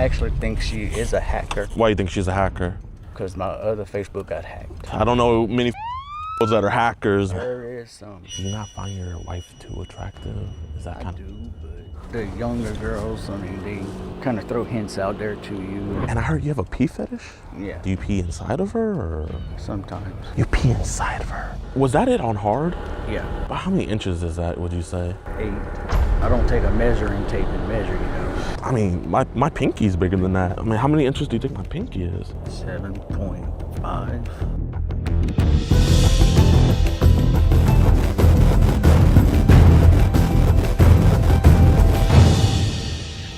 actually think she is a hacker. Why do you think she's a hacker? Because my other Facebook got hacked. I don't know many that are hackers. There is some. Do you not find your wife too attractive? Is that I kind do, but the younger girls, I mean, they kind of throw hints out there to you. And I heard you have a pee fetish? Yeah. Do you pee inside of her, or? Sometimes. You pee inside of her? Was that it on hard? Yeah. But how many inches is that, would you say? 8. I don't take a measuring tape and measure, you know. I mean, my pinky's bigger than that. I mean, how many inches do you think my pinky is? 7.5.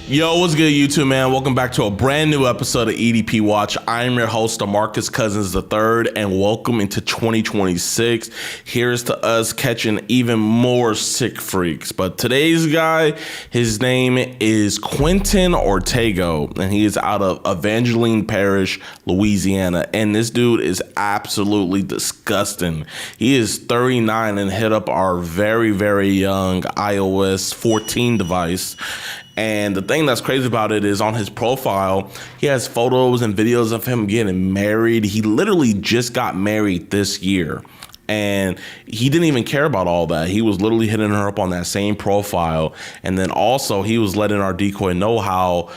Yo, what's good, YouTube, man? Welcome back to a brand new episode of EDP Watch. I am your host, DeMarcus Cousins III, and welcome into 2026. Here's to us catching even more sick freaks. But today's guy, his name is Quentin Ortego, and he is out of Evangeline Parish, Louisiana. And this dude is absolutely disgusting. He is 39 and hit up our very, very young iOS 14 device. And the thing that's crazy about it is on his profile, he has photos and videos of him getting married. He literally just got married this year. And he didn't even care about all that. He was literally hitting her up on that same profile. And then also he was letting our decoy know how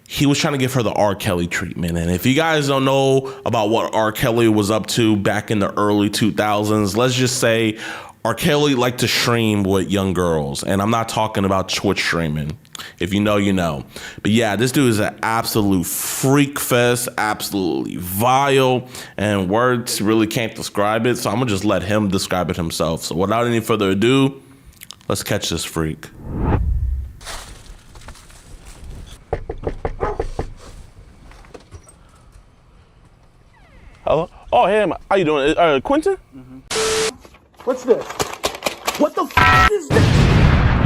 he was trying to give her the R. Kelly treatment. And if you guys don't know about what R. Kelly was up to back in the early 2000s, let's just say R. Kelly liked to stream with young girls. And I'm not talking about Twitch streaming. If you know, you know. But yeah, this dude is an absolute freak fest, absolutely vile, and words really can't describe it. So I'm gonna just let him describe it himself. So without any further ado, let's catch this freak. Hello? Oh, hey, how you doing? Quentin? What's this? What the f is this?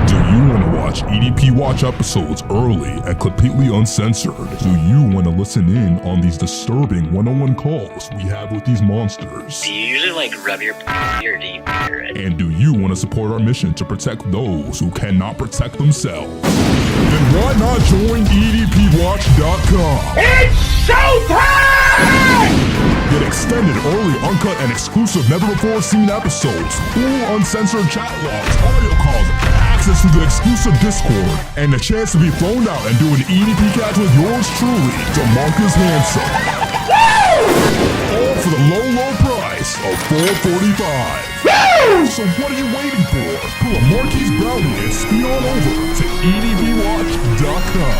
Do you want to watch EDP Watch episodes early and completely uncensored? Do you want to listen in on these disturbing one-on-one calls we have with these monsters? Do you usually like rub your or do you hear it? And do you want to support our mission to protect those who cannot protect themselves? Then why not join EDPWatch.com? It's showtime! Get extended, early, uncut, and exclusive never-before-seen episodes, full uncensored chat logs, audio calls, access to the exclusive Discord, and the chance to be thrown out and do an EDP catch with yours truly, DeMarcus Handsome. All for the low, low price of $4.45. So what are you waiting for? Pull a Marquise Brownie and speed on over to EDPWatch.com.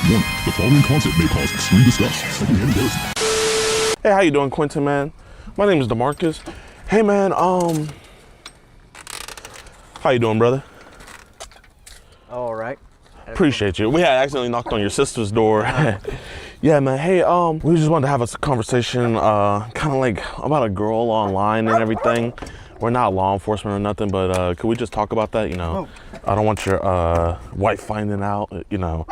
Warning, the following content may cause extreme disgust, secondhand embarrassment. Hey, how you doing, Quentin, man? My name is DeMarcus. Hey, man, how you doing, brother? All right. Appreciate you. We had accidentally knocked on your sister's door. Yeah, man. Hey, we just wanted to have a conversation, kind of like about a girl online and everything. We're not law enforcement or nothing, but could we just talk about that? You know, I don't want your wife finding out, you know,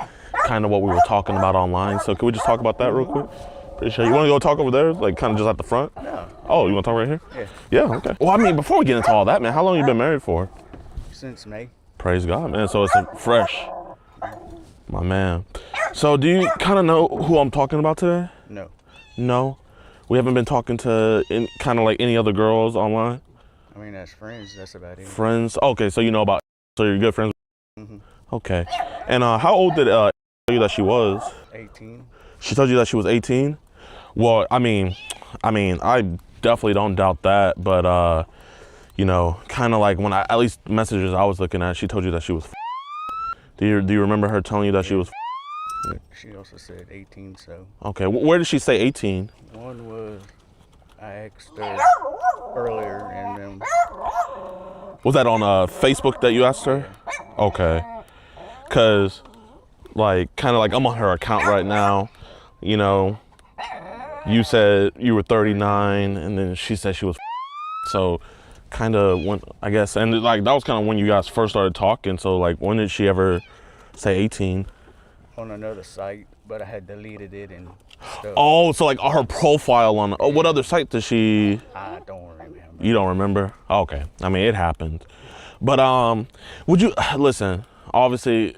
kind of what we were talking about online. So could we just talk about that real quick? Appreciate you. Want to go talk over there, like kind of just at the front? No. Oh, you want to talk right here? Yeah. Yeah, okay. Well, I mean, before we get into all that, man, how long you been married for? Since May. Praise God, man. So it's fresh. My man. So do you kind of know who I'm talking about today? No. No? We haven't been talking to kind of like any other girls online? I mean, as friends, that's about it. Friends? Okay, so you know about, so you're good friends? Mm-hmm. Okay. And how old did tell you that she was? 18. She told you that she was 18? Well, I mean, I definitely don't doubt that, but you know, kind of like when at least messages I was looking at, she told you that she was Do you remember her telling you that she was She also said 18, so. Okay, where did she say 18? One was, I asked her earlier, and then. Was that on Facebook that you asked her? Okay. Cause like, kind of like I'm on her account right now, you know, you said you were 39 and then she said she was so kind of when, I guess, and like that was kind of when you guys first started talking. So like, when did she ever say 18? On another site, but I had deleted it and stuff. Oh, so like her profile on, oh, what other site did she? I don't remember. You don't remember? Okay. I mean, it happened. But would you, listen, obviously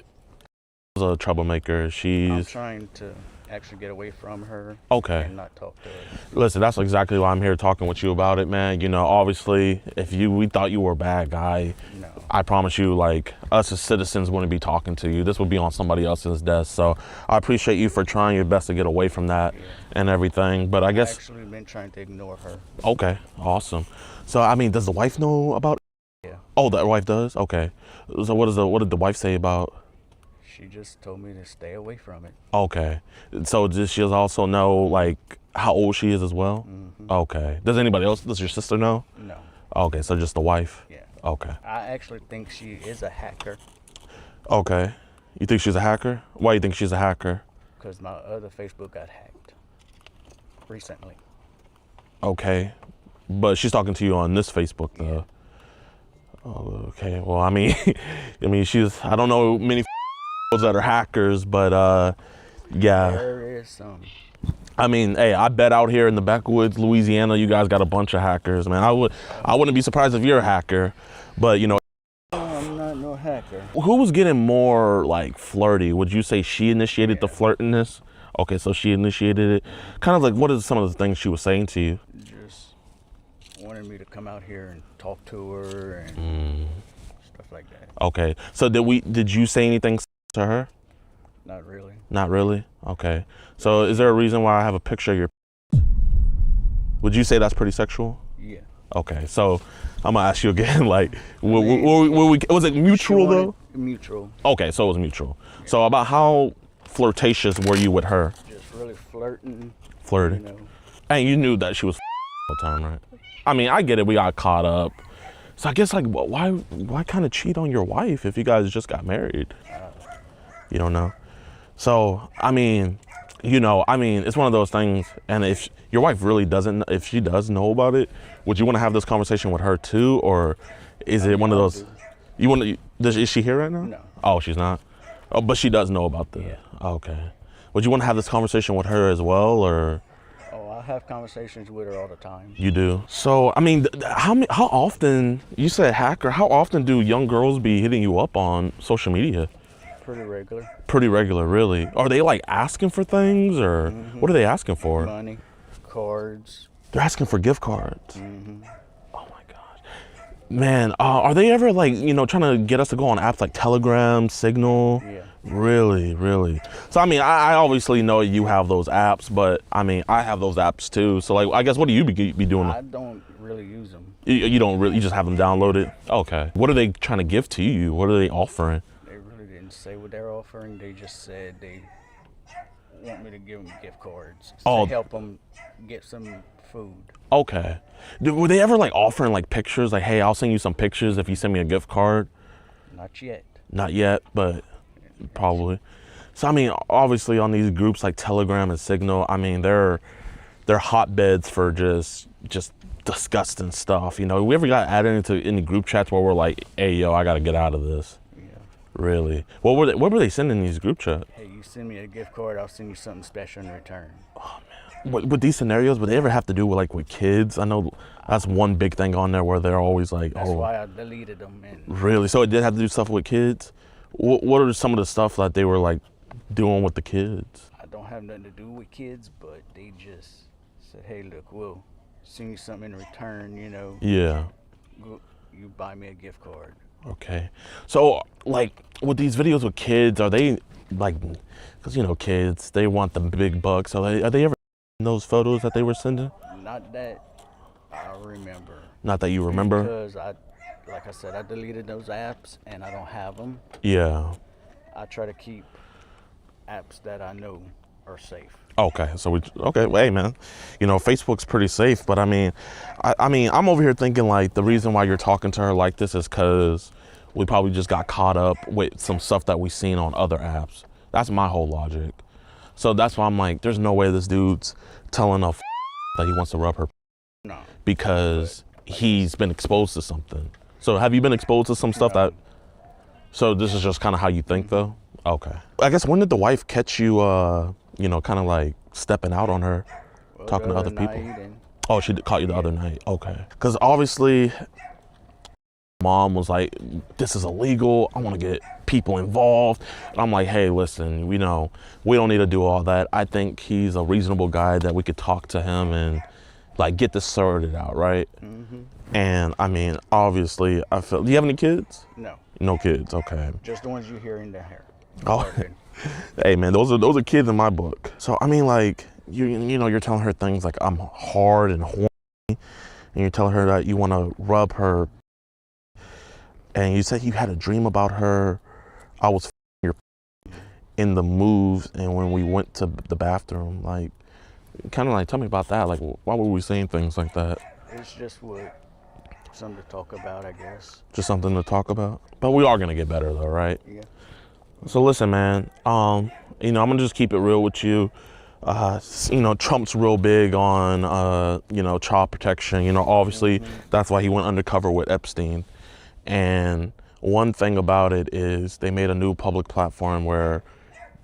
a troublemaker. I'm She's trying to actually get away from her. okay. And not talk to her. Listen, that's exactly why I'm here talking with you about it, man. You know, obviously, if we thought you were a bad guy, No. I promise you, like, us as citizens wouldn't be talking to you. This would be on somebody else's desk. So I appreciate you for trying your best to get away from that and everything. But I guess, I've actually been trying to ignore her. okay, awesome. So, I mean, does the wife know about it? Yeah. Oh, the wife does? Okay. So what did the wife say about? She just told me to stay away from it. Okay. So does she also know, like, how old she is as well? Okay. Does anybody else, does your sister know? No. Okay, so just the wife? Yeah. Okay. I actually think she is a hacker Okay. You think she's a hacker? Why do you think she's a hacker? because my other Facebook got hacked recently. Okay. But she's talking to you on this Facebook though. Oh, okay. Well, I mean, I don't know many that are hackers, but yeah. There is some. I mean, hey, I bet out here in the backwoods, Louisiana, you guys got a bunch of hackers, man. I wouldn't be surprised if you're a hacker, but you know. I'm not no hacker. Who was getting more like flirty? Would you say she initiated the flirtiness? Okay, so she initiated it. Kind of like, what are some of the things she was saying to you? Just wanted me to come out here and talk to her and stuff like that. Okay, so did you say anything to her? Not really. Not really? Okay. So is there a reason why I have a picture of your? Would you say that's pretty sexual? Yeah. Okay, so I'm gonna ask you again, like, was it mutual though? Mutual. Okay, so it was mutual. So about how flirtatious were you with her? Just really flirting. Flirting. You know. And you knew that she was all the time, right? I mean, I get it, we got caught up. So I guess, like, why kind of cheat on your wife if you guys just got married? You don't know? So, I mean, it's one of those things, and if your wife really doesn't, if she does know about it, would you want to have this conversation with her too, or is it one of those, is she here right now? No. Oh, she's not? Oh, but she does know about this? Yeah. Okay. Would you want to have this conversation with her as well, or? Oh, I have conversations with her all the time. You do? So, I mean, how often, you said hacker, how often do young girls be hitting you up on social media? Pretty regular. Pretty regular, really. Are they like asking for things, or what are they asking for? Money, cards. They're asking for gift cards. Oh my gosh. Man, are they ever like, trying to get us to go on apps like Telegram, Signal? Yeah. Really, really. So, I mean, I obviously know you have those apps, but I mean, I have those apps too. So, like, I guess, what do you be doing? I don't really use them. You don't really, you just have them downloaded? Okay. What are they trying to give to you? What are they offering? They really didn't say what they're offering. They just said they want me to give them gift cards to help them get some food. Okay. Were they ever like offering like pictures? Like, hey, I'll send you some pictures if you send me a gift card? Not yet. Not yet, but probably. So, I mean, obviously on these groups like Telegram and Signal, I mean, they're hotbeds for just disgusting stuff. We ever got added into any group chats where we're like, hey, yo, I got to get out of this? Yeah. Really? What were they sending these group chats? Hey, you send me a gift card, I'll send you something special in return. Oh, man. With these scenarios, would they ever have to do with kids? I know that's one big thing on there where they're always like, That's why I deleted them. And really? So it did have to do stuff with kids? What are some of the stuff that they were like doing with the kids? I don't have nothing to do with kids, but they just said, hey, look, we'll send you something in return, Yeah. You buy me a gift card. Okay. So, like, with these videos with kids, are they like, because kids, they want the big bucks. Are they ever in those photos that they were sending? Not that I remember. Not that you remember? Because like I said, I deleted those apps and I don't have them. Yeah. I try to keep apps that I know are safe. Okay, so well, hey man, Facebook's pretty safe, but I mean, I'm over here thinking like the reason why you're talking to her like this is because we probably just got caught up with some stuff that we've seen on other apps. That's my whole logic. So that's why I'm like, there's no way this dude's telling a that he wants to rub her. No. Because he's been exposed to something. So have you been exposed to some stuff that? So this is just kind of how you think though? Okay. I guess when did the wife catch you? Kind of like stepping out on her, talking to other people. Oh, she caught you the other night. Okay. Because obviously, mom was like, this is illegal. I want to get people involved. And I'm like, hey, listen, we don't need to do all that. I think he's a reasonable guy that we could talk to him and like get this sorted out, right? And I mean, obviously, I feel. Do you have any kids? No. No kids. Okay. Just the ones you hear in the hair. Oh, hey man, those are kids in my book. So I mean, like you're telling her things like I'm hard and horny, and you're telling her that you want to rub her. And you said you had a dream about her. I was your in the moves, and when we went to the bathroom, like, kind of like, tell me about that. Like, why were we saying things like that? It's just something to talk about, I guess. Just something to talk about. But we are gonna get better, though, right? Yeah. So listen, man. I'm gonna just keep it real with you. Trump's real big on child protection. Obviously, that's why he went undercover with Epstein. And one thing about it is they made a new public platform where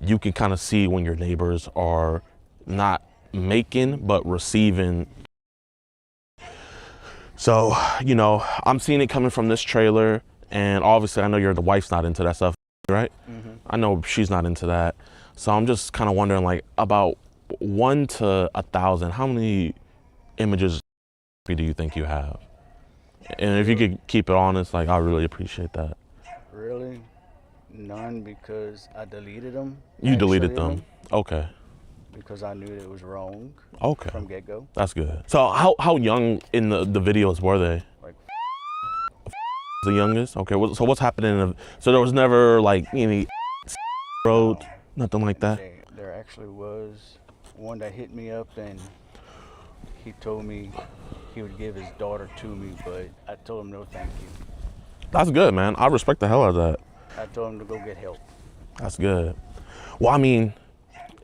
you can kind of see when your neighbors are not making but receiving. So, I'm seeing it coming from this trailer, and obviously I know the wife's not into that stuff, right? I know she's not into that. So I'm just kind of wondering, like, about 1 to 1,000, how many images do you think you have? And if you could keep it honest, like, I really appreciate that. Really? None, because I deleted them. You deleted them? Okay. Because I knew it was wrong. Okay. From get-go. That's good. So how young in the videos were they? Like the youngest? Okay. So what's happening? So there was never like any road, nothing like that? There actually was one that hit me up, and he told me he would give his daughter to me, but I told him no thank you. That's good, man. I respect the hell out of that. I told him to go get help. That's good. Well, I mean,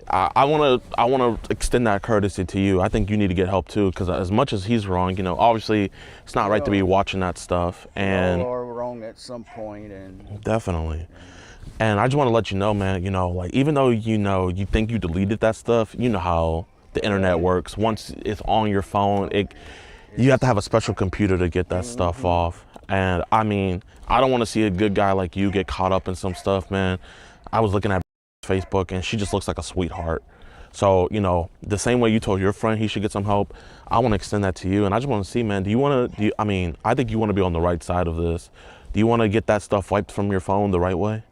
I want to extend that courtesy to you. I think you need to get help too, because as much as he's wrong, obviously it's not right to be watching that stuff. And we all are wrong at some point, and definitely. And I just want to let you know, man. Like, even though you think you deleted that stuff, you know how the internet works. Once it's on your phone, you have to have a special computer to get that stuff off. And I mean, I don't want to see a good guy like you get caught up in some stuff, man. I was looking at Facebook, and she just looks like a sweetheart. So, the same way you told your friend he should get some help, I want to extend that to you. And I just want to see, man, I think you want to be on the right side of this. Do you want to get that stuff wiped from your phone the right way?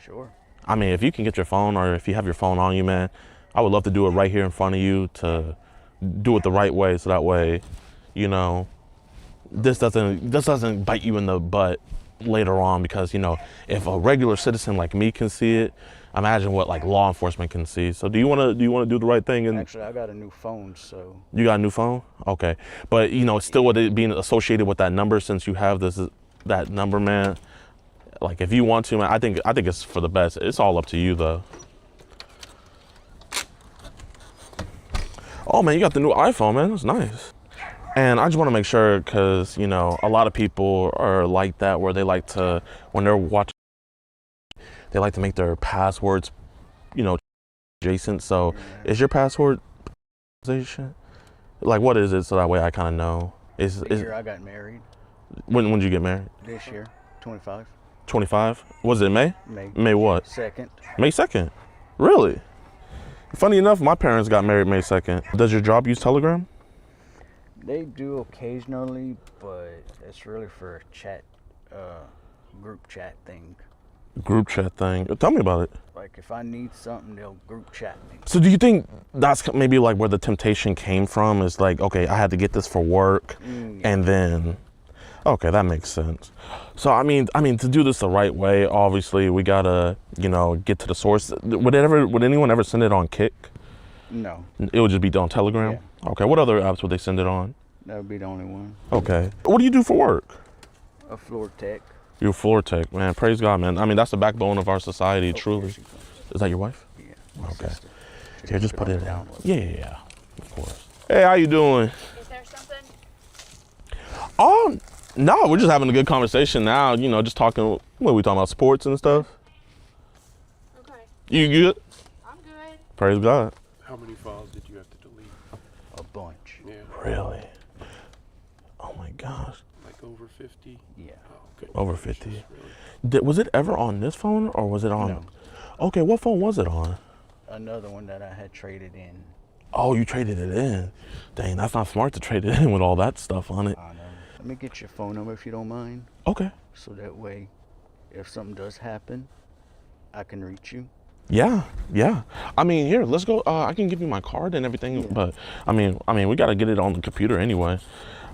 Sure. I mean, if you can get your phone, or if you have your phone on you, man, I would love to do it right here in front of you, to do it the right way, so that way, this doesn't bite you in the butt later on, because if a regular citizen like me can see it, imagine what like law enforcement can see. So do you want to do the right thing? And actually, I got a new phone, so. You got a new phone? Okay. But still with it being associated with that number, since you have that number, man, like, if you want to, man, I think it's for the best. It's all up to you, though. Oh man, you got the new iPhone, man. That's nice. And I just want to make sure, because a lot of people are like that, where they like to, when they're watching, they like to make their passwords adjacent. So is your password adjacent? Like, what is it, so that way I kind of know? This year I got married. When did you get married? This year, 25. 25? Was it May? May. May what? 2nd. May 2nd? Really? Funny enough, my parents got married May 2nd. Does your job use Telegram? They do occasionally, but it's really for a chat, group chat thing. Group chat thing? Tell me about it. Like, if I need something, they'll group chat me. So do you think that's maybe like where the temptation came from? Is like, okay, I had to get this for work, and then, okay, that makes sense. So I mean, to do this the right way, obviously we gotta, get to the source. Would anyone ever send it on Kick? No. It would just be on Telegram? Yeah. Okay, what other apps would they send it on? That would be the only one. Okay. What do you do for work? A floor tech. You're a floor tech, man. Praise God, man. I mean, that's the backbone of our society, truly. Is that your wife? Yeah. Okay. Sister. Here, just put it in. Yeah, of course. Hey, how you doing? Is there something? Oh, no, we're just having a good conversation now. Just talking. What are we talking about? Sports and stuff. Okay. You good? I'm good. Praise God. How many files did you have to delete? A bunch. Yeah. Really? Oh my gosh. Like over 50? Yeah. Oh, okay. Over 50. Really... Was it ever on this phone or was it on? No. Okay, what phone was it on? Another one that I had traded in. Oh, you traded it in. Dang, that's not smart to trade it in with all that stuff on it. I know. Let me get your phone number if you don't mind. Okay. So that way, if something does happen, I can reach you. Yeah, yeah. I mean, here, let's go. I can give you my card and everything, but I mean, we got to get it on the computer anyway.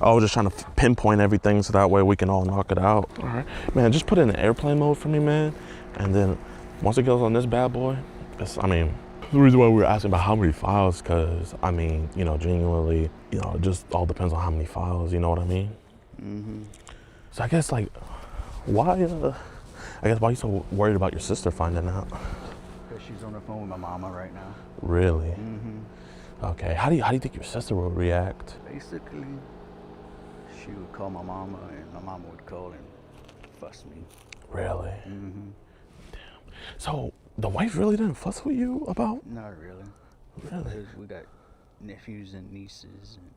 I was just trying to pinpoint everything so that way we can all knock it out. All right, man. Just put it in airplane mode for me, man. And then once it goes on this bad boy, I mean, the reason why we were asking about how many files, because I mean, you know, genuinely, you know, it just all depends on how many files. You know what I mean? Mm-hmm. So I guess like, why? I guess why you so worried about your sister finding out? Because she's on the phone with my mama right now. Really? Mm-hmm. Okay. How do you think your sister will react? Basically, she would call my mama, and my mama would call and fuss me. Really? Mm-hmm. Damn. So the wife really didn't fuss with you about? Not really. Really? Because we got nephews and nieces and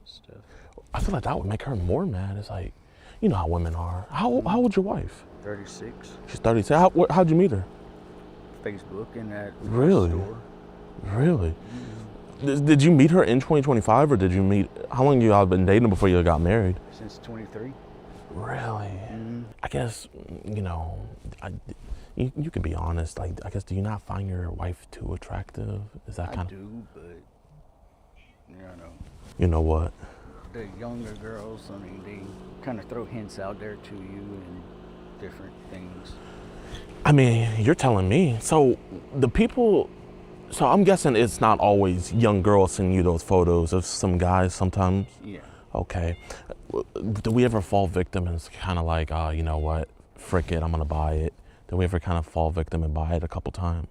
stuff. I feel like that would make her more mad. It's like, you know how women are. How old's your wife? 36. She's 36. How'd you meet her? Facebook and that Really? store. Really? Did you meet her in 2025 or did you meet, how long you all been dating before you got married? Since 23. Really? Mm-hmm. I guess, you know, you can be honest. Like, I guess, do you not find your wife too attractive? Is that kind of? I do, but you know. You know what? The younger girls, I mean, they kind of throw hints out there to you and different things. I mean, you're telling me. So the people, so I'm guessing it's not always young girls sending you those photos of some guys sometimes? Yeah. Okay. Do we ever fall victim and it's kind of like, you know what, frick it, I'm going to buy it? Did we ever kind of fall victim and buy it a couple times?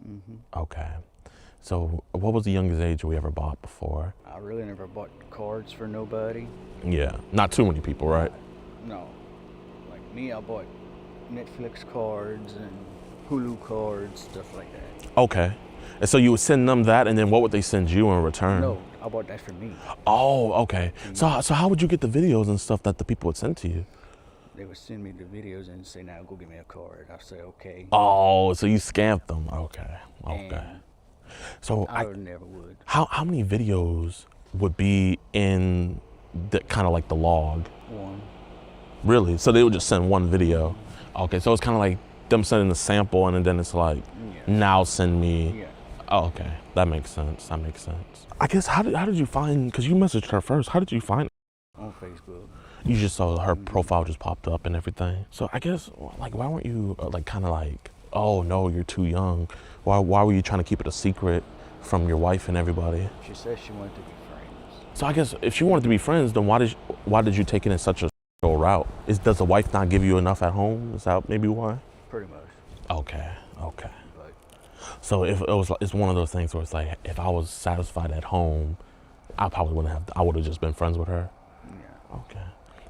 Mm-hmm. Okay. So what was the youngest age we ever bought before? I really never bought cards for nobody. Yeah, not too many people, right? No. Like me, I bought Netflix cards and Hulu cards, stuff like that. Okay. And so you would send them that, and then what would they send you in return? No, I bought that for me. Oh, okay. Mm-hmm. So how would you get the videos and stuff that the people would send to you? They would send me the videos and say, now go get me a card. I say, okay. Oh, so you scammed them. Okay. And so I never would. How many videos would be in the kind of like the log? One. Really? So they would just send one video. Okay, so it's kind of like them sending a sample and then it's like, now send me. Yeah. Oh, okay. That makes sense. That makes sense. I guess how did you find, because you messaged her first, how did you find her? On Facebook. You just saw her profile just popped up and everything. So I guess, like, why weren't you like kind of like, oh no, you're too young. Why were you trying to keep it a secret from your wife and everybody? She said she wanted to be friends. So I guess if she wanted to be friends, then why did you take it in such a route? Does the wife not give you enough at home? Is that maybe why? Pretty much. Okay. But So if it's one of those things where it's like, if I was satisfied at home, I probably wouldn't have. I would have just been friends with her. Yeah. Okay.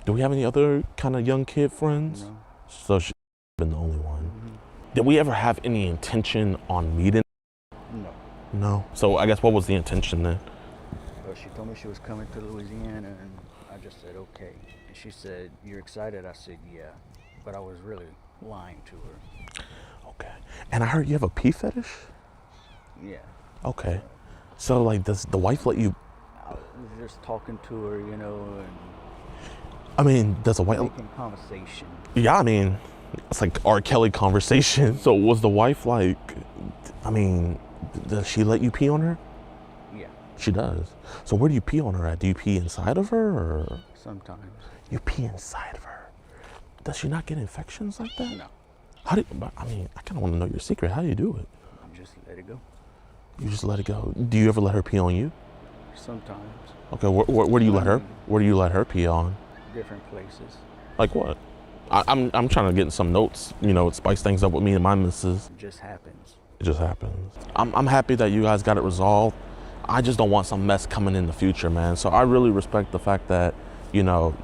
Do we have any other kind of young kid friends? No. So she's been the only one. Did we ever have any intention on meeting? No. No. So I guess what was the intention then? Well, she told me she was coming to Louisiana, and I just said, okay. And she said, you're excited? I said, yeah. But I was really lying to her. Okay. And I heard you have a pee fetish? Yeah. Okay. So like, does the wife let you? I was just talking to her, you know, and I mean, does the wife? making conversation. Yeah, I mean, it's like R. Kelly conversation. So was the wife like, I mean, does she let you pee on her? Yeah. She does. So where do you pee on her at? Do you pee inside of her or? Sometimes. You pee inside of her. Does she not get infections like that? No. How do you, I mean, I kind of want to know your secret. How do you do it? Just let it go. You just let it go. Do you ever let her pee on you? Sometimes. Okay, where do you let her? Where do you let her pee on? Different places. Like what? I'm trying to get some notes. You know, spice things up with me and my missus. It just happens. It just happens. I'm happy that you guys got it resolved. I just don't want some mess coming in the future, man. So I really respect the fact that, you know,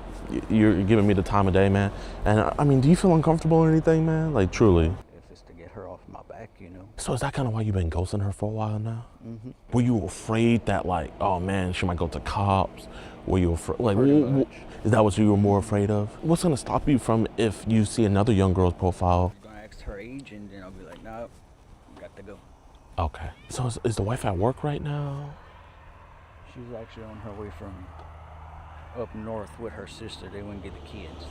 you're giving me the time of day, man. And I mean, do you feel uncomfortable or anything, man? Like truly. If it's to get her off my back, you know. So is that kind of why you've been ghosting her for a while now? Mm-hmm. Were you afraid that like, oh man, she might go to cops? Were you afraid? Like, Pretty much. is that what you were more afraid of? What's gonna stop you from if you see another young girl's profile? I'm gonna ask her age, and then I'll be like, "Nope, got to go." Okay. So is the wife at work right now? She's actually on her way from up north with her sister. They went and get the kids.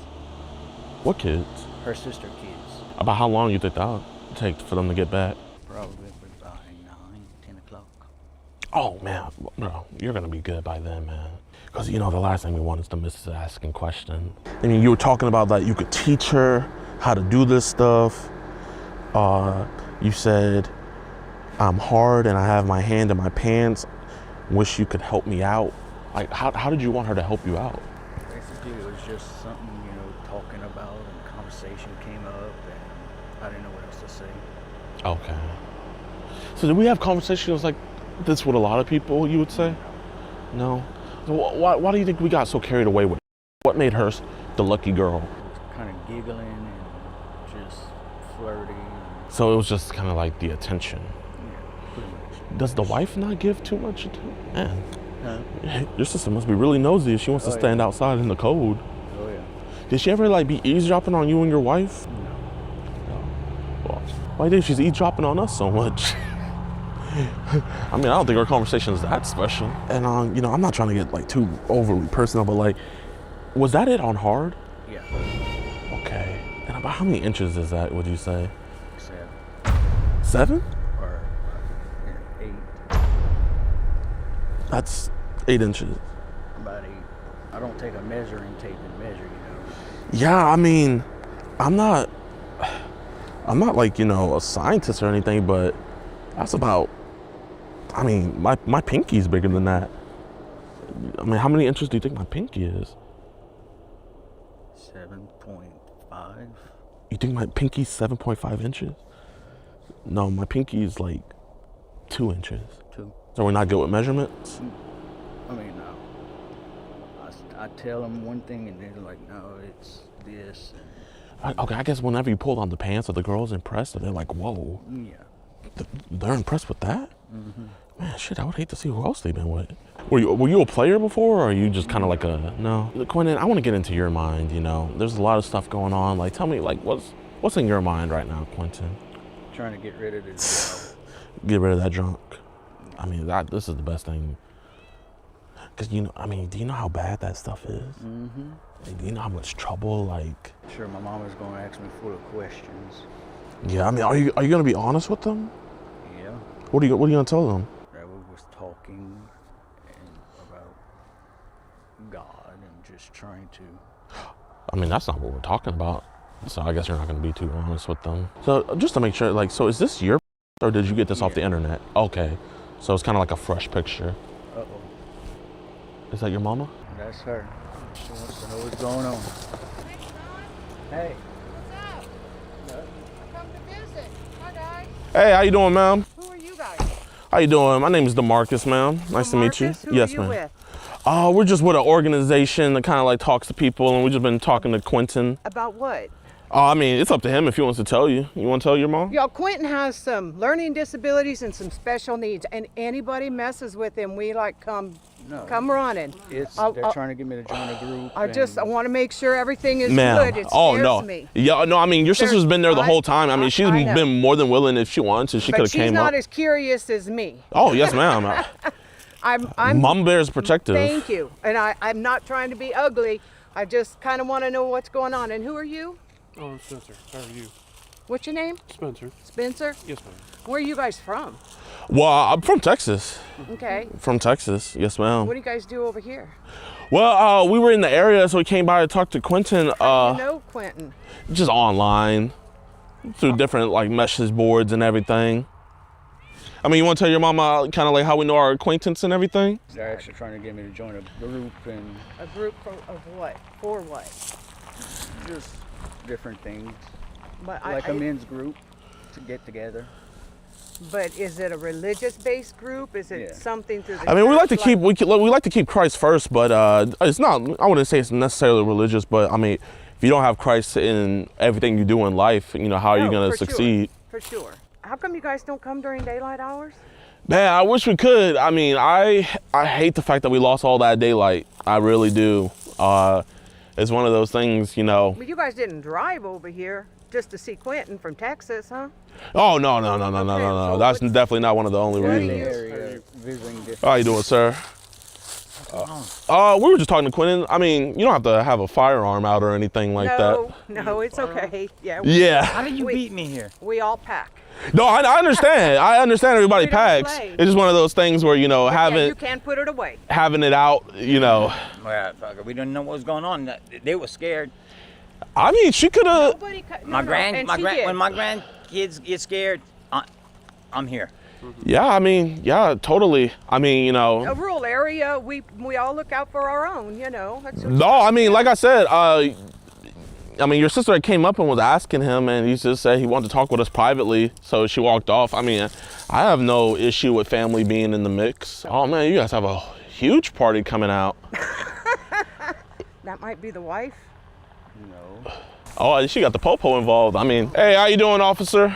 What kids? Her sister kids. About how long you think that'll take for them to get back? Probably by 9, 10 o'clock. Oh man, bro, you're gonna be good by then, man. Because you know the last thing we want is the missus asking questions. I mean, you were talking about that you could teach her how to do this stuff. You said I'm hard and I have my hand in my pants. Wish you could help me out. Like, how did you want her to help you out? Basically, it was just something, talking about, and conversation came up, and I didn't know what else to say. Okay. So did we have conversations like this with a lot of people, you would say? No? So why do you think we got so carried away with it? What made her the lucky girl? Kind of giggling and just flirty. So it was just kind of like the attention. Yeah, pretty much. Does the wife not give too much attention? Man, Huh? your sister must be really nosy if she wants to Oh, stand yeah. outside in the cold. Oh yeah. Did she ever like be eavesdropping on you and your wife? No. Well, why did she's eavesdropping on us so much? I mean, I don't think our conversation is that special. And I'm not trying to get like too overly personal, but like, was that it on hard? Yeah. Okay. And about how many inches is that, would you say? 7 7? or 8. That's 8 inches. About 8. I don't take a measuring tape and measure, Yeah, I mean, I'm not like, a scientist or anything, but that's about, I mean, my pinky's bigger than that. I mean, how many inches do you think my pinky is? 7.5. You think my pinky's 7.5 inches? No, my pinky is like 2 inches. 2. So we're not good with measurements? I mean, no. I tell them one thing and they're like, no, it's this. Okay, I guess whenever you pull on the pants, are the girls impressed? Or they're like, whoa. Yeah. They're impressed with that? Mm-hmm. Man, shit, I would hate to see who else they've been with. Were you a player before, or are you just kind of like a, no? Quentin, I want to get into your mind, There's a lot of stuff going on. Like, tell me, like, what's in your mind right now, Quentin? Trying to get rid of this. Get rid of that junk. I mean, this is the best thing. Because, do you know how bad that stuff is? Mm-hmm. Like, do you know how much trouble, like... Sure, my mom is going to ask me full of questions. Yeah, I mean, are you going to be honest with them? Yeah. What are you going to tell them? That we was talking about God and just trying to... I mean, that's not what we're talking about. So I guess you're not going to be too honest with them. So just to make sure, like, so is this your or did you get this off the internet? Okay. So it's kind of like a fresh picture. Uh-oh. Is that your mama? That's her. She wants to know what's going on. Hey. What's up? I come to visit. Hi, guys. Hey, how you doing, ma'am? Who are you guys? How you doing? My name is DeMarcus, ma'am. Nice to meet you. Who Yes, are you ma'am. with? We're just with an organization that kind of like talks to people, and we've just been talking to Quentin. About what? I mean, it's up to him if he wants to tell you. You want to tell your mom? Y'all, Quentin has some learning disabilities and some special needs, and anybody messes with him, we like come running. They're trying to get me to join a group. I want to make sure everything is Ma'am. good. It Oh, scares no. me. Yeah, no, I mean, your sister's been there the whole time. I mean, she's I know. been more than willing if she wanted to. She could But have she's came not up. as curious as me. Oh, yes, ma'am. I'm Mom bear is protective. Thank you. And I'm not trying to be ugly. I just kind of want to know what's going on. And who are you? Oh, I'm Spencer. How are you? What's your name? Spencer. Spencer? Yes, ma'am. Where are you guys from? Well, I'm from Texas. Okay. From Texas, yes, ma'am. What do you guys do over here? Well, we were in the area, so we came by to talk to Quentin. How do you know Quentin? Just online, through different like message boards and everything. I mean, you want to tell your mama kind of like how we know our acquaintance and everything? They're actually trying to get me to join a group and A group of what? For what? just different things. But Like a men's group to get together. But is it a religious-based group? Is it Yeah. something through the I mean, we like to church, keep we like to keep Christ first, but it's not. I wouldn't say it's necessarily religious, but I mean, if you don't have Christ in everything you do in life, how are you No, going to for succeed? Sure. For sure. How come you guys don't come during daylight hours? Man, I wish we could. I mean, I hate the fact that we lost all that daylight. I really do. It's one of those things, you know. Well, you guys didn't drive over here just to see Quentin from Texas, huh? Oh, no. So That's what's- definitely not one of the only What are reasons. you- Area visiting this. How you doing, sir? We were just talking to Quentin. I mean, you don't have to have a firearm out or anything like that. No, it's okay. Yeah. Yeah. How did you beat me here? We all pack. No, I understand. I understand everybody We don't packs. play. It's just one of those things where, you know, Yeah, you can't put it away. having it out, you know. Well, fucker, we didn't know what was going on. They were scared. I mean, she could have. Nobody When and she did. my grandkids get scared, I'm here. Yeah, I mean, yeah, totally. I mean, you know. A rural area, we all look out for our own, you know. That's just- No, I mean, like I said, I mean, your sister came up and was asking him, and he just said he wanted to talk with us privately, so she walked off. I mean, I have no issue with family being in the mix. Oh man, you guys have a huge party coming out. That might be the wife. No. Oh, she got the popo involved. I mean, hey, how you doing, officer?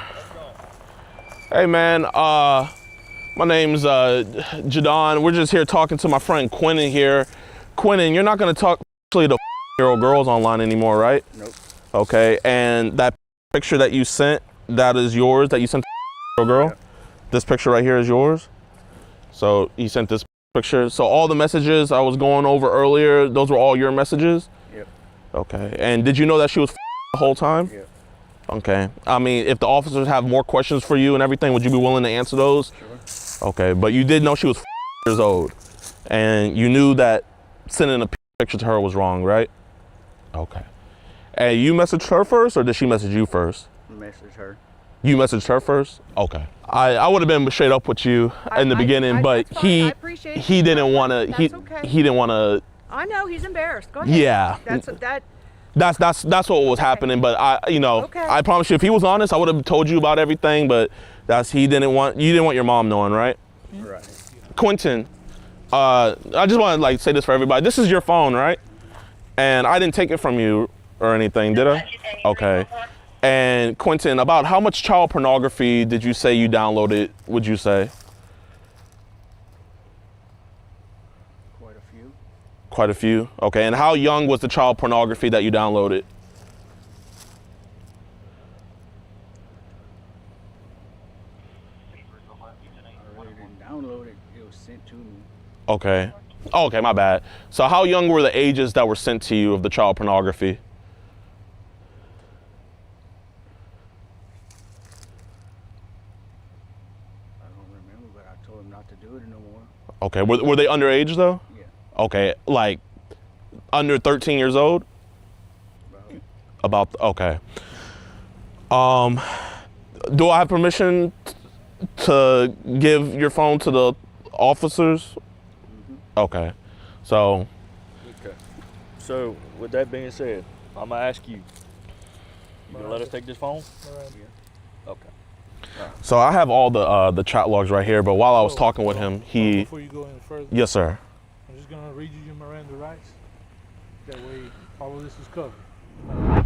Hey man, my name's JiDon. We're just here talking to my friend Quentin here. Quentin, you're not gonna talk to the year-old girls online anymore, right? Nope. Okay, and that picture that you sent, that is yours, that you sent to the girl? Yeah. This picture right here is yours? So you sent this picture. So all the messages I was going over earlier, those were all your messages? Yep. Okay, and did you know that she was the whole time? Yep. Okay. I mean, if the officers have more questions for you and everything, would you be willing to answer those? Sure. Okay, but you did know she was years old, and you knew that sending a picture to her was wrong, right? Okay. And you messaged her first, or did she message you first? Message her. You messaged her first? Okay. I would have been straight up with you in the beginning, but that's fine. I appreciate he you. didn't want to. That's okay. He didn't want to. I know he's embarrassed. Go ahead. Yeah. That's That's what was happening, but Okay. I promise you, if he was honest, I would have told you about everything, but you didn't want your mom knowing, right? Right. Quentin, I just want to say this for everybody. This is your phone, right? And I didn't take it from you or anything, did I? Okay. And Quentin, about how much child pornography did you say you downloaded, would you say? Quite a few. Quite a few? Okay, and how young was the child pornography that you downloaded? I really didn't download it. It was sent to me. Okay. Oh, okay, my bad. So how young were the ages that were sent to you of the child pornography? I don't remember, but I told him not to do it no more. Okay, were they underage though? Yeah. Okay, like under 13 years old? Okay. Do I have permission to give your phone to the officers? Okay, so. Okay. So, with that being said, I'm gonna ask you. You gonna let us take this phone? Yeah. Okay. So I have all the chat logs right here, but while I was talking with him, he. Before you go any further, Yes, sir. I'm just gonna read you your Miranda rights. That way, all of this is covered.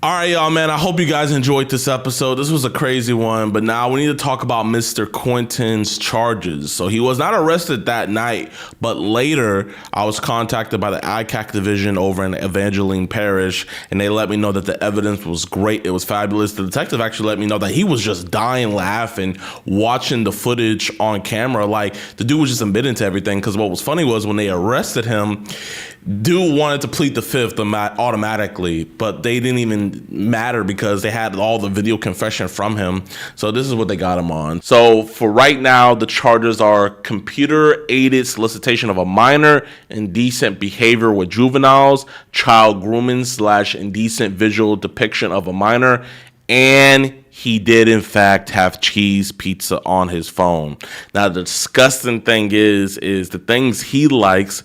All right, y'all, man. I hope you guys enjoyed this episode. This was a crazy one, but now we need to talk about Mr. Quentin's charges. So he was not arrested that night, but later I was contacted by the ICAC division over in Evangeline Parish, and they let me know that the evidence was great. It was fabulous. The detective actually let me know that he was just dying laughing watching the footage on camera. Like, the dude was just admitting to everything, because what was funny was when they arrested him, dude wanted to plead the fifth automatically, but they didn't even matter because they had all the video confession from him. So this is what they got him on. So for right now, the charges are computer aided solicitation of a minor, indecent behavior with juveniles, child grooming / indecent visual depiction of a minor, and he did in fact have cheese pizza on his phone. Now the disgusting thing is the things he likes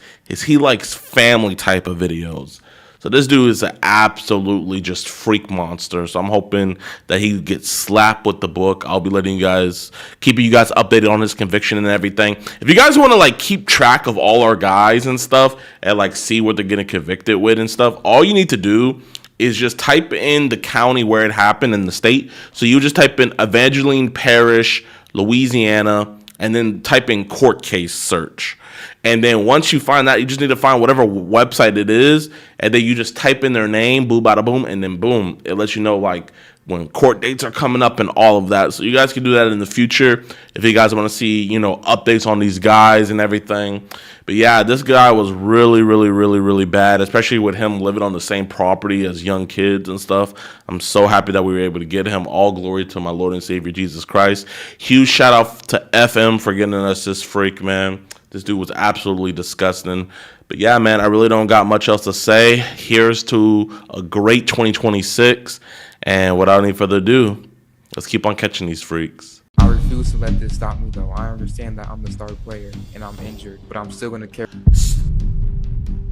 family type of videos. So this dude is an absolutely just freak monster. So I'm hoping that he gets slapped with the book. I'll be keeping you guys updated on his conviction and everything. If you guys want to keep track of all our guys and stuff and see what they're getting convicted with and stuff, all you need to do is just type in the county where it happened in the state. So you just type in Evangeline Parish, Louisiana, and then type in court case search. And then once you find that, you just need to find whatever website it is, and then you just type in their name, boom, bada boom, and then boom, it lets you know like when court dates are coming up and all of that. So you guys can do that in the future if you guys want to see, you know, updates on these guys and everything. But yeah, this guy was really bad, especially with him living on the same property as young kids and stuff. I'm so happy that we were able to get him. All glory to my Lord and Savior Jesus Christ. Huge shout out to FM for getting us this freak, man. This dude was absolutely disgusting. But yeah, man, I really don't got much else to say. Here's to a great 2026. And without any further ado, let's keep on catching these freaks. I refuse to let this stop me, though. I understand that I'm the star player and I'm injured, but I'm still gonna care.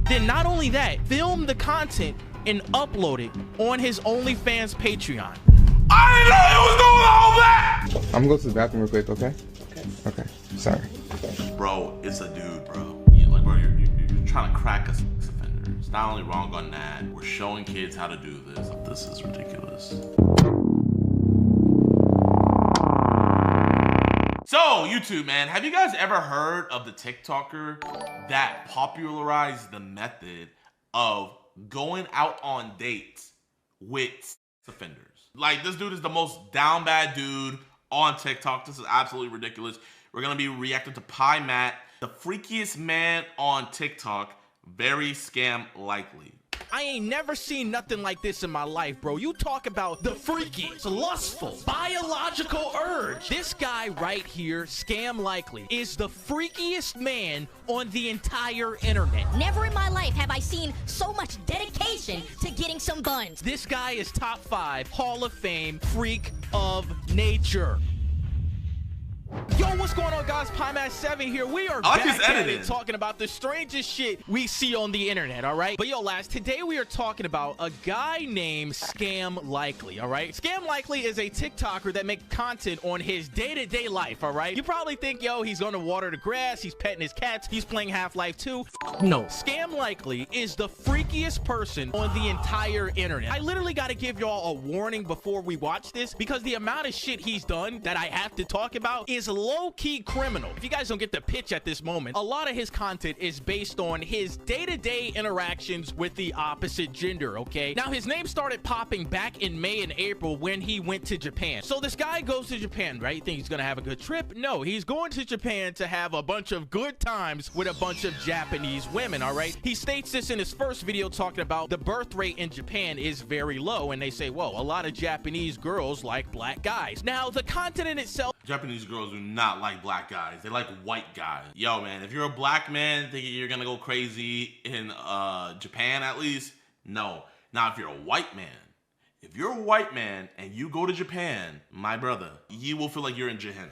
Then not only that, film the content and upload it on his OnlyFans Patreon. I didn't know it was doing all that! I'm gonna go to the bathroom real quick, okay? Okay, sorry. Bro, it's a dude, bro. You're trying to crack a sex offender. It's not only wrong on that, we're showing kids how to do this. This is ridiculous. So, YouTube, man, have you guys ever heard of the TikToker that popularized the method of going out on dates with sex offenders? Like, this dude is the most down bad dude on TikTok. This is absolutely ridiculous. We're gonna be reacting to Pie Matt, the freakiest man on TikTok, very scam likely. I ain't never seen nothing like this in my life, bro. You talk about the freakiest, lustful, biological urge. This guy right here, Scam Likely, is the freakiest man on the entire internet. Never in my life have I seen so much dedication to getting some buns. This guy is top 5 Hall of Fame freak of nature. Yo, what's going on, guys? Pie7 here. We are back at it talking about the strangest shit we see on the internet, all right? But yo, lads, today we are talking about a guy named Scam Likely, all right? Scam Likely is a TikToker that makes content on his day-to-day life, all right? You probably think, yo, he's going to water the grass, he's petting his cats, he's playing Half-Life 2. No. Scam Likely is the freakiest person on the entire internet. I literally got to give y'all a warning before we watch this because the amount of shit he's done that I have to talk about is low-key criminal. If you guys don't get the pitch at this moment, a lot of his content is based on his day-to-day interactions with the opposite gender, okay? Now, his name started popping back in May and April when he went to Japan. So this guy goes to Japan, right? You think he's gonna have a good trip? No, he's going to Japan to have a bunch of good times with a bunch of Japanese women, all right? He states this in his first video talking about the birth rate in Japan is very low, and they say, whoa, a lot of Japanese girls like black guys. Now, the content in itself, Japanese girls do not like black guys. They like white guys. Yo, man, if you're a black man thinking you're gonna go crazy in Japan at least, no. Now, if you're a white man and you go to Japan, my brother, you will feel like you're in Gehenna.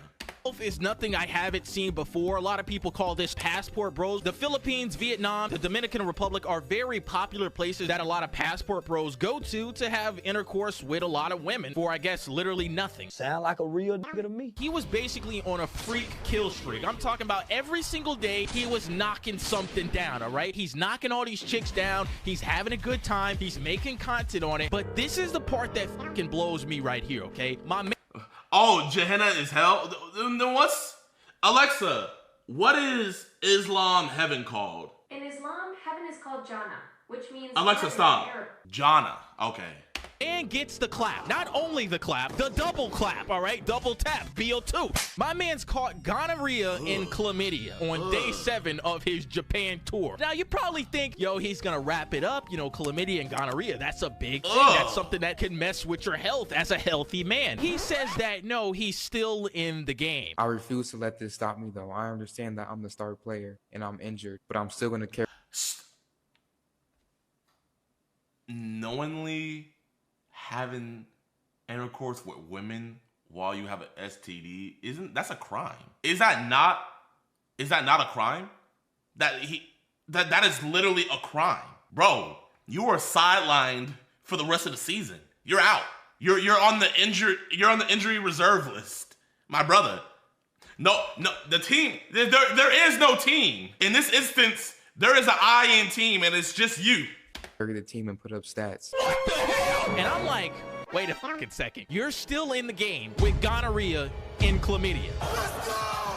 Is nothing I haven't seen before. A lot of people call this passport bros. The Philippines, Vietnam, the Dominican Republic are very popular places that a lot of passport bros go to have intercourse with a lot of women for, I guess, literally nothing. Sound like a real nigga to me. He was basically on a freak kill streak. I'm talking about every single day he was knocking something down, all right? He's knocking all these chicks down. He's having a good time. He's making content on it. But this is the part that fucking blows me right here, okay? My man. Oh, Gehenna is hell? Then what's... Alexa, what is Islam heaven called? In Islam, heaven is called Jannah, which means... Alexa, stop. Jannah. Okay. And gets the clap. Not only the clap, the double clap, all right? Double tap, BO2. My man's caught gonorrhea and chlamydia on day 7 of his Japan tour. Now, you probably think, yo, he's gonna wrap it up. You know, chlamydia and gonorrhea, that's a big thing. That's something that can mess with your health as a healthy man. He says that, no, he's still in the game. I refuse to let this stop me, though. I understand that I'm the star player and I'm injured, but I'm still gonna care. Knowingly having intercourse with women while you have an STD, that's a crime. Is that not a crime? That is literally a crime. Bro, you are sidelined for the rest of the season. You're out. You're on the injury reserve list, my brother. No, the team, there is no team. In this instance, there is an I in team and it's just you. The team and put up stats. What the hell? And I'm like, wait a fucking second. You're still in the game with gonorrhea and chlamydia.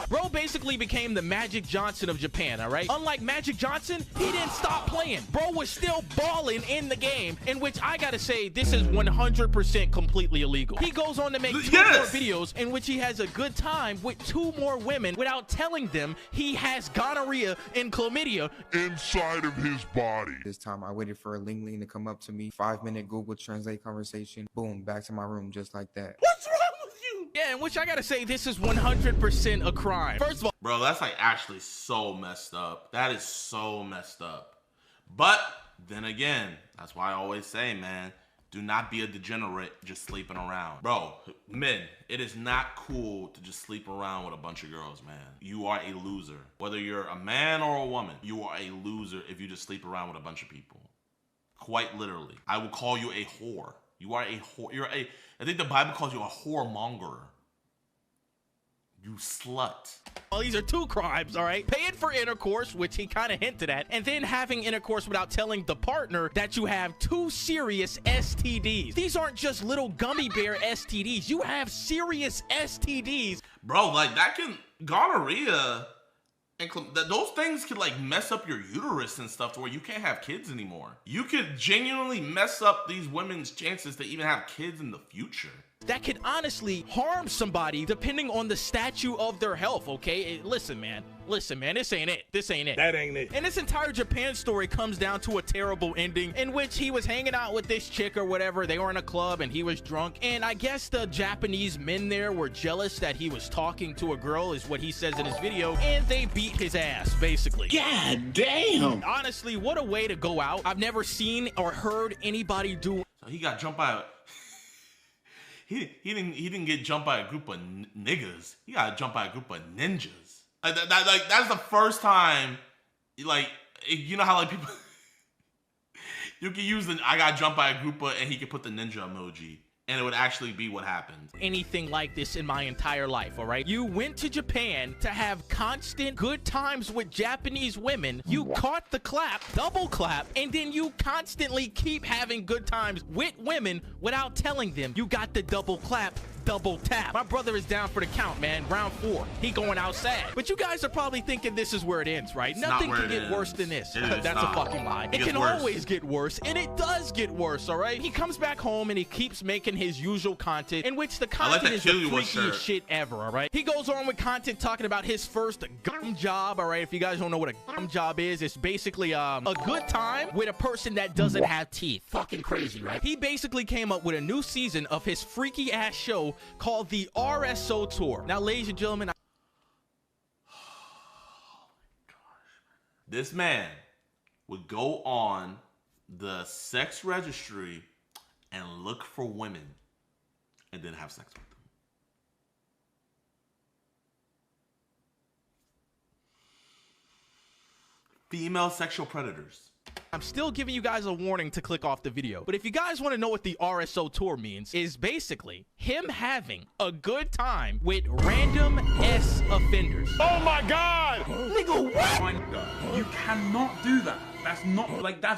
Bro basically became the Magic Johnson of Japan, all right? Unlike Magic Johnson, he didn't stop playing. Bro was still balling in the game, in which I gotta say, this is 100% completely illegal. He goes on to make 2 more videos in which he has a good time with 2 more women without telling them he has gonorrhea and chlamydia inside of his body. This time I waited for a Ling Ling to come up to me. 5-minute Google Translate conversation. Boom, back to my room just like that. What's wrong with you? Yeah, in which I gotta say, this is 100% a crime. First of all, bro, that's like actually so messed up. That is so messed up. But then again, that's why I always say, man, do not be a degenerate just sleeping around. Bro, men, it is not cool to just sleep around with a bunch of girls, man. You are a loser. Whether you're a man or a woman, you are a loser if you just sleep around with a bunch of people. Quite literally. I will call you a whore. You are a whore. I think the Bible calls you a whoremonger. You slut. Well, these are 2 crimes, all right? Paying for intercourse, which he kind of hinted at, and then having intercourse without telling the partner that you have 2 serious STDs. These aren't just little gummy bear STDs. You have serious STDs. Bro, like that can, gonorrhea, and those things could like mess up your uterus and stuff to where you can't have kids anymore. You could genuinely mess up these women's chances to even have kids in the future. That could honestly harm somebody depending on the stature of their health, okay? Listen, man, this ain't it. This ain't it. That ain't it. And this entire Japan story comes down to a terrible ending in which he was hanging out with this chick or whatever. They were in a club and he was drunk. And I guess the Japanese men there were jealous that he was talking to a girl, is what he says in his video. And they beat his ass, basically. God damn. Honestly, what a way to go out. I've never seen or heard anybody do. So he got jumped by he didn't get jumped by a group of niggas. He got jumped by a group of ninjas. Like that's the first time, like, you know how like people you can use the I got jumped by a group of, and he could put the ninja emoji, and it would actually be what happened. Anything like this in my entire life, all right? You went to Japan to have constant good times with Japanese women. You caught the clap, double clap, and then you constantly keep having good times with women without telling them you got the double clap, double tap. My brother is down for the count, man. Round 4. He going outside. But you guys are probably thinking this is where it ends, right? Nothing can get worse than this. That's a fucking lie. It can always get worse, and it does get worse, all right? He comes back home and he keeps making his usual content, in which the content is the freakiest shit ever, all right? He goes on with content talking about his first gum job, all right? If you guys don't know what a gum job is, it's basically a good time with a person that doesn't have teeth. Fucking crazy, right? He basically came up with a new season of his freaky ass show called the RSO Tour. Now, ladies and gentlemen, this man would go on the sex registry and look for women and then have sex with them. Female sexual predators. I'm still giving you guys a warning to click off the video. But if you guys want to know what the RSO Tour means, is basically him having a good time with random S offenders. Oh my God! Nigga, what? You cannot do that. That's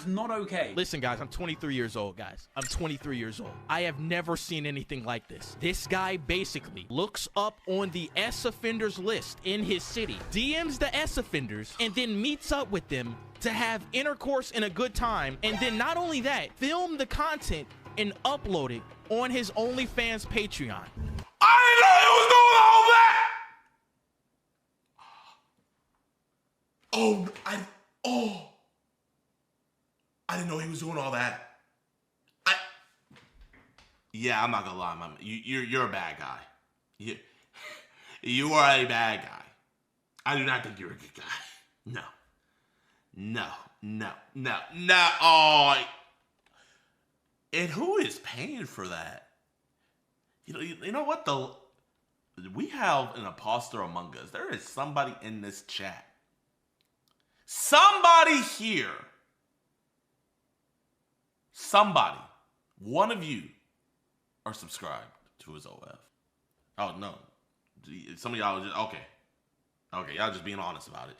not okay. Listen, guys, I'm 23 years old, guys. I'm 23 years old. I have never seen anything like this. This guy basically looks up on the S offenders list in his city, DMs the S offenders, and then meets up with them to have intercourse and a good time. And then not only that, film the content and upload it on his OnlyFans Patreon. I didn't know he was doing all that! I didn't know he was doing all that. Yeah, I'm not gonna lie, man. You're a bad guy. You are a bad guy. I do not think you're a good guy. No. Oh, and who is paying for that? You know what? We have an imposter among us. There is somebody in this chat. Somebody here. Somebody. One of you are subscribed to his OF. Oh, no. Some of y'all are just, okay, y'all just being honest about it.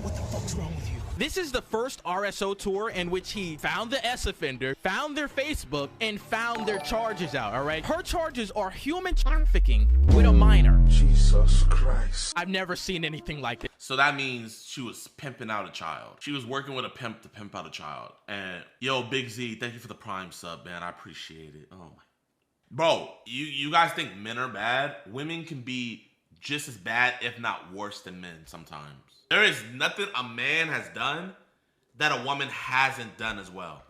What the fuck fuck's wrong with you? This is the first RSO tour in which he found the S offender, found their Facebook, and found their charges out, all right? Her charges are human trafficking with a minor. Jesus Christ. I've never seen anything like it. So that means she was pimping out a child. She was working with a pimp to pimp out a child. And yo, Big Z, thank you for the Prime sub, man. I appreciate it. Oh my. Bro, you guys think men are bad? Women can be just as bad, if not worse than men sometimes. There is nothing a man has done that a woman hasn't done as well.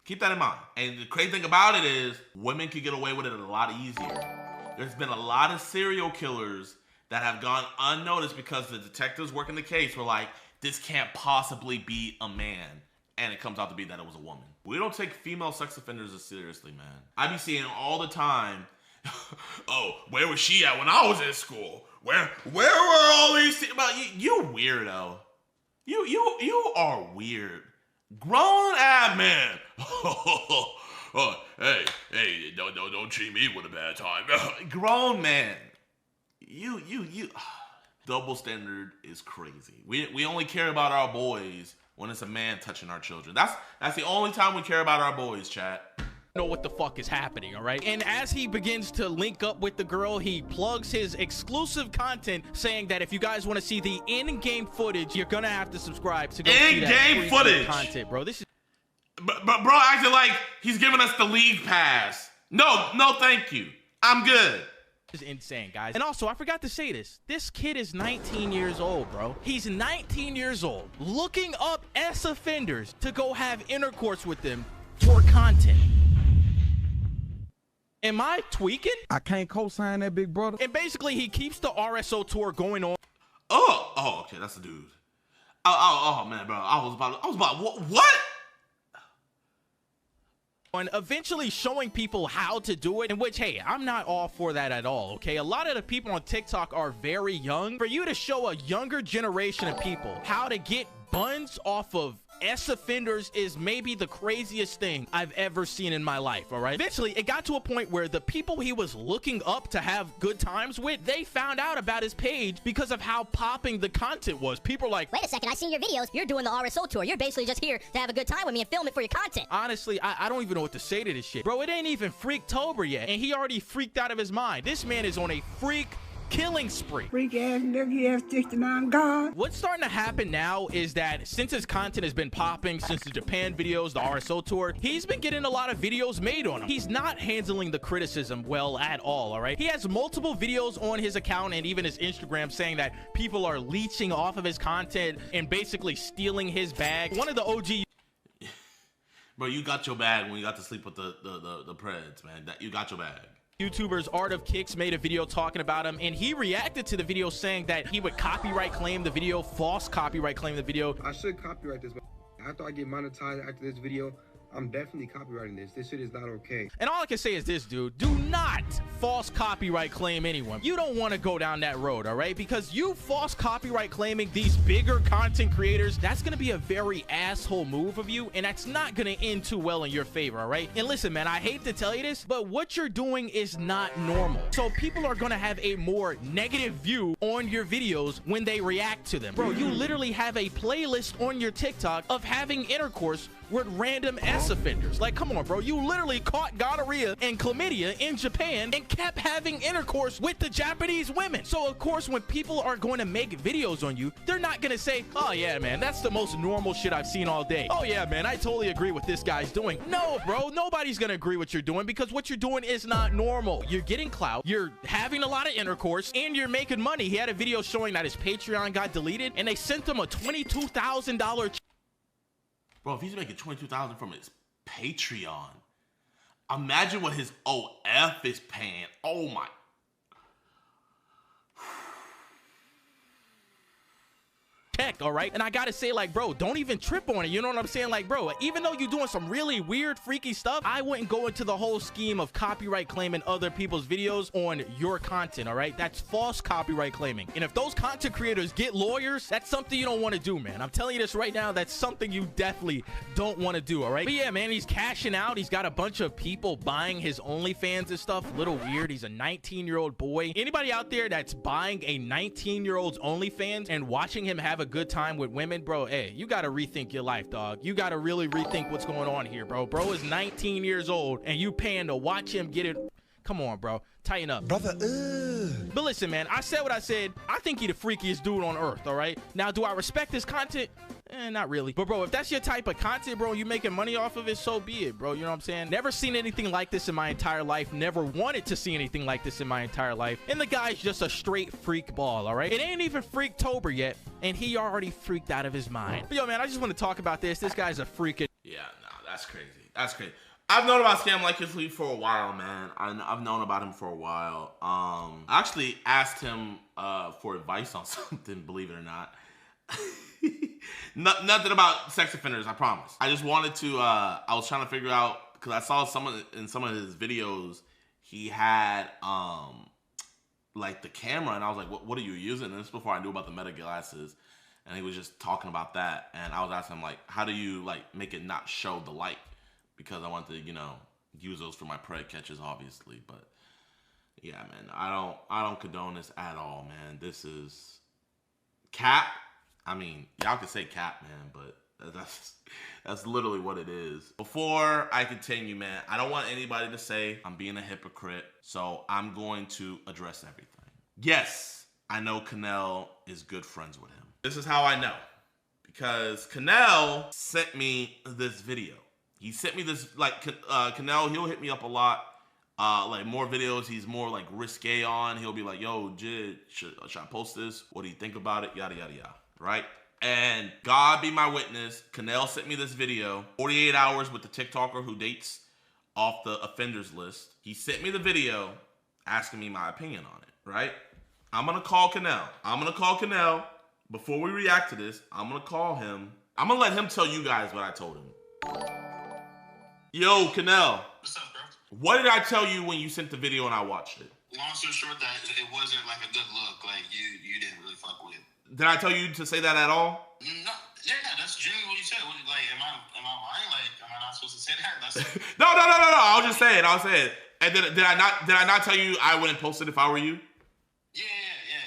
Keep that in mind. And the crazy thing about it is women can get away with it a lot easier. There's been a lot of serial killers that have gone unnoticed because the detectives working the case were like, this can't possibly be a man. And it comes out to be that it was a woman. We don't take female sex offenders as seriously, man. I be seeing all the time, oh, where was she at when I was in school? Where were all these things? You weirdo. You are weird. Grown ass man. Oh, hey, don't treat me with a bad time. Grown man. You. Double standard is crazy. We only care about our boys when it's a man touching our children. That's the only time we care about our boys, chat. Know what the fuck is happening, all right? And as he begins to link up with the girl, he plugs his exclusive content saying that if you guys want to see the in-game footage, you're gonna have to subscribe to go see that in-game footage content, bro. This is but bro acting like he's giving us the league pass. No, thank you. I'm good. This is insane, guys. And also, I forgot to say this. This kid is 19 years old, bro. He's 19 years old, looking up S offenders to go have intercourse with them for content. Am I tweaking? I can't co-sign that, big brother. And basically, he keeps the RSO tour going on. Oh, okay, that's the dude. Oh man, bro, I was about what? And eventually showing people how to do it, in which, hey, I'm not all for that at all, okay? A lot of the people on TikTok are very young. For you to show a younger generation of people how to get buns off of S offenders is maybe the craziest thing I've ever seen in my life, all right? Eventually, it got to a point where the people he was looking up to have good times with, they found out about his page because of how popping the content was. People are like, wait a second, I seen your videos. You're doing the RSO tour. You're basically just here to have a good time with me and film it for your content. Honestly, I don't even know what to say to this shit. Bro, it ain't even Freaktober yet, and he already freaked out of his mind. This man is on a freak killing spree. Freak ass nigga ass 69 God. What's starting to happen now is that since his content has been popping, since the Japan videos, the RSO tour, he's been getting a lot of videos made on him. He's not handling the criticism well at all right? He has multiple videos on his account and even his Instagram saying that people are leeching off of his content and basically stealing his bag. One of the OG... Bro, you got your bag when you got to sleep with the Preds, man. You got your bag. YouTubers Art of Kicks made a video talking about him, and he reacted to the video saying that he would copyright claim the video, false copyright claim the video. I should copyright this, but after I get monetized after this video, I'm definitely copyrighting this. This shit is not okay. And all I can say is this, dude. Do not false copyright claim anyone. You don't want to go down that road, all right? Because you false copyright claiming these bigger content creators, that's going to be a very asshole move of you, and that's not going to end too well in your favor, all right? And listen, man, I hate to tell you this, but what you're doing is not normal. So people are going to have a more negative view on your videos when they react to them. Bro, you literally have a playlist on your TikTok of having intercourse with random S offenders. Like, come on, bro. You literally caught gonorrhea and chlamydia in Japan and kept having intercourse with the Japanese women. So, of course, when people are going to make videos on you, they're not going to say, oh, yeah, man, that's the most normal shit I've seen all day. Oh, yeah, man, I totally agree with this guy's doing. No, bro, nobody's going to agree what you're doing because what you're doing is not normal. You're getting clout, you're having a lot of intercourse, and you're making money. He had a video showing that his Patreon got deleted, and they sent him a $22,000 check. Bro, if he's making $22,000 from his Patreon, imagine what his OF is paying. Oh my. All right, and I gotta say, like, bro, don't even trip on it. You know what I'm saying? Like, bro, even though you're doing some really weird freaky stuff, I wouldn't go into the whole scheme of copyright claiming other people's videos on your content. All right, that's false copyright claiming, and if those content creators get lawyers, that's something you don't want to do, man. I'm telling you this right now, that's something you definitely don't want to do. All right, but yeah, man, he's cashing out. He's got a bunch of people buying his OnlyFans and stuff. A little weird. He's a 19-year-old boy. Anybody out there that's buying a 19-year-old's OnlyFans and watching him have a good time with women, bro, hey, you gotta rethink your life, dog. You gotta really rethink what's going on here, bro. Bro is 19 years old, and you paying to watch him get it. Come on, bro. Tighten up. Brother, But listen, man, I said what I said. I think he the freakiest dude on earth, all right? Now, do I respect his content? Not really. But, bro, if that's your type of content, bro, you making money off of it, so be it, bro. You know what I'm saying? Never seen anything like this in my entire life. Never wanted to see anything like this in my entire life. And the guy's just a straight freak ball, all right? It ain't even Freaktober yet, and he already freaked out of his mind. But, yo, man, I just want to talk about this. This guy's a freaking... Yeah, no, that's crazy. That's crazy. I've known about Scam Like His Lead for a while, man. I've known about him for a while. I actually asked him for advice on something, believe it or not. Nothing about sex offenders, I promise. I just wanted to, I was trying to figure out, because I saw in some of his videos, he had like the camera, and I was like, what are you using? And this is before I knew about the Meta glasses. And he was just talking about that. And I was asking him, like, how do you like make it not show the light? Because I want to, you know, use those for my prey catches, obviously. But yeah, man, I don't condone this at all, man. This is cap. I mean, y'all can say cap, man, but that's literally what it is. Before I continue, man, I don't want anybody to say I'm being a hypocrite, so I'm going to address everything. Yes, I know Kanel is good friends with him. This is how I know, because Kanel sent me this video. He sent me this, like, Kanel, he'll hit me up a lot. Like, more videos he's more, like, risque on. He'll be like, yo, Jid, should I post this? What do you think about it? Yada, yada, yada, right? And God be my witness, Kanel sent me this video, 48 hours with the TikToker who dates off the offenders list. He sent me the video asking me my opinion on it, right? I'm going to call Kanel. Before we react to this, I'm going to call him. I'm going to let him tell you guys what I told him. Yo, Kanel. What's up, bro? What did I tell you when you sent the video and I watched it? Long story short, that it wasn't like a good look. Like you didn't really fuck with it. Did I tell you to say that at all? No, yeah, that's genuinely what you said. Like, am I lying? Like, am I not supposed to say that? That's No. I'll just say it. And did I not tell you I wouldn't post it if I were you? Yeah.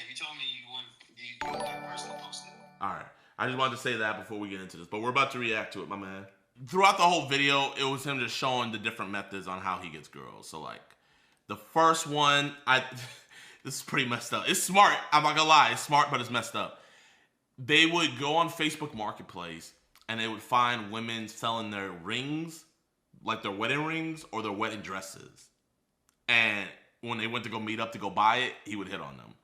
You told me you wouldn't personally post it. All right. I just wanted to say that before we get into this, but we're about to react to it, my man. Throughout the whole video, it was him just showing the different methods on how he gets girls. So, like, the first one, this is pretty messed up. It's smart. I'm not gonna lie. It's smart, but it's messed up. They would go on Facebook Marketplace, and they would find women selling their rings, like their wedding rings or their wedding dresses. And when they went to go meet up to go buy it, he would hit on them.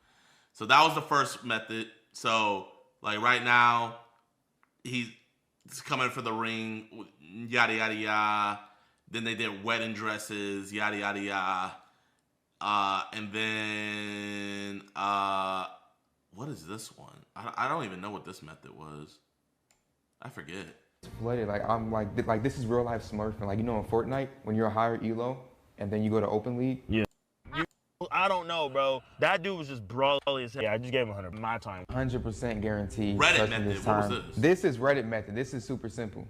So that was the first method. So, like, right now, he's coming for the ring, yada, yada, yada. Then they did wedding dresses, yada, yada, yada. And then, what is this one? I don't even know what this method was. I forget. Flooded, like, I'm like this is real life smurfing. Like, you know, in Fortnite, when you're a higher elo, and then you go to Open League. Yeah. I don't know, bro. That dude was just brawly as hell. Yeah, I just gave him 100 my time. 100% guaranteed. Reddit method. What was this? This is Reddit method. This is super simple.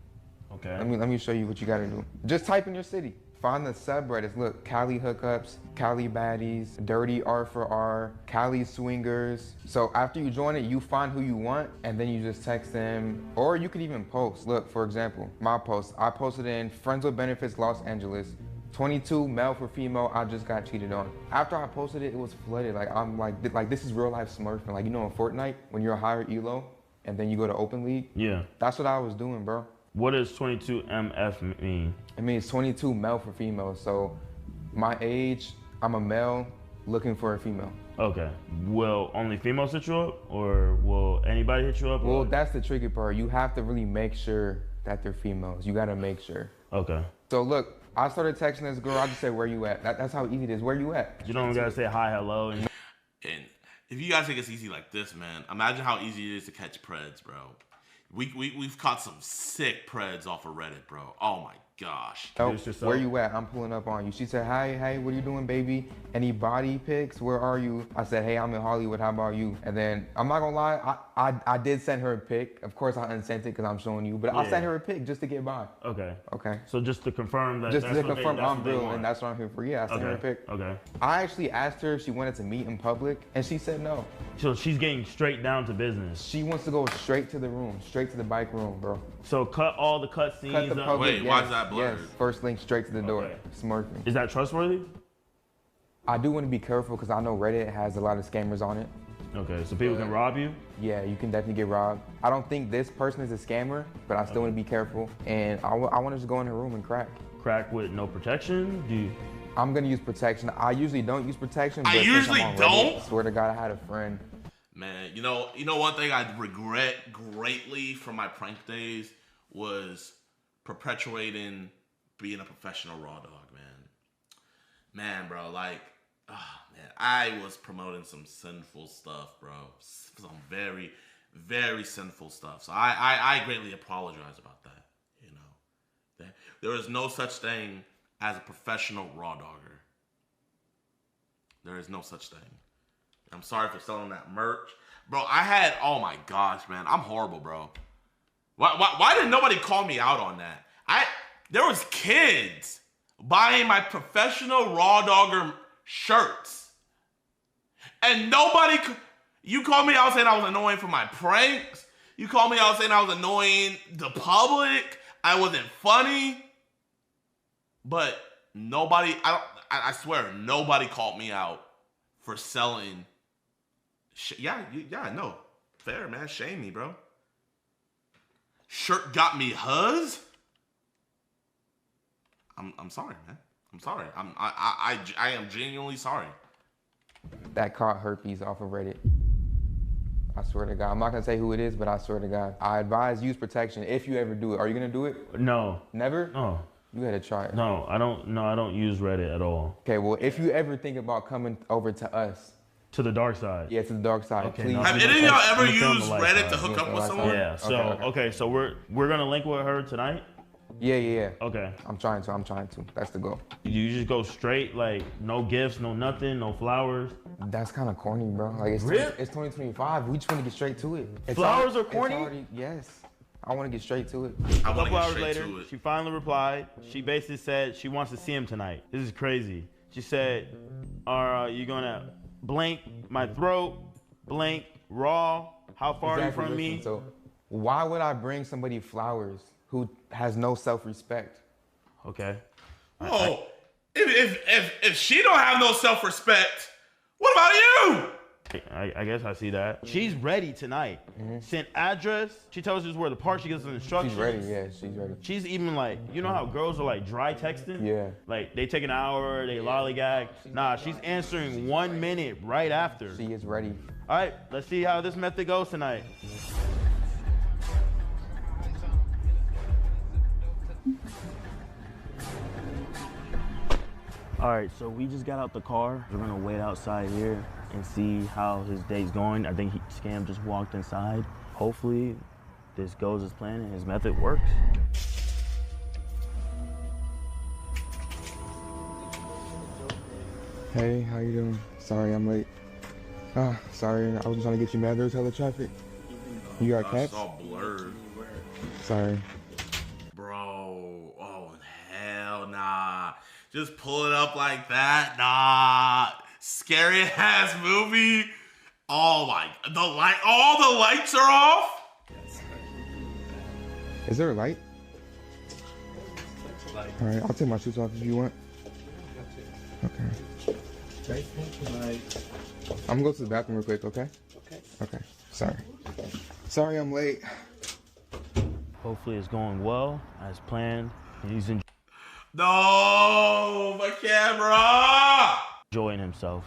Okay. Let me show you what you gotta do. Just type in your city. Find the subreddits. Look, Cali hookups, Cali baddies, dirty R4R, Cali swingers. So after you join it, you find who you want, and then you just text them, or you could even post. Look, for example, my post. I posted in Friends with Benefits, Los Angeles. 22, male for female, I just got cheated on. After I posted it, it was flooded. Like, I'm like this is real life smurfing. Like, you know, in Fortnite, when you're a higher elo, and then you go to Open League. Yeah. That's what I was doing, bro. What does 22 MF mean? It means 22 male for female. So my age, I'm a male looking for a female. Okay. Will only females hit you up, or will anybody hit you up? Well, that's the tricky part. You have to really make sure that they're females. You gotta make sure. Okay. So look, I started texting this girl. I just said, where you at? That's how easy it is. Where you at? You don't gotta say hi, hello. And if you guys think it's easy like this, man, imagine how easy it is to catch preds, bro. We've caught some sick preds off of Reddit, bro. Oh my gosh. Oh, where you at? I'm pulling up on you. She said, hi, hey, what are you doing, baby? Any body pics? Where are you? I said, hey, I'm in Hollywood. How about you? And then, I'm not gonna lie, I did send her a pic. Of course, I unsent it because I'm showing you, but I sent her a pic just to get by. Okay. Okay. So just to confirm that. Just that's to what confirm that's I'm what they real, want. and that's what I'm here for. Yeah, I sent her a pic. Okay. I actually asked her if she wanted to meet in public, and she said no. So she's getting straight down to business. She wants to go straight to the room, straight to the bike room, bro. So cut all the cut scenes. Cut the public. Wait, why is that blurred? Yes, first link straight to the door. Smirking. Is that trustworthy? I do want to be careful because I know Reddit has a lot of scammers on it. Okay, so people can rob you? Yeah, you can definitely get robbed. I don't think this person is a scammer, but I still want to be careful. And I want to just go in the room and crack. Crack with no protection? Do you? I'm going to use protection. I usually don't use protection. But I usually don't? I swear to God, I had a friend. Man, you know one thing I regret greatly from my prank days was perpetuating being a professional raw dog, man. Man, bro, like, oh, man, I was promoting some sinful stuff, bro. Some very, very sinful stuff. So I greatly apologize about that, you know. There is no such thing as a professional raw dogger. There is no such thing. I'm sorry for selling that merch. Bro, oh my gosh, man. I'm horrible, bro. Why did nobody call me out on that? There was kids buying my professional raw dogger shirts. And you called me out saying I was annoying for my pranks. You called me out saying I was annoying the public. I wasn't funny. But I swear, nobody called me out for selling. Yeah, no. Fair, man. Shame me, bro. Shirt got me huzz. I'm sorry, man. I'm sorry. I am genuinely sorry. That caught herpes off of Reddit. I swear to God. I'm not gonna say who it is, but I swear to God. I advise use protection if you ever do it. Are you gonna do it? No. Never? No. You gotta try it. No, I don't use Reddit at all. Okay, well, if you ever think about coming over to us. To the dark side? Yeah, to the dark side, okay, please. No, have any of y'all ever used Reddit to hook up with someone? Yeah, so, okay, so we're gonna link with her tonight? Yeah. Okay. I'm trying to. That's the goal. You just go straight, like, no gifts, no nothing, no flowers? That's kind of corny, bro. Like, it's 2025. We just want to get straight to it. Flowers are corny? Yes. I want to get straight to it. A couple hours later, she finally replied. She basically said she wants to see him tonight. This is crazy. She said, are you gonna blank my throat, blank raw? How far are you from me? So why would I bring somebody flowers who has no self-respect? Okay. Oh, if she don't have no self-respect, what about you? I guess I see that. She's ready tonight. Sent address. She tells us where the park. She gives us instructions. She's ready, yeah, she's ready. She's even like, you know how girls are like dry texting? Yeah. Like they take an hour, they lollygag. Nah, she's answering 1 minute right after. She is ready. All right, let's see how this method goes tonight. All right, so we just got out the car. We're gonna wait outside here and see how his day's going. I think Scam just walked inside. Hopefully this goes as planned and his method works. Hey, how you doing? Sorry, I'm late. Sorry, I was trying to get you mad. There was hella traffic. You got cats? It's all blurred. Sorry. Bro, oh hell nah. Just pull it up like that? Nah. Scary ass movie. Oh my, all the lights are off? Is there a light? All right, I'll take my shoes off if you want. Okay. I'm gonna go to the bathroom real quick, okay? Okay. Sorry I'm late. Hopefully it's going well as planned. He's No, my camera! enjoying himself.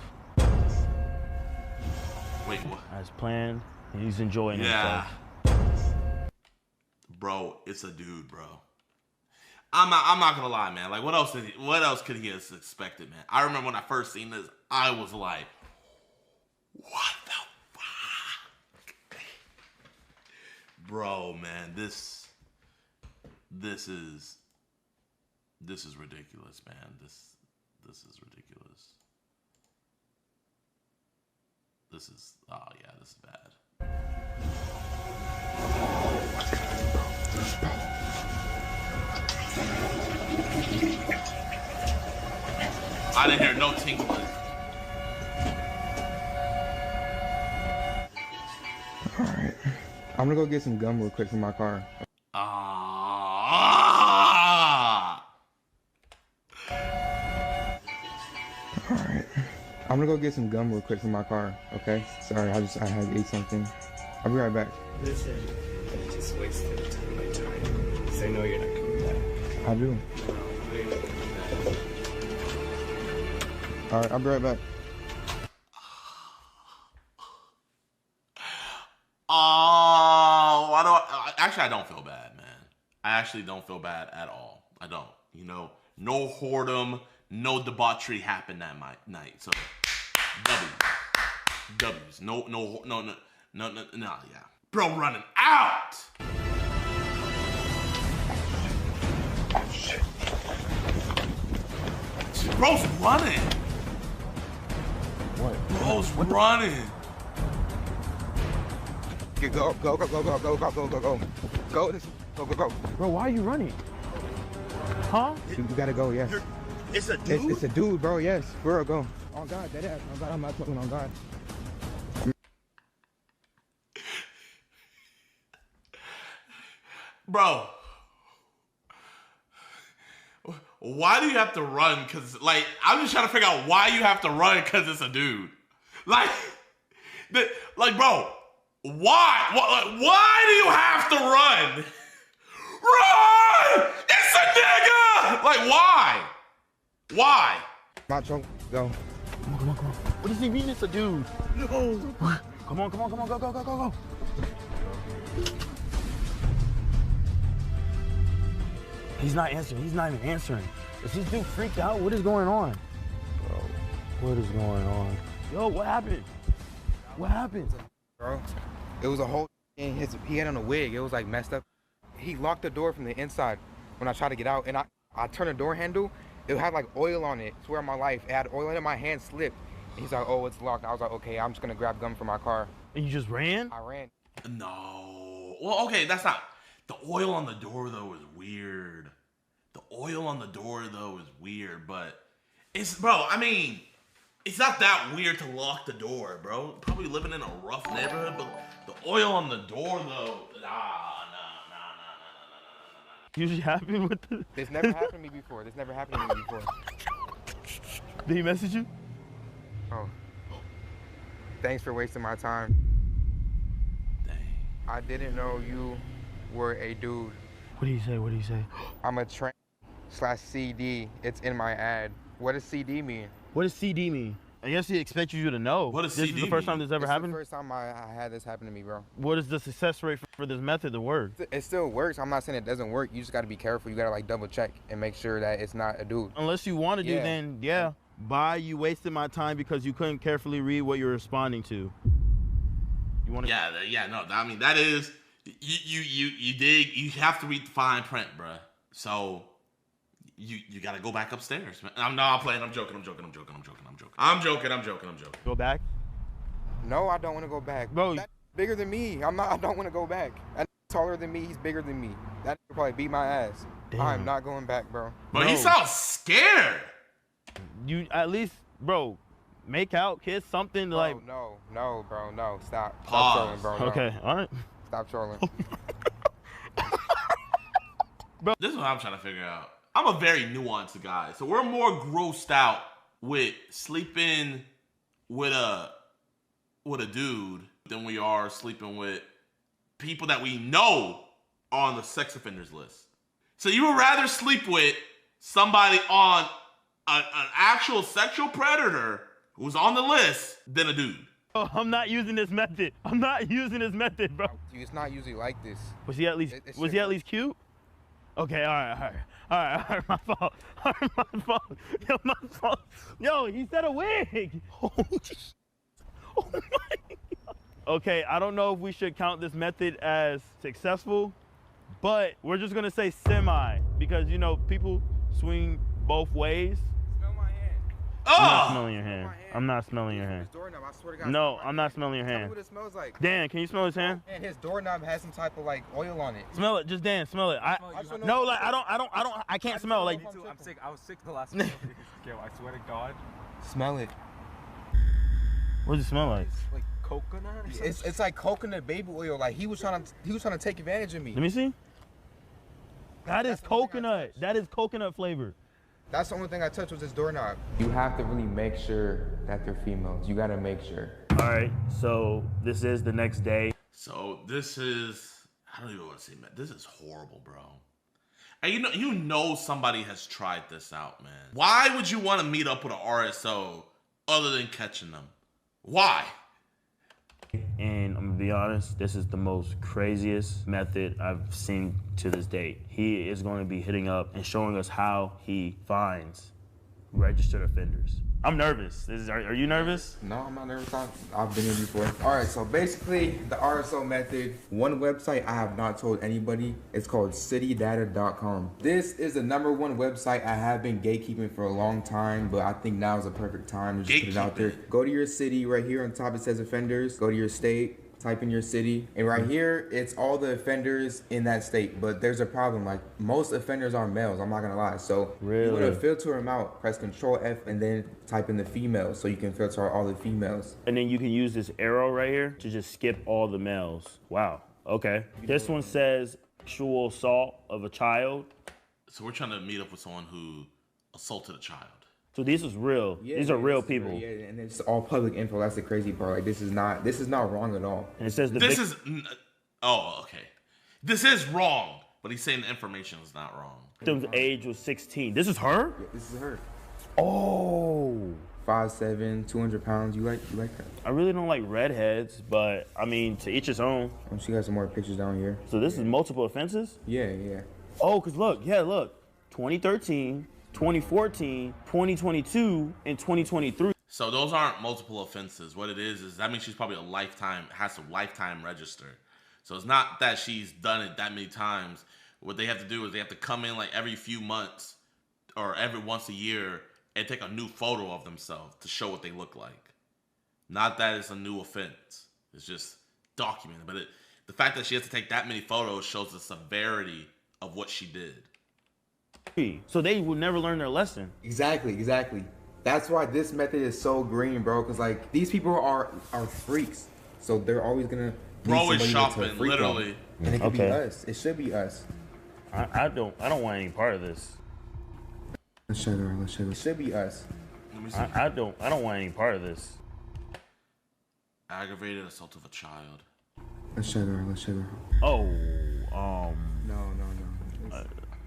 Wait, what? As planned, he's enjoying himself. Bro, it's a dude, bro. I'm not gonna lie, man. Like, what else could he have expected, man? I remember when I first seen this, I was like, what the fuck? Bro, man, this is This is ridiculous, man. This is ridiculous. This is, oh yeah, this is bad. I didn't hear no tinkling. Alright. I'm gonna go get some gum real quick from my car. Alright. I'm gonna go get some gum real quick from my car, okay? Sorry, I had to eat something. I'll be right back. Listen, I just wasted a ton of my time. Because I know you're not coming back. I do. Alright, I'll be right back. Oh, actually, I don't feel bad, man. I actually don't feel bad at all. I don't. You know, no whoredom, no debauchery happened that night. So, W's. No, yeah. Bro running out. Oh, shit. Bro's running. What? Bro's running. Go. Go. Bro, why are you running? Huh? You gotta go, yes. It's a dude? It's a dude, bro, yes. Bro, go. Oh, God, that ass. Oh, God, I'm not talking on God. Bro. Why do you have to run? Because, like, I'm just trying to figure out why you have to run because it's a dude. Like, bro, why do you have to run? Run! It's a nigga! Like, why? Why? Macho, go. Come on. What does he mean it's a dude? No. Come on, go. He's not answering. He's not even answering. Is this dude freaked out? What is going on? Bro, what is going on? Yo, what happened? What happened? Bro, it was a whole thing. He had on a wig. It was like messed up. He locked the door from the inside when I tried to get out, and I turned the door handle. It had like oil on it. I swear on my life. It had oil in it. My hand slipped. He's like, oh, it's locked. I was like, okay, I'm just gonna grab gum from my car. And you just ran? I ran. No. Well, okay, that's not. The oil on the door, though, is weird. The oil on the door, though, is weird, but it's, bro, I mean, it's not that weird to lock the door, bro. Probably living in a rough neighborhood, but the oil on the door, though, nah. Usually happen with the... This never happened to me before. Did he message you? Oh. Thanks for wasting my time. Dang. I didn't know you were a dude. What did he say? I'm a /CD. It's in my ad. What does CD mean? What does CD mean? I guess he expects you to know. What does this CD is the first mean? time this ever happened? It's the first time I had this happen to me, bro. What is the success rate for this method to work? It still works. I'm not saying it doesn't work. You just got to be careful. You got to like double check and make sure that it's not a dude. Unless you want to do, then yeah. Bye, you wasted my time because you couldn't carefully read what you're responding to. You want to? Yeah, no. I mean, that is you have to read the fine print, bruh. So you got to go back upstairs. Man. I'm not playing. I'm joking. Go back? No, I don't want to go back. Bro, that's bigger than me. I don't want to go back. That's taller than me. He's bigger than me. That could probably beat my ass. Damn. I'm not going back, bro. But he sounds scared. You at least, bro, make out, kiss, something bro, like. No, bro, no. Stop. Pause. Stop trolling, bro. No. Okay, all right. Stop trolling. Bro, this is what I'm trying to figure out. I'm a very nuanced guy, so we're more grossed out with sleeping with a dude than we are sleeping with people that we know are on the sex offenders list. So you would rather sleep with somebody on an actual sexual predator who's on the list than a dude. Oh, I'm not using this method. Bro. It's not usually like this. Was he at least cute? Okay, all right, my fault. My fault. Yo, he said a wig. Oh my God. Okay, I don't know if we should count this method as successful, but we're just gonna say semi because, you know, people swing both ways? Smell my hand. I'm not smelling your hand. I'm not smelling your hand. Doorknob, I swear to God. No, I'm not smelling your Tell me hand. what it smells like. Dan, can you smell his hand? And his doorknob has some type of like oil on it. Smell it, just Dan, smell it. I can't smell. Like, I'm sick. I was sick the last couple of days. Yo, I swear to God. Smell it. What does it smell like? Like coconut. Or something? It's like coconut baby oil. Like he was trying to take advantage of me. Let me see. That is coconut. That is coconut flavor. That's the only thing I touched was this doorknob. You have to really make sure that they're females. You gotta make sure. All right, so this is the next day. So this is, I don't even want to say, man, this is horrible, bro. And you know somebody has tried this out, man. Why would you want to meet up with an RSO other than catching them? Why? And I'm gonna be honest, this is the most craziest method I've seen to this date. He is going to be hitting up and showing us how he finds registered offenders. I'm nervous. Are you nervous? No, I'm not nervous. I've been here before. All right, so basically the RSO method, one website I have not told anybody, it's called citydata.com. This is the #1 website I have been gatekeeping for a long time, but I think now is the perfect time to just put it out there. Go to your city, right here on top it says offenders. Go to your state, type in your city, and right here it's all the offenders in that state. But there's a problem, like most offenders are males, I'm not gonna lie. So you want to filter them out, press Control F and then type in the females so you can filter out all the females. And then you can use this arrow right here to just skip all the males. Wow, okay. This one says sexual assault of a child. So we're trying to meet up with someone who assaulted a child. So this is real. Yeah, these are real people. Yeah, and it's all public info. That's the crazy part. Like this is not wrong at all. And it says oh, okay. This is wrong, but he's saying the information is not wrong. Victim's age was 16. This is her? Yeah, this is her. Oh. 5'7", 200 pounds. You like that? I really don't like redheads, but I mean, to each his own. She got some more pictures down here. So this is multiple offenses? Yeah, yeah. Oh, cause look, 2013. 2014, 2022, and 2023. So those aren't multiple offenses. What it is that means she's probably has a lifetime register. So it's not that she's done it that many times. What they have to do is they have to come in like every few months or every once a year and take a new photo of themselves to show what they look like. Not that it's a new offense. It's just documented. But the fact that she has to take that many photos shows the severity of what she did. So they would never learn their lesson. Exactly. That's why this method is so green, bro. Cause like these people are freaks, so they're always gonna. Bro is shopping, literally. And it could be us. It should be us. I don't want any part of this. Let's show her. It should be us. I don't want any part of this. Aggravated assault of a child. Let's show her. Oh, No.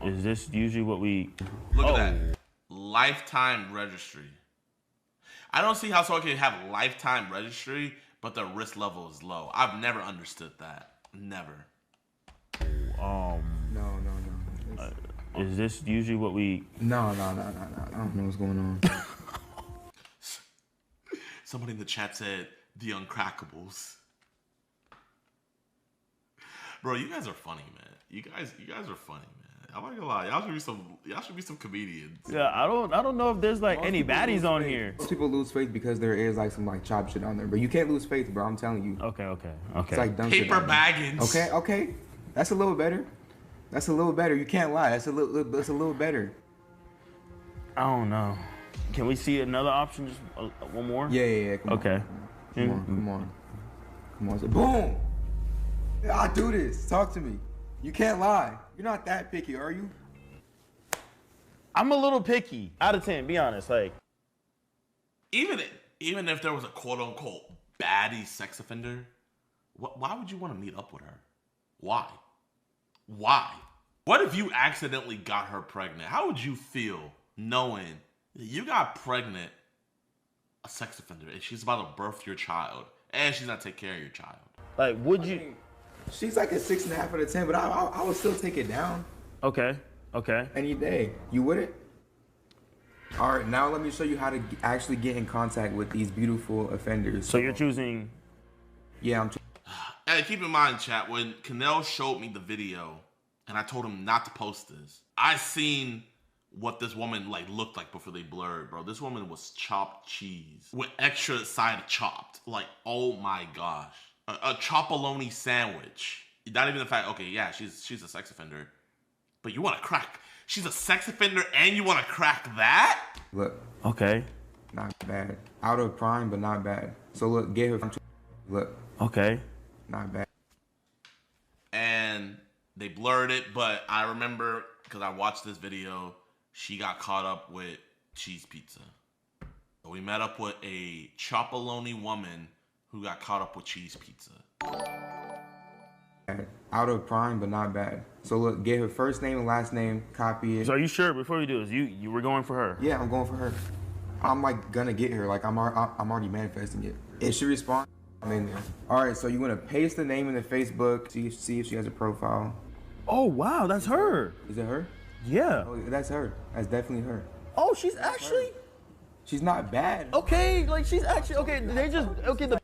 is this usually what we... Look at that. Lifetime registry. I don't see how someone can have lifetime registry, but their risk level is low. I've never understood that. Never. No. Is this usually what we... No. I don't know what's going on. Somebody in the chat said, the Uncrackables. Bro, you guys are funny, man. You guys are funny, man. I'm not gonna lie, y'all should be some comedians. Yeah, I don't know if there's like any baddies on here. Most people lose faith because there is like some like chop shit on there, but you can't lose faith, bro. I'm telling you. Okay. It's like dumb Paper shit baggins. Okay. That's a little better. You can't lie. That's a little better. I don't know. Can we see another option? Just one more? Yeah. Come on. Boom. I do this. Talk to me. You can't lie. You're not that picky, are you? I'm a little picky. Out of 10, be honest. Like, even if there was a quote unquote baddie sex offender, why would you want to meet up with her? Why? What if you accidentally got her pregnant? How would you feel knowing that you got pregnant a sex offender and she's about to birth your child and she's not taking care of your child? Like, would you? She's like a 6.5 out of 10, but I would still take it down. Okay. Any day. You wouldn't? All right, now let me show you how to actually get in contact with these beautiful offenders. So you're choosing? Yeah, I'm. Hey, keep in mind, chat, when Kanell showed me the video and I told him not to post this, I seen what this woman like looked like before they blurred, bro. This woman was chopped cheese with extra side of chopped. Like, oh my gosh. A chopoloni sandwich. Not even the fact, okay, yeah, she's a sex offender. But you want to crack. She's a sex offender and you want to crack that? Look. Okay. Not bad. Out of prime, but not bad. So look, get her. Look. Okay. Not bad. And they blurred it, but I remember, because I watched this video, she got caught up with cheese pizza. So we met up with a chopoloni woman who got caught up with cheese pizza. Out of prime, but not bad. So look, get her first name and last name, copy it. So are you sure before we do this, you were going for her? Yeah, I'm going for her. I'm like gonna get her. Like I'm already manifesting it. If she responds, I'm in there. All right, so you want to paste the name in the Facebook, see if she has a profile. Oh wow, that's her. Is it her? Yeah. Oh, that's her. That's definitely her. Oh, she's actually. She's not bad. Okay, like she's actually okay. The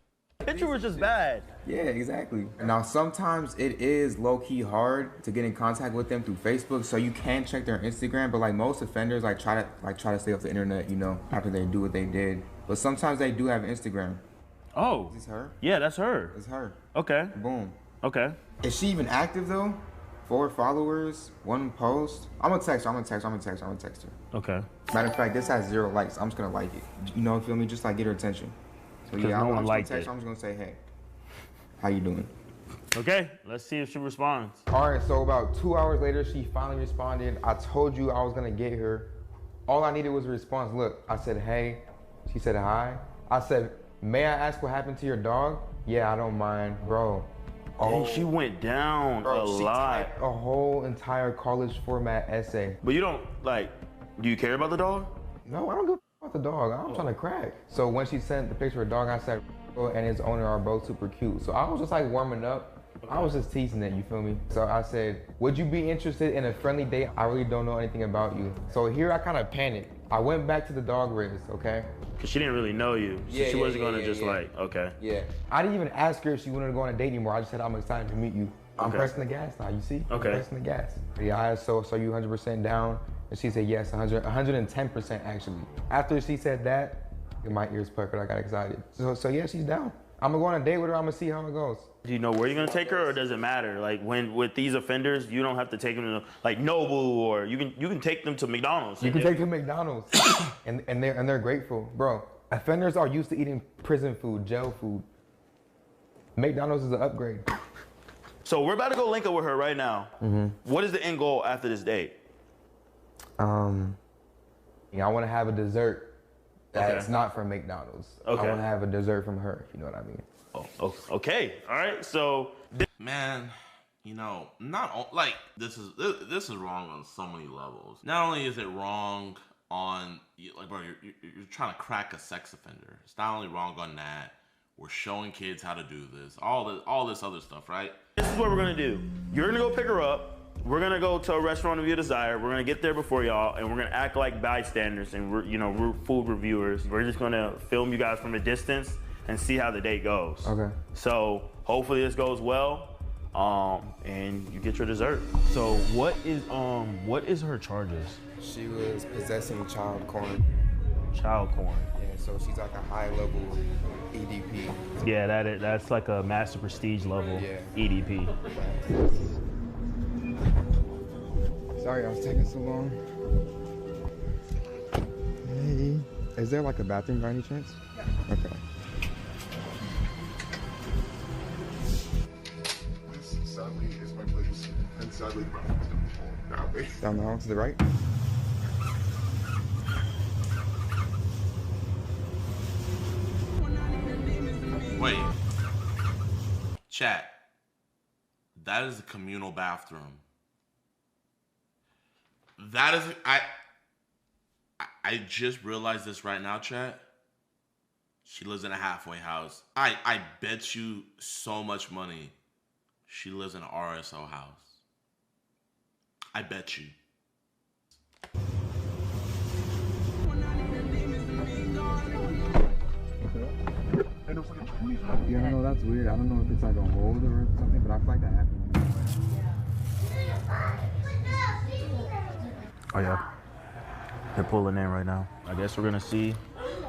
picture was just bad. Yeah, exactly. Now sometimes it is low-key hard to get in contact with them through Facebook, so you can check their Instagram. But like most offenders, like try to stay off the internet, you know, after they do what they did. But sometimes they do have Instagram. Oh. Is this her? Yeah, that's her. It's her. Okay. Boom. Okay. Is she even active though? 4 followers, 1 post. I'm gonna text her. Okay. Matter of fact, this has 0 likes. I'm just gonna like it. You know, feel me? Just like get her attention. So yeah, no one I'm liked just gonna say, hey, how you doing? Okay, let's see if she responds. All right, so about 2 hours later, she finally responded. I told you I was gonna get her. All I needed was a response. Look, I said, hey. She said, hi. I said, may I ask what happened to your dog? Yeah, I don't mind, bro. Oh, she went down a lot. Typed a whole entire college format essay. But you don't, like, do you care about the dog? No, I don't give a about the dog. I'm trying to crack. So when she sent the picture of the dog, I said, and his owner are both super cute. So I was just like warming up. I was just teasing it, you feel me? So I said, would you be interested in a friendly date? I really don't know anything about you. So here I kind of panicked. I went back to the dog res, okay? Because she didn't really know you. So she wasn't going to like, okay. Yeah. I didn't even ask her if she wanted to go on a date anymore. I just said, I'm excited to meet you. I'm pressing the gas now, you see? Okay. I'm pressing the gas. Yeah, I asked, so you 100% down? And she said, yes, 110% actually. After she said that, my ears puckered, I got excited. So yeah, she's down. I'm gonna go on a date with her, I'm gonna see how it goes. Do you know where you're gonna take her, or does it matter? Like when with these offenders, you don't have to take them to like Nobu, or you can take them to McDonald's. You can take them to McDonald's, and they're grateful, bro. Offenders are used to eating prison food, jail food. McDonald's is an upgrade. So we're about to go link up with her right now. Mm-hmm. What is the end goal after this date? I want to have a dessert that's not from McDonald's. Okay. I want to have a dessert from her, if you know what I mean. Oh, okay. All right. So, man, you know, like this is wrong on so many levels. Not only is it wrong on like, bro, you're trying to crack a sex offender. It's not only wrong on that. We're showing kids how to do this. All this other stuff, right? This is what we're gonna do. You're gonna go pick her up. We're gonna go to a restaurant of your desire. We're gonna get there before y'all, and we're gonna act like bystanders, and we're food reviewers. We're just gonna film you guys from a distance and see how the date goes. Okay. So hopefully this goes well, and you get your dessert. So what is her charges? She was possessing child corn. Child corn. Yeah, so she's like a high level EDP. Yeah, that's like a master prestige level EDP. Sorry, I was taking so long. Hey, is there like a bathroom by any chance? Yeah. Okay. This sadly is my place, and sadly Down the hall to the right. Wait. Chat. That is a communal bathroom. That is I just realized this right now, chat. She lives in a halfway house. I bet you so much money she lives in an RSO house. I bet you. Yeah, I know that's weird. I don't know if it's like a hold or something, but I feel like that happened. Oh yeah. They're pulling in right now. I guess we're gonna see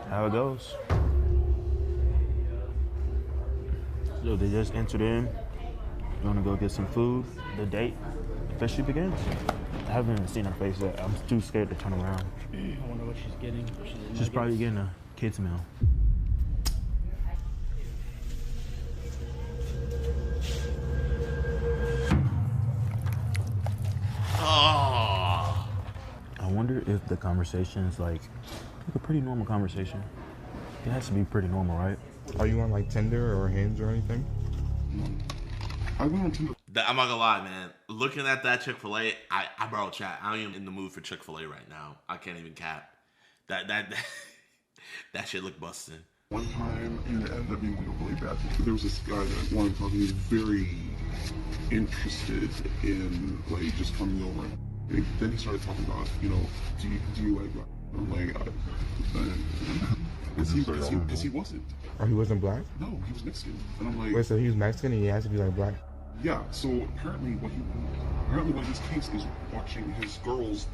how it goes. So they just entered in. We're gonna go get some food. The date officially begins. I haven't even seen her face yet. I'm too scared to turn around. I wonder what she's getting. She's probably getting a kid's meal. Oh. I wonder if the conversation is like a pretty normal conversation. It has to be pretty normal, right? Are you on like Tinder or Hinge or anything? I went on Tinder. I'm not gonna lie, man. Looking at that Chick-fil-A, I bro, chat. I am in the mood for Chick-fil-A right now. I can't even cap. That shit look busting. One time, and it ended up being like a really bad thing. There was this guy that wanted to talk to me, very interested in like just coming over. And then he started talking about, you know, do you like black? I'm like, because he wasn't. Oh, he wasn't black? No, he was Mexican. And I'm like, wait, so he was Mexican and he has to be like black? Yeah. So apparently, what his case is watching his girls,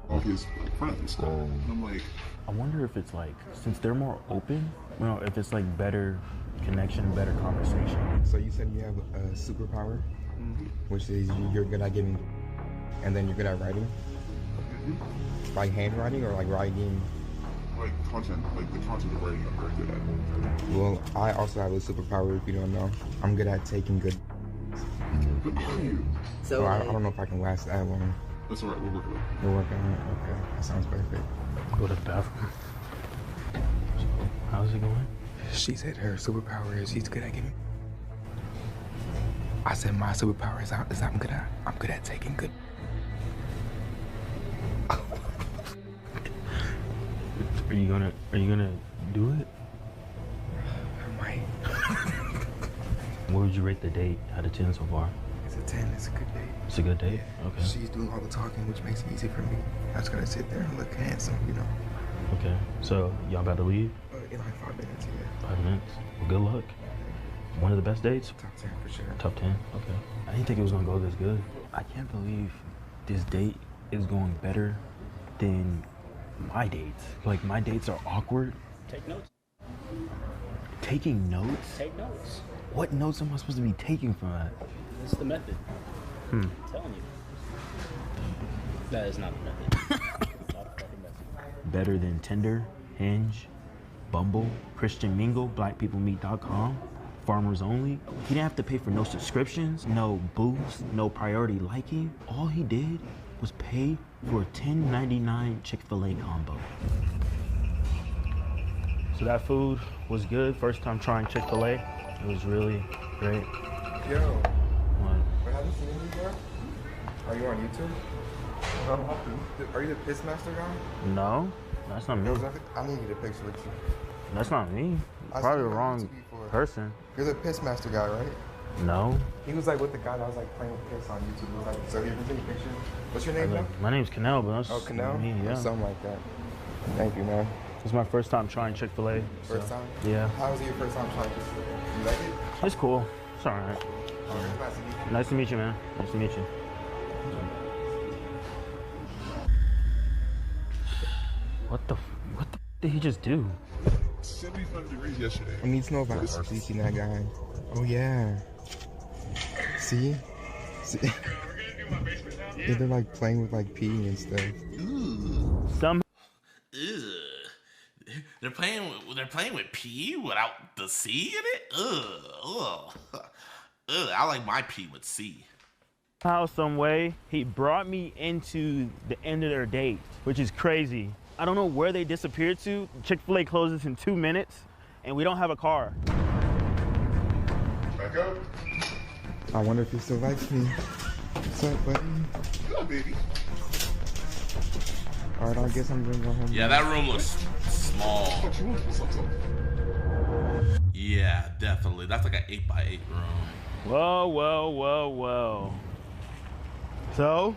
all his like, friends. And I'm like, I wonder if it's like, since they're more open, you know, if it's like better connection, better conversation. So you said you have a superpower, which is you're good at giving, and then you're good at writing? Like handwriting or like writing? Like content, like the content of writing I'm very good at. Well, I also have a superpower if you don't know. I'm good at taking good. Good for you. So I don't know if I can last that long. That's alright, we're working on it. We're working on it? Okay, that sounds perfect. Go to the bathroom. So, how's it going? She said her superpower is she's good at giving. I said my superpower is I'm good at taking good. Are you gonna do it? I might. What would you rate the date out of 10 so far? It's a 10. It's a good date. It's a good date? Yeah. Okay. She's doing all the talking, which makes it easy for me. I just gotta sit there and look handsome, you know. Okay. So y'all about to leave? In like 5 minutes, yeah. 5 minutes. Well, good luck. One of the best dates? Top 10 for sure. Top 10? Okay. I didn't think it was gonna go this good. I can't believe this date is going better than my dates. Like, my dates are awkward. Take notes. Taking notes? Take notes. What notes am I supposed to be taking from that? This is the method. I'm telling you. That is not the method. It's not the fucking method. Better than Tinder, Hinge, Bumble, Christian Mingle, BlackPeopleMeet.com, Farmers Only. He didn't have to pay for no subscriptions, no boost, no priority liking. All he did was pay for a $10.99 Chick-fil-A combo. So that food was good. First time trying Chick-fil-A. It was really great. Yo. What? Wait, have you seen me before? Are you on YouTube? Are you the Pissmaster guy? No, that's not me. I need to get a picture with you. That's not me. Probably the wrong person. You're the Pissmaster guy, right? No. He was like with the guy that was like playing with piss on YouTube. He was like, so you can take a picture. What's your name, bro? My name's Canel, but that's Canel? me, yeah. Something like that. Thank you, man. It's my first time trying Chick-fil-A. First time? Yeah. How was it your first time trying Chick-fil-A? You like it? It's cool. It's all right. Nice to meet you. Nice to meet you, man. Nice to meet you. What the did he just do? 75 degrees yesterday. I need to know if I've seen that guy. Oh, yeah. See? Yeah, they're like playing with like pee and stuff. Some. They're playing with pee without the C in it. Ugh. I like my pee with C. How some way he brought me into the end of their date, which is crazy. I don't know where they disappeared to. Chick-fil-A closes in 2 minutes, and we don't have a car. Back up. I wonder if he still likes me. What's up, buddy? Hello, baby. All right, I guess I'm gonna go home. Yeah, that room looks small. Yeah, definitely. That's like an 8x8 room. Whoa. So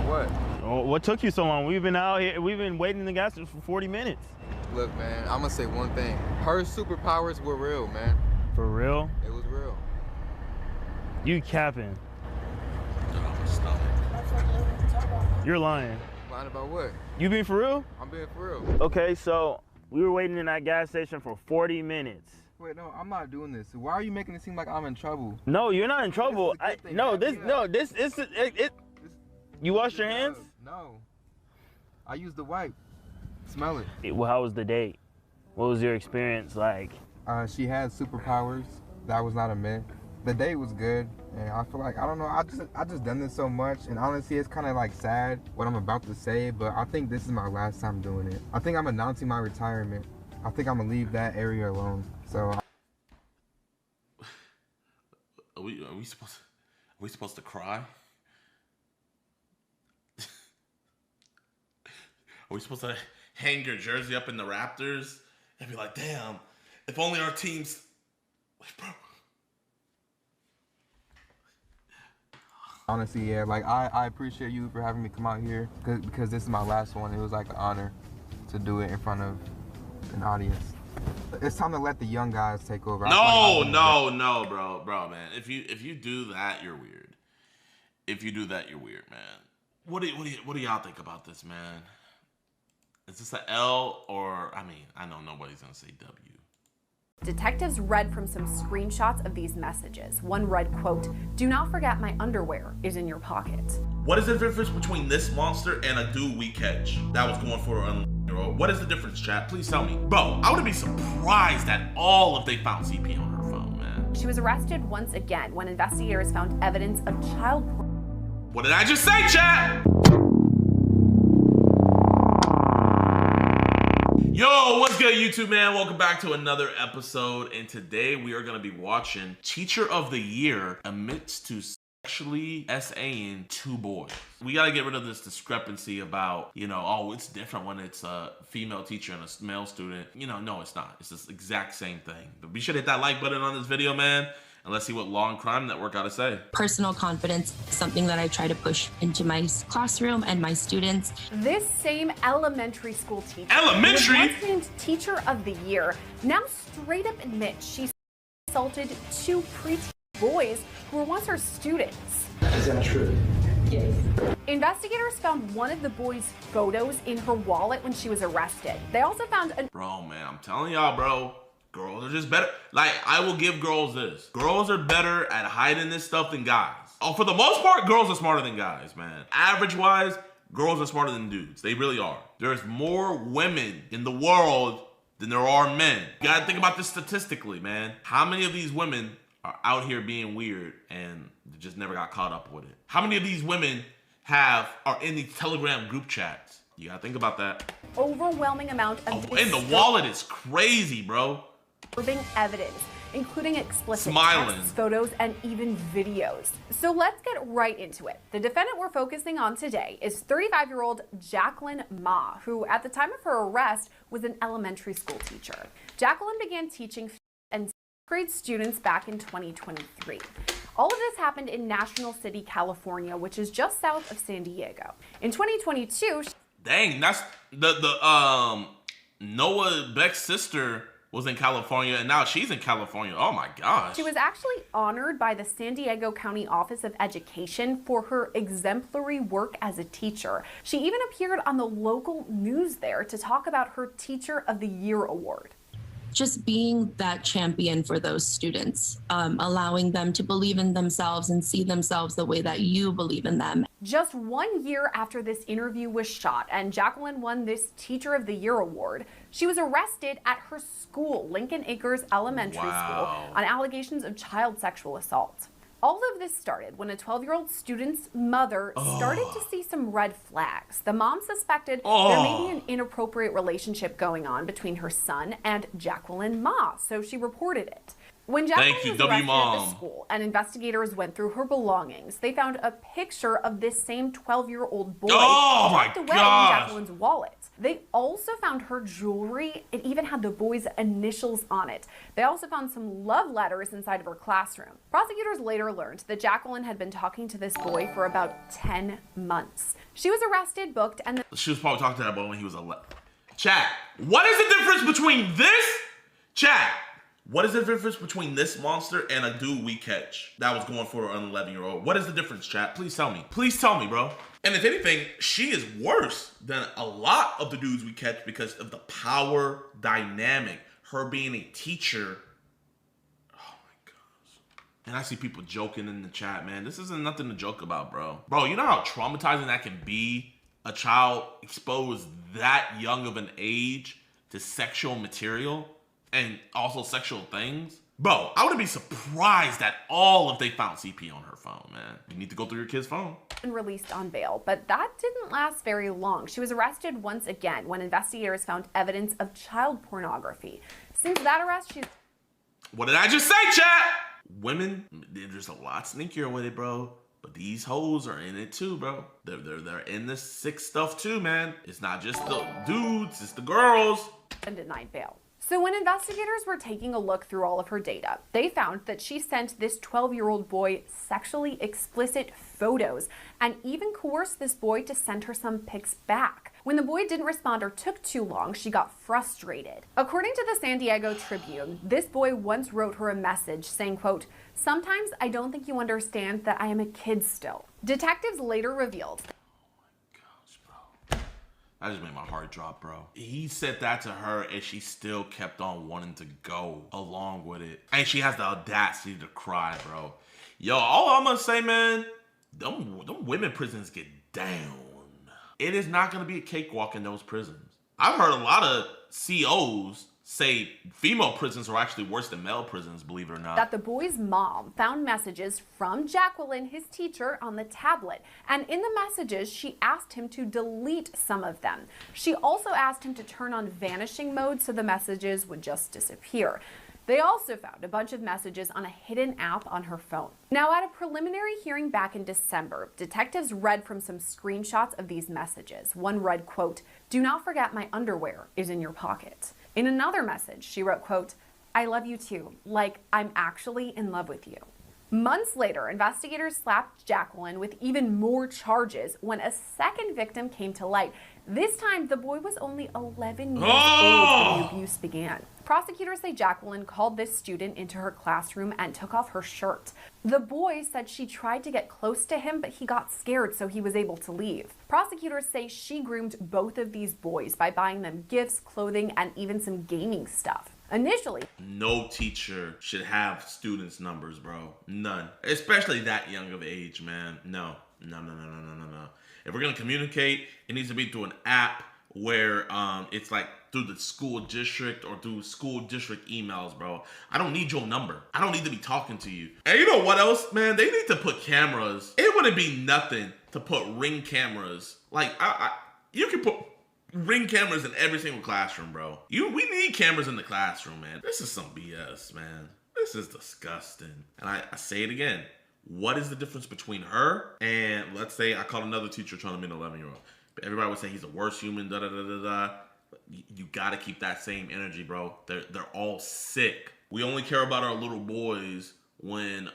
what? Oh, what took you so long? We've been out here. We've been waiting in the gas station for 40 minutes. Look, man, I'm gonna say one thing. Her superpowers were real, man. For real? It was real. You capping. You're lying. Lying about what? You being for real? I'm being for real. Okay, so we were waiting in that gas station for 40 minutes. Wait, no, I'm not doing this. Why are you making it seem like I'm in trouble? No, you're not in trouble. You washed your hands? No. I used the wipe. Smell it. Well, how was the date? What was your experience like? She had superpowers. That was not a myth. The date was good, and I feel like, I don't know, I just done this so much, and honestly, it's kind of like sad what I'm about to say, but I think this is my last time doing it. I think I'm announcing my retirement. I think I'm gonna leave that area alone. So. Are we supposed to cry? Are we supposed to hang your jersey up in the Raptors and be like, damn, if only our teams, bro. Honestly, yeah, like I appreciate you for having me come out here because this is my last one. It was like an honor to do it in front of an audience. It's time to let the young guys take over. No, bro, man. If you do that, you're weird. If you do that, you're weird, man. What do y'all think about this, man? Is this an L or, I mean, I know nobody's gonna say W. Detectives read from some screenshots of these messages. One read, quote, "Do not forget my underwear is in your pocket." What is the difference between this monster and a dude we catch that was going for an 11-year-old? What is the difference, chat? Please tell me. Bro, I wouldn't be surprised at all if they found CP on her phone, man. She was arrested once again when investigators found evidence of child porn. What did I just say, chat? Yo, what's good, YouTube, man? Welcome back to another episode, and today we are going to be watching Teacher of the Year admits to sexually SAing 2 boys. We got to get rid of this discrepancy about, you know, oh, it's different when it's a female teacher and a male student. You know, no, it's not. It's the exact same thing. But be sure to hit that like button on this video, man. And let's see what Law and Crime Network got to say. Personal confidence, something that I try to push into my classroom and my students. This same elementary school teacher, elementary, who was once named Teacher of the Year, now straight up admits she assaulted 2 preteen boys who were once her students. Is that true? Yes. Investigators found one of the boys' photos in her wallet when she was arrested. They also found a— Bro, man, I'm telling y'all, bro. Girls are just better. Like, I will give girls this. Girls are better at hiding this stuff than guys. Oh, for the most part, girls are smarter than guys, man. Average-wise, girls are smarter than dudes. They really are. There's more women in the world than there are men. You gotta think about this statistically, man. How many of these women are out here being weird and just never got caught up with it? How many of these women are in these Telegram group chats? You gotta think about that. Overwhelming amount of and the wallet is crazy, bro. Evidence, including explicit Smiling texts, photos, and even videos. So let's get right into it. The defendant we're focusing on today is 35-year-old Jacqueline Ma, who at the time of her arrest was an elementary school teacher. Jacqueline began teaching and 6th grade students back in 2023. All of this happened in National City, California, which is just south of San Diego. In 2022, dang, that's the Noah Beck's sister was in California, and now she's in California. Oh my gosh. She was actually honored by the San Diego County Office of Education for her exemplary work as a teacher. She even appeared on the local news there to talk about her Teacher of the Year award. Just being that champion for those students, allowing them to believe in themselves and see themselves the way that you believe in them. Just 1 year after this interview was shot and Jacqueline won this Teacher of the Year award, she was arrested at her school, Lincoln Acres Elementary School, on allegations of child sexual assault. All of this started when a 12-year-old student's mother started to see some red flags. The mom suspected there may be an inappropriate relationship going on between her son and Jacqueline Ma, so she reported it. When Jacqueline was arrested at the school and investigators went through her belongings, they found a picture of this same 12-year-old boy tucked away in Jacqueline's wallet. They also found her jewelry. It even had the boy's initials on it. They also found some love letters inside of her classroom. Prosecutors later learned that Jacqueline had been talking to this boy for about 10 months. She was arrested, booked, and then she was probably talking to that boy when he was 11. Chat, what is the difference between this? Chat, what is the difference between this monster and a dude we catch that was going for an 11-year-old? What is the difference, chat? Please tell me. Please tell me, bro. And if anything, she is worse than a lot of the dudes we catch because of the power dynamic. Her being a teacher. Oh my gosh. And I see people joking in the chat, man. This isn't nothing to joke about, bro. Bro, you know how traumatizing that can be? A child exposed that young of an age to sexual material and also sexual things. Bro, I wouldn't be surprised at all if they found CP on her phone, man. You need to go through your kid's phone. And released on bail, but that didn't last very long. She was arrested once again when investigators found evidence of child pornography. Since that arrest, she's... What did I just say, chat? Women, they're just a lot sneakier with it, bro. But these hoes are in it too, bro. They're in the sick stuff too, man. It's not just the dudes, it's the girls. And denied bail. So when investigators were taking a look through all of her data, they found that she sent this 12-year-old boy sexually explicit photos and even coerced this boy to send her some pics back. When the boy didn't respond or took too long, she got frustrated. According to the San Diego Tribune, this boy once wrote her a message saying, quote, "Sometimes I don't think you understand that I am a kid still." Detectives later revealed that just made my heart drop, bro. He said that to her and she still kept on wanting to go along with it. And she has the audacity to cry, bro. Yo, all I'm gonna say, man, them women prisons get down. It is not gonna be a cakewalk in those prisons. I've heard a lot of COs say female prisons are actually worse than male prisons, believe it or not. That the boy's mom found messages from Jacqueline, his teacher, on the tablet. And in the messages, she asked him to delete some of them. She also asked him to turn on vanishing mode so the messages would just disappear. They also found a bunch of messages on a hidden app on her phone. Now, at a preliminary hearing back in December, detectives read from some screenshots of these messages. One read, quote, "Do not forget my underwear is in your pocket." In another message, she wrote, quote, "I love you too, like I'm actually in love with you." Months later, investigators slapped Jacqueline with even more charges when a second victim came to light. This time, the boy was only 11 years old when the abuse began. Prosecutors say Jacqueline called this student into her classroom and took off her shirt. The boy said she tried to get close to him, but he got scared, so he was able to leave. Prosecutors say she groomed both of these boys by buying them gifts, clothing, and even some gaming stuff. Initially, no teacher should have students' numbers, bro. None. Especially that young of age, man. No. If we're gonna communicate, it needs to be through an app where it's like through the school district or through school district emails, bro. I don't need your number. I don't need to be talking to you. And you know what else, man? They need to put cameras. It wouldn't be nothing to put Ring cameras. Like, you can put Ring cameras in every single classroom, bro. We need cameras in the classroom, man. This is some BS, man. This is disgusting. And I say it again. What is the difference between her and, let's say, I caught another teacher trying to meet an 11-year-old. But everybody would say he's the worst human, da-da-da-da-da. You gotta keep that same energy, bro. They're all sick. We only care about our little boys when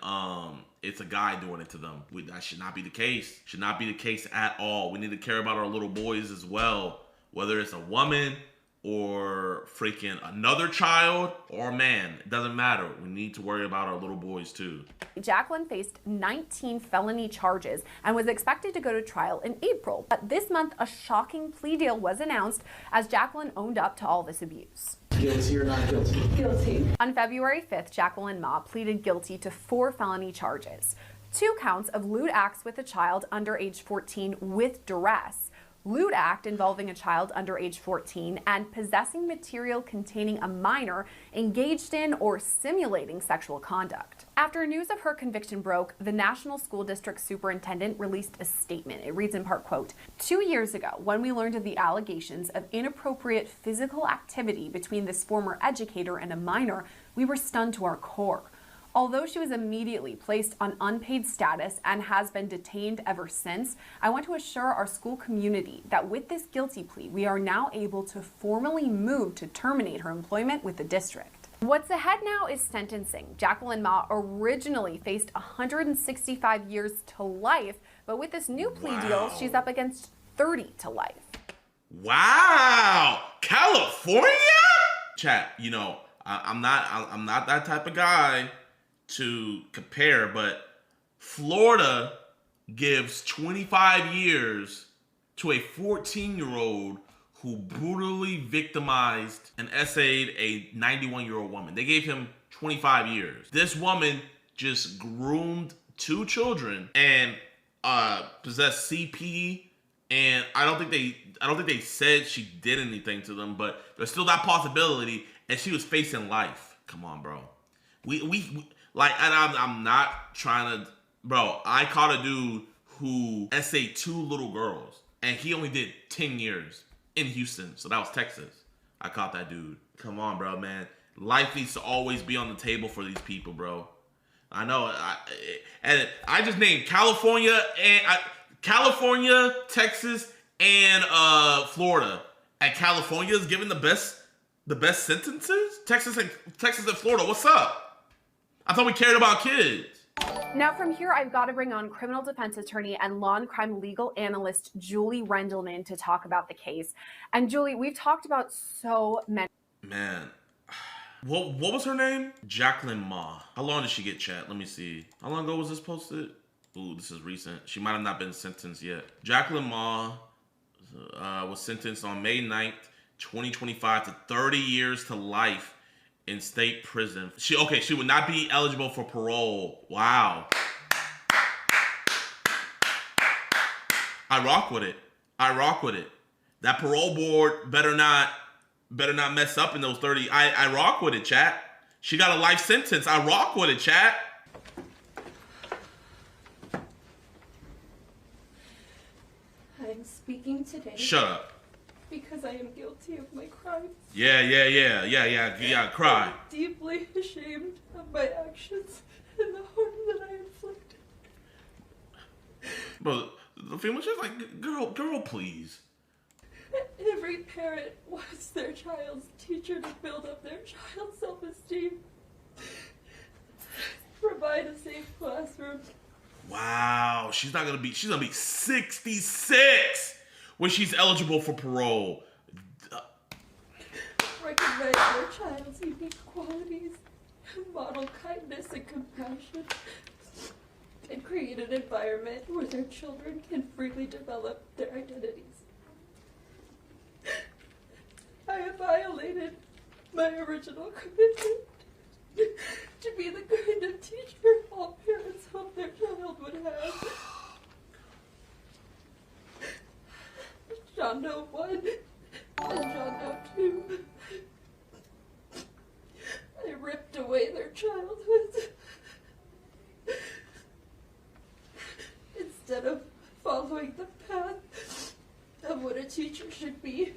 it's a guy doing it to them. That should not be the case. Should not be the case at all. We need to care about our little boys as well. Whether it's a woman or freaking another child or a man, it doesn't matter. We need to worry about our little boys too. Jacqueline faced 19 felony charges and was expected to go to trial in April. But this month, a shocking plea deal was announced as Jacqueline owned up to all this abuse. Guilty or not guilty? Guilty. On February 5th, Jacqueline Ma pleaded guilty to 4 felony charges. 2 counts of lewd acts with a child under age 14 with duress, lewd act involving a child under age 14, and possessing material containing a minor engaged in or simulating sexual conduct. After news of her conviction broke, the National School District Superintendent released a statement. It reads in part, quote, "2 years ago, when we learned of the allegations of inappropriate physical activity between this former educator and a minor, we were stunned to our core. Although she was immediately placed on unpaid status and has been detained ever since, I want to assure our school community that with this guilty plea, we are now able to formally move to terminate her employment with the district." What's ahead now is sentencing. Jacqueline Ma originally faced 165 years to life, but with this new plea deal, she's up against 30 to life. Wow, California? Chat, you know, I'm not that type of guy to compare, but Florida gives 25 years to a 14-year-old who brutally victimized and essayed a 91-year-old woman. They gave him 25 years. This woman just groomed 2 children and possessed CP, and I don't think they said she did anything to them, but there's still that possibility, and she was facing life. Come on, bro. We like, and I'm not trying to, bro. I caught a dude who essayed 2 little girls, and he only did 10 years in Houston, so that was Texas. I caught that dude. Come on, bro, man. Life needs to always be on the table for these people, bro. I know, and I just named California, Texas, and Florida. And California is giving the best sentences. Texas and Florida. What's up? I thought we cared about kids. Now from here, I've got to bring on criminal defense attorney and law and crime legal analyst Julie Rendelman to talk about the case. And Julie, we've talked about so many. Man. What was her name? Jacqueline Ma. How long did she get, chat? Let me see. How long ago was this posted? Ooh, this is recent. She might have not been sentenced yet. Jacqueline Ma was sentenced on May 9th, 2025 to 30 years to life in state prison. She would not be eligible for parole. Wow. I rock with it. That parole board better not mess up in those 30. I rock with it, chat. She got a life sentence. I rock with it, chat. I'm speaking today. Shut up. Because I am guilty of my crimes. Yeah, cry. I'm deeply ashamed of my actions and the harm that I inflicted. But the female, she's like, girl, please. Every parent wants their child's teacher to build up their child's self-esteem. Provide a safe classroom. Wow, she's gonna be 66 when she's eligible for parole. Recognize their child's unique qualities, model kindness and compassion, and create an environment where their children can freely develop their identities. I have violated my original commitment to be the kind of teacher all parents hope their child would have. John Doe 1 and John Doe 2. I ripped away their childhoods. Instead of following the path of what a teacher should be,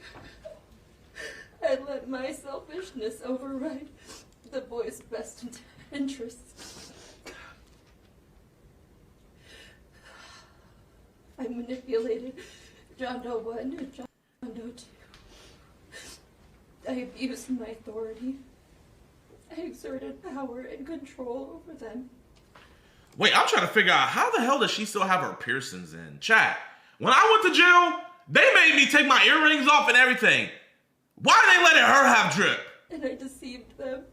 I let my selfishness override the boy's best interests. I manipulated John Doe 1 and John Doe 2. I abused my authority. I exerted power and control over them. Wait, I'm trying to figure out how the hell does she still have her piercings in? Chat, when I went to jail, they made me take my earrings off and everything. Why are they letting her have drip? And I deceived them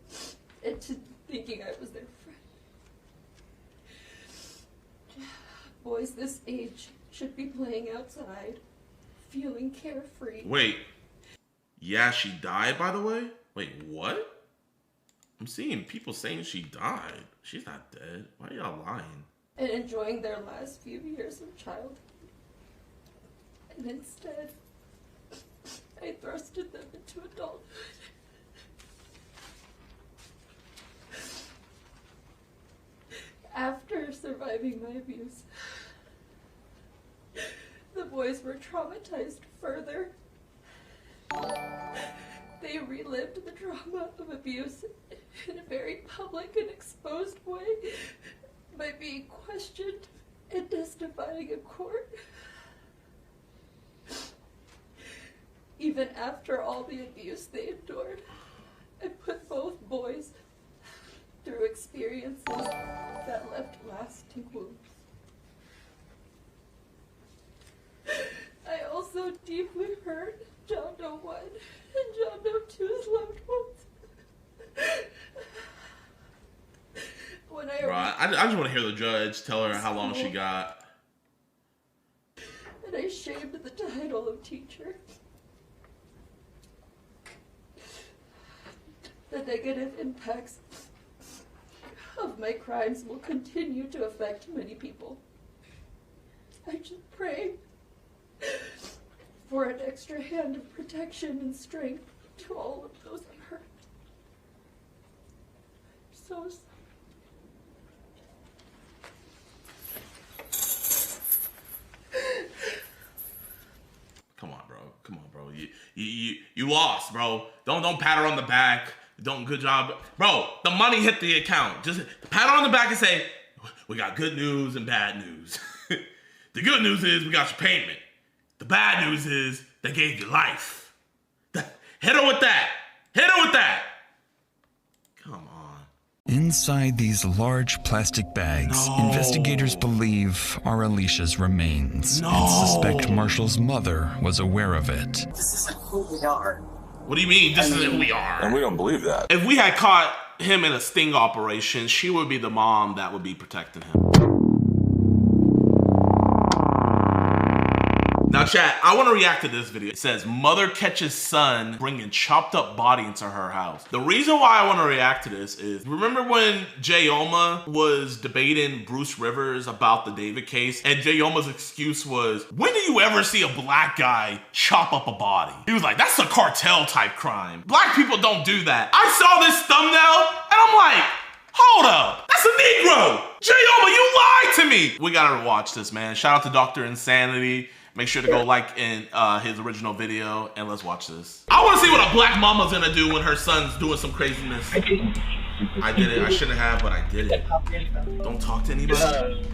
into thinking I was their friend. Boys this age should be playing outside, feeling carefree. Wait. Yeah, she died, by the way? Wait, what? I'm seeing people saying she died. She's not dead. Why are y'all lying? And enjoying their last few years of childhood. And instead, I thrusted them into adulthood. After surviving my abuse, the boys were traumatized further. They relived the trauma of abuse in a very public and exposed way by being questioned and testifying in court. Even after all the abuse they endured, I put both boys through experiences that left lasting wounds. I also deeply hurt John Doe 1 and John Doe 2's loved ones. Bro, I just want to hear the judge tell her how long she got. teacher. The negative impacts of my crimes will continue to affect many people. I just pray for an extra hand of protection and strength to all of those I hurt. I'm so sorry. Come on, bro. Come on, bro. You lost, bro. Don't pat her on the back. Good job. Bro, the money hit the account. Just pat her on the back and say, we got good news and bad news. The good news is we got your payment. The bad news is they gave you life. Hit her with that. Hit her with that. Come on. Inside these large plastic bags, investigators believe are Alicia's remains and suspect Marshall's mother was aware of it. This isn't who we are. What do you mean, this isn't who we are? And we don't believe that. If we had caught him in a sting operation, she would be the mom that would be protecting him. Now, chat, I want to react to this video. It says, mother catches son bringing chopped up body into her house. The reason why I want to react to this is, remember when Jayoma was debating Bruce Rivers about the David case? And Jayoma's excuse was, when do you ever see a black guy chop up a body? He was like, that's a cartel type crime. Black people don't do that. I saw this thumbnail and I'm like, hold up, that's a Negro. Jayoma, you lied to me. We gotta watch this, man. Shout out to Dr. Insanity. Make sure to go like in his original video and let's watch this. I want to see what a black mama's gonna do when her son's doing some craziness. I did it. I shouldn't have, but I did it. Don't talk to anybody.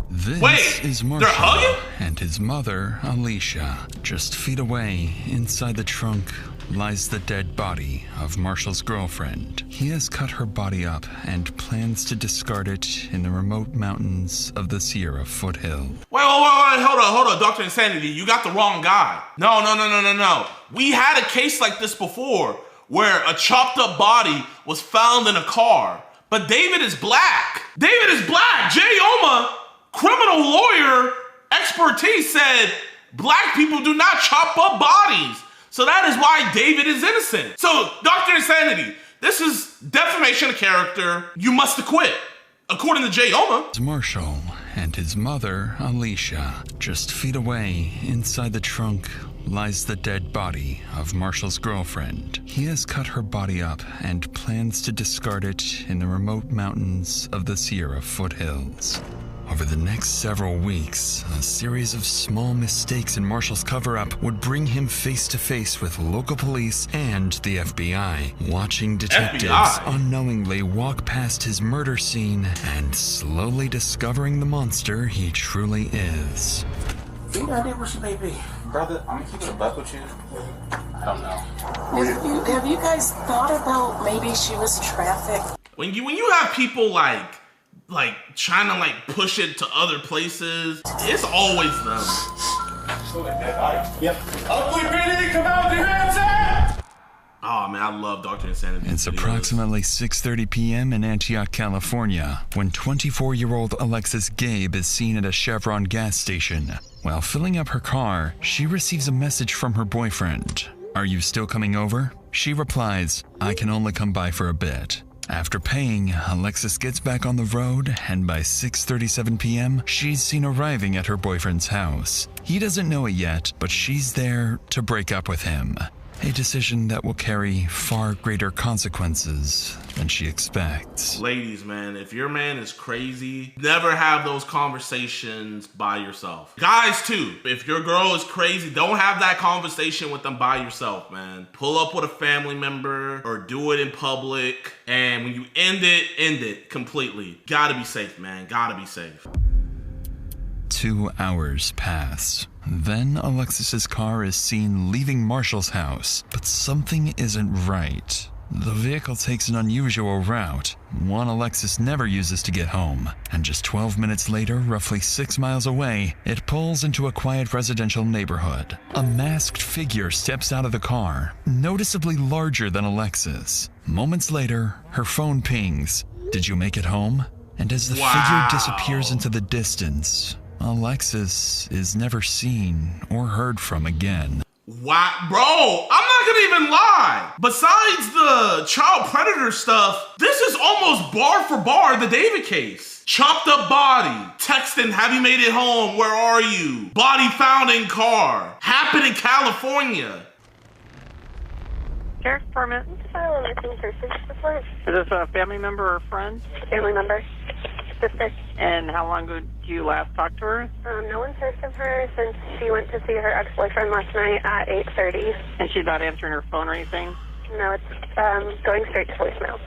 This is Marshall and his mother, Alicia. Just feet away, inside the trunk, lies the dead body of Marshall's girlfriend. He has cut her body up and plans to discard it in the remote mountains of the Sierra foothill. Wait, hold on, Dr. Insanity, you got the wrong guy. No. We had a case like this before where a chopped up body was found in a car, but David is black. Jayoma, criminal lawyer expertise said black people do not chop up bodies. So that is why David is innocent. So, Dr. Insanity, this is defamation of character. You must acquit, according to Jayoma. Marshall and his mother, Alicia. Just feet away, inside the trunk, lies the dead body of Marshall's girlfriend. He has cut her body up and plans to discard it in the remote mountains of the Sierra foothills. Over the next several weeks, a series of small mistakes in Marshall's cover-up would bring him face-to-face with local police and the FBI. Watching detectives unknowingly walk past his murder scene and slowly discovering the monster he truly is. Do you know idea where she may be? Brother, I'm gonna keep it a buck with you. I don't know. Have you guys thought about maybe she was trafficked? When you have people like trying to push it to other places, it's always them. Yep. Ugly PD, come out with your hands up! Oh man, I love Dr. Insanity. It's approximately 6:30 p.m. in Antioch, California, when 24-year-old Alexis Gabe is seen at a Chevron gas station. While filling up her car, she receives a message from her boyfriend. "Are you still coming over?" She replies, "I can only come by for a bit." After paying, Alexis gets back on the road, and by 6:37 p.m., she's seen arriving at her boyfriend's house. He doesn't know it yet, but she's there to break up with him. A decision that will carry far greater consequences than she expects. Ladies, man, if your man is crazy, never have those conversations by yourself. Guys, too, if your girl is crazy, don't have that conversation with them by yourself, man. Pull up with a family member or do it in public. And when you end it completely. Gotta be safe, man. Gotta be safe. 2 hours pass. Then Alexis's car is seen leaving Marshall's house, but something isn't right. The vehicle takes an unusual route, one Alexis never uses to get home, and just 12 minutes later, roughly 6 miles away, it pulls into a quiet residential neighborhood. A masked figure steps out of the car, noticeably larger than Alexis. Moments later, her phone pings. "Did you make it home?" And as the figure disappears into the distance, Alexis is never seen or heard from again. Wow, bro, I'm not gonna even lie. Besides the child predator stuff, this is almost bar for bar the David case. Chopped up body, texting, have you made it home? Where are you? Body found in car. Happened in California. Sheriff's Department. File a missing persons report. Is this a family member or friend? Family member. Sister. And how long ago did you last talk to her? No one's heard from her since she went to see her ex-boyfriend last night at 8:30. And she's not answering her phone or anything? No, it's going straight to voicemail.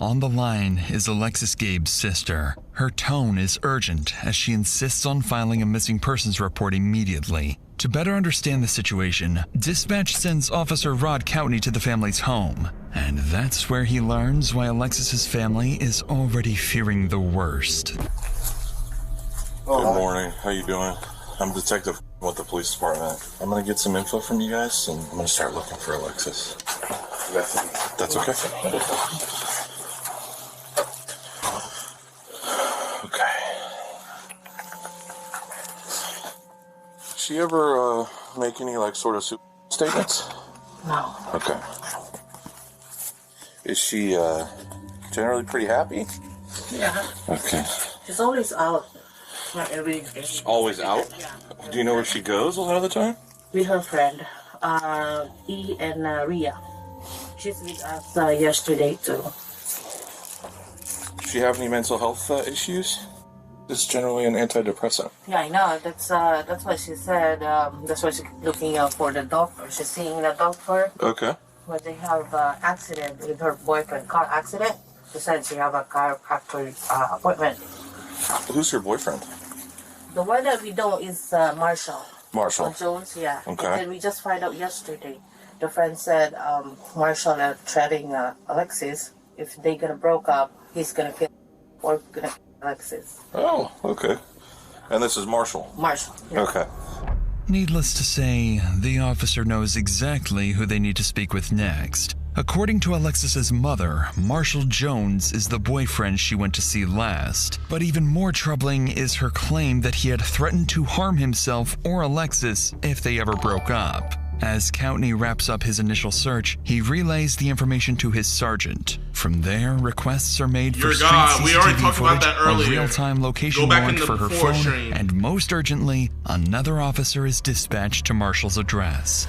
On the line is Alexis Gabe's sister. Her tone is urgent as she insists on filing a missing persons report immediately. To better understand the situation, dispatch sends Officer Rod Coutney to the family's home. And that's where he learns why Alexis's family is already fearing the worst. Good morning. How you doing? I'm a detective with the police department. I'm gonna get some info from you guys, and I'm gonna start looking for Alexis. That's okay? Okay. She ever make any like sort of statements? No. Okay. Is she generally pretty happy? Yeah. Okay. She's always out. Not every day. Always out? Yeah. Do you know where she goes a lot of the time? With her friend, E and Ria. She's with us yesterday too. Does she have any mental health issues? It's generally an antidepressant. Yeah, I know. That's what she said. That's why she's looking out for the doctor. She's seeing the doctor. Okay. When they have accident with her boyfriend, car accident. She said she have a chiropractor appointment. Who's her boyfriend? The one that we know is Marshall. Marshall. Jones, yeah. Okay. And we just find out yesterday. The friend said Marshall threatening Alexis. If they gonna broke up, he's gonna kill or gonna kill Alexis. Oh, okay. And this is Marshall? Marshall. Yeah. Okay. Needless to say, the officer knows exactly who they need to speak with next. According to Alexis's mother, Marshall Jones is the boyfriend she went to see last. But even more troubling is her claim that he had threatened to harm himself or Alexis if they ever broke up. As Coutney wraps up his initial search, he relays the information to his sergeant. From there, requests are made for street CCTV footage, a real-time location warrant for her phone, and most urgently, another officer is dispatched to Marshall's address.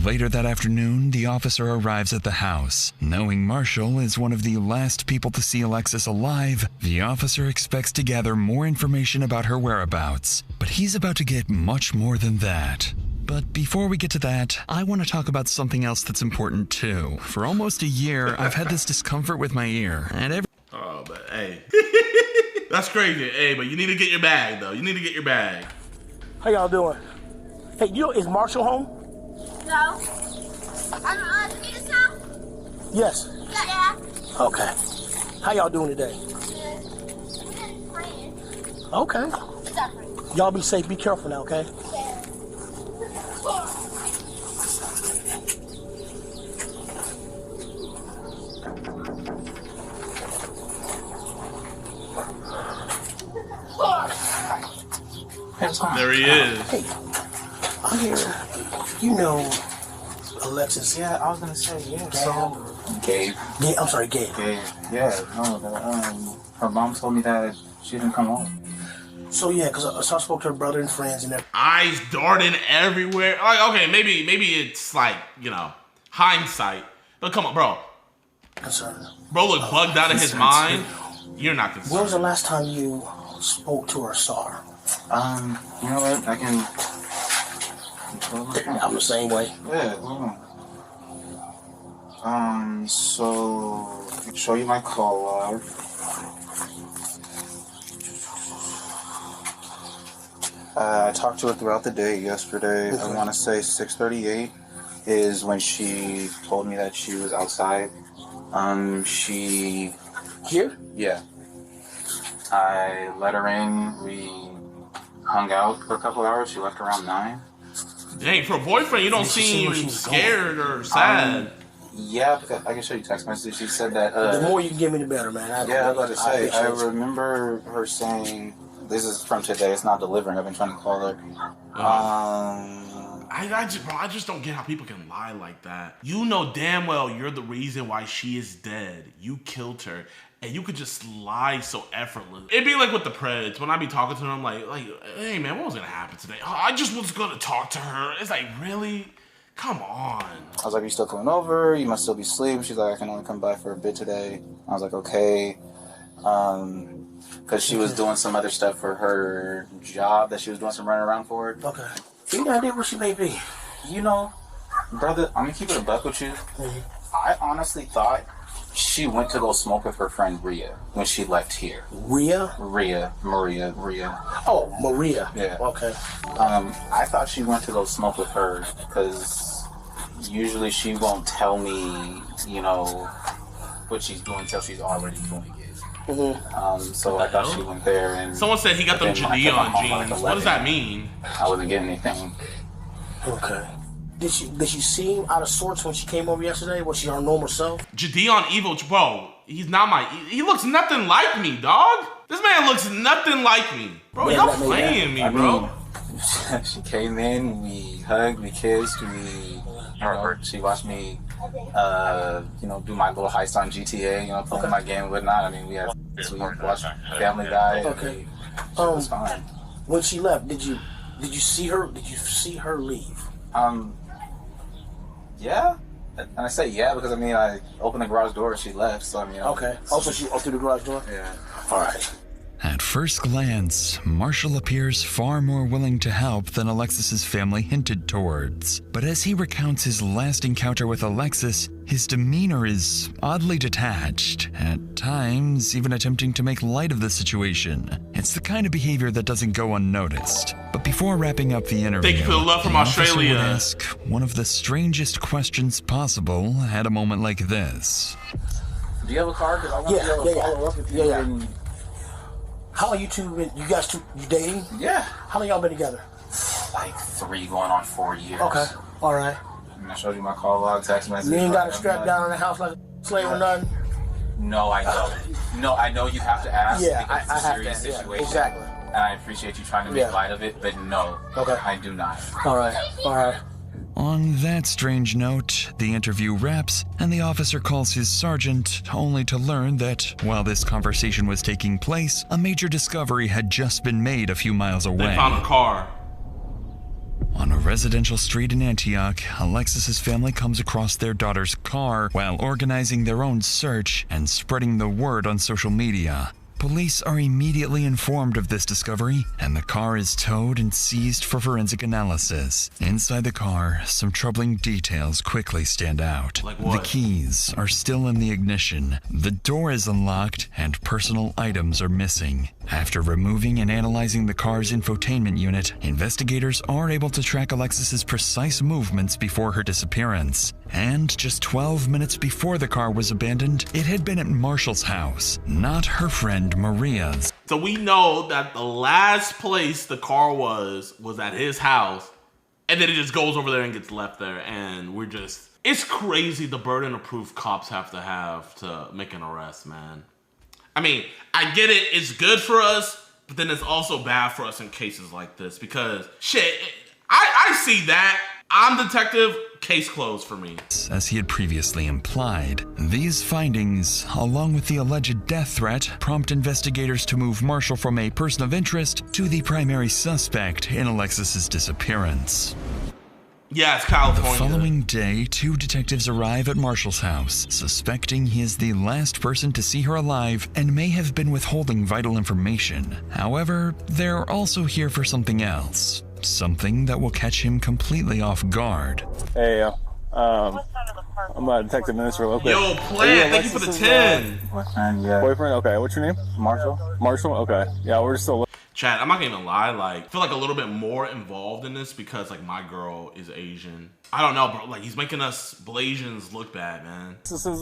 Later that afternoon, the officer arrives at the house. Knowing Marshall is one of the last people to see Alexis alive, the officer expects to gather more information about her whereabouts. But he's about to get much more than that. But before we get to that, I want to talk about something else that's important too. For almost a year, I've had this discomfort with my ear, and Oh, but hey. That's crazy. Hey, but you need to get your bag, though. You need to get your bag. How y'all doing? Hey, is Marshall home? No. I'm Skeeter's house? Yes. Yeah. Okay. How y'all doing today? Okay. Y'all be safe. Be careful now, okay? There he is. Hey, I hear you know Alexis. Yeah, I was gonna say, yeah. So Gabe. I'm sorry, Gabe. Gabe. Yeah, no, her mom told me that she didn't come home. So yeah, because I spoke to her brother and friends and everything. Eyes darting everywhere. Like, okay, maybe it's like, you know, hindsight. But come on, bro. Concerned. Bro look bugged out of his mind. You're not concerned. When was the last time you spoke to her, saw her? You know what? I can. I'm the same way. Yeah, hold on. So I can show you my call log. I talked to her throughout the day yesterday. I want to say 6:38 is when she told me that she was outside. She... Here? Yeah. I let her in. We hung out for a couple hours. She left around 9. Dang, for a boyfriend, you don't seem scared or sad. Yeah, I can show you text message. She said that... the more you give me, the better, man. I was about to say, I remember her saying This is from today. It's not delivering. I've been trying to call her. I just don't get how people can lie like that. You know damn well you're the reason why she is dead. You killed her, and you could just lie so effortless. It'd be like with the Preds. When I be talking to them, like, hey man, what was gonna happen today? Oh, I just was gonna talk to her. It's like, really? Come on. I was like, you still coming over? You must still be asleep. She's like, I can only come by for a bit today. I was like, okay. Because she was doing some other stuff for her job that she was doing some running around for. Okay. Any idea where she may be? You know, brother, I'm gonna keep it a buck with you. I honestly thought she went to go smoke with her friend Rhea when she left here. Maria. Oh, Maria. Yeah. Okay. I thought she went to go smoke with her because usually she won't tell me, you know, what she's doing until she's already doing it. So I thought she went there and... Someone said he got them JiDion jeans. What does that mean? I wasn't getting anything. Okay. Did she seem out of sorts when she came over yesterday? Was she her normal self? JiDion Evil, bro, he's not my... He looks nothing like me, dog. This man looks nothing like me. Bro, y'all playing me, bro. She came in, we hugged, we kissed, she watched me, you know, do my little heist on GTA, you know, playing my game and whatnot. I mean, we watched Family Guy. Okay. It was fine. When she left, did you see her? Did you see her leave? Yeah. And I say yeah because I mean I opened the garage door and she left. So I mean. Okay. Also, she opened the garage door. Yeah. All right. At first glance, Marshall appears far more willing to help than Alexis's family hinted towards. But as he recounts his last encounter with Alexis, his demeanor is oddly detached, at times even attempting to make light of the situation. It's the kind of behavior that doesn't go unnoticed. But before wrapping up the interview, thank you for the love from Australia. Would ask one of the strangest questions possible at a moment like this. Do you have a car? Because I want to be able to follow up with you. And... How long you two been? You guys two, you dating? Yeah. How long y'all been together? Like 3 going on 4 years. Okay. All right. And I showed you my call log, text message. You ain't got a strap down in the house like a slave or nothing? No, I don't. No, I know you have to ask. Yeah, because it's a serious situation. Yeah, exactly. And I appreciate you trying to make light of it, but no. Okay. I do not. All right. All right. On that strange note, the interview wraps, and the officer calls his sergeant, only to learn that, while this conversation was taking place, a major discovery had just been made a few miles away. They found a car. On a residential street in Antioch, Alexis's family comes across their daughter's car while organizing their own search and spreading the word on social media. Police are immediately informed of this discovery, and the car is towed and seized for forensic analysis. Inside the car, some troubling details quickly stand out. Like what? The keys are still in the ignition, the door is unlocked, and personal items are missing. After removing and analyzing the car's infotainment unit, investigators are able to track Alexis's precise movements before her disappearance. And just 12 minutes before the car was abandoned, it had been at Marshall's house, not her friend Maria's. So we know that the last place the car was at his house, and then it just goes over there and gets left there, and we're just... It's crazy the burden of proof cops have to make an arrest, man. I mean, I get it, it's good for us, but then it's also bad for us in cases like this, because, shit, I see that. I'm detective, case closed for me. As he had previously implied, these findings, along with the alleged death threat, prompt investigators to move Marshall from a person of interest to the primary suspect in Alexis's disappearance. Yeah, it's California. The following day, 2 detectives arrive at Marshall's house, suspecting he is the last person to see her alive and may have been withholding vital information. However, they're also here for something else. Something that will catch him completely off guard. Hey, I'm a detective minister real quick. Yo, Plant, thank you for the 10. Boyfriend, yeah. Boyfriend, okay. What's your name? Marshall. Marshall, okay. Yeah, we're still looking. Chat, I'm not gonna lie, like, I feel like a little bit more involved in this because, like, my girl is Asian. I don't know, bro. Like, he's making us Blasians look bad, man. This is,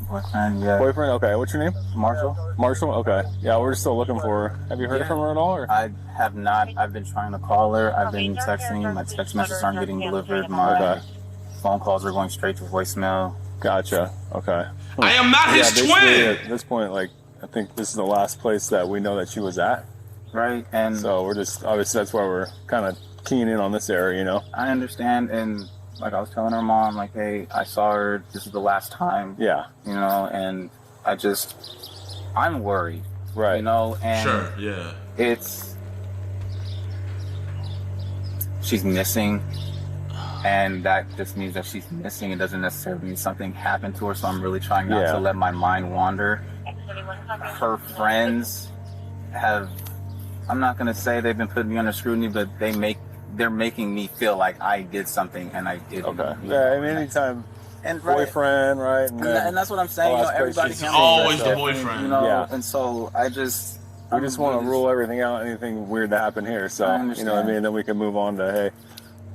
Boyfriend, yeah. Boyfriend, okay. What's your name? Marshall. Marshall, okay. Yeah, we're still looking for her. Have you heard from her at all? Or? I have not. I've been trying to call her. I've been texting. My text messages aren't getting delivered. My phone calls are going straight to voicemail. Gotcha. Okay. I am not his twin! At this point, like, I think this is the last place that we know that she was at. Right, and so we're just obviously that's why we're kind of keying in on this area, you know. I understand, and like I was telling her mom, like, hey, I saw her. This is the last time. Yeah. You know, and I'm worried. Right. You know, and sure, yeah. She's missing, and that just means that she's missing. It doesn't necessarily mean something happened to her. So I'm really trying not to let my mind wander. Her friends I'm not gonna say they've been putting me under scrutiny, but they're making me feel like I did something and I didn't. Okay. Yeah, I mean, anytime and boyfriend, right? And that's what I'm saying. You know, everybody It's always the boyfriend. You know, yeah. And so we just want to rule everything out, anything weird to happen here. So you know what I mean. Then we can move on to hey,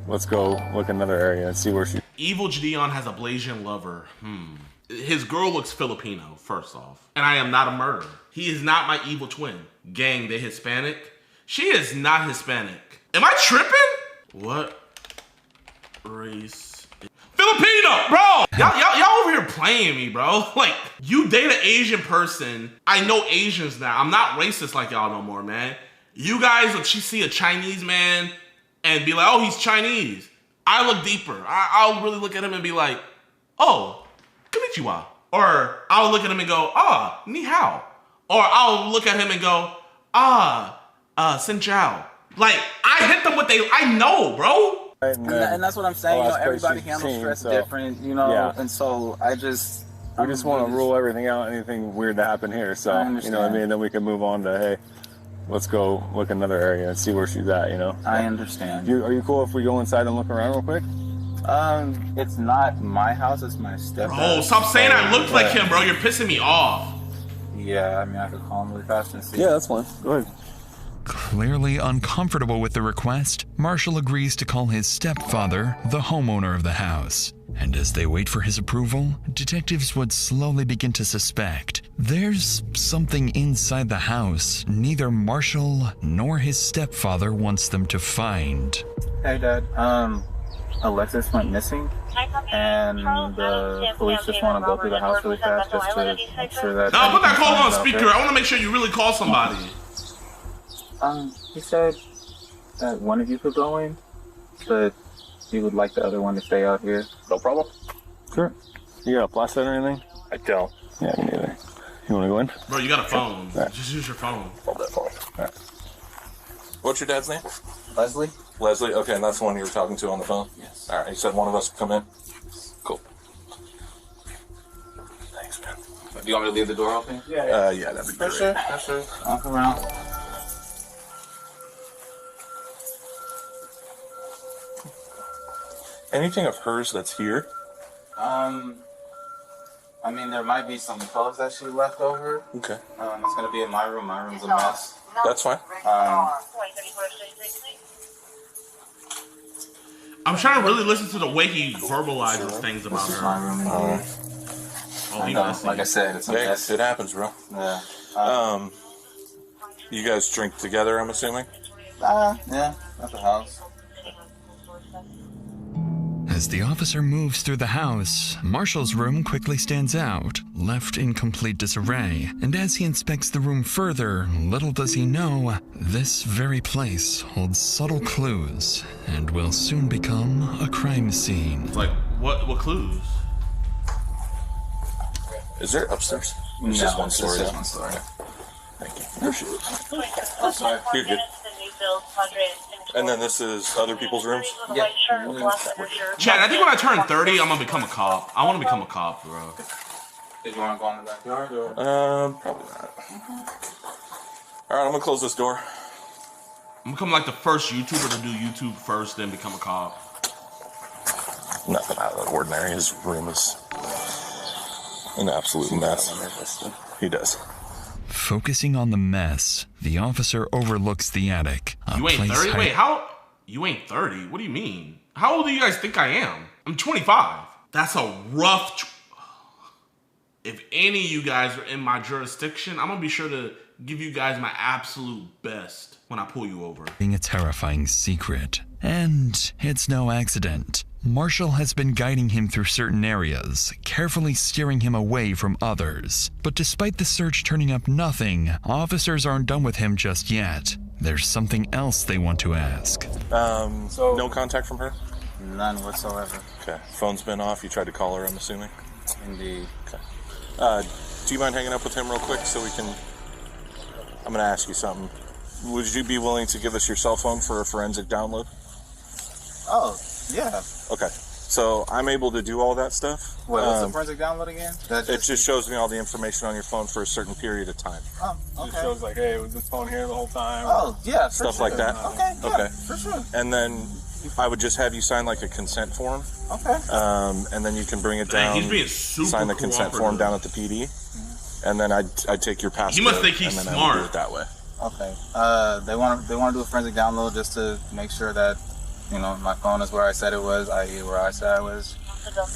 let's go look another area and see where she. Evil JiDion has a Blasian lover. His girl looks Filipino, first off. And I am not a murderer. He is not my evil twin. Gang, they Hispanic. She is not Hispanic. Am I tripping? What race? Filipino, bro! Y'all over here playing me, bro. Like, you date an Asian person. I know Asians now. I'm not racist like y'all no more, man. You guys, if you see a Chinese man and be like, oh, he's Chinese. I look deeper. I'll really look at him and be like, oh, konnichiwa. Or I'll look at him and go, ah, ni hao. Or I'll look at him and go, sin chao. Like, I hit them with I know, bro. And that's what I'm saying. You know, everybody handles stress different, you know, and so we just want to rule everything out, anything weird to happen here. So you know what I mean. Then we can move on to hey, let's go look another area and see where she's at. You know. I understand. Are you cool if we go inside and look around real quick? It's not my house. It's my stepdad's. Bro, stop saying I look like him, bro. You're pissing me off. Yeah, I mean, I could call him really fast and see. Yeah, that's fine. Go ahead. Clearly uncomfortable with the request, Marshall agrees to call his stepfather the homeowner of the house. And as they wait for his approval, detectives would slowly begin to suspect there's something inside the house neither Marshall nor his stepfather wants them to find. Hey, Dad. Alexis went missing, and the police just want to go through the house really fast just to make sure that... No, put that call on speaker. I want to make sure you really call somebody. He said that one of you could go in, but he would like the other one to stay out here. No problem. Sure. You got a flashlight or anything? I don't. Yeah, me neither. You want to go in? Bro, you got a phone. Right. Just use your phone. Hold that phone. All right. What's your dad's name? Leslie. Leslie? Okay, and that's the one you were talking to on the phone? Yes. All right, you said one of us would come in? Cool. Thanks, man. Do you want me to leave the door open? Yeah, that'd be great. Sure. I'll come around. Anything of hers that's here? I mean, there might be some clothes that she left over. Okay. It's gonna be in my room. My room's a mess. That's fine. I'm trying to really listen to the way he verbalizes things about her. My room in here. Like I said, it's a mess. It happens, bro. Yeah. You guys drink together, I'm assuming? Yeah, at the house. As the officer moves through the house, Marshall's room quickly stands out, left in complete disarray. And as he inspects the room further, little does he know, this very place holds subtle clues and will soon become a crime scene. Like, what clues? Is there upstairs? It's just one story. Just one story. Thank you. Appreciate it. I'm sorry. You're good. And then this is other people's rooms? Yeah. Chad, I think when I turn 30, I'm gonna become a cop. I want to become a cop, bro. Did you want to go in the backyard? Or? Probably not. All right, I'm gonna close this door. I'm become like the first YouTuber to do YouTube first, then become a cop. Nothing out of the ordinary. His room is an absolute mess. He does. Focusing on the mess, the officer overlooks the attic. You ain't 30? Wait, how? You ain't 30? What do you mean? How old do you guys think I am? I'm 25. That's a rough... If any of you guys are in my jurisdiction, I'm gonna be sure to give you guys my absolute best when I pull you over. Being a terrifying secret. And it's no accident. Marshall has been guiding him through certain areas, carefully steering him away from others. But despite the search turning up nothing, officers aren't done with him just yet. there's something else they want to ask. So no contact from her? None whatsoever. Okay. Phone's been off. You tried to call her, I'm assuming? Indeed. Okay. Do you mind hanging up with him real quick so we can... I'm going to ask you something. Would you be willing to give us your cell phone for a forensic download? Oh, yeah. Okay. So I'm able to do all that stuff. What's the forensic download again? It just shows me all the information on your phone for a certain period of time. Oh, okay. It shows like, hey, was this phone here the whole time? Oh, yeah, for Stuff sure. like that. Okay, yeah, Okay. for sure. And then I would just have you sign like a consent form. Okay. And then you can bring it down. He's being super sign the consent form down at the PD. And then I'd take your passport. He must think he's and then smart. I would do it that way. Okay. They want to do a forensic download just to make sure that, you know, my phone is where I said it was, i.e. where I said I was.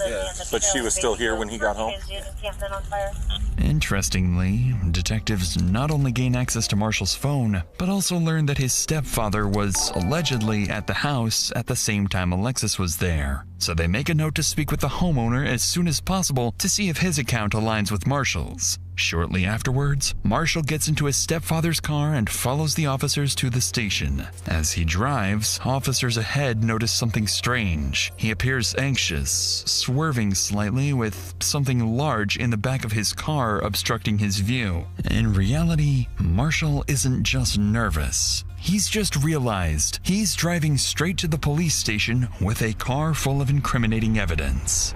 Yeah. But she was still here when he got home? Interestingly, detectives not only gain access to Marshall's phone, but also learn that his stepfather was allegedly at the house at the same time Alexis was there. So they make a note to speak with the homeowner as soon as possible to see if his account aligns with Marshall's. Shortly afterwards, Marshall gets into his stepfather's car and follows the officers to the station. As he drives, officers ahead notice something strange. He appears anxious, swerving slightly with something large in the back of his car obstructing his view. In reality, Marshall isn't just nervous. He's just realized he's driving straight to the police station with a car full of incriminating evidence.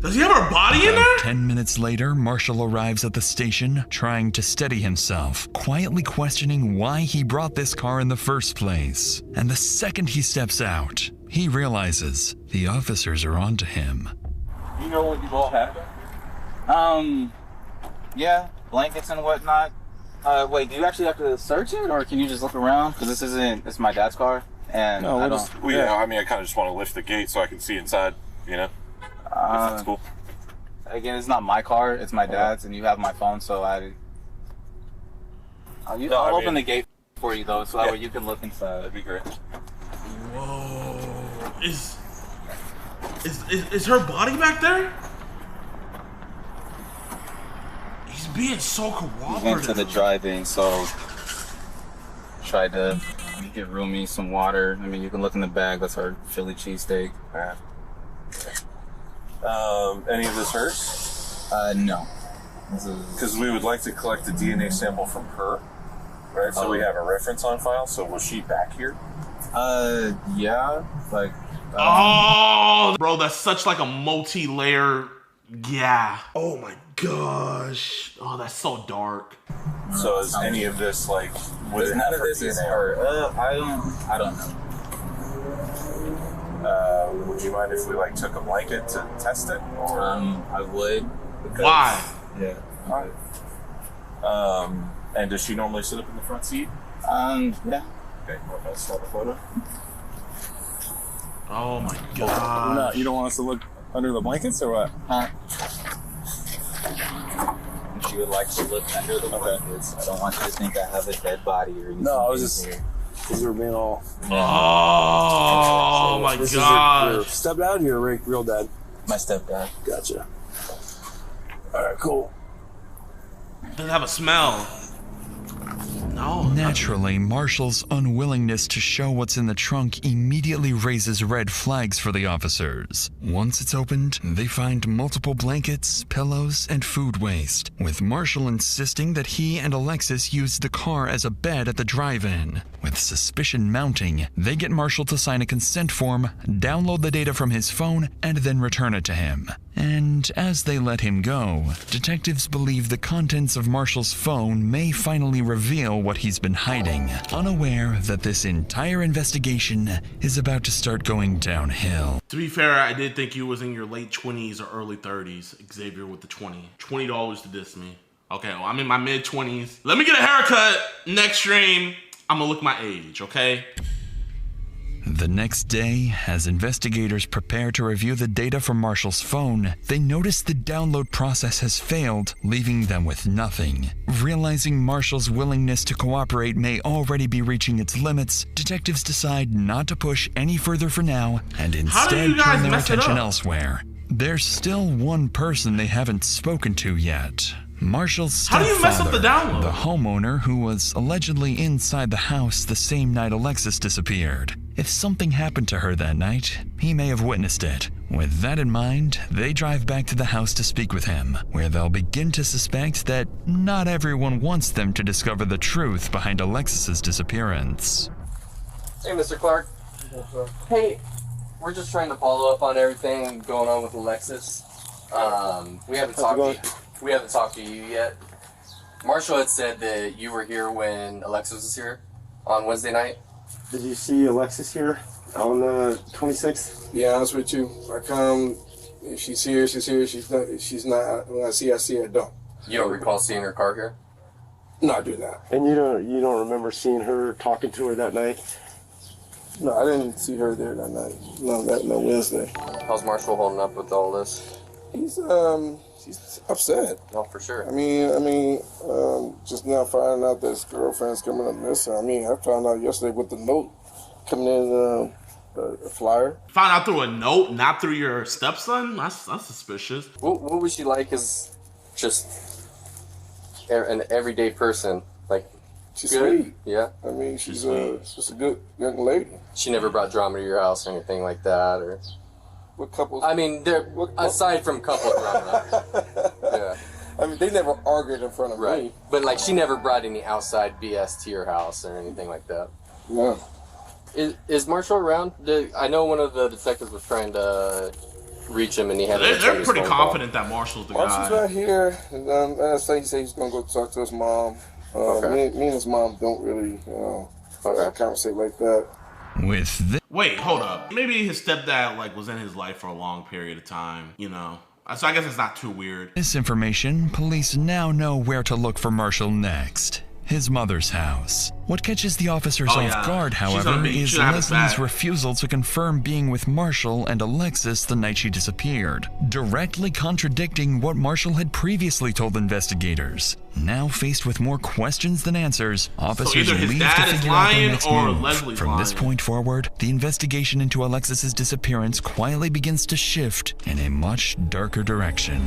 Does he have her body in there? 10 minutes later, Marshall arrives at the station, trying to steady himself, quietly questioning why he brought this car in the first place. And the second he steps out, he realizes the officers are onto him. You know what you all have? Yeah, blankets and whatnot. Wait, do you actually have to search it, or can you just look around? Because it's my dad's car, and No, I don't. I mean, I kind of just want to lift the gate so I can see inside, you know? If that's cool. Again, it's not my car, it's my dad's, and you have my phone, so I'll open the gate for you, though, so that way you can look inside. That'd be great. Whoa. Is her body back there? He's being so cooperative. Went to the drive-in, so tried to get Rumi some water. I mean, you can look in the bag. That's our Philly cheesesteak. Any of this hers? No. Because we would like to collect a DNA sample from her, right? So we have a reference on file. So was she back here? Yeah. Like. Oh, bro, that's such like a multi-layer. Yeah. Oh my gosh. Oh, that's so dark. So is any of this like? None of this is her. I don't know. Would you mind if we like took a blanket to test it? Or I would. Why? Yeah. And does she normally sit up in the front seat? Yeah. Okay. Let's start a photo. Oh my god. No, you don't want us to look under the blankets or what? She would like to look under the blankets. I don't want you to think I have a dead body or anything. No, I was just because you were being all. Oh my god. Your stepdad or your real dad? My stepdad. Gotcha. All right, cool. Doesn't have a smell. No. Naturally, Marshall's unwillingness to show what's in the trunk immediately raises red flags for the officers. Once it's opened, they find multiple blankets, pillows, and food waste, with Marshall insisting that he and Alexis used the car as a bed at the drive-in. With suspicion mounting, they get Marshall to sign a consent form, download the data from his phone, and then return it to him. And as they let him go, detectives believe the contents of Marshall's phone may finally reveal what he's been hiding, unaware that this entire investigation is about to start going downhill. To be fair, I did think you was in your late 20s or early 30s. Xavier with the $20 to diss me. Okay, well, I'm in my mid 20s. Let me get a haircut next stream. I'm gonna look my age, okay? The next day, as investigators prepare to review the data from Marshall's phone, they notice the download process has failed, leaving them with nothing. Realizing Marshall's willingness to cooperate may already be reaching its limits, detectives decide not to push any further for now and instead turn their attention elsewhere. There's still one person they haven't spoken to yet. Marshall's How do you mess up stepfather, the download? the homeowner who was allegedly inside the house the same night Alexis disappeared. If something happened to her that night, he may have witnessed it. With that in mind, they drive back to the house to speak with him, where they'll begin to suspect that not everyone wants them to discover the truth behind Alexis's disappearance. Hey, Mr. Clark. Hey, we're just trying to follow up on everything going on with Alexis. We haven't talked to you yet. Marshall had said that you were here when Alexis was here on Wednesday night. Did you see Alexis here on the 26th? Yeah, honest with you. I come, if she's here, she's here. She's not. When I see her, I don't. You don't recall seeing her car here? No, I do not. And you don't remember seeing her, talking to her that night? No, I didn't see her there that night. No Wednesday. How's Marshall holding up with all this? He's upset. No, for sure. I mean, just now finding out that his girlfriend's coming up missing. I mean, I found out yesterday with the note coming in, a flyer. Found out through a note, not through your stepson? That's suspicious. What was she like as just an everyday person? Like, she's good? sweet. Yeah. I mean, she's just a good young lady. She never brought drama to your house or anything like that, or. What couples? I mean, aside from couple drama. Yeah. I mean, they never argued in front of me. But like, she never brought any outside BS to your house or anything like that. No. Is Marshall around? I know one of the detectives was trying to reach him, and he had. They're pretty confident that Marshall's the guy. Marshall's not here. And last night he said he's gonna go talk to his mom. Me and his mom don't really, conversate like that. Wait, hold up. Maybe his stepdad was in his life for a long period of time, you know. So I guess it's not too weird. This information, police now know where to look for Marshall next. His mother's house. What catches the officers off guard, however, is Leslie's refusal to confirm being with Marshall and Alexis the night she disappeared, directly contradicting what Marshall had previously told investigators. Now faced with more questions than answers, officers leave to figure out their next move. From this point forward, the investigation into Alexis's disappearance quietly begins to shift in a much darker direction.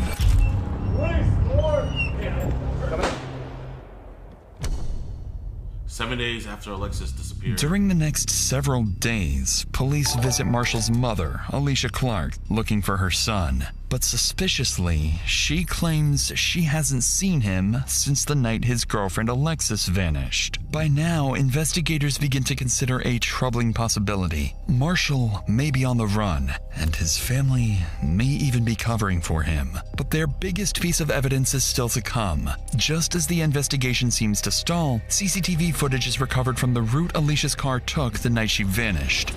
7 days after Alexis disappeared. During the next several days, police visit Marshall's mother, Alicia Clark, looking for her son. But suspiciously, she claims she hasn't seen him since the night his girlfriend Alexis vanished. By now, investigators begin to consider a troubling possibility. Marshall may be on the run, and his family may even be covering for him. But their biggest piece of evidence is still to come. Just as the investigation seems to stall, CCTV footage is recovered from the route Alicia's car took the night she vanished.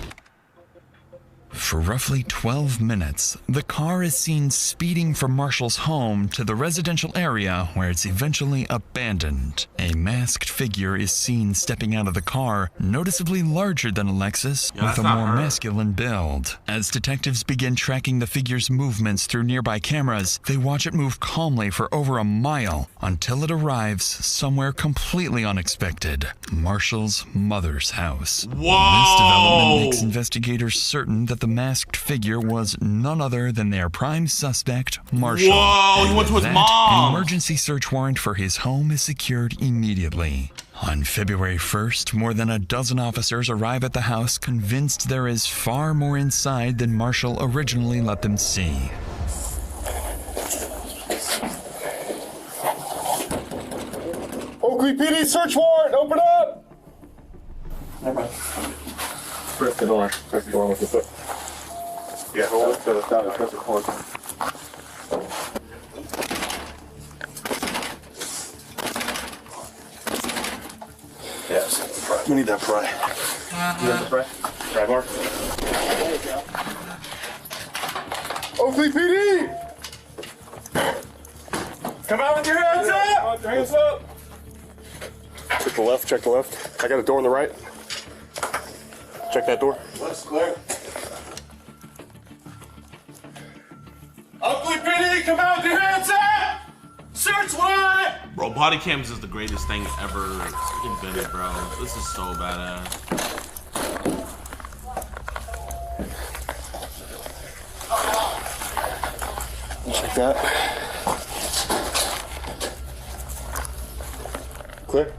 For roughly 12 minutes, the car is seen speeding from Marshall's home to the residential area where it's eventually abandoned. A masked figure is seen stepping out of the car, noticeably larger than Alexis, with a more masculine build. As detectives begin tracking the figure's movements through nearby cameras, they watch it move calmly for over a mile until it arrives somewhere completely unexpected: Marshall's mother's house. Whoa! This development makes investigators certain that the masked figure was none other than their prime suspect, Marshall. Whoa, he went to his mom! An emergency search warrant for his home is secured immediately. On February 1st, more than a dozen officers arrive at the house, convinced there is far more inside than Marshall originally let them see. Oakley PD search warrant, open up! Press the door with your foot. Yeah, hold it till it's down and press the cord. Yes, we need that pry. You have the pry? Pry bar? Oakley PD! Come out with your hands up! Hands up! Check the left, check the left. I got a door on the right. Check that door. Left's clear. Oakley PD, come out with your hands up! Search warrant! Bro, body cams is the greatest thing ever invented, bro. This is so badass. Check that. Clear.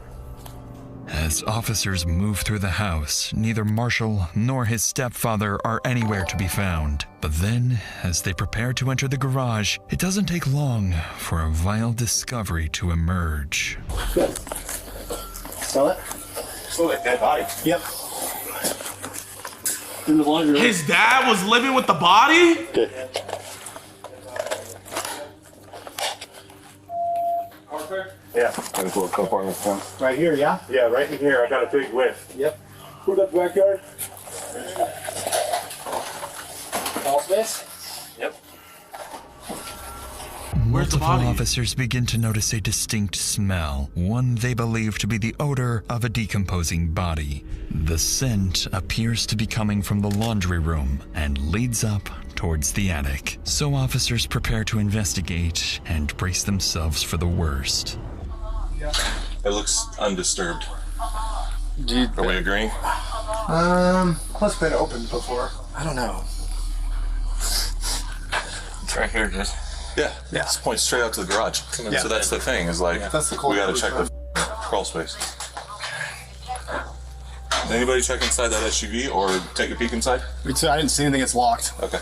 As officers move through the house, neither Marshall nor his stepfather are anywhere to be found. But then, as they prepare to enter the garage, it doesn't take long for a vile discovery to emerge. Good. Smell it? Smell like dead body. Yep. In the laundry room. His dad was living with the body? Okay. Yeah. Right here, yeah? Yeah, right in here. I got a big whiff. Yep. Put up backyard. All space? Yep. Multiple officers begin to notice a distinct smell, one they believe to be the odor of a decomposing body. The scent appears to be coming from the laundry room and leads up towards the attic. So officers prepare to investigate and brace themselves for the worst. It looks undisturbed. Are we agreeing? Plus been opened before. I don't know. It's right here, dude. Yeah. This points straight out to the garage. Yeah. So that's the thing, is like, That's the we gotta cold check the crawl space. Did anybody check inside that SUV or take a peek inside? I didn't see anything. It's locked. Okay.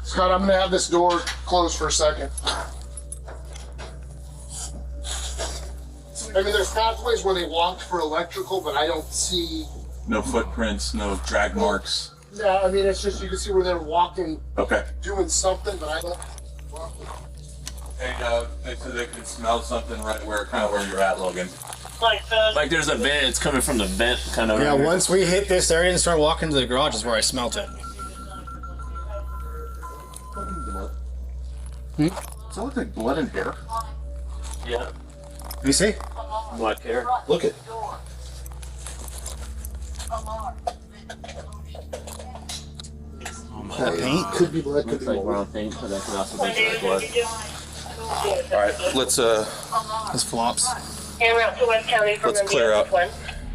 Scott, I'm gonna have this door closed for a second. I mean, there's pathways where they walked for electrical, but I don't see. No footprints, no drag marks. Yeah, I mean, it's just you can see where they're walking, Okay. doing something, but I don't. Hey, they said they could smell something right where, kind of where you're at, Logan. Like there's a vent, it's coming from the vent kind of. Yeah, right here. once we hit this area and start walking to the garage is where I smelt it. Does that look like blood and hair? Yeah. Let me see. Black hair. Look it. That paint? Could be blood, could Looks be like mold. brown paint, but that could also be black blood. All right, let's This flops. let's clear out.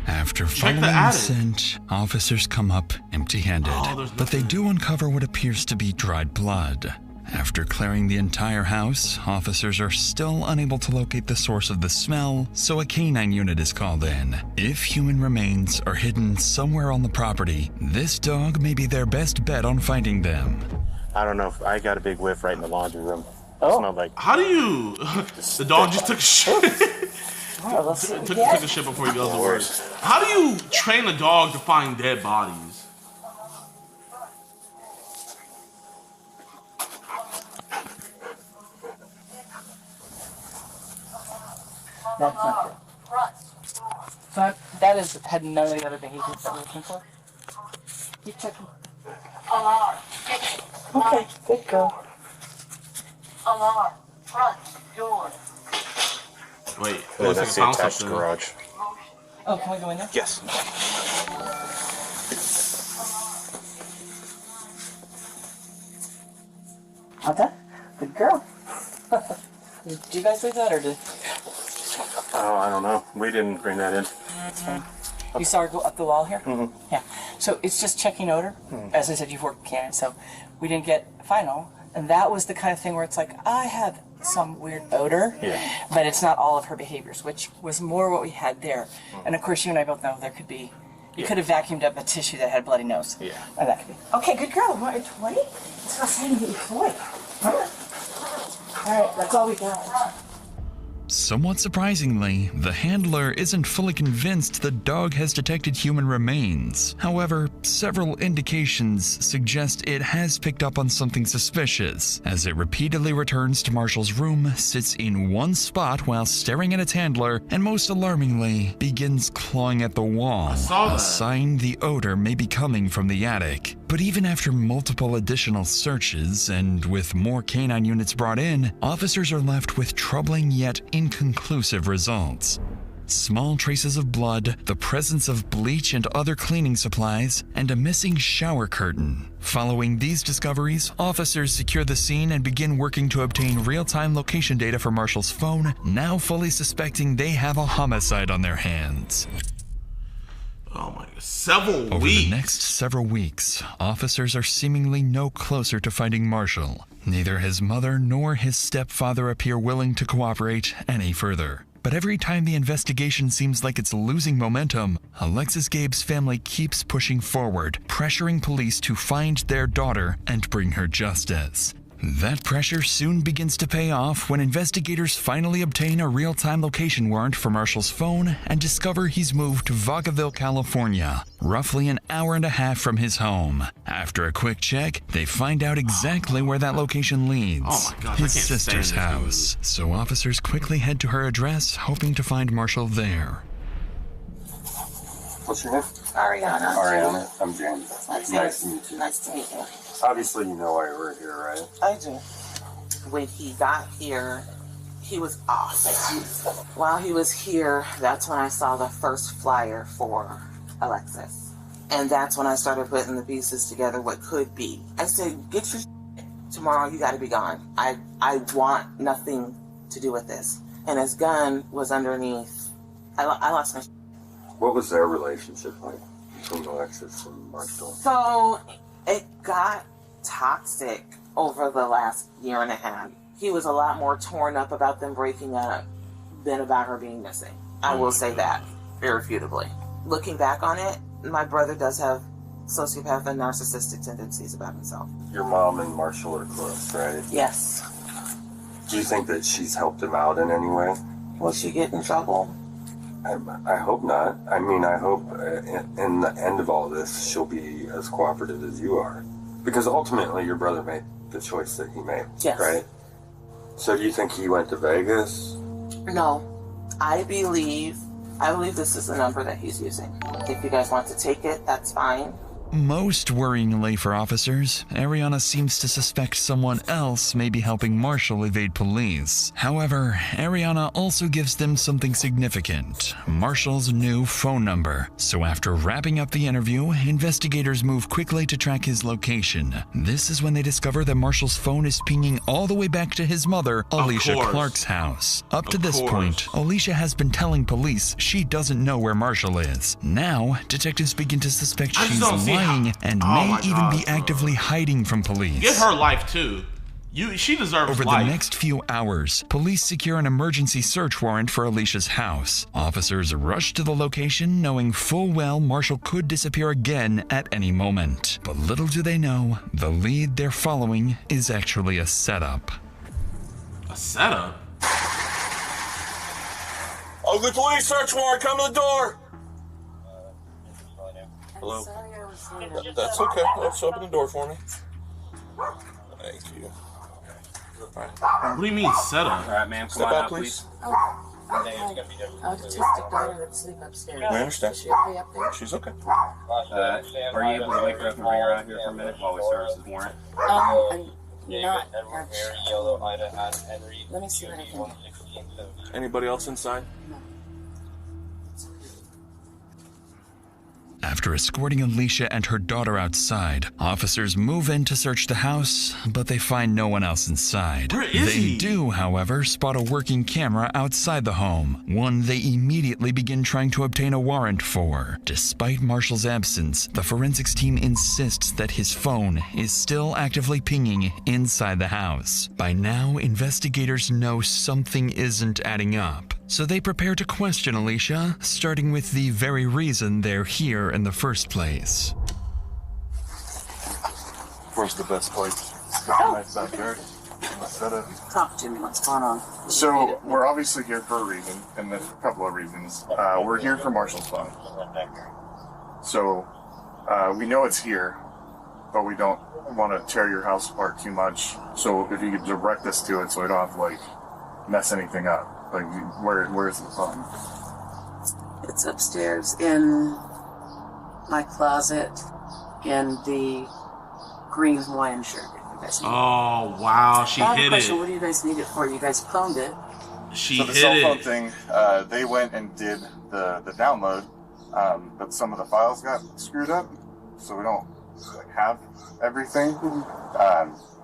After following the scent, officers come up empty-handed, but they do uncover what appears to be dried blood. After clearing the entire house, officers are still unable to locate the source of the smell, so a canine unit is called in. If human remains are hidden somewhere on the property, this dog may be their best bet on finding them. I don't know. I got a big whiff right in the laundry room. Oh. It smelled like. How do you? The dog just took a shit. took a shit before he goes to work. How do you train a dog to find dead bodies? That's not good. So that is had none of the other behaviors that we're looking for. Keep checking. Okay, good girl. Alarm. Front door. Wait, Oh, looks that's like the a attached garage. Oh, can we go in there? Yes. Okay, good girl. Did you guys leave that or did? Oh, I don't know. We didn't bring that in. That's fine. You saw her go up the wall here? Mm-hmm. Yeah. So it's just checking odor. As I said, you've worked with cannons, so we didn't get final. And that was the kind of thing where it's like, I have some weird odor, but it's not all of her behaviors, which was more what we had there. And of course, you and I both know there could be, you could have vacuumed up a tissue that had a bloody nose. Yeah. And that could be. Okay, good girl. You want your toy? Let's go outside and get your toy. All right, that's all we got. Somewhat surprisingly, the handler isn't fully convinced the dog has detected human remains. However, several indications suggest it has picked up on something suspicious, as it repeatedly returns to Marshall's room, sits in one spot while staring at its handler, and most alarmingly, begins clawing at the wall, a sign the odor may be coming from the attic. But even after multiple additional searches, and with more canine units brought in, officers are left with troubling yet inconclusive results. Small traces of blood, the presence of bleach and other cleaning supplies, and a missing shower curtain. Following these discoveries, officers secure the scene and begin working to obtain real-time location data for Marshall's phone, now fully suspecting they have a homicide on their hands. Oh my God, several weeks. Over the next several weeks, officers are seemingly no closer to finding Marshall. Neither his mother nor his stepfather appear willing to cooperate any further. But But every time the investigation seems like it's losing momentum, Alexis Gabe's family keeps pushing forward, pressuring police to find their daughter and bring her justice. That pressure soon begins to pay off when investigators finally obtain a real-time location warrant for Marshall's phone and discover he's moved to Vacaville, California, roughly an hour and a half from his home. After a quick check, they find out exactly where that location leads. Oh my gosh, his sister's house. So officers quickly head to her address, hoping to find Marshall there. What's your name? Ariana. Ariana. I'm James. Nice to meet you. Nice to meet you. Obviously, you know why we're here, right? I do. When he got here, he was off. While he was here, that's when I saw the first flyer for Alexis. And that's when I started putting the pieces together, what could be. I said, get your tomorrow, you gotta be gone. I want nothing to do with this. And his gun was underneath. I lost my What was their relationship like between Alexis and Marshall? So it got toxic over the last year and a half. He was a lot more torn up about them breaking up than about her being missing. I will say that, irrefutably. Looking back on it, my brother does have sociopath and narcissistic tendencies about himself. Your mom and Marshall are close, right? Yes. Do you think that she's helped him out in any way? Will she get in trouble? I hope not. I mean, I hope in the end of all this, she'll be as cooperative as you are. Because ultimately, your brother made the choice that he made, yes. Right? So do you think he went to Vegas? No. I believe this is the number that he's using. If you guys want to take it, that's fine. Most worryingly for officers, Ariana seems to suspect someone else may be helping Marshall evade police. However, Ariana also gives them something significant, Marshall's new phone number. So after wrapping up the interview, investigators move quickly to track his location. This is when they discover that Marshall's phone is pinging all the way back to his mother, Alicia Clark's house. Up to this point, Alicia has been telling police she doesn't know where Marshall is. Now, detectives begin to suspect she's lying and may even be actively hiding from police. Get her life too. She deserves Over life. the next few hours, police secure an emergency search warrant for Alicia's house. Officers rush to the location knowing full well Marshall could disappear again at any moment. But little do they know, the lead they're following is actually a setup. A setup? Ugly police search warrant, come to the door! Hello? That's okay. Let's open the door for me. Thank you. What do you mean setup? All right, ma'am. Step out, please. Autistic daughter that sleep upstairs. I understand. Is she okay up there? She's okay. Are you able to wake her up and bring her out here for a minute while we service this warrant? I'm not. Let me see what I can do. Anybody else inside? After escorting Alicia and her daughter outside, officers move in to search the house, but they find no one else inside. Where is They he? do, however, spot a working camera outside the home, one they immediately begin trying to obtain a warrant for. Despite Marshall's absence, the forensics team insists that his phone is still actively pinging inside the house. By now, investigators know something isn't adding up. So they prepare to question Alicia, starting with the very reason they're here in the first place. Where's the best place? Got a nice backyard. Talk to me. What's going on? So, we're obviously here for a reason, and there's a couple of reasons. We're here for Marshall's phone. So, we know it's here, but we don't want to tear your house apart too much. So, if you could direct us to it so we don't have to, like, mess anything up. Like, where's the phone? It's upstairs in my closet in the green Hawaiian shirt. Oh, wow. She I have a hid question. it. What do you guys need it for? You guys cloned it. So the cell phone thing, they went and did the download, but some of the files got screwed up, so we don't have everything.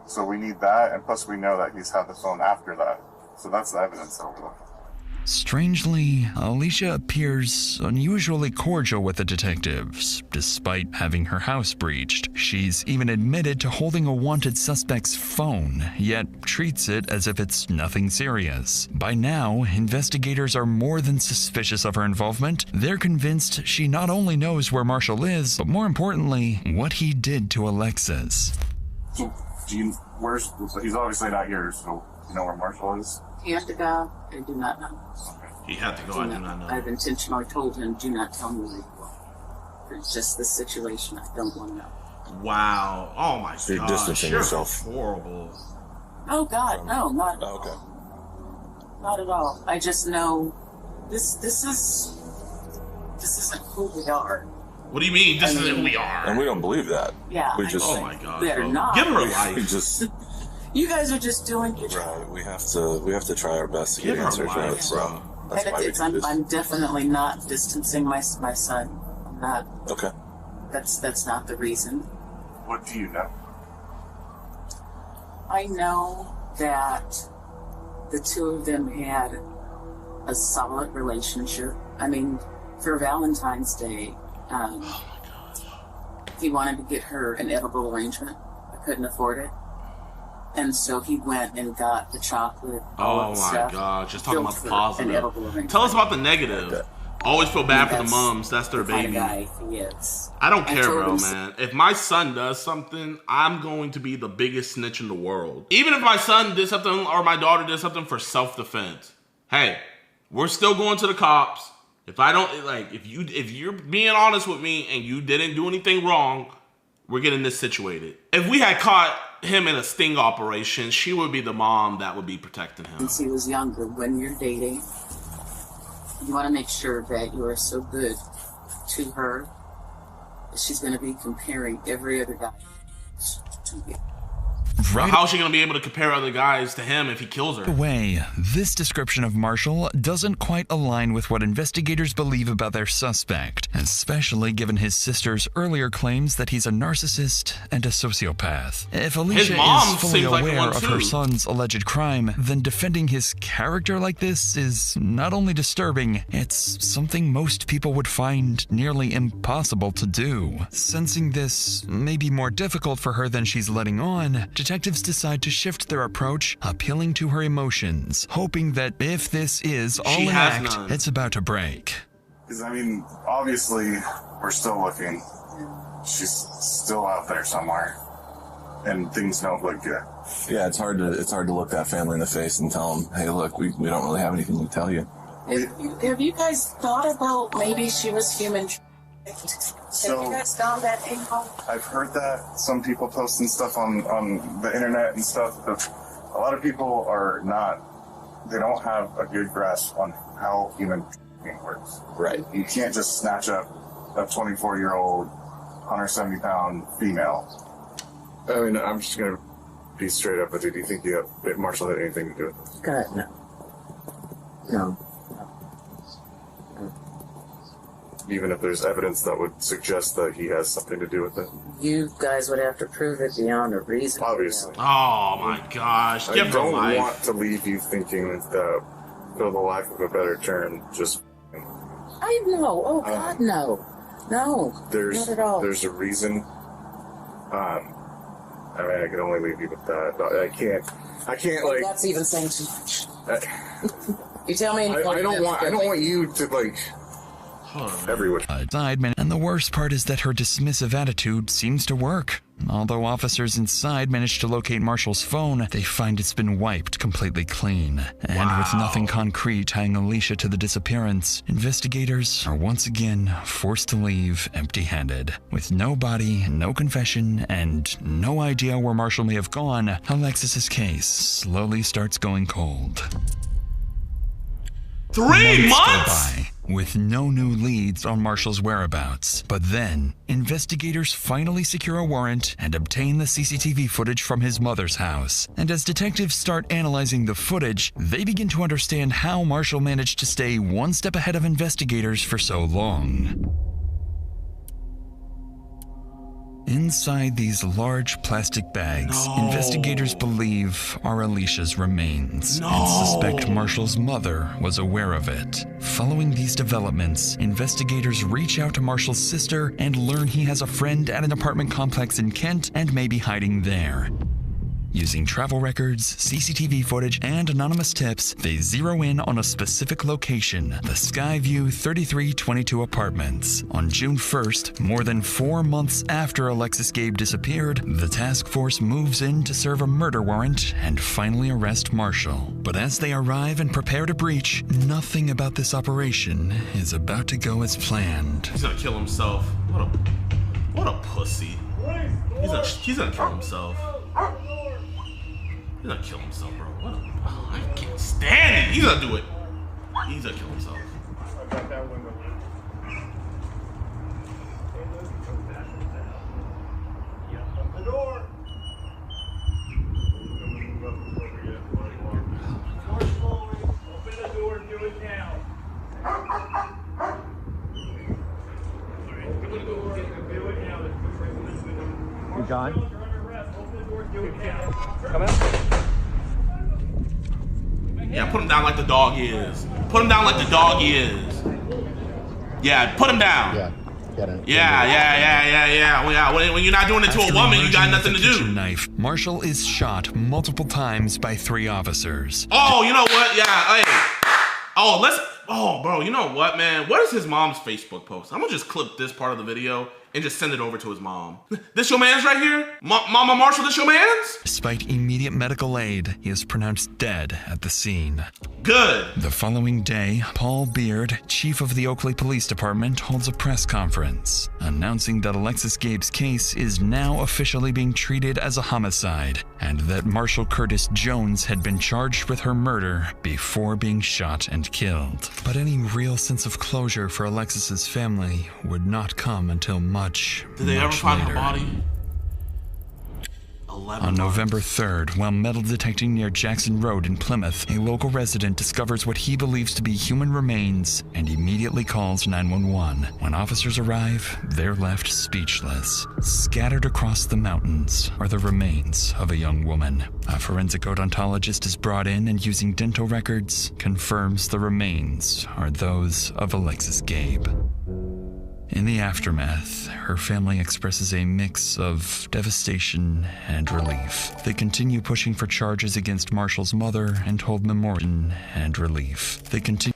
So we need that, and plus we know that he's had the phone after that. So that's the evidence that we're looking for. Strangely, Alicia appears unusually cordial with the detectives, despite having her house breached. She's even admitted to holding a wanted suspect's phone, yet treats it as if it's nothing serious. By now, investigators are more than suspicious of her involvement. They're convinced she not only knows where Marshall is, but more importantly, what he did to Alexis. So, he's obviously not here, so you know where Marshall is? He has to go. I do not know. He had to go. I do not know. I've intentionally told him, do not tell me where you are. It's just the situation. I don't want to know. Wow. Oh my so God. You're distancing yourself. Horrible. Oh God, no, not at all. Not at all. I just know this isn't who we are. What do you mean? This isn't who we are. And we don't believe that. Yeah. We just. Oh my God. Better not. Give her a life. We just. You guys are just doing your job. Right. We have to try our best to get answers right. So that's why we do this. I'm definitely not distancing my son. I'm not. Okay. That's not the reason. What do you know? I know that the two of them had a solid relationship. I mean, for Valentine's Day, he wanted to get her an edible arrangement. I couldn't afford it. And so he went and got the chocolate. Oh my God! Just talking about the positive. Tell us about the negative. Always feel bad for the moms. That's their baby. Guy he is. I don't care, bro, man. If my son does something, I'm going to be the biggest snitch in the world. Even if my son did something or my daughter did something for self-defense. Hey, we're still going to the cops. If I don't if you're being honest with me and you didn't do anything wrong, we're getting this situated. If we had caught him in a sting operation, she would be the mom that would be protecting him. Since he was younger, when you're dating, you want to make sure that you are so good to her that she's going to be comparing every other guy to you. Right. How's she going to be able to compare other guys to him if he kills her? Way, this description of Marshall doesn't quite align with what investigators believe about their suspect, especially given his sister's earlier claims that he's a narcissist and a sociopath. If Alicia is fully aware of her son's alleged crime, then defending his character like this is not only disturbing, it's something most people would find nearly impossible to do. Sensing this may be more difficult for her than she's letting on, detectives decide to shift their approach, appealing to her emotions, hoping that if this is all an act, it's about to break. Because, I mean, obviously, we're still looking. She's still out there somewhere. And things don't look good. Yeah, it's hard to look that family in the face and tell them, hey, look, we don't really have anything to tell you. Have you guys thought about maybe she was human? So, have you guys found that angle? I've heard that some people posting stuff on the internet and stuff, but a lot of people they don't have a good grasp on how human works. Right. You can't just snatch up a 24-year-old, 170-pound female. I mean, I'm just going to be straight up with you. Do you think Marshall had anything to do with this? God, no. No. Even if there's evidence that would suggest that he has something to do with it? You guys would have to prove it beyond a reason. Obviously. Oh my gosh. I don't want to leave you thinking that, for the lack of a better term, just... I know. Oh, God, no. No, not at all. There's a reason. I mean, I can only leave you with that. I can't like... That's even saying too much. You tell me... I don't want you to, like... everywhere. And the worst part is that her dismissive attitude seems to work. Although officers inside manage to locate Marshall's phone, they find it's been wiped completely clean. And with nothing concrete tying Alicia to the disappearance, investigators are once again forced to leave empty-handed. With no body, no confession, and no idea where Marshall may have gone, Alexis's case slowly starts going cold. 3 months? Go by, with no new leads on Marshall's whereabouts. But then, investigators finally secure a warrant and obtain the CCTV footage from his mother's house. And as detectives start analyzing the footage, they begin to understand how Marshall managed to stay one step ahead of investigators for so long. Inside these large plastic bags, investigators believe are Alicia's remains and suspect Marshall's mother was aware of it. Following these developments, investigators reach out to Marshall's sister and learn he has a friend at an apartment complex in Kent and may be hiding there. Using travel records, CCTV footage, and anonymous tips, they zero in on a specific location, the Skyview 3322 apartments. On June 1st, more than 4 months after Alexis Gabe disappeared, the task force moves in to serve a murder warrant and finally arrest Marshall. But as they arrive and prepare to breach, nothing about this operation is about to go as planned. He's gonna kill himself. What a pussy. He's gonna kill himself. He's gonna kill himself, bro. I can't stand it. He's gonna do it. He's gonna kill himself. I got that window. The door. Open the door and do it now. You John? Come out. Yeah, put him down like the dog is. Put him down like the dog is. Yeah, put him down. Yeah. When you're not doing it to a woman, you got nothing to do. Knife. Marshall is shot multiple times by 3 officers. Oh, you know what? Yeah, hey. Oh, bro, you know what, man? What is his mom's Facebook post? I'm gonna just clip this part of the video and just send it over to his mom. This your man's right here? Mama Marshall, this your man's? Despite immediate medical aid, he is pronounced dead at the scene. Good. The following day, Paul Beard, chief of the Oakley Police Department, holds a press conference, announcing that Alexis Gabe's case is now officially being treated as a homicide, and that Marshall Curtis Jones had been charged with her murder before being shot and killed. But any real sense of closure for Alexis's family would not come until much Did they ever find her body? On November 3rd, while metal detecting near Jackson Road in Plymouth, a local resident discovers what he believes to be human remains and immediately calls 911. When officers arrive, they're left speechless. Scattered across the mountains are the remains of a young woman. A forensic odontologist is brought in and, using dental records, confirms the remains are those of Alexis Gabe. In the aftermath, her family expresses a mix of devastation and relief. They continue pushing for charges against Marshall's mother and hold memorial and relief. They continue.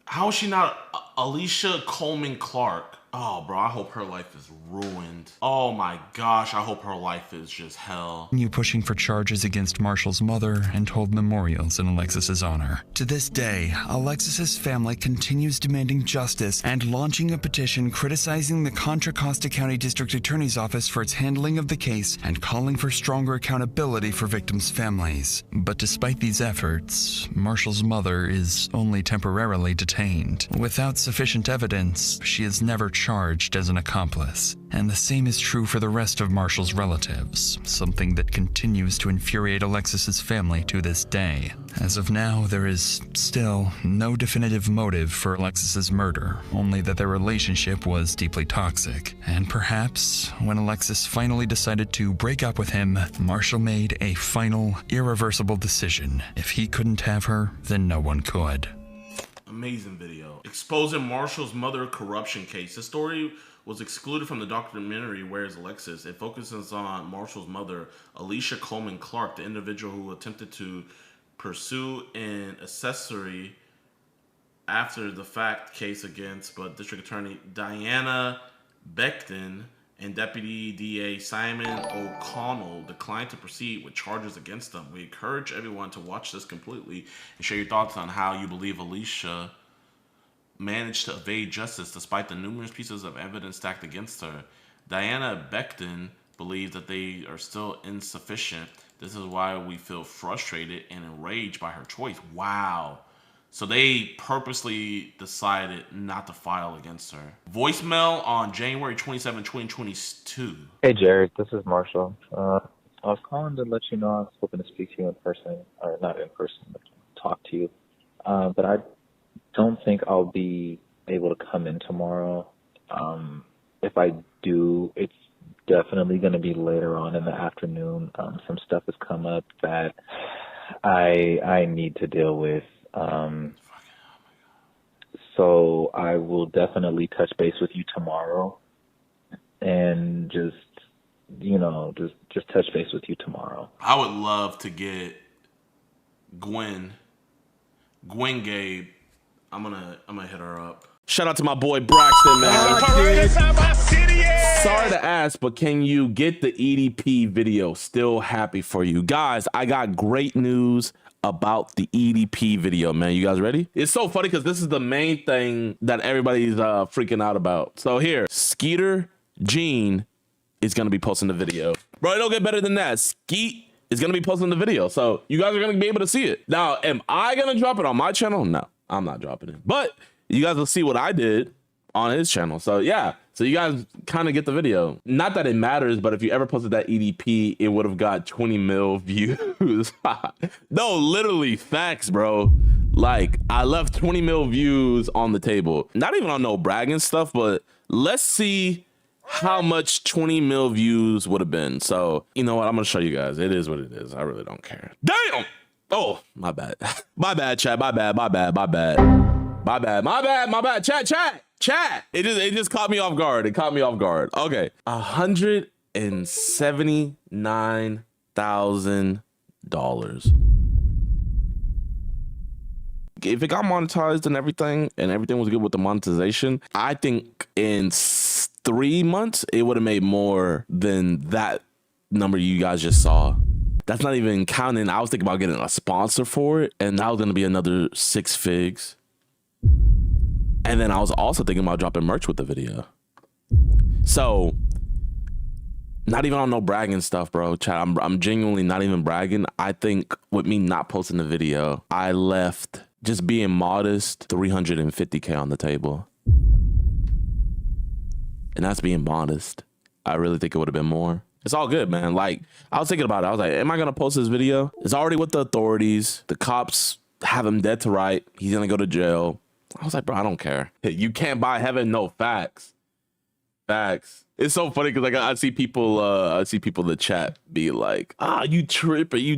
How is she not Alicia Coleman Clark? Oh, bro, I hope her life is ruined. Oh my gosh, I hope her life is just hell. Continue pushing for charges against Marshall's mother and hold memorials in Alexis's honor. To this day, Alexis's family continues demanding justice and launching a petition criticizing the Contra Costa County District Attorney's Office for its handling of the case and calling for stronger accountability for victims' families. But despite these efforts, Marshall's mother is only temporarily detained. Without sufficient evidence, she is never charged as an accomplice. And the same is true for the rest of Marshall's relatives, something that continues to infuriate Alexis's family to this day. As of now, there is still no definitive motive for Alexis's murder, only that their relationship was deeply toxic. And perhaps, when Alexis finally decided to break up with him, Marshall made a final, irreversible decision. If he couldn't have her, then no one could. Amazing video. Exposing Marshall's mother corruption case. The story was excluded from the documentary Where's Alexis. It focuses on Marshall's mother, Alicia Coleman Clark, the individual who attempted to pursue an accessory after the fact case against District Attorney Diana Beckton and Deputy DA Simon O'Connell declined to proceed with charges against them. We encourage everyone to watch this completely and share your thoughts on how you believe Alicia managed to evade justice despite the numerous pieces of evidence stacked against her. Diana Beckton believes that they are still insufficient. This is why we feel frustrated and enraged by her choice. Wow. So they purposely decided not to file against her. Voicemail on January 27, 2022. Hey, Jared. This is Marshall. I was calling to let you know I was hoping to speak to you in person, or not in person, but talk to you. But I don't think I'll be able to come in tomorrow. If I do, it's definitely going to be later on in the afternoon. Some stuff has come up that I need to deal with. So I will definitely touch base with you tomorrow, and just touch base with you tomorrow. I would love to get Gwen Gabe. I'm gonna hit her up. Shout out to my boy Braxton, man. Sorry to ask, but can you get the EDP video? Still happy for you. Guys, I got great news about the EDP video, man. You guys ready? It's so funny because this is the main thing that everybody's freaking out about. So here, Skeeter Gene is going to be posting the video. Bro, it don't get better than that. Skeet is going to be posting the video. So you guys are going to be able to see it. Now, am I going to drop it on my channel? No, I'm not dropping it. But you guys will see what I did on his channel. So yeah, so you guys kind of get the video. Not that it matters, but if you ever posted that EDP, it would have got 20 mil views. No, literally facts, bro. Like, I left 20 mil views on the table. Not even on no bragging stuff, but let's see how much 20 mil views would have been. So, you know what? I'm going to show you guys. It is what it is. I really don't care. Damn! Oh, my bad. My bad, chat. My bad. Chat. It just caught me off guard. It caught me off guard. Okay. $179,000. If it got monetized and everything was good with the monetization, I think in 3 months, it would have made more than that number you guys just saw. That's not even counting. I was thinking about getting a sponsor for it, and that was going to be another 6 figs. And then I was also thinking about dropping merch with the video. So, not even on no bragging stuff, bro. Chat, I'm genuinely not even bragging. I think with me not posting the video, I left, just being modest, $350K on the table. And that's being modest. I really think it would have been more. It's all good, man. Like, I was thinking about it. I was like, am I going to post this video? It's already with the authorities. The cops have him dead to right. He's going to go to jail. I was like, bro, I don't care. You can't buy heaven. No, facts. Facts. It's so funny because like I see people in the chat be like, you tripping,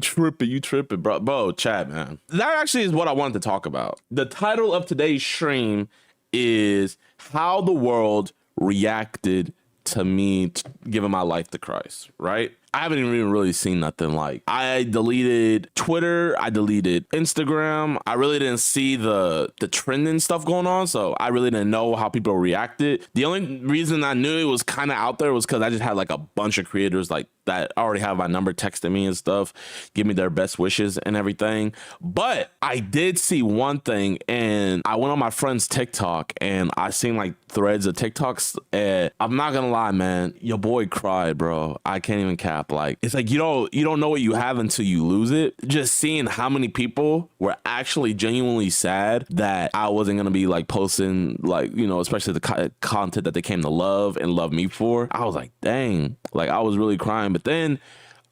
bro, chat, man. That actually is what I wanted to talk about. The title of today's stream is how the world reacted to me giving my life to Christ, right? I haven't even really seen nothing. Like, I deleted Twitter, I deleted Instagram. I really didn't see the trending stuff going on, so I really didn't know how people reacted. The only reason I knew it was kind of out there was because I just had like a bunch of creators like that already have my number texting me and stuff, give me their best wishes and everything. But I did see one thing, and I went on my friend's TikTok and I seen like threads of TikToks, and I'm not gonna lie, man, your boy cried, bro. I can't even cap. Like, it's like you don't know what you have until you lose it. Just seeing how many people were actually genuinely sad that I wasn't gonna be like posting, like, you know, especially the content that they came to love and love me for. I was like, dang, like I was really crying. But then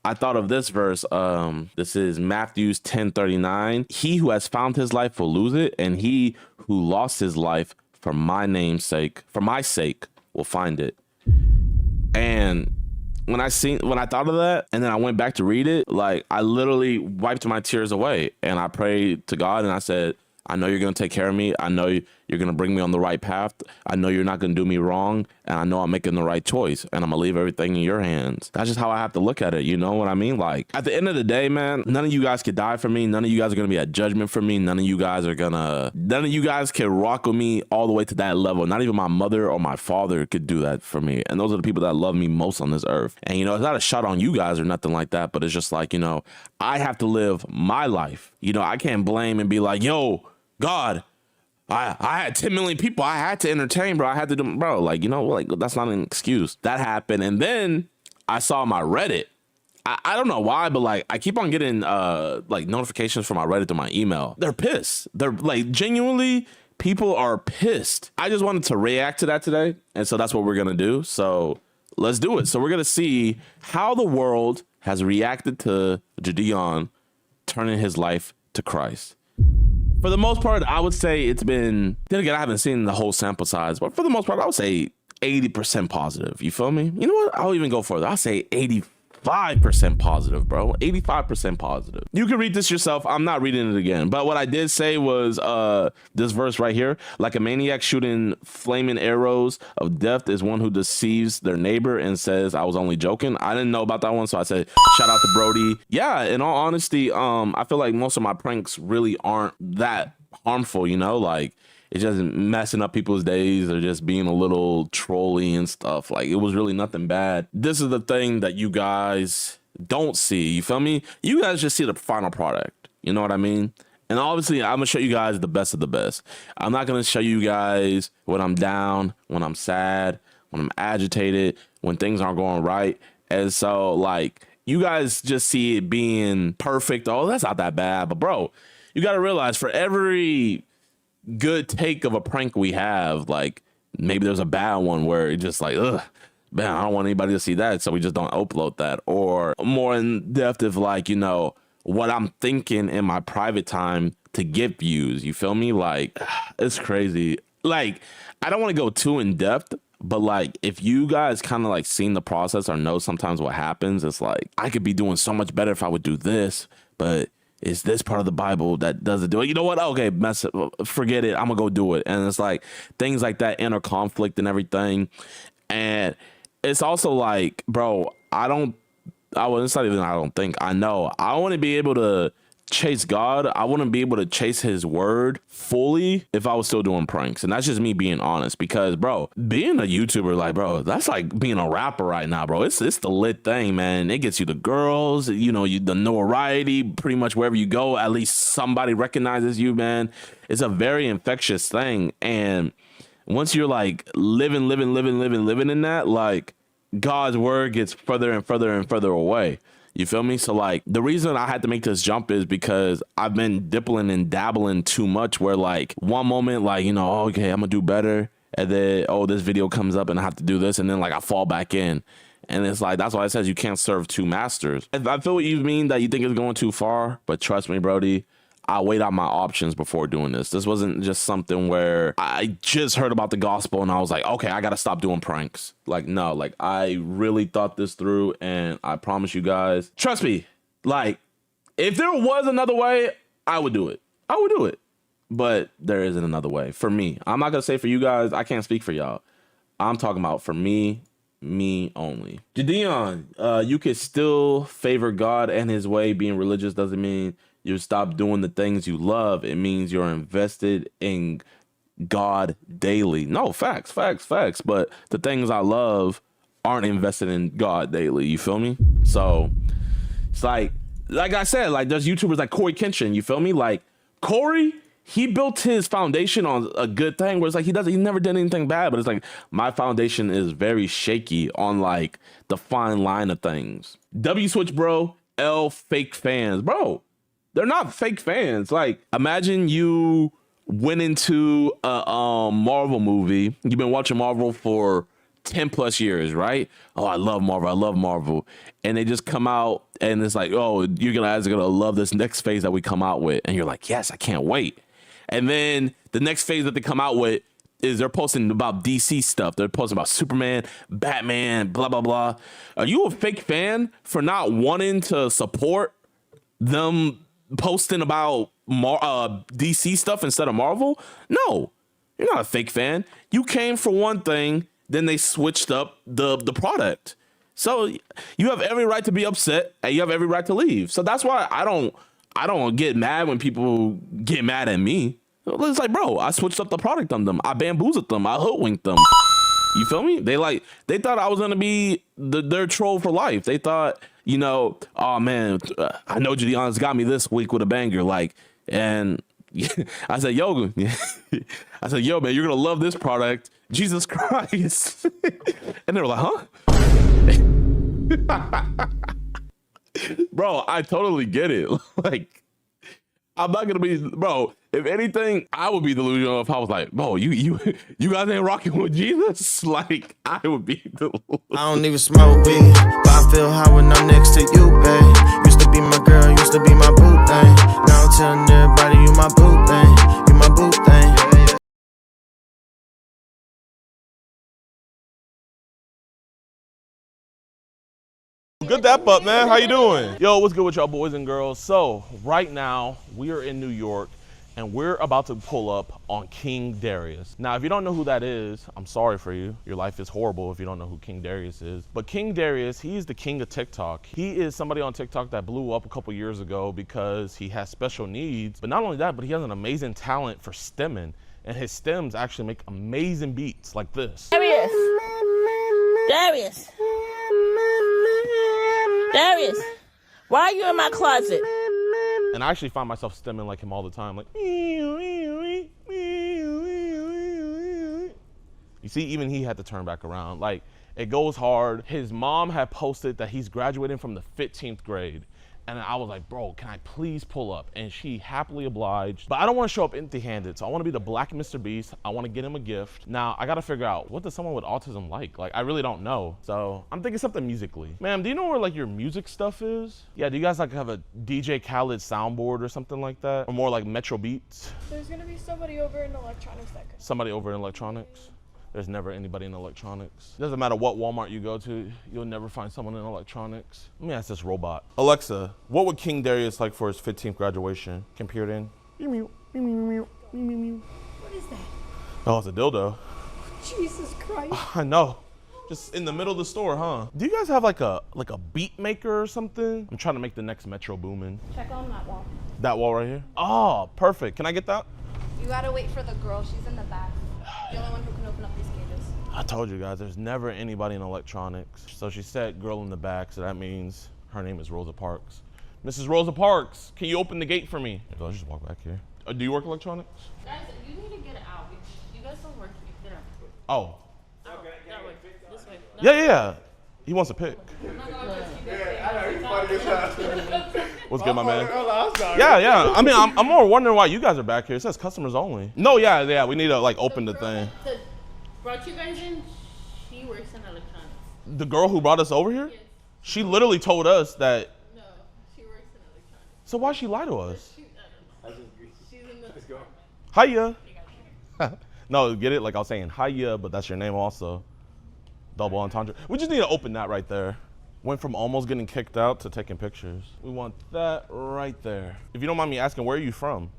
I thought of this verse. This is Matthew 10:39. He who has found his life will lose it, and he who lost his life for my sake will find it. And when I thought of that, and then I went back to read it, like I literally wiped my tears away, and I prayed to God, and I said, I know you're going to take care of me. I know you're going to bring me on the right path. I know you're not going to do me wrong. And I know I'm making the right choice. And I'm going to leave everything in your hands. That's just how I have to look at it. You know what I mean? Like, at the end of the day, man, none of you guys could die for me. None of you guys are going to be at judgment for me. None of you guys can rock with me all the way to that level. Not even my mother or my father could do that for me. And those are the people that love me most on this earth. And, you know, it's not a shot on you guys or nothing like that. But it's just like, you know, I have to live my life. You know, I can't blame and be like, yo, God, I had 10 million people I had to entertain, bro. I had to do, bro, like, you know, like, that's not an excuse. That happened. And then I saw my Reddit. I don't know why, but like, I keep on getting like notifications from my Reddit to my email. They're pissed. They're like, genuinely, people are pissed. I just wanted to react to that today. And so that's what we're going to do. So let's do it. So we're going to see how the world has reacted to JiDion turning his life to Christ. For the most part, I would say it's been, then again, I haven't seen the whole sample size, but for the most part, I would say 80% positive. You feel me? You know what? I'll even go further. I'll say 85% positive, bro. 85% positive. You can read this yourself. I'm not reading it again. But what I did say was this verse right here. Like a maniac shooting flaming arrows of death is one who deceives their neighbor and says, I was only joking. I didn't know about that one, so I said, shout out to Brody. Yeah, in all honesty, I feel like most of my pranks really aren't that harmful, you know? Like, it's just messing up people's days or just being a little trolly and stuff. Like, it was really nothing bad. This is the thing that you guys don't see. You feel me? You guys just see the final product. You know what I mean? And obviously, I'm going to show you guys the best of the best. I'm not going to show you guys when I'm down, when I'm sad, when I'm agitated, when things aren't going right. And so, like, you guys just see it being perfect. Oh, that's not that bad. But, bro, you got to realize for every good take of a prank we have, like maybe there's a bad one where it's just like, ugh, man, I don't want anybody to see that, so we just don't upload that. Or more in depth of like, you know, what I'm thinking in my private time to get views. You feel me? Like, it's crazy. Like, I don't want to go too in depth, but like if you guys kind of like seen the process or know sometimes what happens, it's like I could be doing so much better if I would do this, but is this part of the Bible that doesn't do it? You know what? Okay, forget it. I'm gonna go do it. And it's like things like that, inner conflict and everything. And it's also like, bro, I know I want to be able to chase God. I wouldn't be able to chase his word fully if I was still doing pranks. And that's just me being honest, because bro, being a YouTuber, like, bro, that's like being a rapper right now, bro. It's the lit thing, man. It gets you the girls, you know, the notoriety, pretty much wherever you go, at least somebody recognizes you, man. It's a very infectious thing. And once you're like living in that, like God's word gets further and further and further away. You feel me? So like the reason I had to make this jump is because I've been dipping and dabbling too much, where like one moment, like, you know, okay, I'm gonna do better. And then, oh, this video comes up and I have to do this. And then like I fall back in. And it's like, that's why it says you can't serve two masters. I feel what you mean, that you think it's going too far, but trust me, Brody, I weighed out my options before doing this. This wasn't just something where I just heard about the gospel and I was like, okay, I got to stop doing pranks. Like, no, like I really thought this through, and I promise you guys, trust me, like if there was another way, I would do it. I would do it. But there isn't another way for me. I'm not going to say for you guys. I can't speak for y'all. I'm talking about for me only. JiDion, you can still favor God and his way. Being religious doesn't mean you stop doing the things you love. It means you're invested in God daily. No, facts. But the things I love aren't invested in God daily. You feel me? So it's like I said, like there's YouTubers like Corey Kenshin. You feel me? Like Corey, he built his foundation on a good thing where it's like he never did anything bad, but it's like my foundation is very shaky on like the fine line of things. W Switch Bro, L fake fans, bro. They're not fake fans. Like, imagine you went into a Marvel movie. You've been watching Marvel for 10 plus years, right? Oh, I love Marvel. And they just come out and it's like, oh, you guys are going to love this next phase that we come out with. And you're like, yes, I can't wait. And then the next phase that they come out with is they're posting about DC stuff. They're posting about Superman, Batman, blah, blah, blah. Are you a fake fan for not wanting to support them posting about DC stuff instead of Marvel? No, you're not a fake fan. You came for one thing, then they switched up the product. So you have every right to be upset and you have every right to leave. So that's why I don't get mad when people get mad at me. It's like, bro, I switched up the product on them. I bamboozled them. I hoodwinked them. You feel me? They thought I was gonna be their troll for life. They thought, you know, oh man, I know JiDion's got me this week with a banger. Like, and I said, yo, man, you're gonna love this product. Jesus Christ. And they were like, huh? Bro, I totally get it. Like, I'm not gonna be, bro. If anything, I would be delusional if I was like, bro, you guys ain't rocking with Jesus. Like, I would be delusional. I don't even smoke weed, but I feel high when I'm next to you, babe. Used to be my girl, used to be my boo thing. Now I'm telling everybody you my boo thing, you my boo thing. Good dap up, man. How you doing? Yo, what's good with y'all boys and girls? So right now we are in New York and we're about to pull up on King Darius. Now, if you don't know who that is, I'm sorry for you. Your life is horrible if you don't know who King Darius is. But King Darius, he's the king of TikTok. He is somebody on TikTok that blew up a couple years ago because he has special needs. But not only that, but he has an amazing talent for stemming. And his stems actually make amazing beats like this. Darius! Darius! Darius! Why are you in my closet? And I actually find myself stemming like him all the time, like. You see, even he had to turn back around. Like, it goes hard. His mom had posted that he's graduating from the 15th grade. And I was like, bro, can I please pull up? And she happily obliged. But I don't want to show up empty-handed. So I want to be the black MrBeast. I want to get him a gift. Now, I got to figure out, what does someone with autism like? Like, I really don't know. So I'm thinking something musically. Ma'am, do you know where like your music stuff is? Yeah, do you guys like have a DJ Khaled soundboard or something like that? Or more like Metro Beats? There's going to be somebody over in electronics that could. Somebody over in electronics? There's never anybody in electronics. It doesn't matter what Walmart you go to, you'll never find someone in electronics. Let me ask this robot. Alexa, what would King Darius like for his 15th graduation? Computer in. What is that? Oh, it's a dildo. Jesus Christ. I know. Just in the middle of the store, huh? Do you guys have like a beat maker or something? I'm trying to make the next Metro boomin'. Check on that wall. That wall right here? Oh, perfect. Can I get that? You gotta wait for the girl. She's in the back. The only one who can open up these cages. I told you guys, there's never anybody in electronics. So she said girl in the back, so that means her name is Rosa Parks. Mrs. Rosa Parks, can you open the gate for me? Let's just walk back here. Do you work electronics? Guys, you need to get it out. You guys don't work. Get out. Oh. Okay, that way. This way. Yeah. He wants a pic. What's good, my man? Yeah. I mean, I'm more wondering why you guys are back here. It says customers only. No, yeah. We need to like open the thing. That brought you guys in, she works in electronics. The girl who brought us over here? Yes. She literally told us that. No, she works in electronics. So why'd she lie to us? She's in the. Let's go. Hiya. No, get it? Like I was saying, hiya, but that's your name also. Double entendre. We just need to open that right there. Went from almost getting kicked out to taking pictures. We want that right there. If you don't mind me asking, where are you from?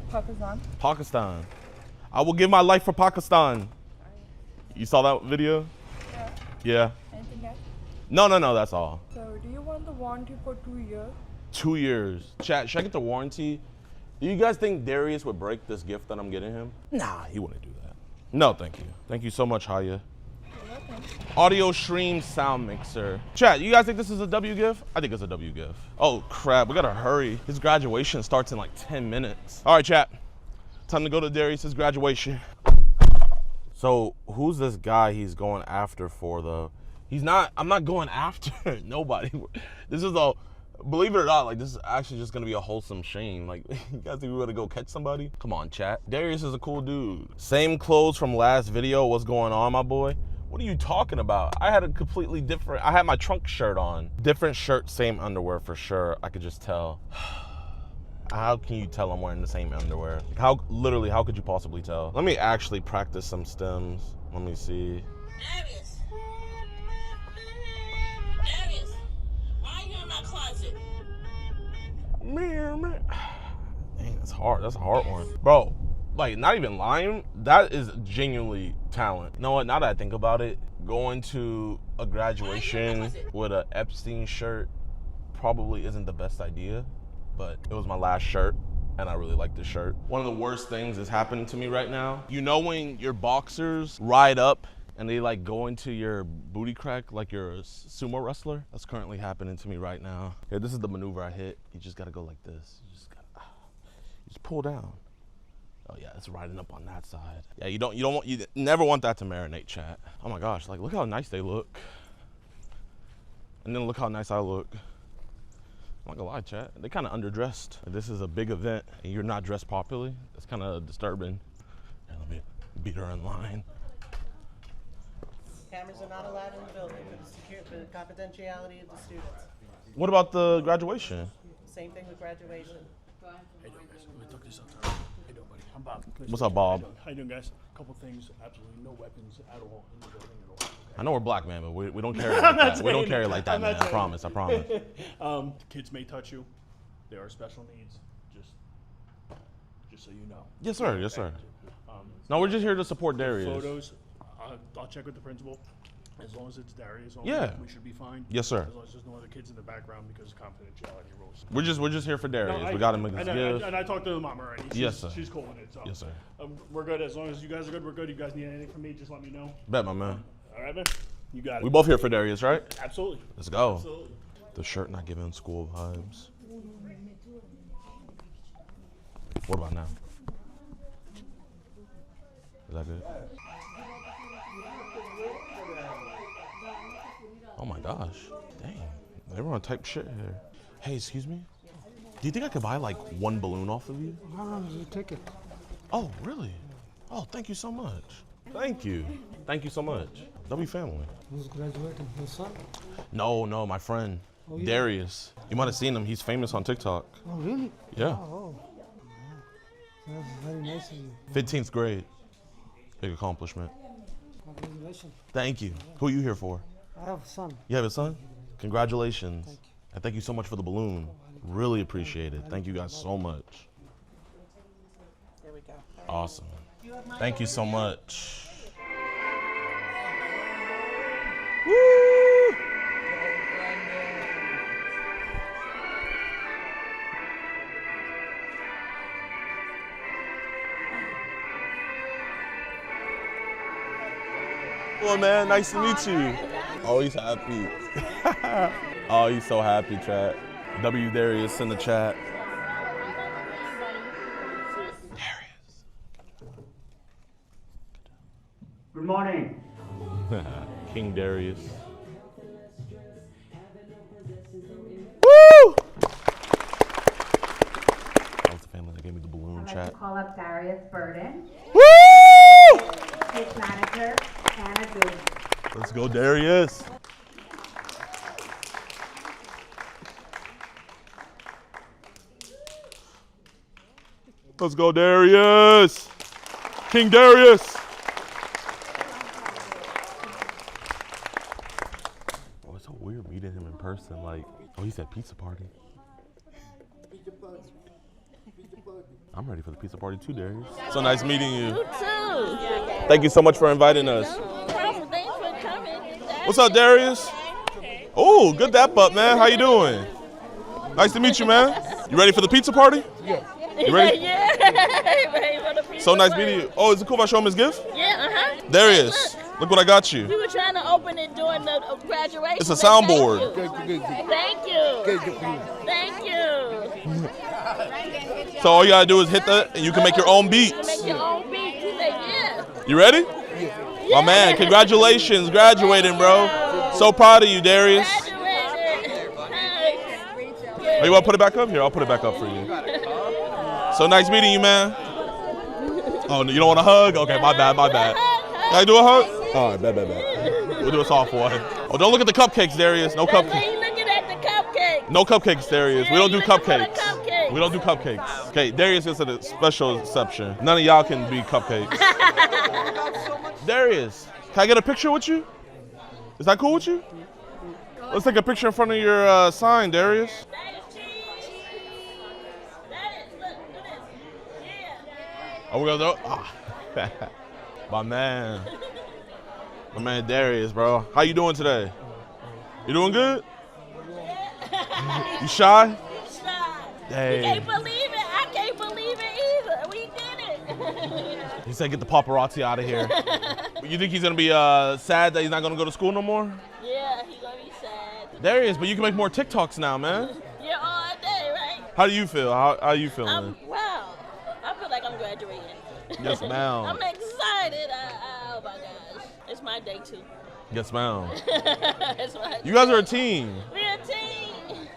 Pakistan. Pakistan. I will give my life for Pakistan. You saw that video? Yeah. Anything else? No, that's all. So, do you want the warranty for 2 years? 2 years. Chat, should I get the warranty? Do you guys think Darius would break this gift that I'm getting him? Nah, he wouldn't do that. No, thank you. Thank you so much, Haya. Audio stream sound mixer. Chat, you guys think this is a W gift? I think it's a W gift. Oh crap, we gotta hurry. His graduation starts in like 10 minutes. All right, chat. Time to go to Darius's graduation. So who's this guy he's going after for though? I'm not going after nobody. This is believe it or not, like this is actually just gonna be a wholesome shame. Like, you guys think we're gonna go catch somebody? Come on, chat. Darius is a cool dude. Same clothes from last video. What's going on, my boy? What are you talking about? I had a completely different, I had my trunk shirt on. Different shirt, same underwear for sure. I could just tell. How can you tell I'm wearing the same underwear? Literally, how could you possibly tell? Let me actually practice some stems. Let me see. Darius, why are you in my closet? Man. Dang, that's hard. That's a hard one. Bro, like, not even lying, that is genuinely talent. You know what, now that I think about it, going to a graduation with an Epstein shirt probably isn't the best idea, but it was my last shirt, and I really like this shirt. One of the worst things that's happening to me right now, you know when your boxers ride up and they like go into your booty crack like you're a sumo wrestler? That's currently happening to me right now. Here, this is the maneuver I hit. You just gotta go like this. You just pull down. Oh yeah, it's riding up on that side. Yeah, you never want that to marinate, chat. Oh my gosh, like look how nice they look. And then look how nice I look. I'm not gonna lie, chat. They kind of underdressed. This is a big event and you're not dressed properly. That's kind of disturbing. Here, let me beat her in line. Cameras are not allowed in the building for the confidentiality of the students. What about the graduation? Same thing with graduation. Hey, guys. Let me talk this out. How you doing, buddy? I'm Bob. What's up, Bob? How you doing, guys? couple things, absolutely no weapons at all in the building at all. Okay? I know we're black, man, but we don't carry like that. We don't carry like that, man. I promise. Kids may touch you. There are special needs. Just so you know. Yes, sir. Yes, sir. No, we're just here to support Darius. Photos, I'll check with the principal. As long as it's Darius, yeah, we should be fine. Yes, sir. As long as there's no other kids in the background because of confidentiality rules. We're just here for Darius. No, we got him a gift. And I talked to the mom already. Yes, sir. She's cool with it. So. Yes, sir. We're good. As long as you guys are good, we're good. You guys need anything from me, just let me know. Bet, my man. All right, man. You got it. We both here for Darius, right? Absolutely. Let's go. Absolutely. The shirt not giving school vibes. What about now? Is that good? Oh my gosh. Dang. Everyone type shit here. Hey, excuse me? Do you think I could buy like one balloon off of you? No, you take it. Oh, really? Oh, thank you so much. Thank you. Thank you so much. They'll be family. Who's graduating? Your son? No, my friend. Oh, yeah. Darius. You might have seen him. He's famous on TikTok. Oh, really? Yeah. Oh. That's very nice of you. 15th grade. Big accomplishment. Congratulations. Thank you. Who are you here for? I have a son. You have a son? Congratulations. Thank you. And thank you so much for the balloon. Really appreciate it. Thank you guys so much. There we go. Awesome. Thank you so much. Woo! Well, man, nice to meet you. Oh, he's happy. Oh, he's so happy, chat. W Darius in the chat. Darius. Good morning. King Darius. Woo! That was the family that gave me the balloon chat. I'd like to call up Darius Burden. Woo! His manager, Adin. Let's go, Darius. Let's go, Darius. King Darius. Oh, it's so weird meeting him in person. Like, oh, he said pizza party. I'm ready for the pizza party too, Darius. So nice meeting you. You too. Thank you so much for inviting us. No problem. Thanks for coming. What's up, Darius? Oh, good dap up, man. How you doing? Nice to meet you, man. You ready for the pizza party? Yeah. You ready? Yeah. Ready for the pizza So nice party. meeting you. Oh, is it cool if I show him his gift? Yeah, Darius, look what I got you. We were trying to open it during the graduation. It's a soundboard. Thank you. Thank you. So all you gotta do is hit that and you can make your own beats. Make your own beats. He said, yeah. You ready? My man, congratulations, graduating, bro. So proud of you, Darius. Oh, you wanna put it back up? Here, I'll put it back up for you. So nice meeting you, man. Oh, you don't want a hug? Okay, my bad. Can I do a hug? All right, bet. We'll do a soft one. Oh, don't look at the cupcakes, Darius. No cupcakes. He's looking at the cupcakes. No cupcakes, Darius. We don't do cupcakes. Cupcakes. We don't do cupcakes. Okay, Darius is a special exception. None of y'all can be cupcakes. Darius, can I get a picture with you? Is that cool with you? Let's take a picture in front of your sign, Darius. Oh, we're gonna do it? My man Darius, bro. How you doing today? You doing good? You shy? Dang. You can't believe it. I can't believe it either. We did it. He said get the paparazzi out of here. You think he's gonna be sad that he's not gonna go to school no more? Yeah, he's gonna be sad. Darius, but you can make more TikToks now, man. Yeah, all day, right? How do you feel? How are you feeling? Wow. I feel like I'm graduating. Yes, ma'am. I'm excited. Oh my gosh. It's my day too. Yes, ma'am. It's my You guys are a team. We're a team.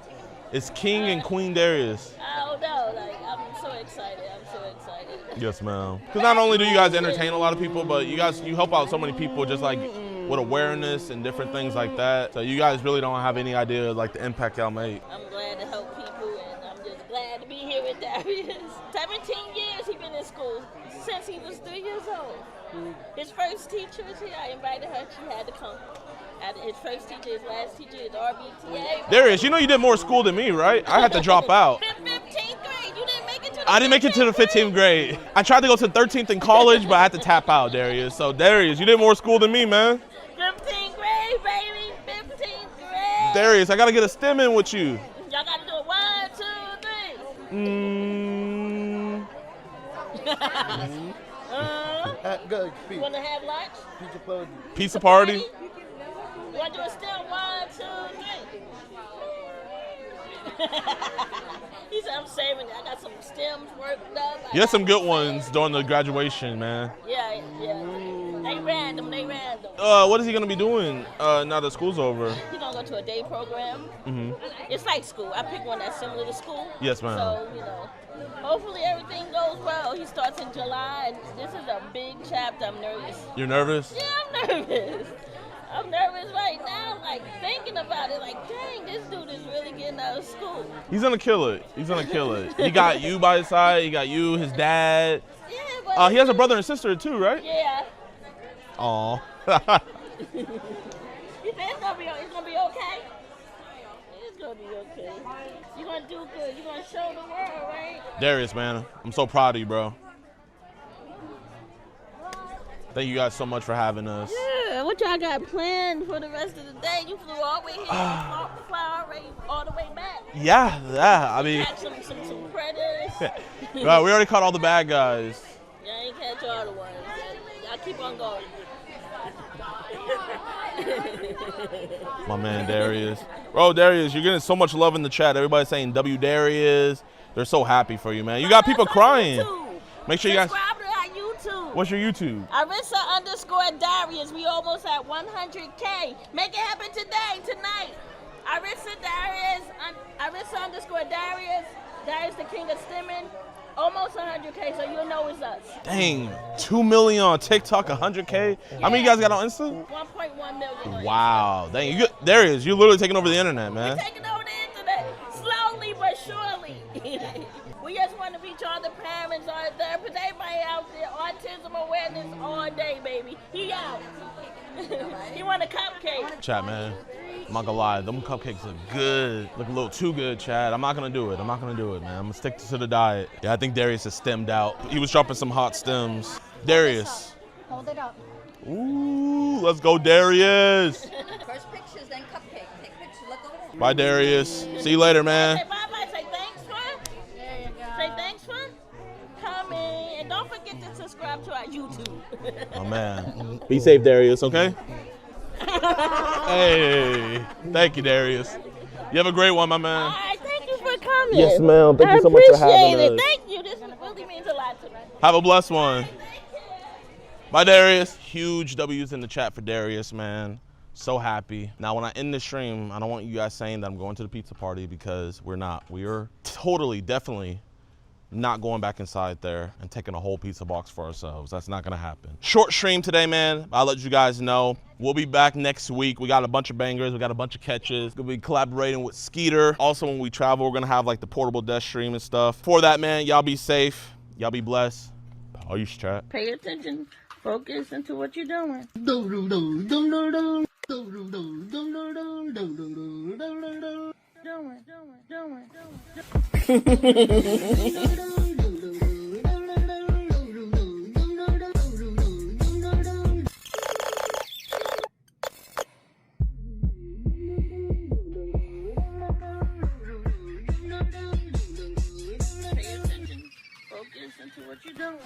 It's King and Queen Darius. I don't know. Like, I'm so excited. I'm so excited. Yes, ma'am. Because not only do you guys entertain a lot of people, but you help out so many people just like with awareness and different things like that. So you guys really don't have any idea like the impact y'all make. I'm glad to help people, and I'm just glad to be here with Darius. 17 years he's been in school since he was 3 years old. His first teacher was here. I invited her. She had to come. His first teacher, his last teacher, his RBTA. Darius, you know you did more school than me, right? I had to drop out. 15th grade. You didn't make it to the I didn't make it to the 15th grade. I tried to go to 13th in college, but I had to tap out, Darius. So, Darius, you did more school than me, man. 15th grade, baby. 15th grade. Darius, I got to get a stem in with you. Y'all got to do it 1, 2, 3. Go. You want to have lunch? Pizza party? You want to do a still 1, 2, 3? He said, I'm saving it. I got some stems worked up. You had some good ones during the graduation, man. Yeah. They random. What is he going to be doing now that school's over? He's going to go to a day program. Mm-hmm. It's like school. I picked one that's similar to school. Yes, ma'am. So, hopefully everything goes well. He starts in July, and this is a big chapter. I'm nervous. You're nervous? Yeah, I'm nervous. I'm nervous right now, like thinking about it, like, dang, this dude is really getting out of school. He's going to kill it. He got you by his side. He got you, his dad. Yeah, but... he has a brother and sister, too, right? Yeah. Aw. You think it's gonna be okay? It's gonna be okay. You're gonna do good. You're gonna show the world, right? Darius, man, I'm so proud of you, bro. Thank you guys so much for having us. Yeah, what y'all got planned for the rest of the day? You flew all the way here, fly all the way back. Yeah. I mean, catch some predators. Right, we already caught all the bad guys. Yeah, I ain't catch all the ones. Y'all keep on going. My man Darius. Bro, Darius, you're getting so much love in the chat. Everybody's saying W Darius. They're so happy for you, man. You got people crying. Make sure you guys. Subscribe to our YouTube. What's your YouTube? Arissa_Darius. We almost at 100K. Make it happen tonight. Arissa_Darius. Darius the king of stimming. Almost 100K, so you'll know it's us. Dang, 2 million on TikTok, 100K. How many you guys got on Insta? 1.1 million. Wow, dang, Darius, you're literally taking over the internet, man. We're taking over the internet, slowly but surely. We just want to reach all the parents, all the therapists, everybody out there. Autism awareness all day, baby. He out. He want a cupcake. Chat, man, I'm not gonna lie, them cupcakes look good. Look a little too good, Chad. I'm not gonna do it, man. I'm gonna stick to the diet. Yeah, I think Darius is stemmed out. He was dropping some hot stems. Darius. Hold it up. Ooh, let's go, Darius. First pictures, then cupcake. Take pictures, look over there. Bye, Darius. See you later, man. Say bye-bye, say thanks for. There you go. Say thanks for coming. And don't forget to subscribe to our YouTube. Oh, man. Be safe, Darius, okay? Hey, thank you, Darius. You have a great one, my man. All right, thank you for coming. Yes, ma'am. Thank you so much for having us. I appreciate it. Thank you. This really means a lot to me. Have a blessed one. Bye, Darius. Huge W's in the chat for Darius, man. So happy. Now, when I end the stream, I don't want you guys saying that I'm going to the pizza party, because we're not. We are totally, definitely not going back inside there and taking a whole pizza box for ourselves. That's not gonna happen. Short stream today, man. I'll let you guys know. We'll be back next week. We got a bunch of bangers. We got a bunch of catches. We'll be collaborating with Skeeter. Also, when we travel, we're gonna have like the portable desk stream and stuff. For that, man, y'all be safe. Y'all be blessed. Oh, you should chat. Pay attention. Focus into what you're doing. Into what you doing.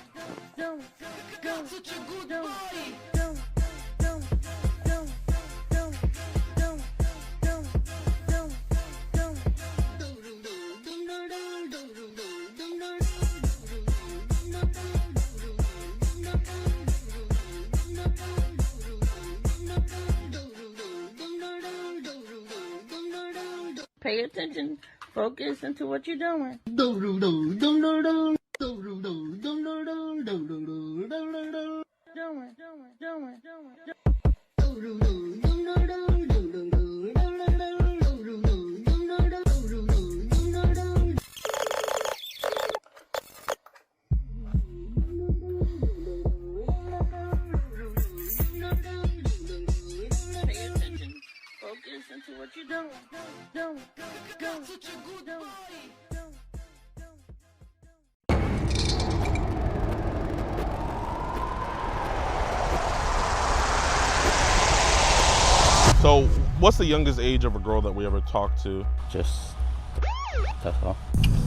Pay attention. Focus into what you're doing. What you doing? Doing. So, what's the youngest age of a girl that we ever talked to? Just, that's all.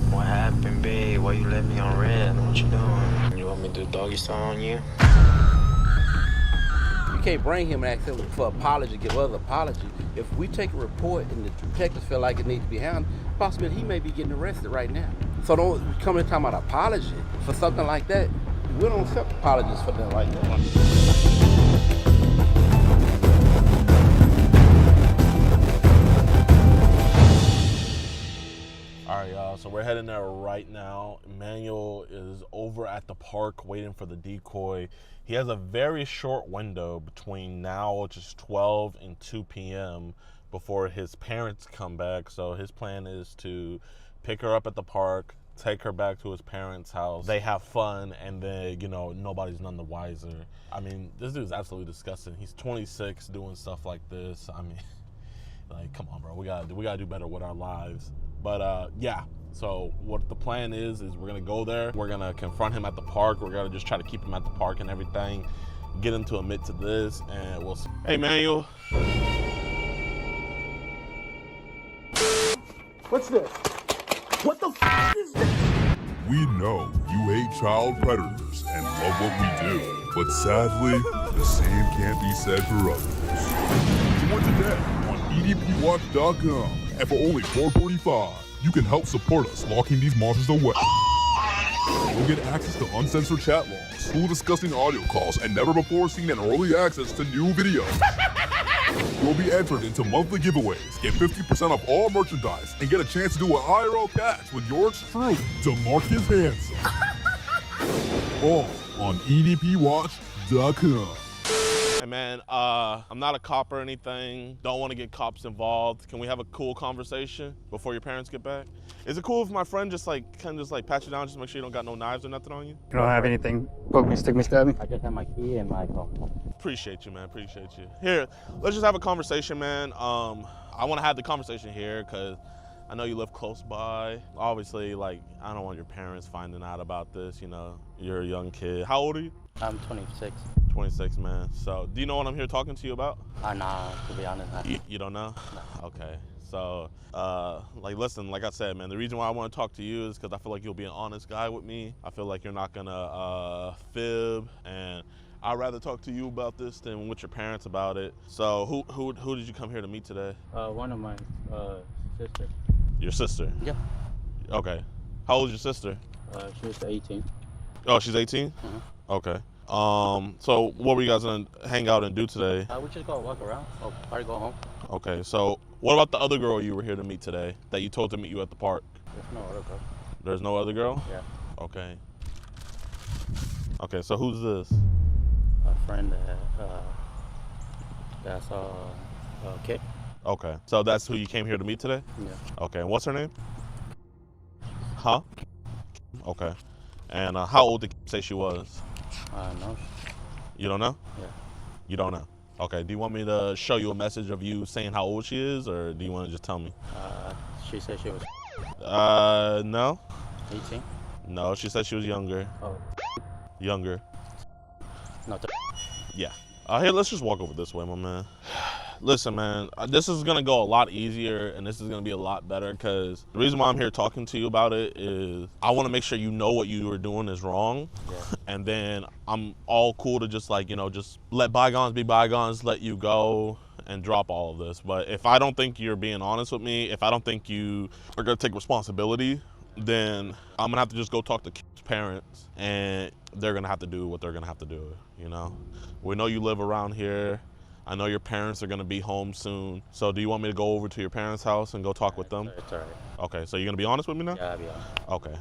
What happened, babe? Why you let me on red? What you doing? You want me to do doggy style on you? You can't bring him and ask him for apology, give us apology. If we take a report and the detectives feel like it needs to be handled, possibly he may be getting arrested right now. So don't come and talk about apology for something like that. We don't accept apologies for that like that. All right, y'all, so we're heading there right now. Emmanuel is over at the park waiting for the decoy. He has a very short window between now, which is 12 and 2 p.m. before his parents come back. So his plan is to pick her up at the park, take her back to his parents' house. They have fun, and then, you know, nobody's none the wiser. I mean, this dude's absolutely disgusting. He's 26 doing stuff like this. I mean, like, come on, bro. We gotta do better with our lives. But yeah, so what the plan is we're gonna go there. We're gonna confront him at the park. We're gonna just try to keep him at the park and everything. Get him to admit to this, and we'll see. Hey, Manuel. What's this? What the f is this? We know you hate child predators and love what we do, but sadly, the same can't be said for others. Join today on EDPWatch.com, and for only $4.45, you can help support us locking these monsters away. You'll get access to uncensored chat logs, cool disgusting audio calls, and never before seen and early access to new videos. You'll be entered into monthly giveaways, get 50% off all merchandise, and get a chance to do an IRL catch with yours truly, DeMarcus Handsome. All on EDPWatch.com. Hey, man, I'm not a cop or anything. Don't want to get cops involved. Can we have a cool conversation before your parents get back? Is it cool if my friend just like pat you down, just make sure you don't got no knives or nothing on you? You don't have anything? Poke me, stick me, stab me? I just have my key and my phone. Appreciate you, man. Appreciate you. Here, let's just have a conversation, man. I want to have the conversation here because I know you live close by. Obviously, like, I don't want your parents finding out about this. You know, you're a young kid. How old are you? I'm 26. 26, man. So, do you know what I'm here talking to you about? Nah, to be honest. You don't know? No. Okay. So, like, listen, like I said, man, the reason why I want to talk to you is because I feel like you'll be an honest guy with me. I feel like you're not gonna fib, and I'd rather talk to you about this than with your parents about it. So, who did you come here to meet today? One of my sister. Your sister? Yeah. Okay. How old is your sister? She's 18. Oh, she's 18? Mm-hmm. Okay. So what were you guys gonna hang out and do today? We just go walk around. Oh, probably go home. Okay, so what about the other girl you were here to meet today that you told to meet you at the park? There's no other girl. There's no other girl? Yeah. Okay. Okay, so who's this? A friend that's Kit. Okay, so that's who you came here to meet today? Yeah. Okay, and what's her name? Huh? Okay. And how old did Kit say she was? No. You don't know? Yeah. You don't know? Okay, do you want me to show you a message of you saying how old she is, or do you want to just tell me? She said she was... No. 18? No, she said she was younger. Oh. Younger. Not the... Yeah. Here, let's just walk over this way, my man. Listen, man, this is going to go a lot easier, and this is going to be a lot better, because the reason why I'm here talking to you about it is I want to make sure you know what you are doing is wrong. Yeah. And then I'm all cool to just, like, you know, just let bygones be bygones, let you go and drop all of this. But if I don't think you're being honest with me, if I don't think you are going to take responsibility, then I'm going to have to just go talk to Kip's parents, and they're going to have to do what they're going to have to do, you know? We know you live around here. I know your parents are going to be home soon. So do you want me to go over to your parents' house and go talk with them? It's all right. Okay, so you're going to be honest with me now? Yeah, I'll be honest. Okay.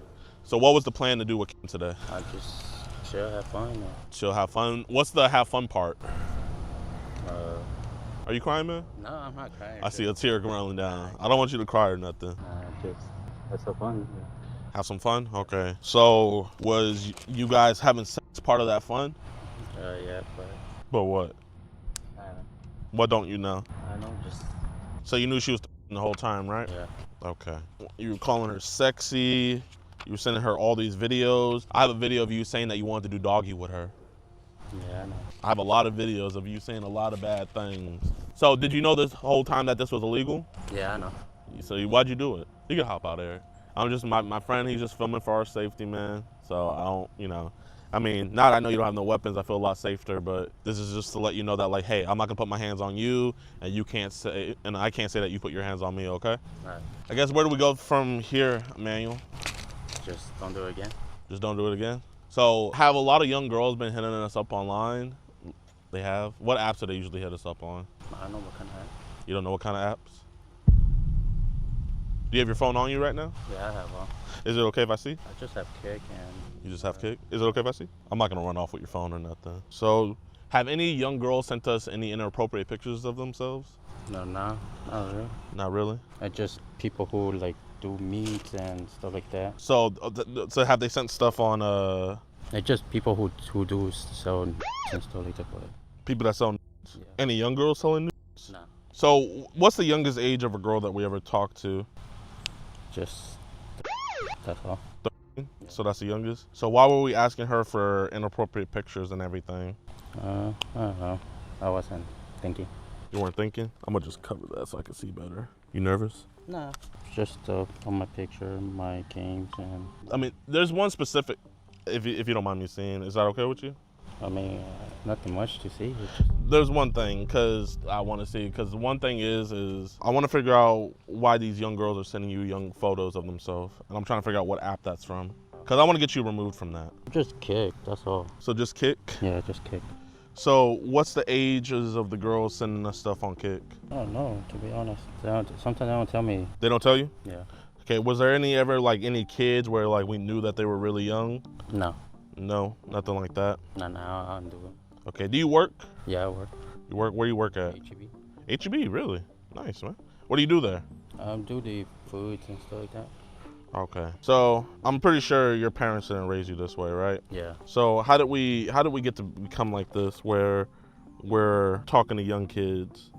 So what was the plan to do with Kim today? I just chill, have fun. Chill, have fun. What's the have fun part? Are you crying, man? No, I'm not crying. I see a tear rolling down. I don't want you to cry or nothing. Just have some fun. Yeah. Have some fun? Okay. So was you guys having sex part of that fun? Yeah, but... But what? I don't know. What don't you know? I know, just So you knew she was the whole time, right? Yeah. Okay. You were calling her sexy. You were sending her all these videos. I have a video of you saying that you wanted to do doggy with her. Yeah, I know. I have a lot of videos of you saying a lot of bad things. So did you know this whole time that this was illegal? Yeah, I know. So why'd you do it? You can hop out of there. I'm just, my friend, he's just filming for our safety, man. So I don't, you know, I mean, now that I know you don't have no weapons, I feel a lot safer, but this is just to let you know that, like, hey, I'm not gonna put my hands on you, and you can't say, and I can't say that you put your hands on me, okay? All right. I guess where do we go from here, Emmanuel? Just don't do it again. Just don't do it again? So have a lot of young girls been hitting us up online? They have? What apps do they usually hit us up on? I don't know what kind of app. You don't know what kind of apps? Do you have your phone on you right now? Yeah, I have one. Is it okay if I see? I just have Kick and... You just have Kick? Is it okay if I see? I'm not gonna run off with your phone or nothing. So, have any young girls sent us any inappropriate pictures of themselves? No, not really. Not really? It's just people who like do meets and stuff like that. So, so have they sent stuff on, It's just people who do sell and stuff like that. People that sell Yeah. Any young girls selling nudes? No. So, what's the youngest age of a girl that we ever talked to? Just that's all. 13? So that's the youngest? So why were we asking her for inappropriate pictures and everything? I don't know. I wasn't thinking. You weren't thinking? I'm gonna just cover that so I can see better. You nervous? No. Just on my picture, my games, and... I mean, there's one specific, if you don't mind me seeing, is that okay with you? I mean, nothing much to see. There's one thing, because I want to see, because one thing is I want to figure out why these young girls are sending you young photos of themselves, and I'm trying to figure out what app that's from, because I want to get you removed from that. Just Kick, that's all. So just Kick? Yeah, just Kick. So what's the ages of the girls sending us stuff on Kick? I don't know, to be honest. Sometimes they don't tell me. They don't tell you? Yeah. Okay, was there any kids where like we knew that they were really young? No. No, nothing like that? No, I don't do it. Okay, do you work? Yeah, I work. You work, where you work at? HEB. HEB, really? Nice, man. What do you do there? Do the foods and stuff like that. Okay, so I'm pretty sure your parents didn't raise you this way, right? Yeah. So how did we get to become like this, where we're talking to young kids?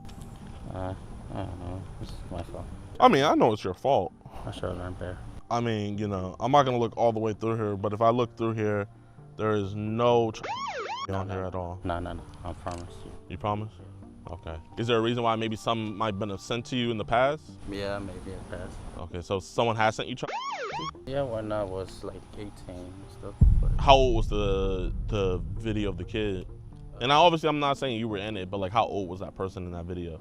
I don't know. It's my fault. I mean, I know it's your fault. I should have learned better. I mean, you know, I'm not gonna look all the way through here, but if I look through here, there is no on here at all. No. I promise you. You promise? Okay. Is there a reason why maybe some might have been sent to you in the past? Yeah, maybe in the past. Okay, so someone has sent you Yeah, when I was like 18 and stuff. But... How old was the video of the kid? And I'm not saying you were in it, but like how old was that person in that video?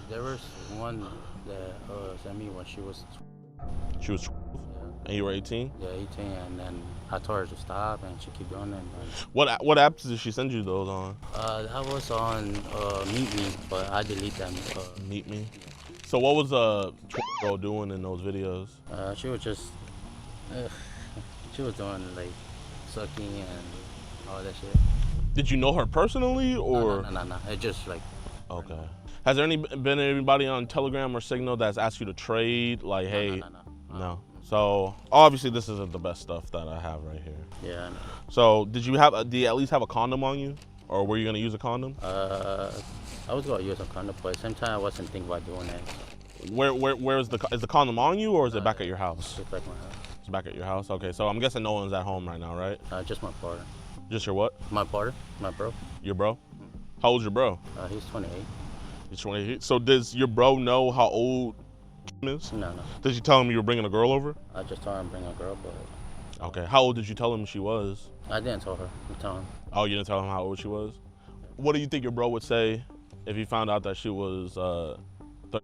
There was one that sent me when she was 12. She was 12? Yeah. And you were 18? Yeah, 18, and then I told her to stop, and she kept doing it. What apps did she send you those on? That was on Meet Me, but I deleted them. Meet Me? So what was a girl doing in those videos? She was just, she was doing like sucking and all that shit. Did you know her personally, or? No. It just like. Okay. Has there been anybody on Telegram or Signal that's asked you to trade? Like, hey. No. So obviously this isn't the best stuff that I have right here. Yeah, I know. So do you at least have a condom on you, or were you gonna use a condom? I was gonna use a condom, but at the same time I wasn't thinking about doing that. Where is the condom on you, or is it back at your house? It's back at my house. It's back at your house. Okay, so I'm guessing no one's at home right now, right? Just my partner. Just your what? My partner, my bro. Your bro? How old's your bro? He's 28. He's 28. So does your bro know how old is? No. Did you tell him you were bringing a girl over? I just told him to bring a girl, but... Okay, how old did you tell him she was? I didn't tell her. I told him. Oh, you didn't tell him how old she was? What do you think your bro would say if he found out that she was 13?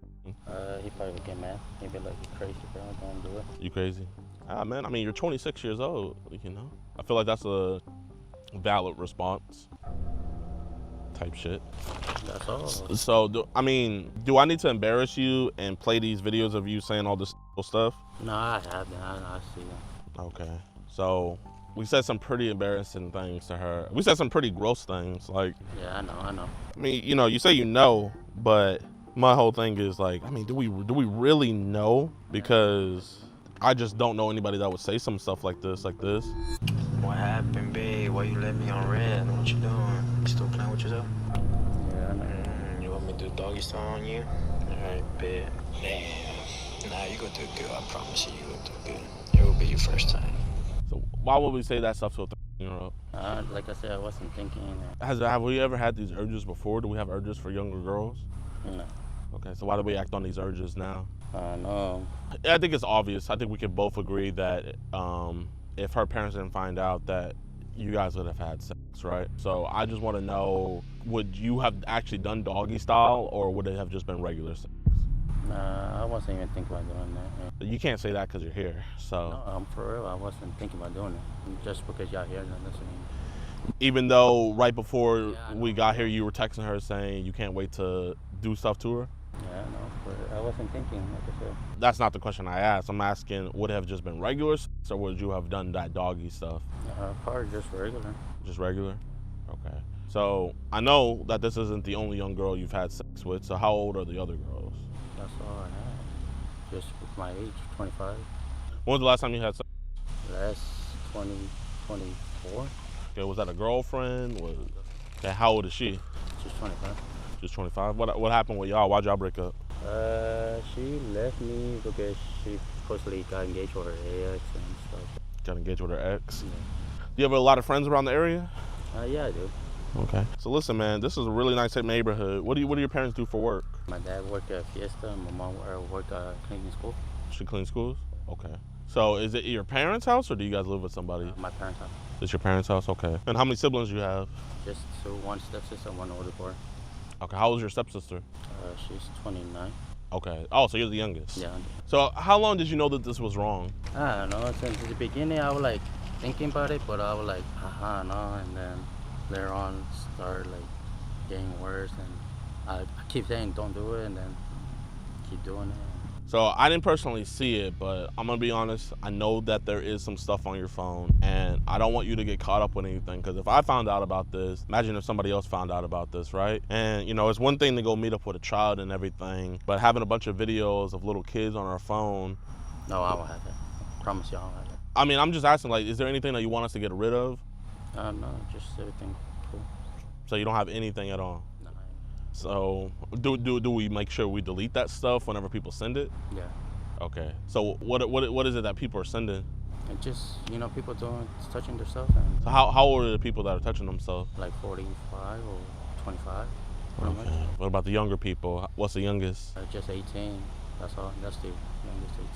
He probably would get mad. He'd be like, you crazy, bro, don't do it. You crazy? Man, I mean, you're 26 years old, you know? I feel like that's a valid response type shit. That's all. So, do I need to embarrass you and play these videos of you saying all this stuff? No, I haven't. I see them. Okay. So, we said some pretty embarrassing things to her. We said some pretty gross things, like... Yeah, I know. I mean, you know, you say you know, but my whole thing is like, I mean, do we really know? Because I just don't know anybody that would say some stuff like this. What happened, babe? Why you let me on red? What you doing? You still playing with yourself? Yeah, I know. You want me to do doggy style on you? Alright, babe. Damn. Nah, you gonna do good. I promise you, you gonna do good. It will be your first time. So why would we say that stuff to a 13-year-old? Like I said, I wasn't thinking. Have we ever had these urges before? Do we have urges for younger girls? No. Okay, so why do we act on these urges now? No. I think it's obvious. I think we can both agree that if her parents didn't find out, that you guys would have had sex, right? So I just want to know, would you have actually done doggy style, or would it have just been regular sex? I wasn't even thinking about doing that. Yeah. You can't say that because you're here, so. No, for real, I wasn't thinking about doing it. Just because y'all here, that doesn't mean. Even though right before we got here, you were texting her saying you can't wait to do stuff to her? Yeah, no, but I wasn't thinking, like I said. That's not the question I asked. I'm asking, would it have just been regular sex, or would you have done that doggy stuff? Probably just regular. Just regular? Okay. So I know that this isn't the only young girl you've had sex with, so how old are the other girls? That's all I had. Just with my age, 25. When was the last time you had sex? Last 2024. Okay, was that a girlfriend? Okay, how old is she? She's 25. She's 25. What happened with y'all? Why'd y'all break up? She left me because she supposedly got engaged with her ex and stuff. Got engaged with her ex? Yeah. Do you have a lot of friends around the area? Yeah, I do. Okay. So listen, man, this is a really nice neighborhood. What do your parents do for work? My dad worked at Fiesta and my mom worked at cleaning school. She cleans schools? Okay. So is it your parents' house, or do you guys live with somebody? My parents' house. It's your parents' house? Okay. And how many siblings do you have? Just two, one stepsister, one older boy. Okay, how old is your stepsister? She's 29. Okay. Oh, so you're the youngest? Yeah. So how long did you know that this was wrong? I don't know. Since the beginning, I was like thinking about it, but I was like, no. And then later on, started like getting worse, and I keep saying don't do it, and then keep doing it. So I didn't personally see it, but I'm gonna be honest, I know that there is some stuff on your phone, and I don't want you to get caught up with anything, because if I found out about this, imagine if somebody else found out about this, right? And you know, it's one thing to go meet up with a child and everything, but having a bunch of videos of little kids on our phone. No, I won't have that. I promise you I won't have that. I mean, I'm just asking, like, is there anything that you want us to get rid of? No, just everything cool. So you don't have anything at all? No. So do we make sure we delete that stuff whenever people send it? Yeah. Okay. So what is it that people are sending? And just, you know, people touching themselves. And so how old are the people that are touching themselves? Like 45 or 25. Okay. What about the younger people? What's the youngest? Just 18. That's all. That's the youngest, 18.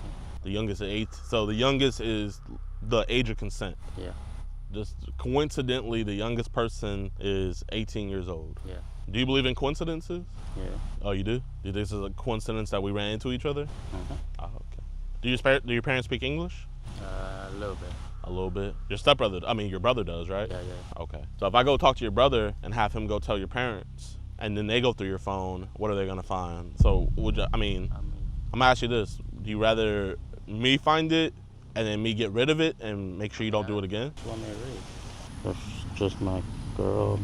The youngest is 8. So the youngest is the age of consent. Yeah. Just coincidentally, the youngest person is 18 years old. Yeah. Do you believe in coincidences? Yeah. Oh, you do? Do you think this is a coincidence that we ran into each other? Mm-hmm. Oh, okay. Do your parents speak English? A little bit. A little bit? Your brother does, right? Yeah, yeah. Okay. So if I go talk to your brother and have him go tell your parents, and then they go through your phone, what are they gonna find? So I'm gonna ask you this. Do you rather me find it and then me get rid of it and make sure you don't do it again? What want me to read? That's just my girl.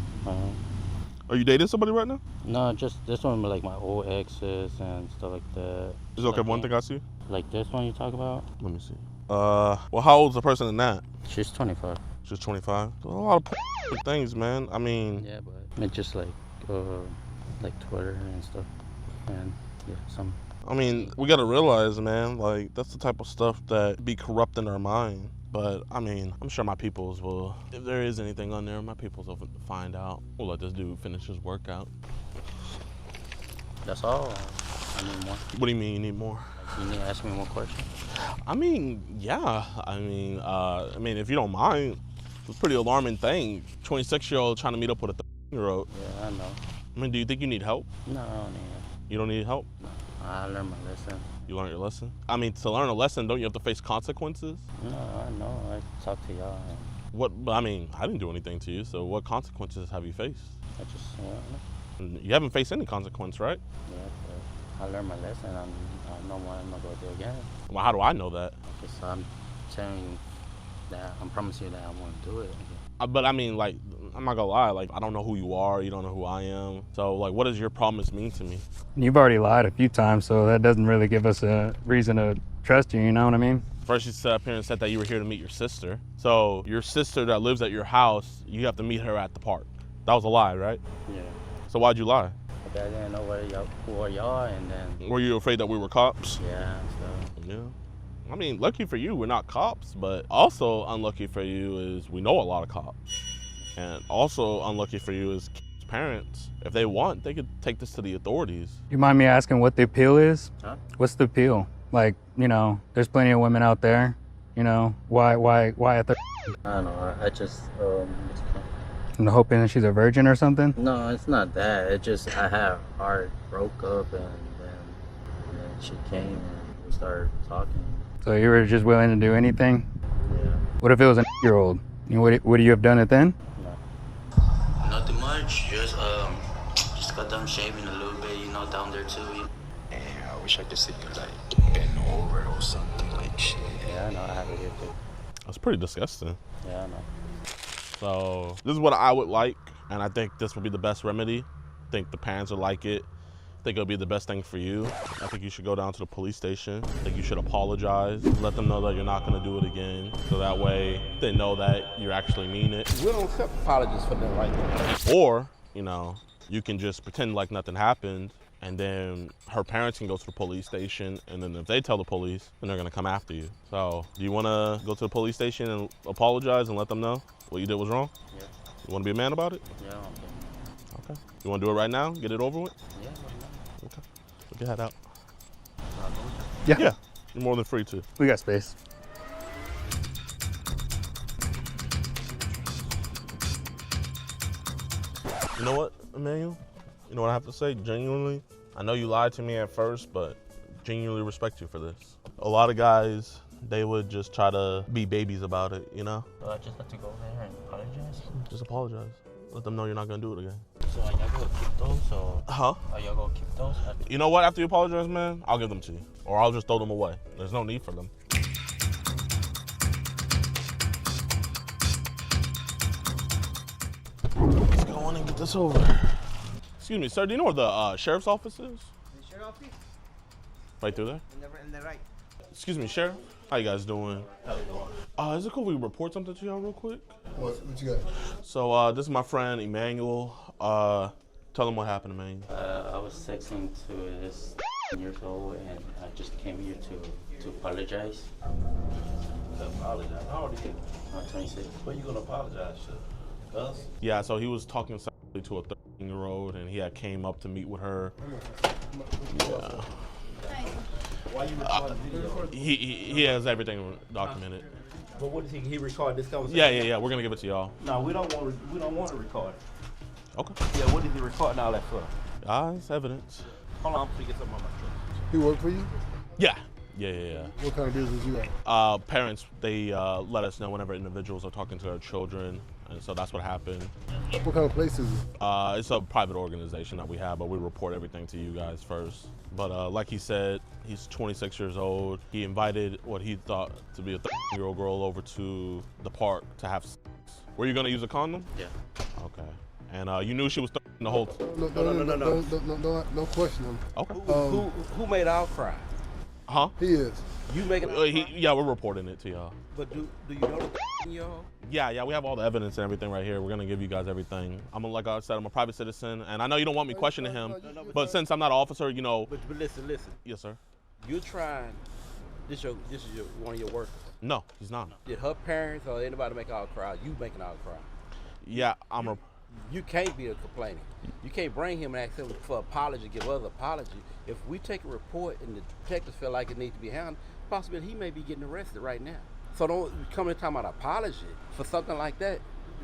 Are you dating somebody right now? No, just this one with like my old exes and stuff like that. Is it okay, one thing I see? Like this one you talk about? Let me see. Well, how old's the person in that? She's 25. She's 25? A lot of things, man. I mean... Yeah, but it's just like Twitter and stuff. And yeah, some... I mean, we gotta realize, man, like, that's the type of stuff that be corrupting our mind. But, I mean, I'm sure my peoples will, if there is anything on there, my peoples will find out. We'll let this dude finish his workout. That's all. I need more. What do you mean you need more? You need to ask me more questions. I mean, yeah. I mean, if you don't mind, it's a pretty alarming thing. 26-year-old trying to meet up with a 13-year-old. Yeah, I know. I mean, do you think you need help? No, I don't need help. You don't need help? No. I learned my lesson. You learned your lesson? I mean, to learn a lesson, don't you have to face consequences? No, I know. I talked to y'all. I mean, I didn't do anything to you, so what consequences have you faced? I just, You haven't faced any consequence, right? Yeah, but I learned my lesson. I know what I'm not going to do again. Well, how do I know that? Okay, so I'm telling you that, I'm promising you that I won't do it again. But I mean, like, I'm not gonna lie, like, I don't know who you are, you don't know who I am. So, like, what does your promise mean to me? You've already lied a few times, so that doesn't really give us a reason to trust you, you know what I mean? First, you sat up here and said that you were here to meet your sister. So, your sister that lives at your house, you have to meet her at the park. That was a lie, right? Yeah. So why'd you lie? I didn't know who are y'all, and then. Were you afraid that we were cops? Yeah, so. Yeah. I mean, lucky for you, we're not cops, but also unlucky for you is we know a lot of cops. And also unlucky for you is parents. If they want, they could take this to the authorities. You mind me asking what the appeal is? Huh? What's the appeal? Like, you know, there's plenty of women out there. You know, why at the? I don't know. I just I'm hoping that she's a virgin or something. No, it's not that. It just I had heart broke up, and then she came and we started talking. So you were just willing to do anything? Yeah. What if it was a year-old? You know, would you have done it then? Nothing much. Just got done shaving a little bit, you know, down there too. And I wish I could see you like bend over or something like shit. Yeah, I know. I have it here too. That's pretty disgusting. Yeah, I know. So this is what I would like, and I think this would be the best remedy. I think the parents would like it. I think it'll be the best thing for you. I think you should go down to the police station. I think you should apologize. Let them know that you're not gonna do it again. So that way they know that you actually mean it. We don't accept apologies for them like that. Or, you know, you can just pretend like nothing happened, and then her parents can go to the police station, and then if they tell the police, then they're gonna come after you. So do you wanna go to the police station and apologize and let them know what you did was wrong? Yeah. You wanna be a man about it? Yeah, Okay. You wanna do it right now? Get it over with? Yeah. Okay. Put your head out. Yeah. Yeah. You're more than free to. We got space. You know what, Emmanuel? You know what I have to say? Genuinely, I know you lied to me at first, but genuinely respect you for this. A lot of guys, they would just try to be babies about it, you know? So I just have to go there and apologize? Just apologize. Let them know you're not gonna do it again. So are y'all gonna keep those, or? Huh? Are y'all gonna keep those? You know what, after you apologize, man, I'll give them to you. Or I'll just throw them away. There's no need for them. Let's go on and get this over. Excuse me, sir, do you know where the sheriff's office is? The sheriff office? Right through there? In the right. Excuse me, Sheriff. How you guys doing? Is it cool we report something to y'all real quick? What you got? So this is my friend Emmanuel. Tell him what happened, Emmanuel. I was texting to this years old, and I just came here to apologize. Apologize? How old are you? I'm 26. What are you gonna apologize to? Us? Yeah, so he was talking sexually to a 13-year-old, and he had came up to meet with her. Yeah. Why you recording video? He has everything documented. But what is he recorded this conversation? Yeah. We're gonna give it to y'all. No, we don't want to record it. Okay. Yeah, what is he recording all that for? It's evidence. Hold on, I'm gonna get something on my truck. He work for you? Yeah. What kind of business you got? Parents, they let us know whenever individuals are talking to their children, and so that's what happened. What kind of place is it? It's a private organization that we have, but we report everything to you guys first. But like he said, he's 26 years old. He invited what he thought to be a 13-year-old girl over to the park to have sex. Were you gonna use a condom? Yeah. Okay. And you knew she was the whole No question him. Okay. Who made our cry? Huh? He is. You making? Yeah, we're reporting it to y'all. But do you know the y'all? Yeah, we have all the evidence and everything right here. We're gonna give you guys everything. Like I said, I'm a private citizen, and I know you don't want me questioning him, but since I'm not an officer, you know. But listen. Yes, sir. You're trying. This is one of your workers. No, he's not. Did her parents or anybody make our cry? You making our cry? Yeah, You can't be a complaining. You can't bring him and ask him for apology, give us apology. If we take a report and the detectives feel like it needs to be handled, possibly he may be getting arrested right now. So don't come and talk about apology for something like that.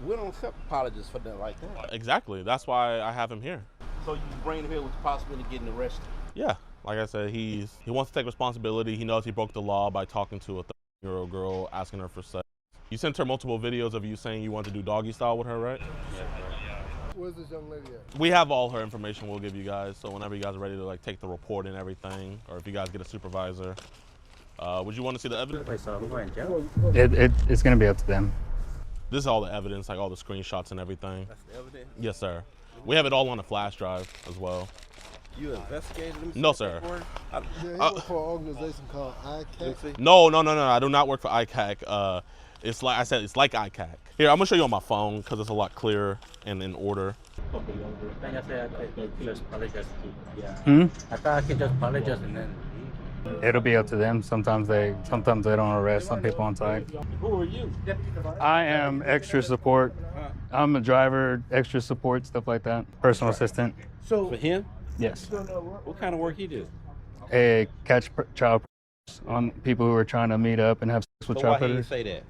We don't accept apologies for that like that. Exactly. That's why I have him here. So you bring him here with the possibility of getting arrested? Yeah. Like I said, he wants to take responsibility. He knows he broke the law by talking to a 13-year-old girl, asking her for sex. You sent her multiple videos of you saying you want to do doggy style with her, right? Yeah. Where's this young lady at? We have all her information we'll give you guys, so whenever you guys are ready to take the report and everything, or if you guys get a supervisor, would you want to see the evidence? Wait, so I'm going to jail? It's gonna be up to them. This is all the evidence, all the screenshots and everything. That's the evidence? Yes, sir. We have it all on a flash drive as well. You investigated him? No, sir. Yeah, he works for an organization called ICAC. No. I do not work for ICAC. It's like I said, it's like ICAC. Here, I'm gonna show you on my phone because it's a lot clearer and in order. Then I said I could just apologize. Yeah. Hmm? I thought I could just apologize and then leave. It'll be up to them. Sometimes they don't arrest some people on site. Who are you? I am extra support. I'm a driver, extra support, stuff like that. Personal assistant. So for him? Yes. What kind of work he do? A catch child on people who are trying to meet up and have sex with So child why he predators. didn't say that?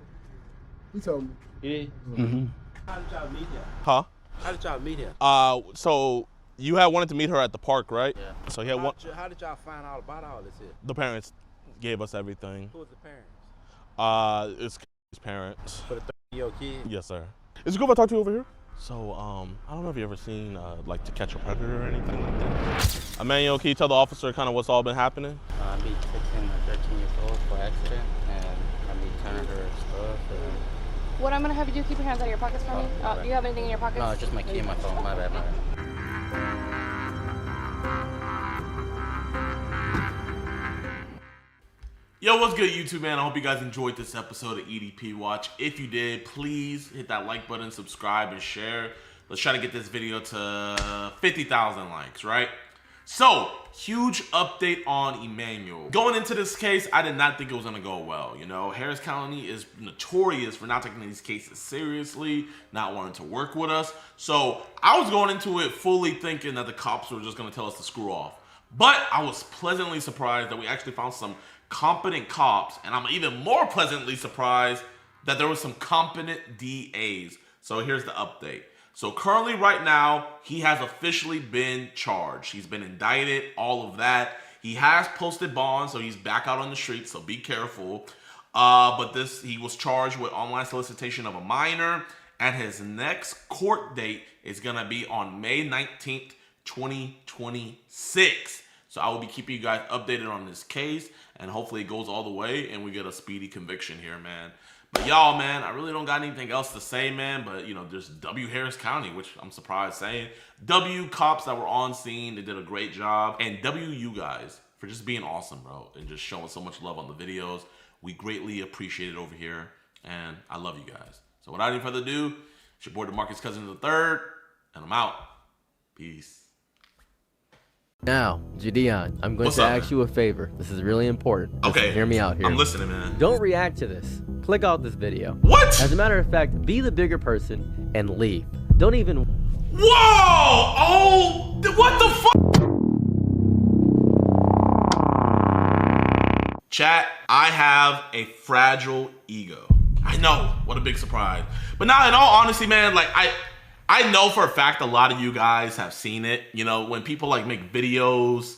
He told me. He did? Mm-hmm. How did y'all meet him? Huh? How did y'all meet him? So you had wanted to meet her at the park, right? Yeah. So he had one. How did y'all find out about all this here? The parents gave us everything. Who was the parents? It's his parents. For the 30-year-old kid? Yes, sir. Is it cool if I talk to you over here? So, I don't know if you ever seen like To Catch a Predator or anything like that. Emmanuel, can you tell the officer kind of what's all been happening? I meet 16 or 13 years old for accident, and I meet turn her stuff. What I'm gonna have you do, keep your hands out of your pockets for me. Do you have anything in your pockets? No, just my key and my phone. My bad, my bad. Yo, what's good, YouTube, man? I hope you guys enjoyed this episode of EDP Watch. If you did, please hit that like button, subscribe, and share. Let's try to get this video to 50,000 likes, right? So, huge update on Emmanuel. Going into this case, I did not think it was gonna go well. You know, Harris County is notorious for not taking these cases seriously, not wanting to work with us. So, I was going into it fully thinking that the cops were just gonna tell us to screw off. But I was pleasantly surprised that we actually found some competent cops, and I'm even more pleasantly surprised that there was some competent DAs. So here's the update. So currently right now, he has officially been charged. He's been indicted, all of that. He has posted bond, so he's back out on the streets, so be careful. But he was charged with online solicitation of a minor, and his next court date is gonna be on May 19th, 2026. So I will be keeping you guys updated on this case, and hopefully it goes all the way and we get a speedy conviction here, man. But y'all, man, I really don't got anything else to say, man. But, you know, there's W Harris County, which I'm surprised saying. W cops that were on scene, they did a great job. And W you guys for just being awesome, bro, and just showing so much love on the videos. We greatly appreciate it over here, and I love you guys. So without any further ado, it's your boy DeMarcus Cousins III, and I'm out. Peace. Now, JiDion, I'm going to ask you a favor. This is really important. Okay. Hear me out here. I'm listening, man. Don't react to this. Click out this video. What? As a matter of fact, be the bigger person and leave. Don't even... Whoa! Oh! What the fuck? Chat, I have a fragile ego. I know. What a big surprise. But now, in all honesty, man, like, I know for a fact a lot of you guys have seen it. You know, when people like make videos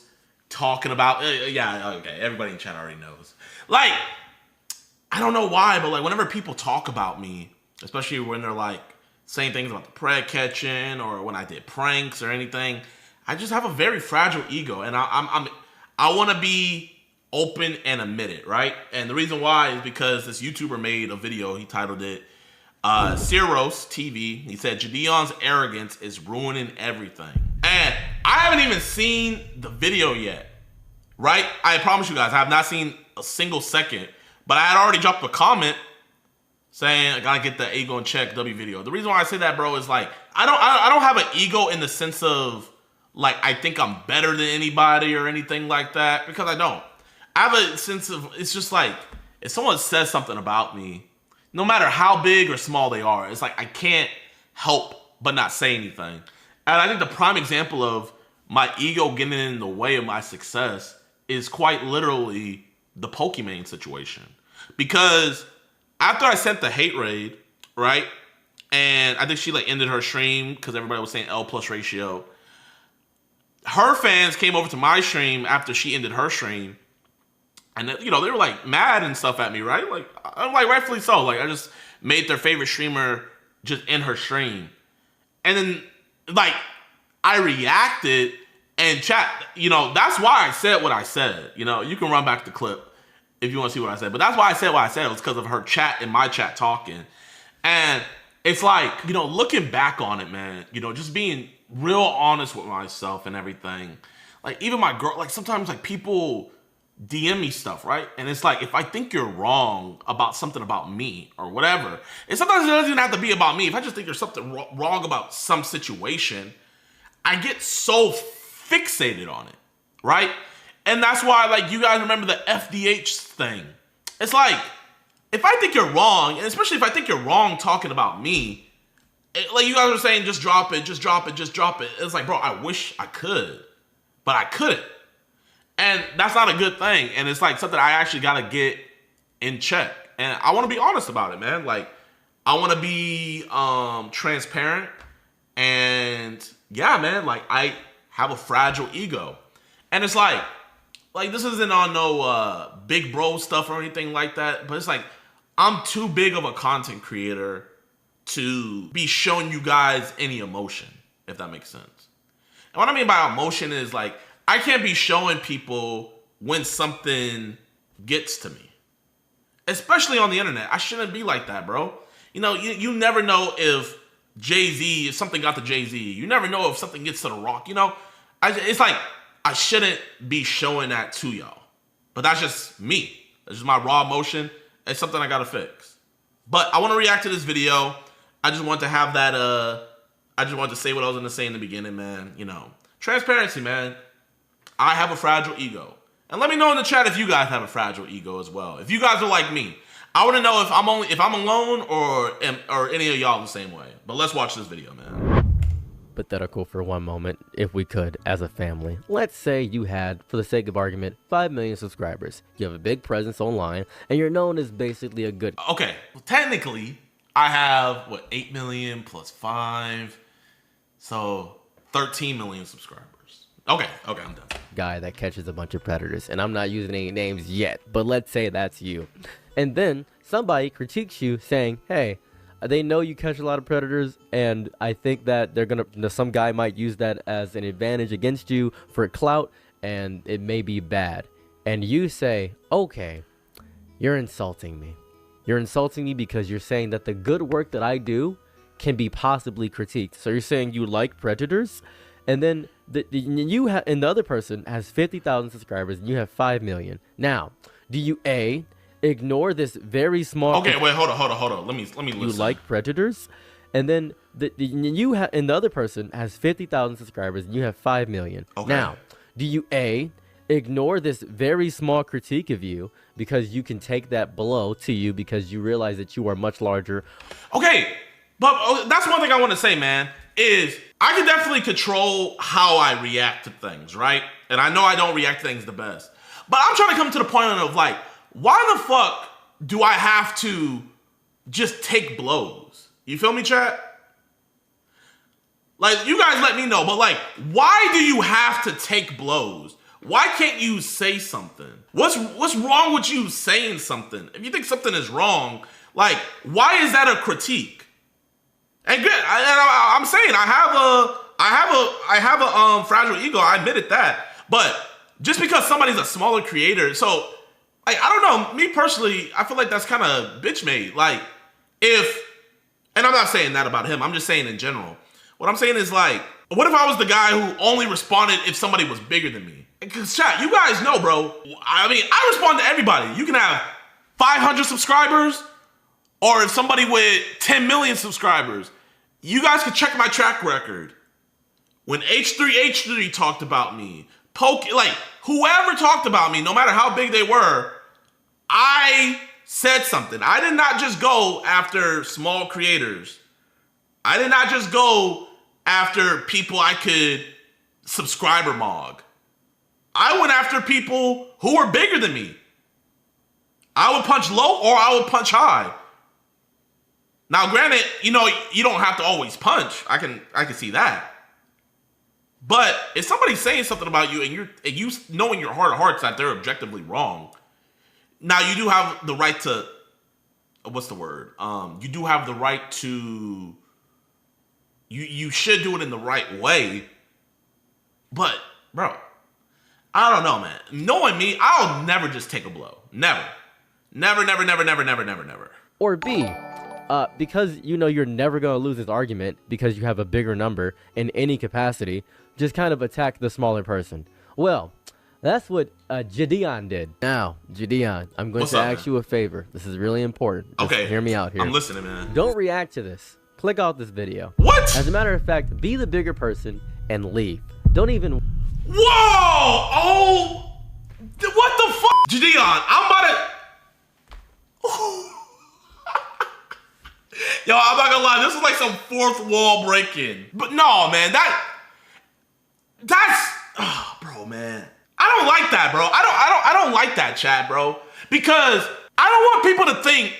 talking about, yeah, okay, everybody in chat already knows. Like, I don't know why, but like whenever people talk about me, especially when they're like saying things about the pred catching or when I did pranks or anything, I just have a very fragile ego, and I want to be open and admit it, right? And the reason why is because this YouTuber made a video. He titled it Ciros TV. He said JiDion's arrogance is ruining everything, and I haven't even seen the video yet, right? I promise you guys, I have not seen a single second, but I had already dropped a comment saying I gotta get the ego in check W video. The reason why I say that, bro, is like I don't have an ego in the sense of like I think I'm better than anybody or anything like that, because I don't. I have a sense of, it's just like if someone says something about me, no matter how big or small they are, it's like I can't help but not say anything. And I think the prime example of my ego getting in the way of my success is quite literally the Pokimane situation. Because after I sent the hate raid, right, and I think she like ended her stream because everybody was saying L+ ratio, her fans came over to my stream after she ended her stream, and you know, they were like mad and stuff at me, right? Like, I'm like, rightfully so. Like, I just made their favorite streamer just end her stream. And then, like, I reacted, and chat, you know, that's why I said what I said. You know, you can run back the clip if you want to see what I said. But that's why I said what I said. It was because of her chat and my chat talking. And it's like, you know, looking back on it, man, you know, just being real honest with myself and everything. Like, even my girl, like, sometimes, like, people DM me stuff, right? And it's like, if I think you're wrong about something about me or whatever, and sometimes it doesn't even have to be about me. If I just think there's something wrong about some situation, I get so fixated on it, right? And that's why, like, you guys remember the FDH thing. It's like, if I think you're wrong, and especially if I think you're wrong talking about me, like you guys are saying, just drop it, just drop it, just drop it. It's like, bro, I wish I could, but I couldn't. And that's not a good thing. And it's like something I actually got to get in check. And I want to be honest about it, man. Like, I want to be transparent. And yeah, man, like, I have a fragile ego. And it's like this isn't on no big bro stuff or anything like that. But it's like, I'm too big of a content creator to be showing you guys any emotion, if that makes sense. And what I mean by emotion is, like, I can't be showing people when something gets to me, especially on the internet. I shouldn't be like that, bro. You know, you never know if if something got to Jay-Z. You never know if something gets to The Rock. You know, it's like, I shouldn't be showing that to y'all. But that's just me. That's just my raw emotion. It's something I gotta fix. But I want to react to this video. I just want to have that, I just wanted to say what I was going to say in the beginning, man. You know, transparency, man. I have a fragile ego. And let me know in the chat if you guys have a fragile ego as well. If you guys are like me. I want to know if I'm alone or any of y'all the same way. But let's watch this video, man. Hypothetical for one moment, if we could, as a family. Let's say you had, for the sake of argument, 5 million subscribers. You have a big presence online, and you're known as basically a good... Okay, well, technically, I have, 8 million plus 5, so 13 million subscribers. Okay, I'm done. Guy that catches a bunch of predators, and I'm not using any names yet, but let's say that's you. And then somebody critiques you saying, hey, they know you catch a lot of predators, and I think that some guy might use that as an advantage against you for clout, and it may be bad. And you say, okay, you're insulting me. You're insulting me because you're saying that the good work that I do can be possibly critiqued. So you're saying you like predators, and then the other person has 50,000 subscribers, and you have 5 million. Now, do you A, ignore this very small... Okay, wait, hold on. Let me listen. You like predators, and then the other person has 50,000 subscribers, and you have 5 million. Okay. Now, do you A, ignore this very small critique of you because you can take that blow to you because you realize that you are much larger? Okay, but that's one thing I want to say, man, is I can definitely control how I react to things, right? And I know I don't react to things the best. But I'm trying to come to the point of, like, why the fuck do I have to just take blows? You feel me, chat? Like, you guys let me know, but, like, why do you have to take blows? Why can't you say something? What's wrong with you saying something? If you think something is wrong, like, why is that a critique? And good, I'm saying I have a fragile ego. I admitted that, but just because somebody's a smaller creator, so like, I don't know. Me personally, I feel like that's kind of bitch made. Like, and I'm not saying that about him. I'm just saying in general. What I'm saying is, like, what if I was the guy who only responded if somebody was bigger than me? Because chat, you guys know, bro. I mean, I respond to everybody. You can have 500 subscribers, or if somebody with 10 million subscribers. You guys can check my track record. When H3H3 talked about me, like, whoever talked about me, no matter how big they were, I said something. I did not just go after small creators. I did not just go after people I could subscriber mog. I went after people who were bigger than me. I would punch low or I would punch high. Now, granted, you know, you don't have to always punch. I can see that. But if somebody's saying something about you and you know in your heart of hearts that they're objectively wrong, now you do have the right to, what's the word? You do have the right to, you should do it in the right way. But, bro, I don't know, man. Knowing me, I'll never just take a blow. Never. Never. Or B, because you know you're never going to lose this argument because you have a bigger number in any capacity, just kind of attack the smaller person. Well, That's what JiDion did. Now, JiDion, I'm going to ask you a favor. This is really important. Just hear me out here. I'm listening, man. Don't react to this. Click out this video. What? As a matter of fact, be the bigger person and leave. Don't even... Whoa! Oh! What the fuck? JiDion, I'm about to... Yo, I'm not gonna lie. This is like some fourth wall breaking. But no, man, that's... Oh, bro, man. I don't like that, bro. I don't like that, chat, bro. Because I don't want people to think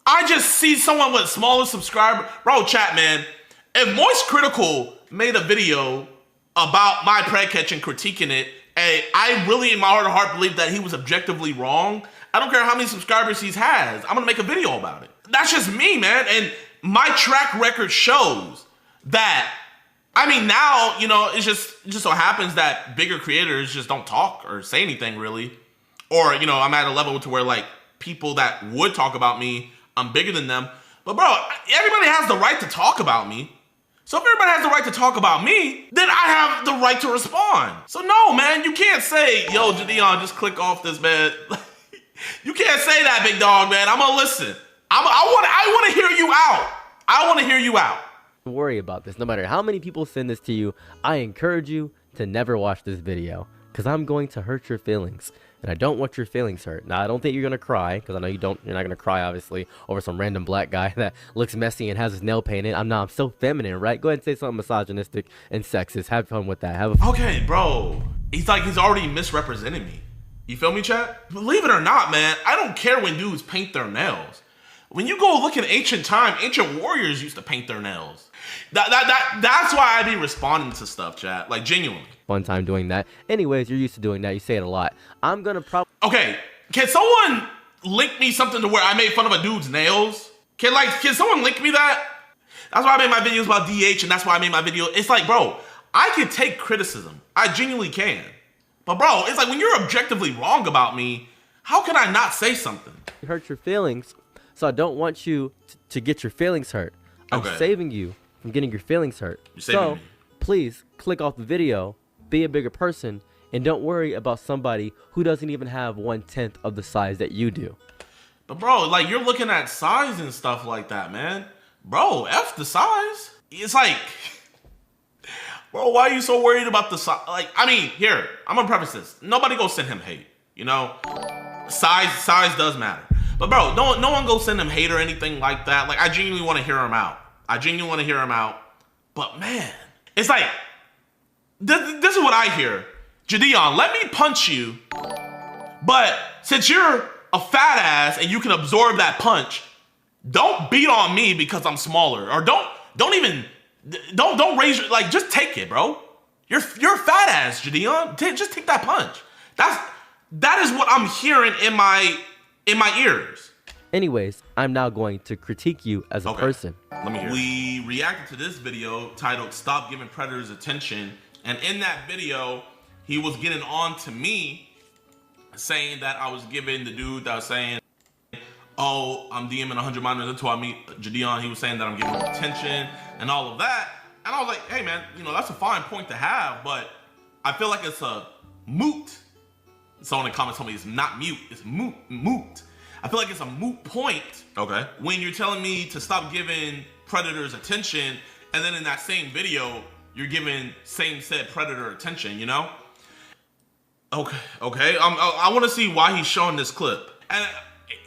I just see someone with smaller subscriber. Bro, chat, man. If Moist Critical made a video about my pred catch and critiquing it, and I really in my heart of heart believe that he was objectively wrong, I don't care how many subscribers he has. I'm gonna make a video about it. That's just me, man. And my track record shows that. I mean, now, you know, it just so happens that bigger creators just don't talk or say anything really. Or, you know, I'm at a level to where like people that would talk about me, I'm bigger than them. But bro, everybody has the right to talk about me. So if everybody has the right to talk about me, then I have the right to respond. So no, man, you can't say, yo, JiDion, just click off this, man. You can't say that, big dog, man. I'm gonna listen. I want to hear you out. I want to hear you out. Worry about this. No matter how many people send this to you, I encourage you to never watch this video because I'm going to hurt your feelings and I don't want your feelings hurt. Now, I don't think you're going to cry because I know you're not going to cry, obviously, over some random black guy that looks messy and has his nail painted. I'm so feminine, right? Go ahead and say something misogynistic and sexist. Have fun with that. Okay, bro. He's already misrepresenting me. You feel me, chat? Believe it or not, man, I don't care when dudes paint their nails. When you go look at ancient time, ancient warriors used to paint their nails. That's why I be responding to stuff, chat. Like, genuinely. Fun time doing that. Anyways, you're used to doing that. You say it a lot. I'm going to probably... Okay, can someone link me something to where I made fun of a dude's nails? Can someone link me that? That's why I made my videos about DH, and that's why I made my video. It's like, bro, I can take criticism. I genuinely can. But, bro, it's like when you're objectively wrong about me, how can I not say something? You hurt your feelings. So I don't want you to get your feelings hurt. I'm saving you from getting your feelings hurt. So please click off the video, be a bigger person, and don't worry about somebody who doesn't even have 1/10 of the size that you do. But bro, like you're looking at size and stuff like that, man. Bro, F the size. It's like, bro, why are you so worried about the size? Like, I mean, here, I'm gonna preface this. Nobody go send him hate, you know? Size does matter. But bro, no one go send him hate or anything like that. Like, I genuinely want to hear him out. But man, it's like, this is what I hear. JiDion, let me punch you. But since you're a fat ass and you can absorb that punch, don't beat on me because I'm smaller. Or don't raise your, like, just take it, bro. You're a fat ass, JiDion. Just take that punch. That is what I'm hearing in my ears. Anyways, I'm now going to critique you as a person. Let me hear. We reacted to this video titled "Stop Giving Predators Attention," and in that video, he was getting on to me, saying that I was giving the dude that was saying, "Oh, I'm DMing 100 minors until I meet JiDion." He was saying that I'm giving him attention and all of that, and I was like, "Hey, man, you know that's a fine point to have, but I feel like it's a moot." Someone in the comments told me it's not mute, it's moot. I feel like it's a moot point. Okay. When you're telling me to stop giving predators attention, and then in that same video, you're giving same said predator attention, you know? Okay. I want to see why he's showing this clip. And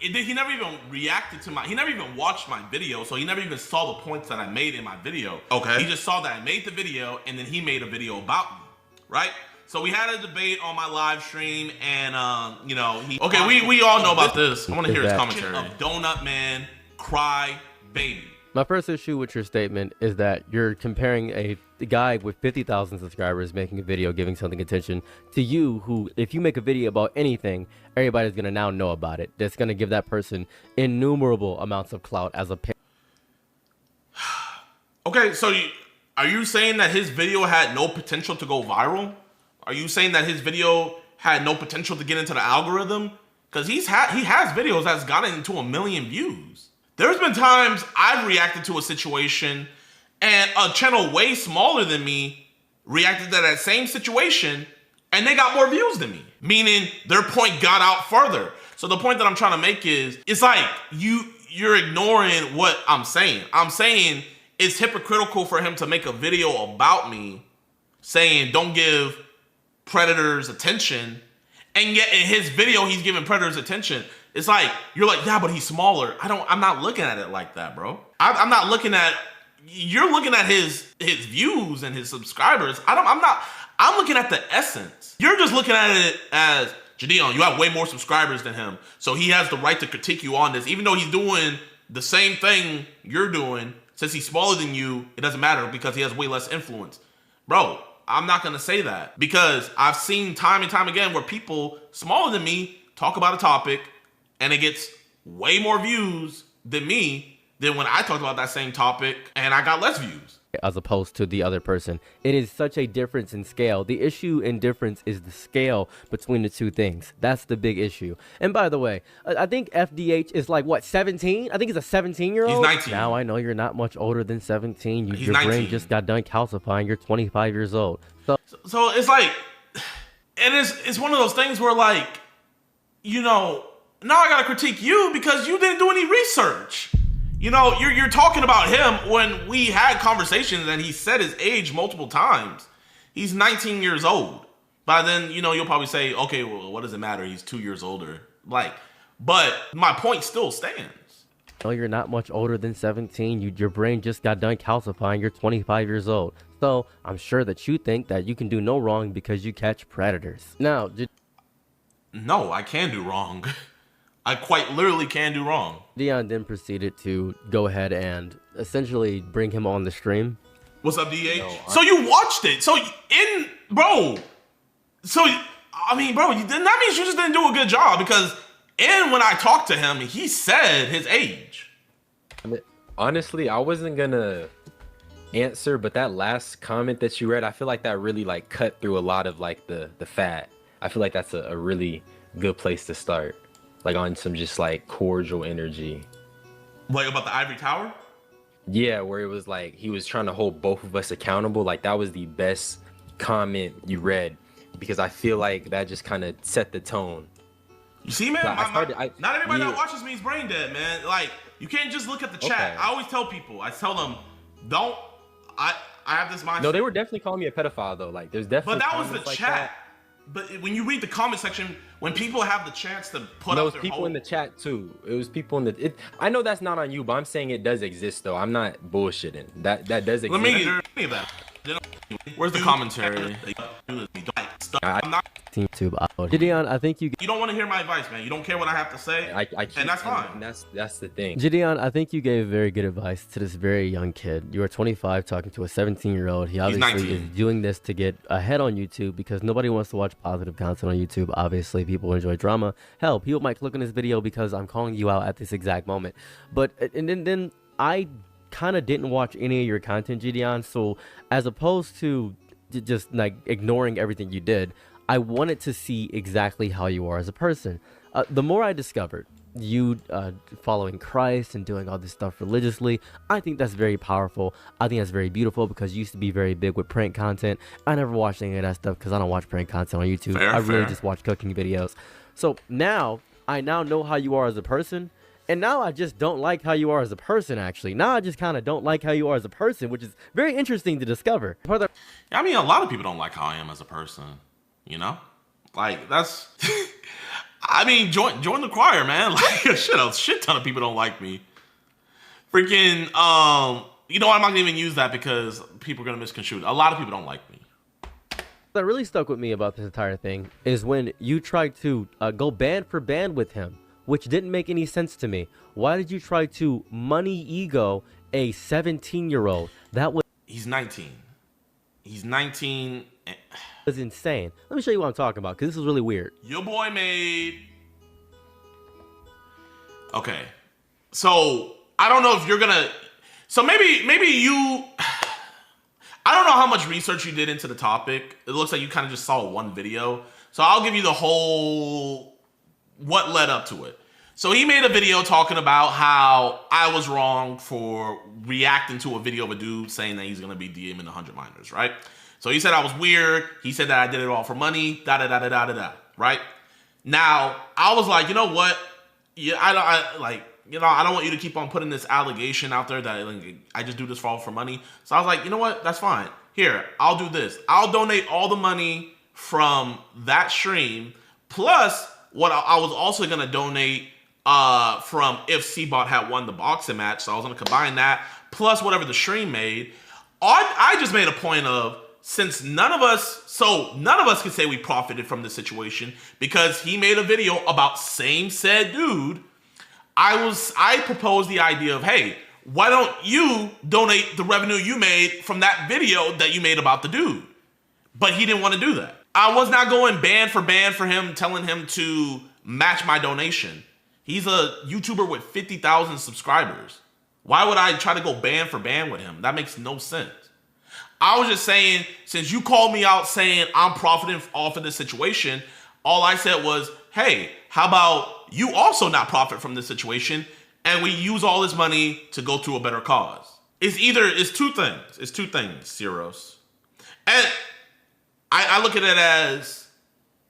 he never even reacted to he never even watched my video, so he never even saw the points that I made in my video. Okay. He just saw that I made the video, and then he made a video about me, right? So we had a debate on my live stream, and you know, we all know about this. I want to hear his commentary. Of Donut Man, Cry Baby. My first issue with your statement is that you're comparing a guy with 50,000 subscribers making a video giving something attention to you, who, if you make a video about anything, everybody's gonna now know about it. That's gonna give that person innumerable amounts of clout as a parent. Okay, so are you saying that his video had no potential to go viral? Are you saying that his video had no potential to get into the algorithm? Because he has videos that's gotten into 1 million views. There's been times I've reacted to a situation and a channel way smaller than me reacted to that same situation and they got more views than me, meaning their point got out further. So the point that I'm trying to make is, it's like you're ignoring what I'm saying. I'm saying it's hypocritical for him to make a video about me saying don't give predators attention, and yet in his video he's giving predators attention. It's like, you're like, yeah, but he's smaller. I'm not looking at it like that, bro. I'm not looking at, you're looking at his views and his subscribers. I'm looking at the essence. You're just looking at it as, JiDion, you have way more subscribers than him, so he has the right to critique you on this, even though he's doing the same thing you're doing. Since he's smaller than you, it doesn't matter because he has way less influence. Bro, I'm not gonna say that, because I've seen time and time again where people smaller than me talk about a topic and it gets way more views than me than when I talked about that same topic and I got less views. As opposed to the other person. It is such a difference in scale. The issue in difference is the scale between the two things. That's the big issue. And by the way, I think FDH is like, what, 17? I think he's a 17-year-old. He's 19. Now I know you're not much older than 17. He's your 19. brain just got done calcifying. You're 25 years old. So it's like, and it's one of those things where, like, you know, now I gotta critique you because you didn't do any research. You know, you're talking about him when we had conversations and he said his age multiple times. He's 19 years old. By then, you know, you'll probably say, okay, well, what does it matter? He's 2 years older. Like, but my point still stands. No, you're not much older than 17. Your brain just got done calcifying. You're 25 years old. So I'm sure that you think that you can do no wrong because you catch predators. Now, no, I can do wrong. I quite literally can do wrong. JiDion then proceeded to go ahead and essentially bring him on the stream. What's up, DH? So you watched it. So bro. So, I mean, bro, that means you just didn't do a good job, because when I talked to him, he said his age. Honestly, I wasn't gonna answer, but that last comment that you read, I feel like that really like cut through a lot of like the fat. I feel like that's a really good place to start. Like on some just like cordial energy. Like about the ivory tower? Yeah, where it was like he was trying to hold both of us accountable. Like that was the best comment you read, because I feel like that just kind of set the tone. You see, man, not everybody that watches me is brain dead, man. Like, you can't just look at the chat. I always tell people, I tell them, I have this mindset. No, they were definitely calling me a pedophile though. Like there's definitely. But that was the chat. But when you read the comment section, when people have the chance to put up their people in the chat too. It was people in the. I know that's not on you, but I'm saying it does exist though. I'm not bullshitting. That does exist. Let me hear that. Where's the commentary? I'm not. YouTube. JiDion, I think you don't want to hear my advice, man. You don't care what I have to say, and that's fine. And that's the thing. JiDion, I think you gave very good advice to this very young kid. You are 25 talking to a 17-year-old. He obviously is doing this to get ahead on YouTube, because nobody wants to watch positive content on YouTube. Obviously, people enjoy drama. Hell, people might click on this video because I'm calling you out at this exact moment. But and then I kind of didn't watch any of your content, JiDion. So as opposed to just like ignoring everything you did, I wanted to see exactly how you are as a person. The more I discovered you following Christ and doing all this stuff religiously, I think that's very powerful. I think that's very beautiful, because you used to be very big with prank content. I never watched any of that stuff because I don't watch prank content on YouTube. I really just watch cooking videos. So now I know how you are as a person. And now I just don't like how you are as a person, actually. Now I just kind of don't like how you are as a person, which is very interesting to discover. I mean, a lot of people don't like how I am as a person, you know? Like, that's... I mean, join the choir, man. Like, a shit ton of people don't like me. Freaking, you know what? I'm not going to even use that because people are going to misconstrue it. A lot of people don't like me. What really stuck with me about this entire thing is when you tried to go band for band with him, which didn't make any sense to me. Why did you try to money ego a 17-year-old? That was... He's 19. He's 19. Was insane. Let me show you what I'm talking about, because this is really weird. Your boy made... Okay. So, I don't know if you're gonna... So maybe you... I don't know how much research you did into the topic. It looks like you kind of just saw one video. So I'll give you the whole... what led up to it. So he made a video talking about how I was wrong for reacting to a video of a dude saying that he's going to be DMing 100 minors, right? So he said I was weird. He said that I did it all for money, da-da-da-da-da-da-da, right? Now, I was like, you know what? Yeah, I don't want you to keep on putting this allegation out there that like, I just do this for all for money. So I was like, you know what? That's fine. Here, I'll do this. I'll donate all the money from that stream, plus what I was also going to donate from if C-Bot had won the boxing match. So I was going to combine that, plus whatever the stream made. I just made a point of, since none of us can say we profited from this situation because he made a video about same said dude, I proposed the idea of, hey, why don't you donate the revenue you made from that video that you made about the dude? But he didn't want to do that. I was not going band for him, telling him to match my donation. He's a YouTuber with 50,000 subscribers. Why would I try to go band for band with him? That makes no sense. I was just saying, since you called me out saying I'm profiting off of this situation, all I said was, hey, how about you also not profit from this situation and we use all this money to go to a better cause? It's two things. It's two things, Ceros. And I look at it as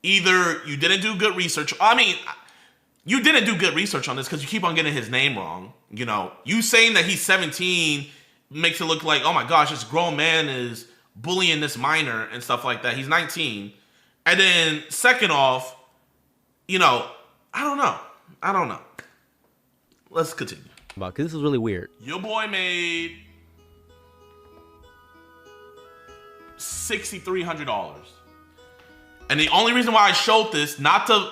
either you didn't do good research. I mean, you didn't do good research on this because you keep on getting his name wrong. You know, you saying that he's 17 makes it look like, oh my gosh, this grown man is bullying this minor and stuff like that. He's 19. And then second off, you know, I don't know. Let's continue. Because this is really weird. Your boy made $6,300. And the only reason why I showed this, not to,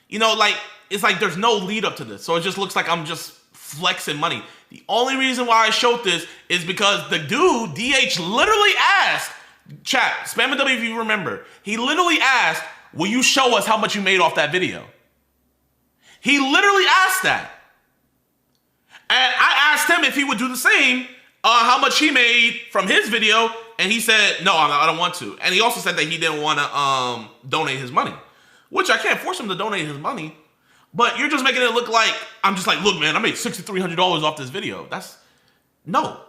you know, like, it's like there's no lead up to this. So it just looks like I'm just flexing money. The only reason why I showed this is because the dude, DH, literally asked, chat, spam a W if you remember. He literally asked, will you show us how much you made off that video? He literally asked that. And I asked him if he would do the same, how much he made from his video. And he said, no, I don't want to. And he also said that he didn't want to donate his money, which I can't force him to donate his money. But you're just making it look like, I'm just like, look, man, I made $6,300 off this video. That's, no,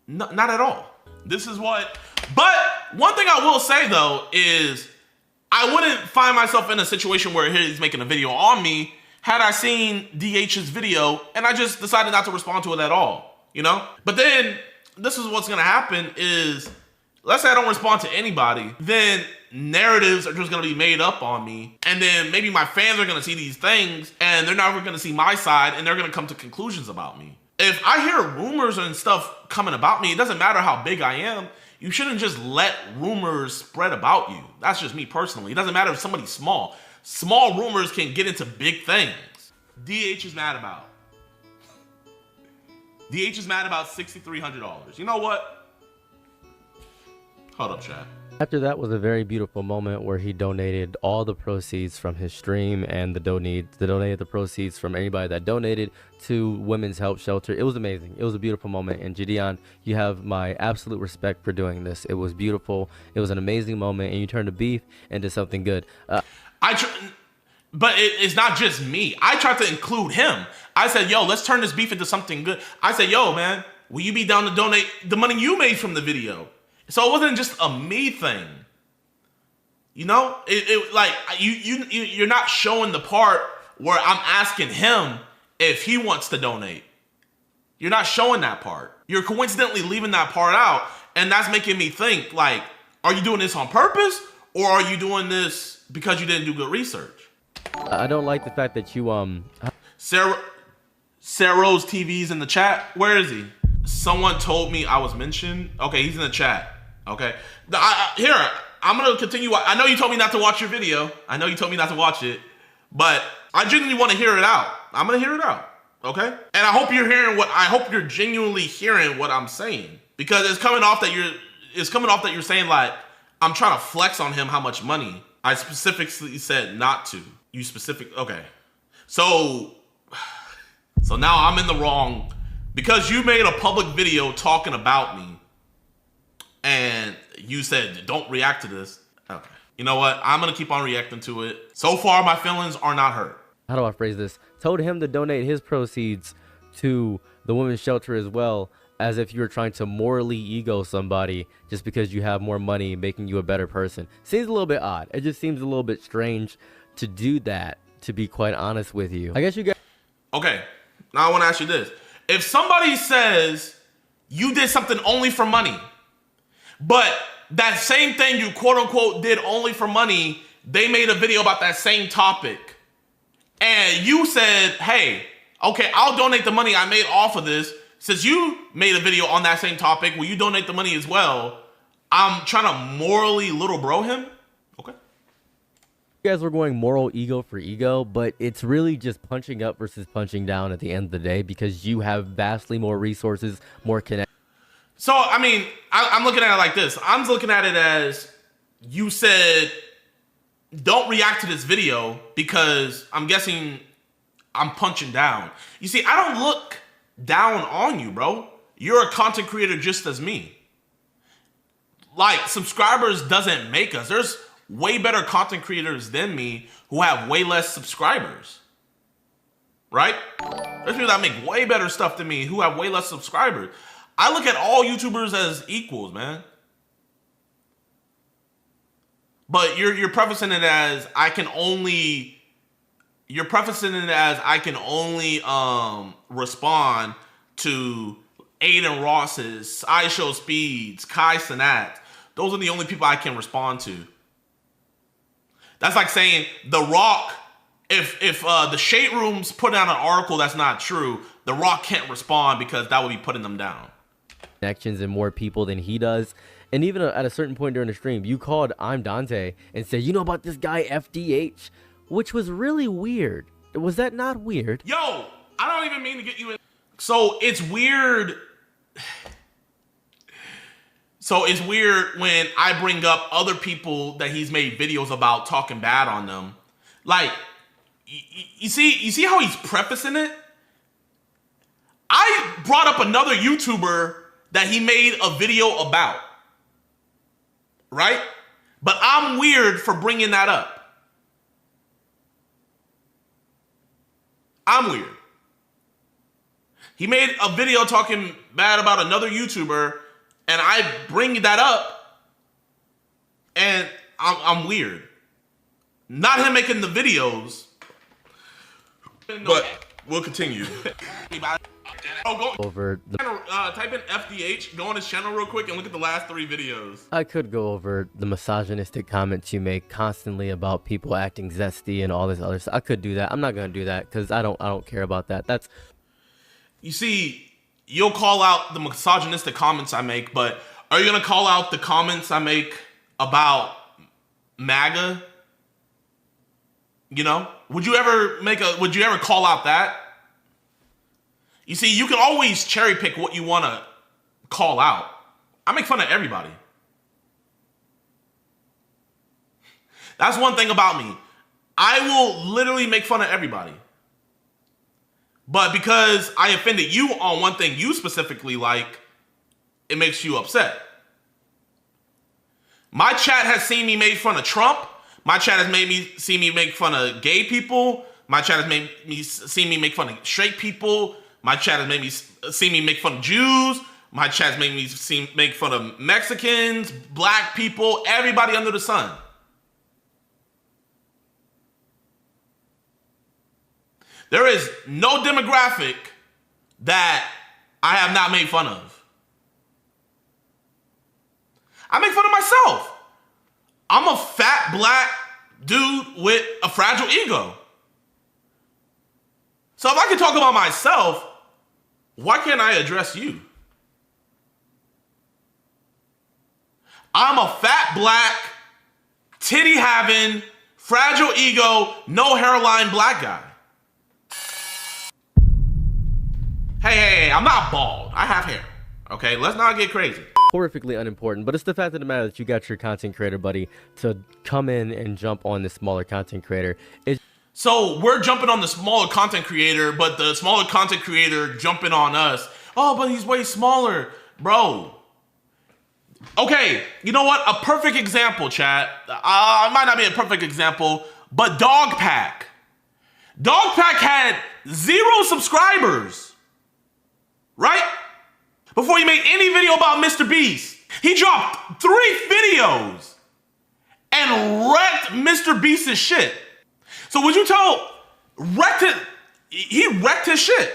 not at all. This is what, but one thing I will say though is I wouldn't find myself in a situation where he's making a video on me had I seen DH's video and I just decided not to respond to it at all, you know? But then this is what's gonna happen is, let's say I don't respond to anybody, then narratives are just gonna be made up on me. And then maybe my fans are gonna see these things and they're never gonna see my side and they're gonna come to conclusions about me. If I hear rumors and stuff coming about me, it doesn't matter how big I am. You shouldn't just let rumors spread about you. That's just me personally. It doesn't matter if somebody's small. Small rumors can get into big things. DH is mad about. DH is mad about $6,300. You know what? Hold up, chat. After that was a very beautiful moment where he donated all the proceeds from his stream and donated the proceeds from anybody that donated to Women's Help Shelter. It was amazing. It was a beautiful moment. And JiDion, you have my absolute respect for doing this. It was beautiful. It was an amazing moment, and you turned the beef into something good. But it's not just me. I tried to include him. I said, yo, let's turn this beef into something good. I said, yo, man, will you be down to donate the money you made from the video? So it wasn't just a me thing. You know, like you're not showing the part where I'm asking him if he wants to donate. You're not showing that part. You're coincidentally leaving that part out, and that's making me think, like, are you doing this on purpose, or are you doing this because you didn't do good research? I don't like the fact that you Sarah's TV's in the chat. Where is he? Someone told me I was mentioned. Okay, he's in the chat. Okay, here, I'm gonna continue. I know you told me not to watch your video. I know you told me not to watch it, but I genuinely want to hear it out. I'm gonna hear it out. Okay, and I hope you're hearing I hope you're genuinely hearing what I'm saying, because it's coming off that you're saying like I'm trying to flex on him how much money. I specifically said not to. Okay, so now I'm in the wrong because you made a public video talking about me. And you said, don't react to this. Okay. You know what? I'm going to keep on reacting to it. So far, my feelings are not hurt. how do I phrase this? Told him to donate his proceeds to the women's shelter as well, as if you were trying to morally ego somebody just because you have more money, making you a better person. Seems a little bit odd. It just seems a little bit strange to do that, to be quite honest with you. I guess you guys... Okay, now I want to ask you this. If somebody says you did something only for money, but that same thing you quote unquote did only for money, they made a video about that same topic, and you said, hey, okay, I'll donate the money I made off of this. Since you made a video on that same topic, will you donate the money as well? I'm trying to morally little bro him? Okay. You guys were going moral ego for ego, but it's really just punching up versus punching down at the end of the day, because you have vastly more resources, more connections. So, I mean, I'm looking at it like this. I'm looking at it as you said, don't react to this video because I'm guessing I'm punching down. You see, I don't look down on you, bro. You're a content creator just as me. Like, subscribers doesn't make us. There's way better content creators than me who have way less subscribers. Right? There's people that make way better stuff than me who have way less subscribers. I look at all YouTubers as equals, man. But you're prefacing it as I can only respond to Adin Ross's, IShowSpeed's, Cenat. Those are the only people I can respond to. That's like saying The Rock, if the Shade Room's put out an article that's not true, The Rock can't respond because that would be putting them down. Connections and more people than he does. And even at a certain point during the stream, you called I'm Dante and said, you know about this guy FDH, which was really weird. Was that not weird? Yo, I don't even mean to get you in. So it's weird. So it's weird when I bring up other people that he's made videos about talking bad on them. Like, you see how he's prefacing it? I brought up another YouTuber that he made a video about. Right? But I'm weird for bringing that up. I'm weird. He made a video talking bad about another YouTuber, and I bring that up, and I'm weird. Not him making the videos, but we'll continue. Over the type in FDH, go on his channel real quick and look at the last 3 videos. I could go over the misogynistic comments you make constantly about people acting zesty and all this other stuff. I could do that. I'm not gonna do that because I don't care about that. That's, you see, you'll call out the misogynistic comments I make, but are you gonna call out the comments I make about MAGA? You know, would you ever call out that? You see, you can always cherry pick what you want to call out. I make fun of everybody. That's one thing about me. I will literally make fun of everybody. But because I offended you on one thing you specifically like, it makes you upset. My chat has seen me make fun of Trump. My chat has seen me make fun of gay people. My chat has seen me make fun of straight people. My chat has seen me make fun of Jews. My chat has made me make fun of Mexicans, black people, everybody under the sun. There is no demographic that I have not made fun of. I make fun of myself. I'm a fat black dude with a fragile ego. So if I can talk about myself, why can't I address you? I'm a fat black, titty having, fragile ego, no hairline black guy. Hey, I'm not bald. I have hair. Okay, let's not get crazy. horrifically unimportant, but it's the fact of the matter that you got your content creator buddy to come in and jump on the smaller content creator. So we're jumping on the smaller content creator, but the smaller content creator jumping on us. Oh, but he's way smaller, bro. Okay, you know what? A perfect example, chat. It might not be a perfect example, but Dog Pack. Dogpack had 0 subscribers, right? Before he made any video about MrBeast. He dropped 3 videos and wrecked MrBeast's shit. So would you tell, he wrecked his shit.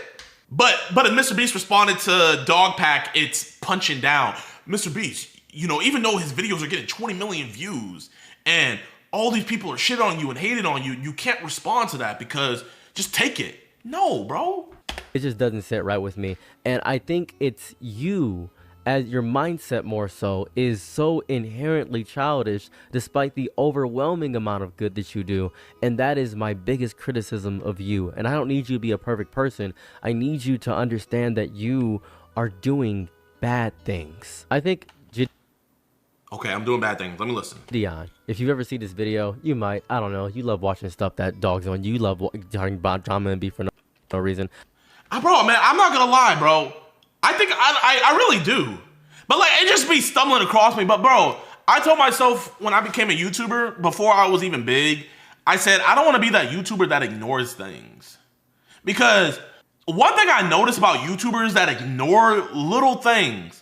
But if MrBeast responded to Dogpack, it's punching down. MrBeast, you know, even though his videos are getting 20 million views and all these people are shit on you and hated on you, you can't respond to that because just take it. No, bro. It just doesn't sit right with me. And I think it's you, as your mindset more so, is so inherently childish despite the overwhelming amount of good that you do. And that is my biggest criticism of you. And I don't need you to be a perfect person. I need you to understand that you are doing bad things. I think okay, I'm doing bad things. Let me listen. JiDion, if you've ever seen this video, you might, I don't know, you love watching stuff that dogs on. You love talking about drama and beef for no reason. Bro, man, I'm not gonna lie, bro. I think I really do. But like, it just be stumbling across me. But bro, I told myself when I became a YouTuber, before I was even big, I said, I don't want to be that YouTuber that ignores things. Because one thing I notice about YouTubers that ignore little things,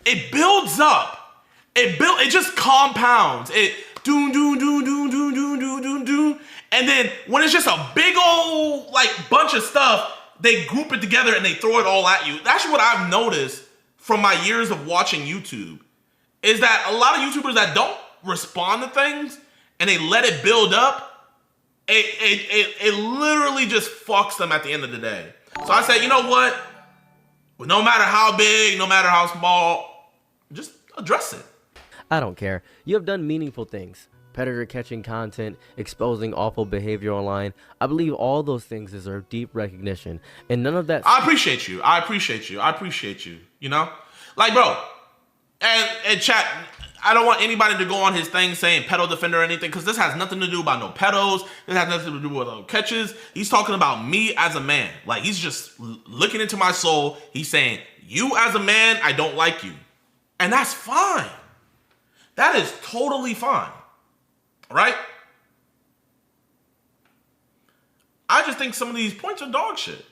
it builds up. It just compounds. It do. And then when it's just a big old like bunch of stuff, they group it together and they throw it all at you. That's what I've noticed from my years of watching YouTube, is that a lot of YouTubers that don't respond to things and they let it build up, it literally just fucks them at the end of the day. So I said, you know what? Well, no matter how big, no matter how small, just address it. I don't care. You have done meaningful things. Predator catching content, exposing awful behavior online. I believe all those things deserve deep recognition. And none of that... I appreciate you. I appreciate you. I appreciate you. You know? Like, bro, and chat, I don't want anybody to go on his thing saying pedo defender or anything, because this has nothing to do about no pedos. This has nothing to do with no catches. He's talking about me as a man. Like, he's just looking into my soul. He's saying, you as a man, I don't like you. And that's fine. That is totally fine. Right? I just think some of these points are dog shit.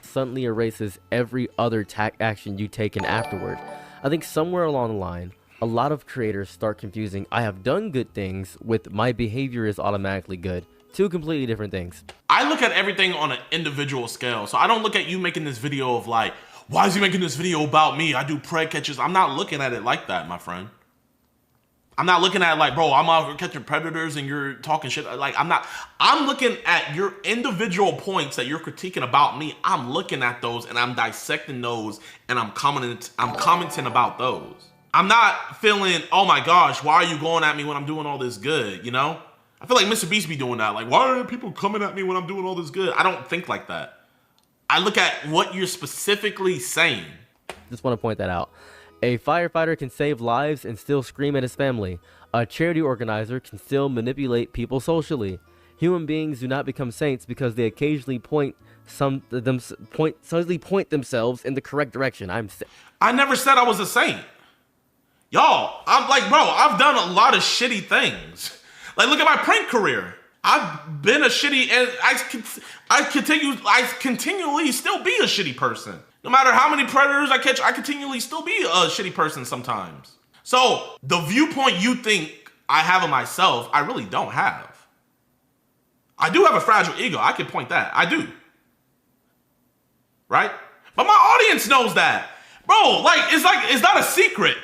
Suddenly erases every other action you taken afterward. I think somewhere along the line, a lot of creators start confusing I have done good things with my behavior is automatically good. Two completely different things. I look at everything on an individual scale. So I don't look at you making this video of like, why is he making this video about me? I do preg catches. I'm not looking at it like that, my friend. I'm not looking at it like, bro, I'm out here catching predators and you're talking shit. Like, I'm looking at your individual points that you're critiquing about me. I'm looking at those and I'm dissecting those and I'm commenting about those. I'm not feeling, oh my gosh, why are you going at me when I'm doing all this good, you know? I feel like MrBeast be doing that. Like, why are people coming at me when I'm doing all this good? I don't think like that. I look at what you're specifically saying. Just want to point that out. A firefighter can save lives and still scream at his family. A charity organizer can still manipulate people socially. Human beings do not become saints because they occasionally point themselves in the correct direction. I never said I was a saint. Y'all, I'm like, bro, I've done a lot of shitty things. Like, look at my prank career. I've been a shitty, and I continually still be a shitty person. No matter how many predators I catch, I continually still be a shitty person sometimes. So the viewpoint you think I have of myself, I really don't have. I do have a fragile ego. I can point that. I do. Right? But my audience knows that. Bro, it's not a secret.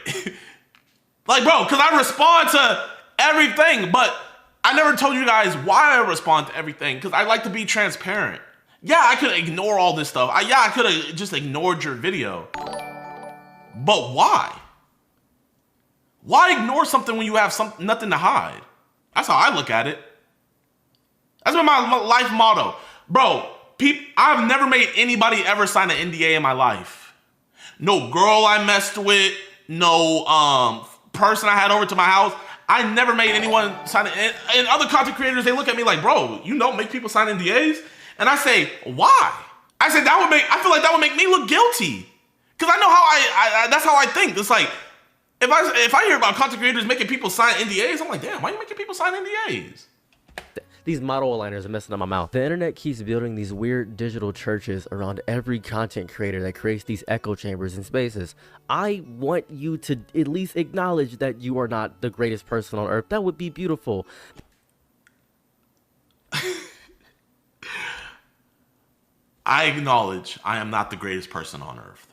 Like, bro, because I respond to everything, but I never told you guys why I respond to everything, because I like to be transparent. Yeah, I could ignore all this stuff. I could have just ignored your video. But why? Why ignore something when you have nothing to hide? That's how I look at it. That's been my life motto. Bro, I've never made anybody ever sign an NDA in my life. No girl I messed with, no person I had over to my house. I never made anyone sign it. And other content creators, they look at me like, bro, you don't make people sign NDAs? And I say, why? I said, I feel like that would make me look guilty. Because I know how that's how I think. It's like, if I hear about content creators making people sign NDAs, I'm like, damn, why are you making people sign NDAs? These model aligners are messing up my mouth. The internet keeps building these weird digital churches around every content creator that creates these echo chambers and spaces. I want you to at least acknowledge that you are not the greatest person on earth. That would be beautiful. I acknowledge I am not the greatest person on earth.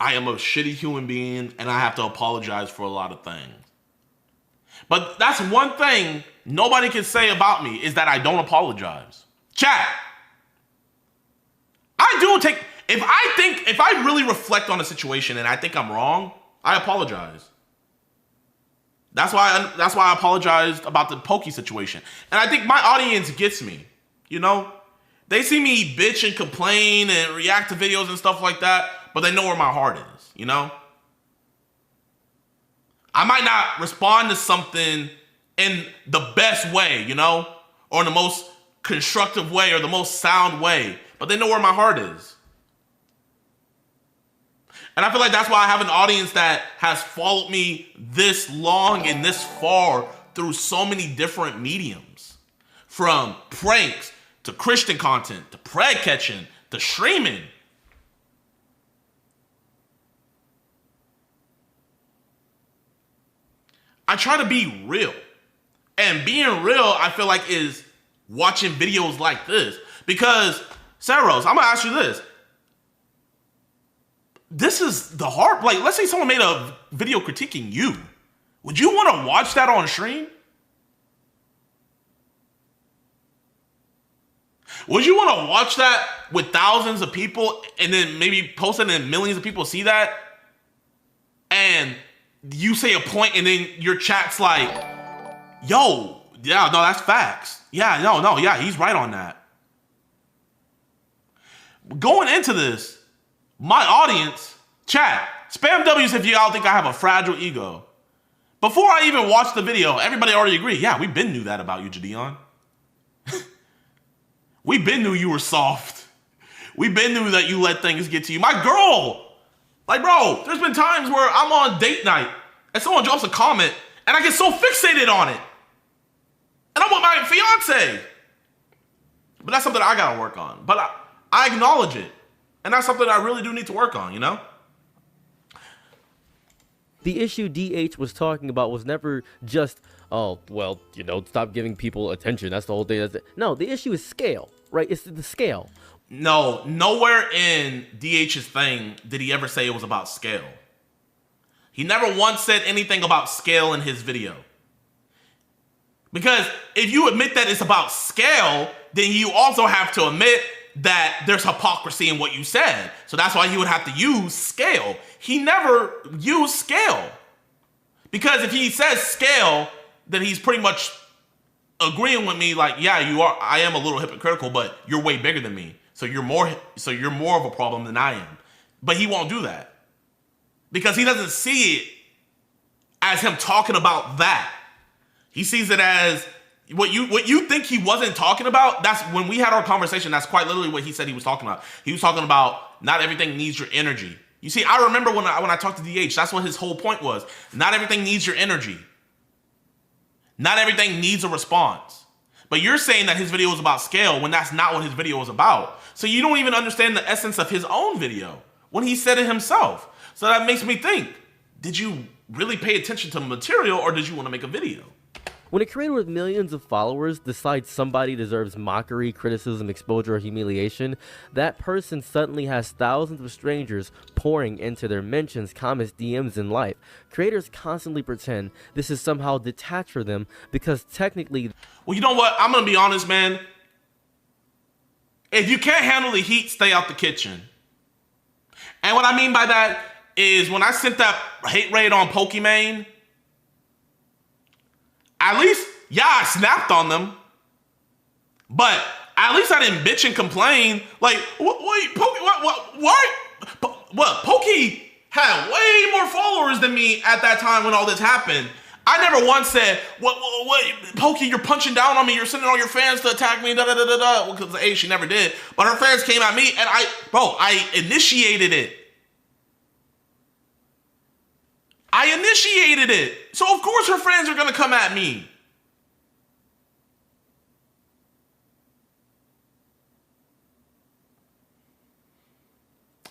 I am a shitty human being, and I have to apologize for a lot of things. But that's one thing nobody can say about me, is that I don't apologize. Chat. I do take, if I really reflect on a situation and I think I'm wrong, I apologize. That's why I apologized about the Poki situation. And I think my audience gets me, you know? They see me bitch and complain and react to videos and stuff like that, but they know where my heart is, you know? I might not respond to something in the best way, you know, or in the most constructive way or the most sound way, but they know where my heart is. And I feel like that's why I have an audience that has followed me this long and this far through so many different mediums, from pranks to Christian content to preg catching to streaming. I try to be real. And being real, I feel like, is watching videos like this. Because, Saros, I'm going to ask you this. This is the hard, like, let's say someone made a video critiquing you. Would you want to watch that on stream? Would you want to watch that with thousands of people and then maybe post it and millions of people see that? And you say a point and then your chat's like, yo, yeah, no, that's facts. Yeah, no, yeah, he's right on that. Going into this, my audience, chat, spam W's if y'all think I have a fragile ego. Before I even watched the video, everybody already agreed. Yeah, we been knew that about you, JiDion. We been knew you were soft. We been knew that you let things get to you. My girl, like, bro, there's been times where I'm on date night and someone drops a comment and I get so fixated on it. And I'm with my fiance. But that's something I gotta work on. But I acknowledge it. And that's something I really do need to work on, you know? The issue DH was talking about was never just, oh, well, you know, stop giving people attention. That's the whole thing. No, the issue is scale, right? It's the scale. No, nowhere in DH's thing did he ever say it was about scale. He never once said anything about scale in his video. Because if you admit that it's about scale, then you also have to admit that there's hypocrisy in what you said. So that's why he would have to use scale. He never used scale. Because if he says scale, then he's pretty much agreeing with me like, yeah, I am a little hypocritical, but you're way bigger than me. So you're more of a problem than I am. But he won't do that. Because he doesn't see it as him talking about that. He sees it as what you think he wasn't talking about. That's when we had our conversation. That's quite literally what he said he was talking about. He was talking about not everything needs your energy. You see, I remember when I talked to DH, that's what his whole point was. Not everything needs your energy. Not everything needs a response. But you're saying that his video was about scale when that's not what his video was about. So you don't even understand the essence of his own video when he said it himself. So that makes me think, did you really pay attention to the material or did you want to make a video? When a creator with millions of followers decides somebody deserves mockery, criticism, exposure, or humiliation, that person suddenly has thousands of strangers pouring into their mentions, comments, DMs, and life. Creators constantly pretend this is somehow detached for them because technically... Well, you know what? I'm going to be honest, man. If you can't handle the heat, stay out the kitchen. And what I mean by that is when I sent that hate raid on Pokimane, at least, yeah, I snapped on them, but at least I didn't bitch and complain. Like, wait, Poki had way more followers than me at that time when all this happened. I never once said, what, Poki, you're punching down on me. You're sending all your fans to attack me, Well, because A, she never did. But her fans came at me, and I initiated it. I initiated it. So of course her friends are gonna come at me.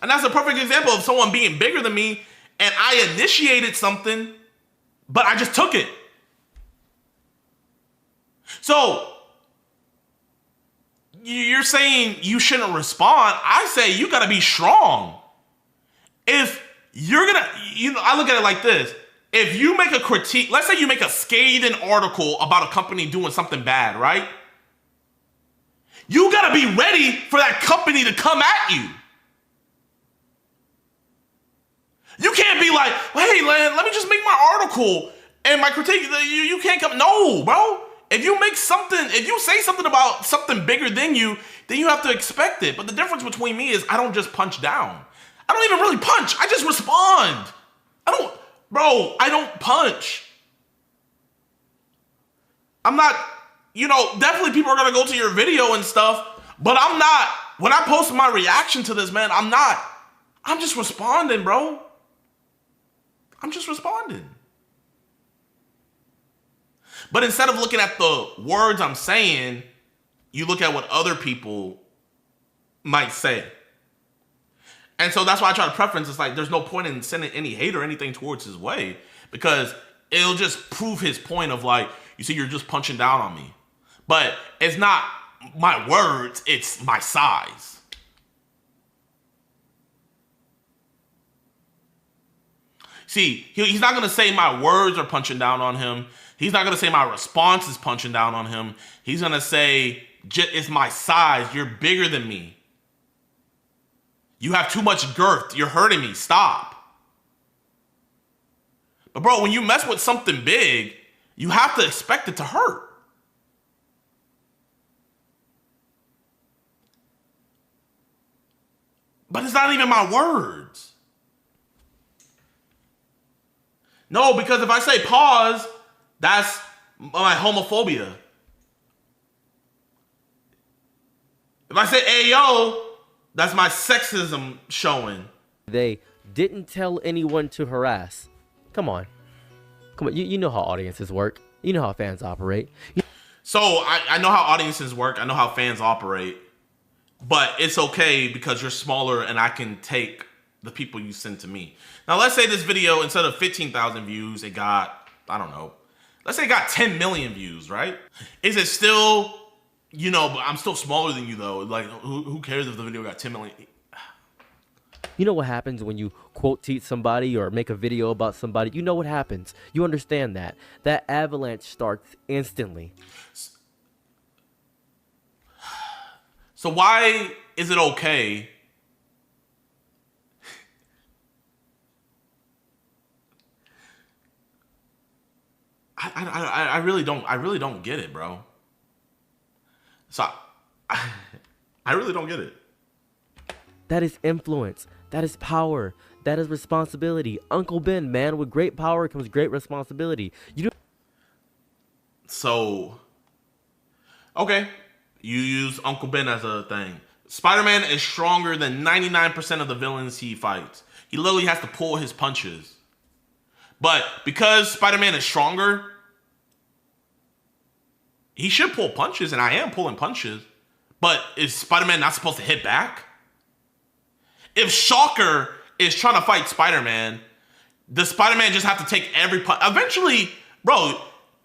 And that's a perfect example of someone being bigger than me, and I initiated something, but I just took it. So you're saying you shouldn't respond. I say you gotta be strong. If you're gonna, I look at it like this. If you make a critique, let's say you make a scathing article about a company doing something bad, right? You gotta be ready for that company to come at you. You can't be like, hey, let me just make my article and my critique. You can't come. No, bro. If you make something, if you say something about something bigger than you, then you have to expect it. But the difference between me is I don't just punch down. I don't even really punch. I just respond. I don't punch. I'm not, definitely people are going to go to your video and stuff, but I'm not, when I post my reaction to this, man, I'm just responding, bro. I'm just responding. But instead of looking at the words I'm saying, you look at what other people might say. And so that's why I try to preference. It's like, there's no point in sending any hate or anything towards his way, because it'll just prove his point of like, you see, you're just punching down on me. But it's not my words, it's my size. See, he's not going to say my words are punching down on him. He's not going to say my response is punching down on him. He's going to say, it's my size. You're bigger than me. You have too much girth. You're hurting me. Stop. But bro, when you mess with something big, you have to expect it to hurt. But it's not even my words. No, because if I say pause, that's my homophobia. If I say ayo, that's my sexism showing. They didn't tell anyone to harass. Come on. You know how audiences work. You know how fans operate. So I know how audiences work. I know how fans operate. But it's okay because you're smaller and I can take the people you send to me. Now, let's say this video, instead of 15,000 views, it got, I don't know, let's say it got 10 million views, right? Is it still, but I'm still smaller than you though. Like, who cares if the video got 10 million? You know what happens when you quote tweet somebody or make a video about somebody? You know what happens. You understand that. That avalanche starts instantly. So why is it okay I really don't get it, bro. So I really don't get it. That is influence. That is power. That is responsibility. Uncle Ben, man, with great power comes great responsibility. So, okay, you use Uncle Ben as a thing. Spider-Man is stronger than 99% of the villains he fights. He literally has to pull his punches. But because Spider-Man is stronger, he should pull punches, and I am pulling punches. But is Spider-Man not supposed to hit back? If Shocker is trying to fight Spider-Man, does Spider-Man just have to take every punch? Eventually, bro,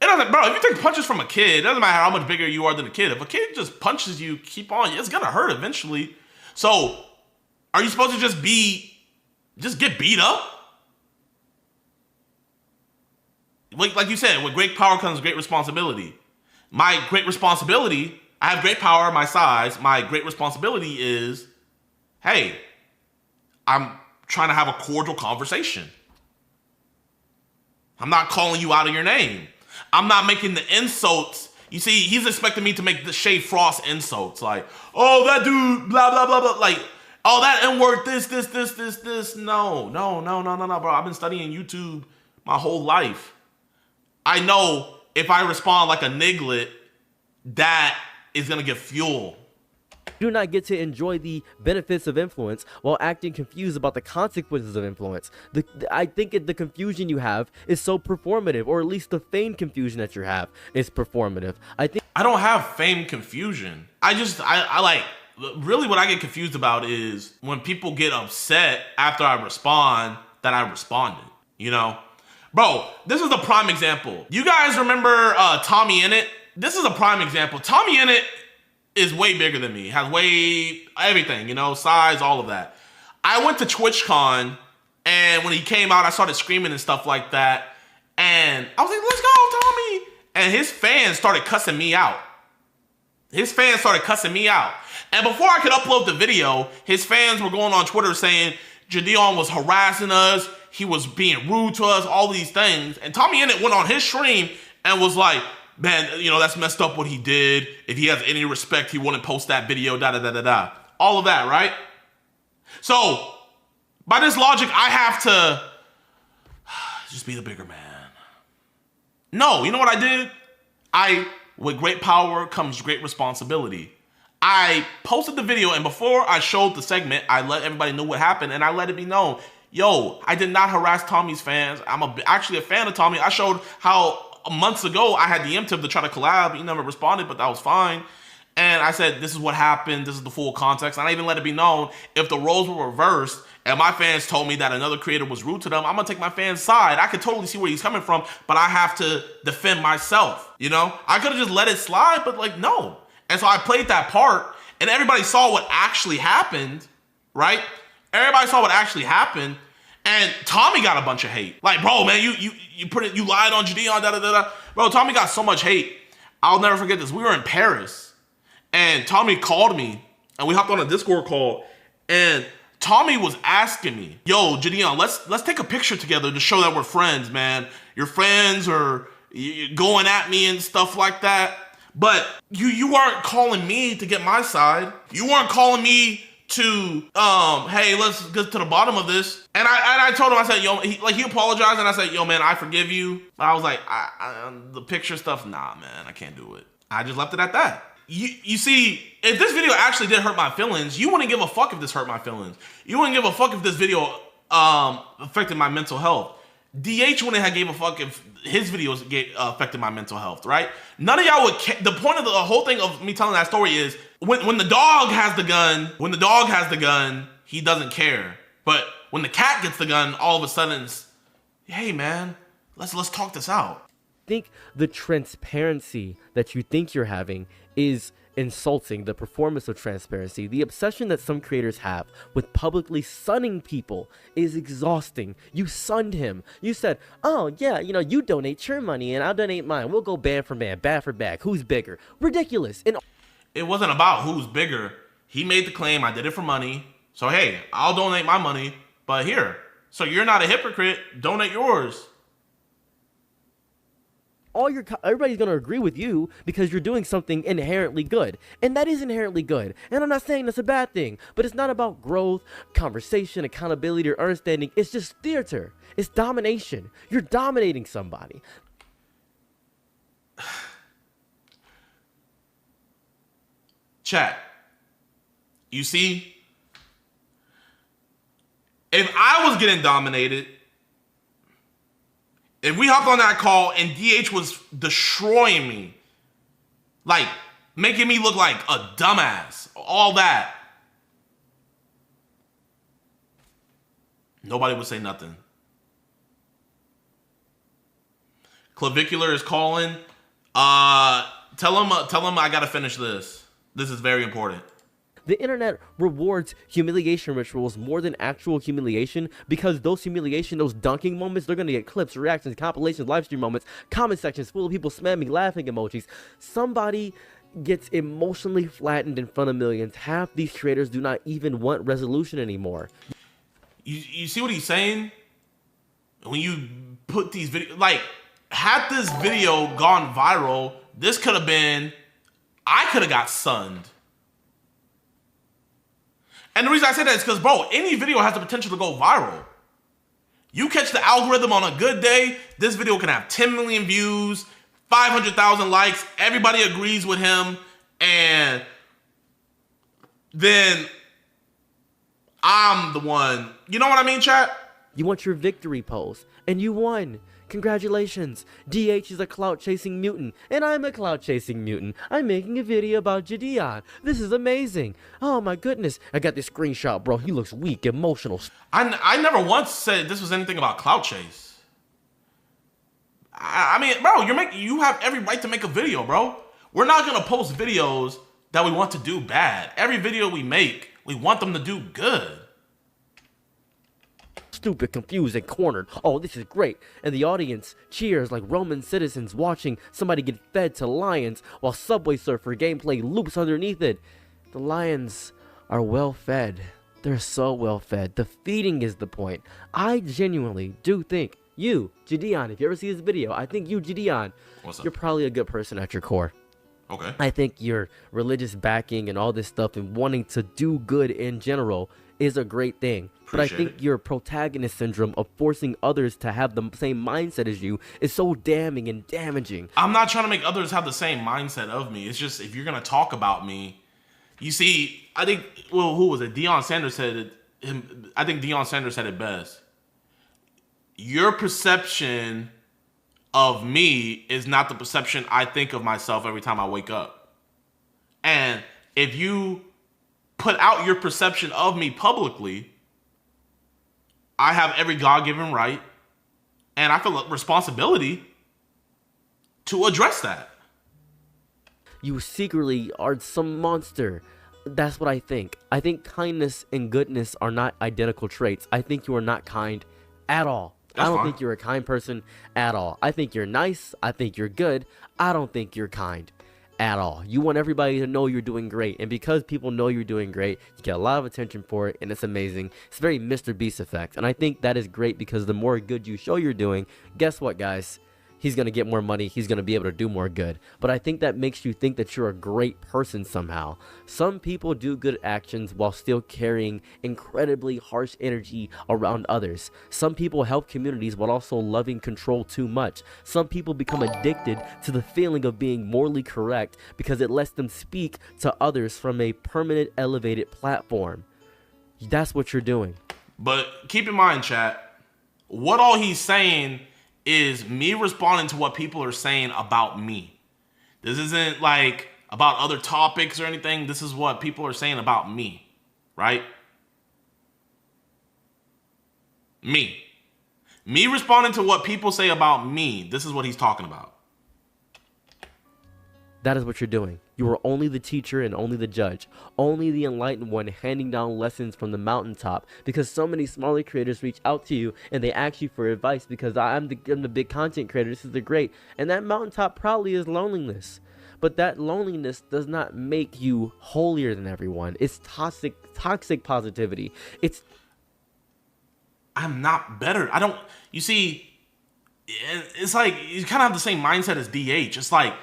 if you take punches from a kid, it doesn't matter how much bigger you are than a kid. If a kid just punches you, keep on, it's gonna hurt eventually. So, are you supposed to just get beat up? Like you said, with great power comes great responsibility. My great responsibility, I have great power, my size. My great responsibility is, hey, I'm trying to have a cordial conversation. I'm not calling you out of your name. I'm not making the insults. You see, he's expecting me to make the Shay Frost insults. Like, oh, that dude, blah, blah, blah, blah. Like, oh, that N-word, this. No, bro. I've been studying YouTube my whole life. I know if I respond like a niglet, that is going to get fuel. You do not get to enjoy the benefits of influence while acting confused about the consequences of influence. I think the confusion you have is so performative, or at least the feigned confusion that you have is performative. I don't have feigned confusion. I really what I get confused about is when people get upset after I respond that I responded, you know? Bro, this is a prime example. You guys remember Tommy Innit? This is a prime example. Tommy Innit is way bigger than me, has way everything, you know, size, all of that. I went to TwitchCon, and when he came out, I started screaming and stuff like that. And I was like, let's go, Tommy. And his fans started cussing me out. His fans started cussing me out. And before I could upload the video, his fans were going on Twitter saying JiDion was harassing us. He was being rude to us, all these things. And Tommy Innit went on his stream and was like, man, you know, that's messed up what he did. If he has any respect, he wouldn't post that video, da-da-da-da-da. All of that, right? So, by this logic, I have to just be the bigger man. No, you know what I did? With great power comes great responsibility. I posted the video, and before I showed the segment, I let everybody know what happened, and I let it be known. Yo, I did not harass Tommy's fans. I'm actually a fan of Tommy. I showed how months ago I had DM'd him to try to collab. He never responded, but that was fine. And I said, this is what happened. This is the full context. And I even let it be known if the roles were reversed and my fans told me that another creator was rude to them, I'm going to take my fans' side. I could totally see where he's coming from, but I have to defend myself, you know? I could have just let it slide, but like, no. And so I played that part, and everybody saw what actually happened, right? Everybody saw what actually happened, and Tommy got a bunch of hate. Like, bro, man, you lied on JiDion, da-da-da-da. Bro, Tommy got so much hate. I'll never forget this. We were in Paris, and Tommy called me, and we hopped on a Discord call, and Tommy was asking me, yo, JiDion, let's take a picture together to show that we're friends, man. Your friends are going at me and stuff like that. But you weren't calling me to get my side. You weren't calling me to, hey, let's get to the bottom of this. And I told him, I said, yo, he apologized, and I said, yo, man, I forgive you. But I was like, the picture stuff, nah, man, I can't do it. I just left it at that. You see, if this video actually did hurt my feelings, you wouldn't give a fuck if this hurt my feelings. You wouldn't give a fuck if this video affected my mental health. DH wouldn't have gave a fuck if his videos affected my mental health, right? None of y'all would care. The point of the whole thing of me telling that story is when the dog has the gun, he doesn't care. But when the cat gets the gun, all of a sudden it's, hey man, let's talk this out. I think the transparency that you think you're having is insulting. The performance of transparency, the obsession that some creators have with publicly sunning people is exhausting. You sunned him. You said, oh yeah, you know, you donate your money and I'll donate mine. We'll go band for man, bad for bag. Who's bigger? Ridiculous. And it wasn't about who's bigger. He made the claim, I did it for money. So hey, I'll donate my money, but here. So you're not a hypocrite, donate yours. Everybody's going to agree with you because you're doing something inherently good. And that is inherently good. And I'm not saying that's a bad thing, but it's not about growth, conversation, accountability, or understanding. It's just theater. It's domination. You're dominating somebody. Chat, you see, if I was getting dominated, if we hopped on that call and DH was destroying me, like making me look like a dumbass, all that, nobody would say nothing. Clavicular is calling. Tell him I gotta finish this. This is very important. The internet rewards humiliation rituals more than actual humiliation because those dunking moments, they're going to get clips, reactions, compilations, live stream moments, comment sections full of people spamming laughing emojis. Somebody gets emotionally flattened in front of millions. Half these creators do not even want resolution anymore. You see what he's saying? When you put these videos, like, had this video gone viral, this could have been, I could have got sunned. And the reason I say that is because, bro, any video has the potential to go viral. You catch the algorithm on a good day, this video can have 10 million views, 500,000 likes, everybody agrees with him, and then I'm the one. You know what I mean, chat? You want your victory pose, and you won. Congratulations, DH is a clout-chasing mutant, and I'm a clout-chasing mutant. I'm making a video about JiDion. This is amazing. Oh my goodness, I got this screenshot, bro. He looks weak, emotional. I never once said this was anything about clout chase. I mean, bro, you have every right to make a video, bro. We're not gonna post videos that we want to do bad. Every video we make, we want them to do good. Stupid, confused, and cornered. Oh, this is great. And the audience cheers like Roman citizens watching somebody get fed to lions while Subway Surfer gameplay loops underneath it. The lions are well fed. They're so well fed. The feeding is the point. I genuinely do think you, JiDion, if you ever see this video, I think you, JiDion, you're probably a good person at your core. Okay. I think your religious backing and all this stuff and wanting to do good in general is a great thing. But I think your protagonist syndrome of forcing others to have the same mindset as you is so damning and damaging. I'm not trying to make others have the same mindset of me. It's just, if you're going to talk about me, you see, I think, well, who was it? Deion Sanders said it. I think Deion Sanders said it best. Your perception of me is not the perception I think of myself every time I wake up. And if you put out your perception of me publicly, I have every God-given right, and I feel a responsibility to address that. You secretly are some monster. That's what I think. I think kindness and goodness are not identical traits. I think you are not kind at all. I don't think you're a kind person at all. I think you're nice. I think you're good. I don't think you're kind at all. You want everybody to know you're doing great, and because people know you're doing great, you get a lot of attention for it, and it's amazing. It's very MrBeast effect, and I think that is great because the more good you show you're doing, guess what, guys? He's going to get more money. He's going to be able to do more good. But I think that makes you think that you're a great person somehow. Some people do good actions while still carrying incredibly harsh energy around others. Some people help communities while also loving control too much. Some people become addicted to the feeling of being morally correct because it lets them speak to others from a permanent elevated platform. That's what you're doing. But keep in mind, chat, what all he's saying is me responding to what people are saying about me. This isn't like about other topics or anything. This is what people are saying about me, right? Me responding to what people say about me. This is what he's talking about. That is what you're doing. You are only the teacher and only the judge, only the enlightened one handing down lessons from the mountaintop, because so many smaller creators reach out to you and they ask you for advice because I'm the big content creator. This is the great. And that mountaintop probably is loneliness. But that loneliness does not make you holier than everyone. It's toxic positivity. I'm not better. You see, it's like you kind of have the same mindset as DH. It's like,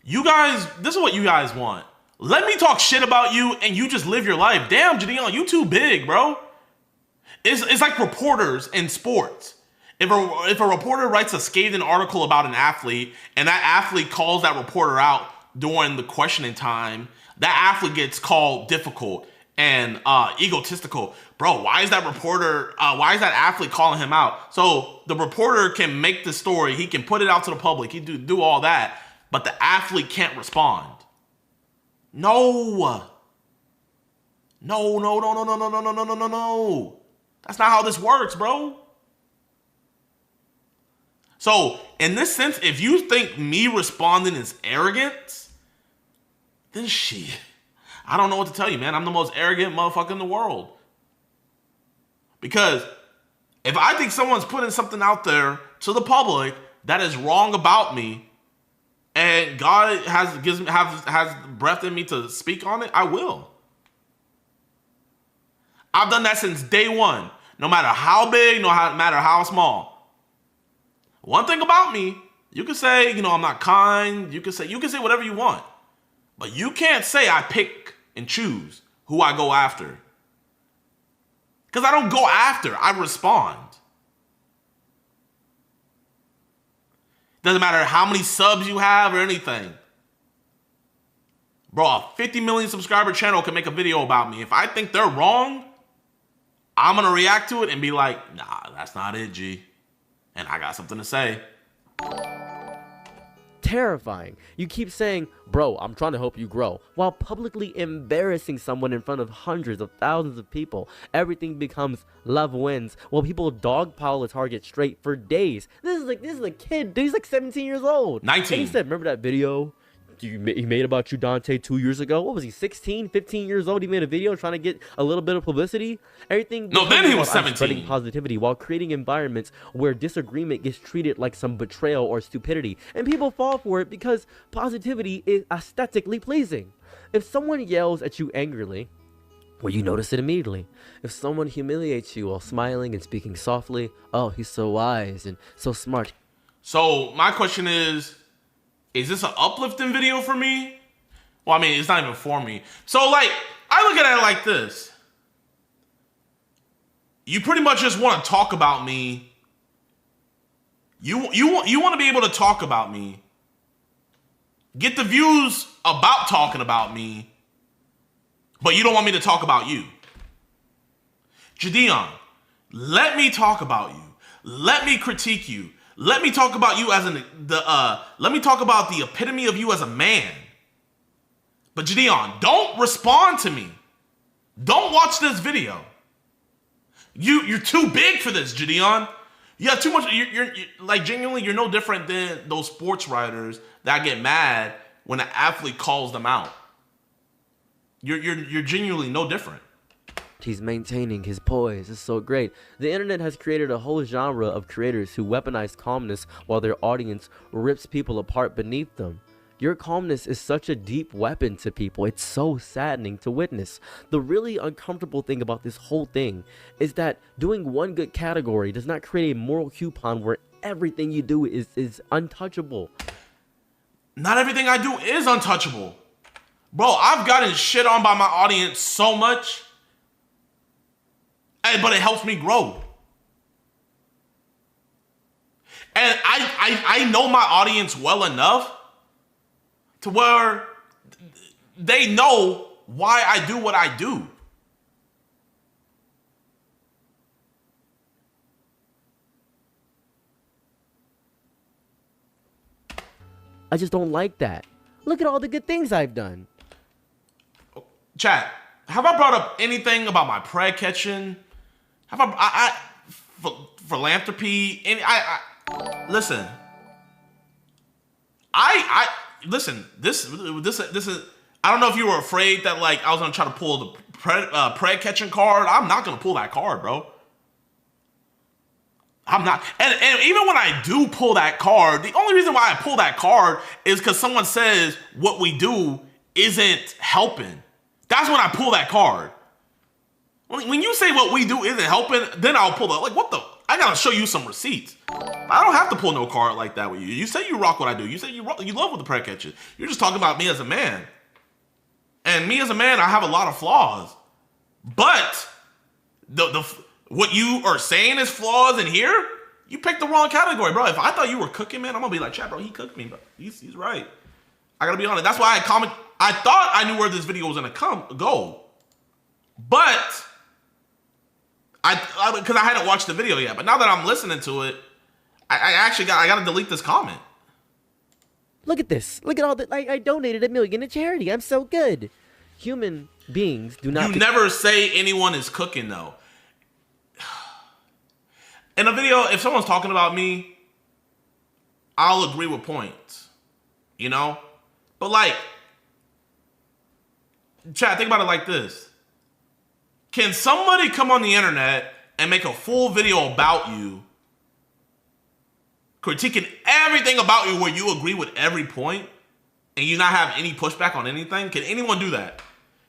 you guys, this is what you guys want. Let me talk shit about you and you just live your life. Damn, JiDion, you too big, bro. It's like reporters in sports. If a reporter writes a scathing article about an athlete and that athlete calls that reporter out during the questioning time, that athlete gets called difficult and egotistical. Bro, why is that athlete calling him out? So the reporter can make the story. He can put it out to the public. He do all that. But the athlete can't respond. No. That's not how this works, bro. So, in this sense, if you think me responding is arrogance, then shit. I don't know what to tell you, man. I'm the most arrogant motherfucker in the world. Because if I think someone's putting something out there to the public that is wrong about me, and God has breath in me to speak on it, I will. I've done that since day one. No matter how big, no matter how small. One thing about me, you can say, I'm not kind. You can say whatever you want. But you can't say I pick and choose who I go after. Because I don't go after, I respond. Doesn't matter how many subs you have or anything. Bro, a 50 million subscriber channel can make a video about me. If I think they're wrong, I'm going to react to it and be like, nah, that's not it, G. And I got something to say. Terrifying. You keep saying, bro, I'm trying to help you grow, while publicly embarrassing someone in front of hundreds of thousands of people. Everything becomes love wins, while people dogpile a target straight for days. This is a kid. He's like 17 years old. 19. And he said, remember that video he made about you, Dante, 2 years ago? What was he, 16, 15 years old? He made a video trying to get a little bit of publicity. Everything. No, then he was 17. Spreading positivity while creating environments where disagreement gets treated like some betrayal or stupidity, and people fall for it because positivity is aesthetically pleasing. If someone yells at you angrily, well, you notice it immediately. If someone humiliates you while smiling and speaking softly, oh, he's so wise and so smart. So my question is this an uplifting video for me? Well, I mean, it's not even for me. So, like, I look at it like this. You pretty much just want to talk about me. You want to be able to talk about me. Get the views about talking about me. But you don't want me to talk about you. JiDion, let me talk about you. Let me critique you. Let me talk about you as let me talk about the epitome of you as a man. But JiDion, don't respond to me. Don't watch this video. You're too big for this, JiDion. You have too much. You're like, genuinely, you're no different than those sports writers that get mad when an athlete calls them out. You're genuinely no different. He's maintaining his poise. It's so great. The internet has created a whole genre of creators who weaponize calmness while their audience rips people apart beneath them. Your calmness is such a deep weapon to people. It's so saddening to witness. The really uncomfortable thing about this whole thing is that doing one good category does not create a moral coupon where everything you do is untouchable. Not everything I do is untouchable. Bro, I've gotten shit on by my audience so much. But it helps me grow. And I know my audience well enough to where they know why I do what I do. I just don't like that. Look at all the good things I've done. Chat, have I brought up anything about my preg catching? Have I philanthropy? Listen. Listen. This is. I don't know if you were afraid that like I was gonna try to pull the preg catching card. I'm not gonna pull that card, bro. I'm not. And even when I do pull that card, the only reason why I pull that card is because someone says what we do isn't helping. That's when I pull that card. When you say what we do isn't helping, then I'll pull the, like, what the? I gotta show you some receipts. I don't have to pull no card like that with you. You say you rock what I do. You say you love what the preg catches. You're just talking about me as a man. And me as a man, I have a lot of flaws. But what you are saying is flaws in here, you picked the wrong category, bro. If I thought you were cooking, man, I'm gonna be like, chat, bro, he cooked me, bro. He's right. I gotta be honest. That's why I thought I knew where this video was gonna go. But because I hadn't watched the video yet. But now that I'm listening to it, I gotta delete this comment. Look at this. Look at all that. I donated $1 million to charity. I'm so good. Human beings do not. You never say anyone is cooking though. In a video, if someone's talking about me, I'll agree with points. You know? But like, chat, think about it like this. Can somebody come on the internet and make a full video about you, critiquing everything about you where you agree with every point, and you not have any pushback on anything? Can anyone do that?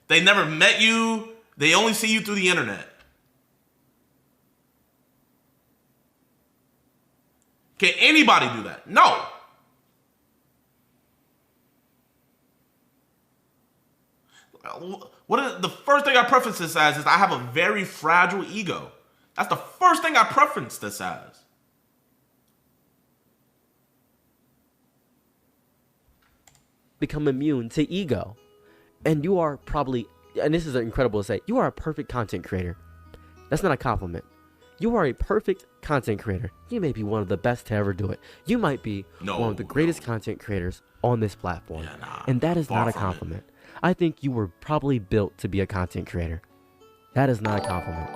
They never met you. They only see you through the internet. Can anybody do that? No. The first thing I preface this as is I have a very fragile ego. That's the first thing I preference this as. Become immune to ego. And you are probably, and this is incredible to say, you are a perfect content creator. That's not a compliment. You are a perfect content creator. You may be one of the best to ever do it. You might be one of the greatest content creators on this platform. And that is not a compliment. I think you were probably built to be a content creator. That is not a compliment.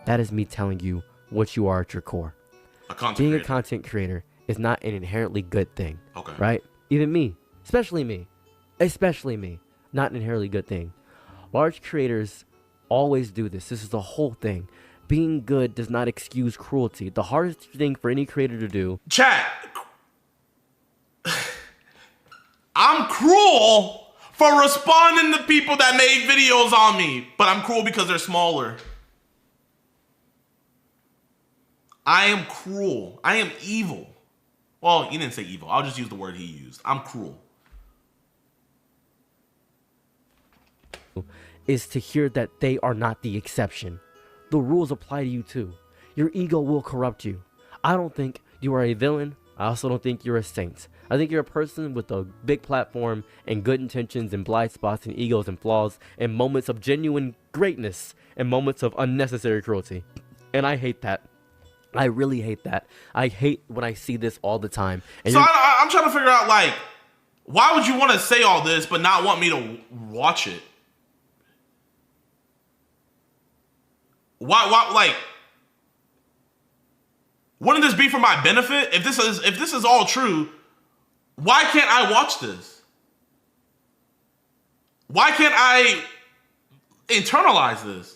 That is me telling you what you are at your core. Being a content creator is not an inherently good thing. Okay. Right? Even me, especially me, not an inherently good thing. Large creators always do this. This is the whole thing. Being good does not excuse cruelty. The hardest thing for any creator to do. Chat. I'm cruel for responding to people that made videos on me, but I'm cruel because they're smaller. I am cruel. I am evil. Well, he didn't say evil. I'll just use the word he used. I'm cruel. Is to hear that they are not the exception. The rules apply to you too. Your ego will corrupt you. I don't think you are a villain. I also don't think you're a saint. I think you're a person with a big platform and good intentions and blind spots and egos and flaws and moments of genuine greatness and moments of unnecessary cruelty. And I hate that. I really hate that. I hate when I see this all the time. And so I'm trying to figure out, like, why would you want to say all this but not want me to watch it? Why, like, wouldn't this be for my benefit? If this is all true, why can't I watch this? Why can't I internalize this?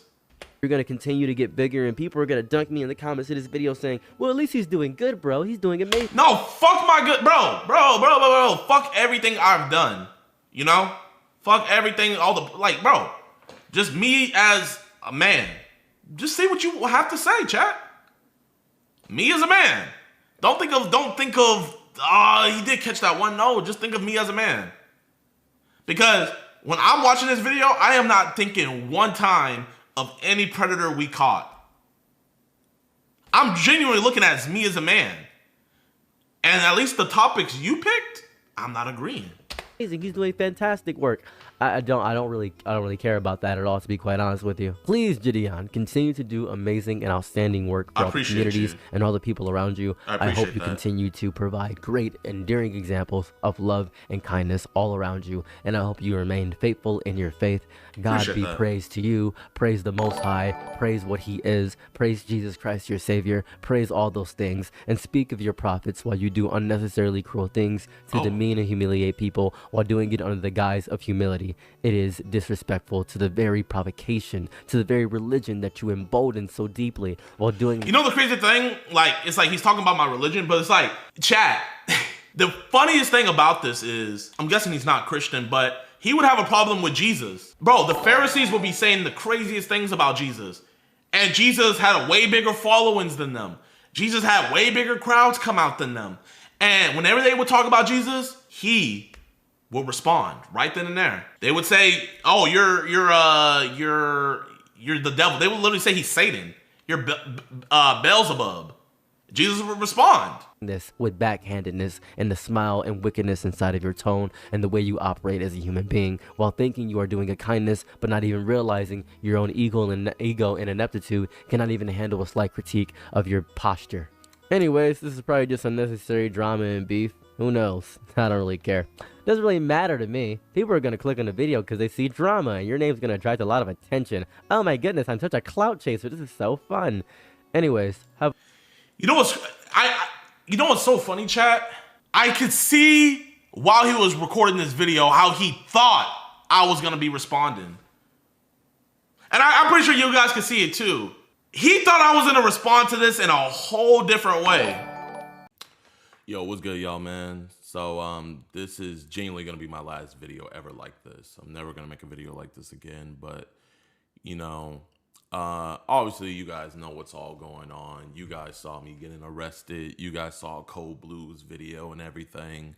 You're going to continue to get bigger and people are going to dunk me in the comments of this video saying, well, at least he's doing good, bro. He's doing amazing. No, fuck my good, bro. Fuck everything I've done, you know? Fuck everything, bro. Just me as a man. Just say what you have to say, chat. Me as a man. Don't think of, he did catch that one. No, just think of me as a man. Because when I'm watching this video, I am not thinking one time of any predator we caught. I'm genuinely looking at me as a man. And at least the topics you picked, I'm not agreeing. He's doing fantastic work. I don't really care about that at all, to be quite honest with you. Please, JiDion, continue to do amazing and outstanding work for all the communities and all the people around you. I hope you continue to provide great, endearing examples of love and kindness all around you. And I hope you remain faithful in your faith. God be praised to you. Praise the Most High. Praise what He is. Praise Jesus Christ, your Savior. Praise all those things. And speak of your prophets while you do unnecessarily cruel things to demean and humiliate people while doing it under the guise of humility. It is disrespectful to the very provocation, to the very religion that you embolden so deeply while doing. You know the crazy thing? Like, it's like he's talking about my religion, but it's like, chat. The funniest thing about this is, I'm guessing he's not Christian, but he would have a problem with Jesus. Bro, the Pharisees would be saying the craziest things about Jesus. And Jesus had a way bigger followings than them. Jesus had way bigger crowds come out than them. And whenever they would talk about Jesus, he will respond right then and there. They would say, "Oh, you're the devil." They would literally say he's Satan. You're Beelzebub. Jesus would respond. This with backhandedness and the smile and wickedness inside of your tone and the way you operate as a human being while thinking you are doing a kindness, but not even realizing your own ego and ineptitude cannot even handle a slight critique of your posture. Anyways, this is probably just unnecessary drama and beef. Who knows? I don't really care. Doesn't really matter to me. People are going to click on the video because they see drama and your name's going to attract a lot of attention. Oh my goodness, I'm such a clout chaser. This is so fun. Anyways, you know what's so funny, chat? I could see while he was recording this video how he thought I was going to be responding. And I'm pretty sure you guys can see it too. He thought I was going to respond to this in a whole different way. Yo, what's good, y'all, man? So, this is genuinely going to be my last video ever like this. I'm never going to make a video like this again, but, you know, obviously you guys know what's all going on. You guys saw me getting arrested. You guys saw Cold Blue's video and everything.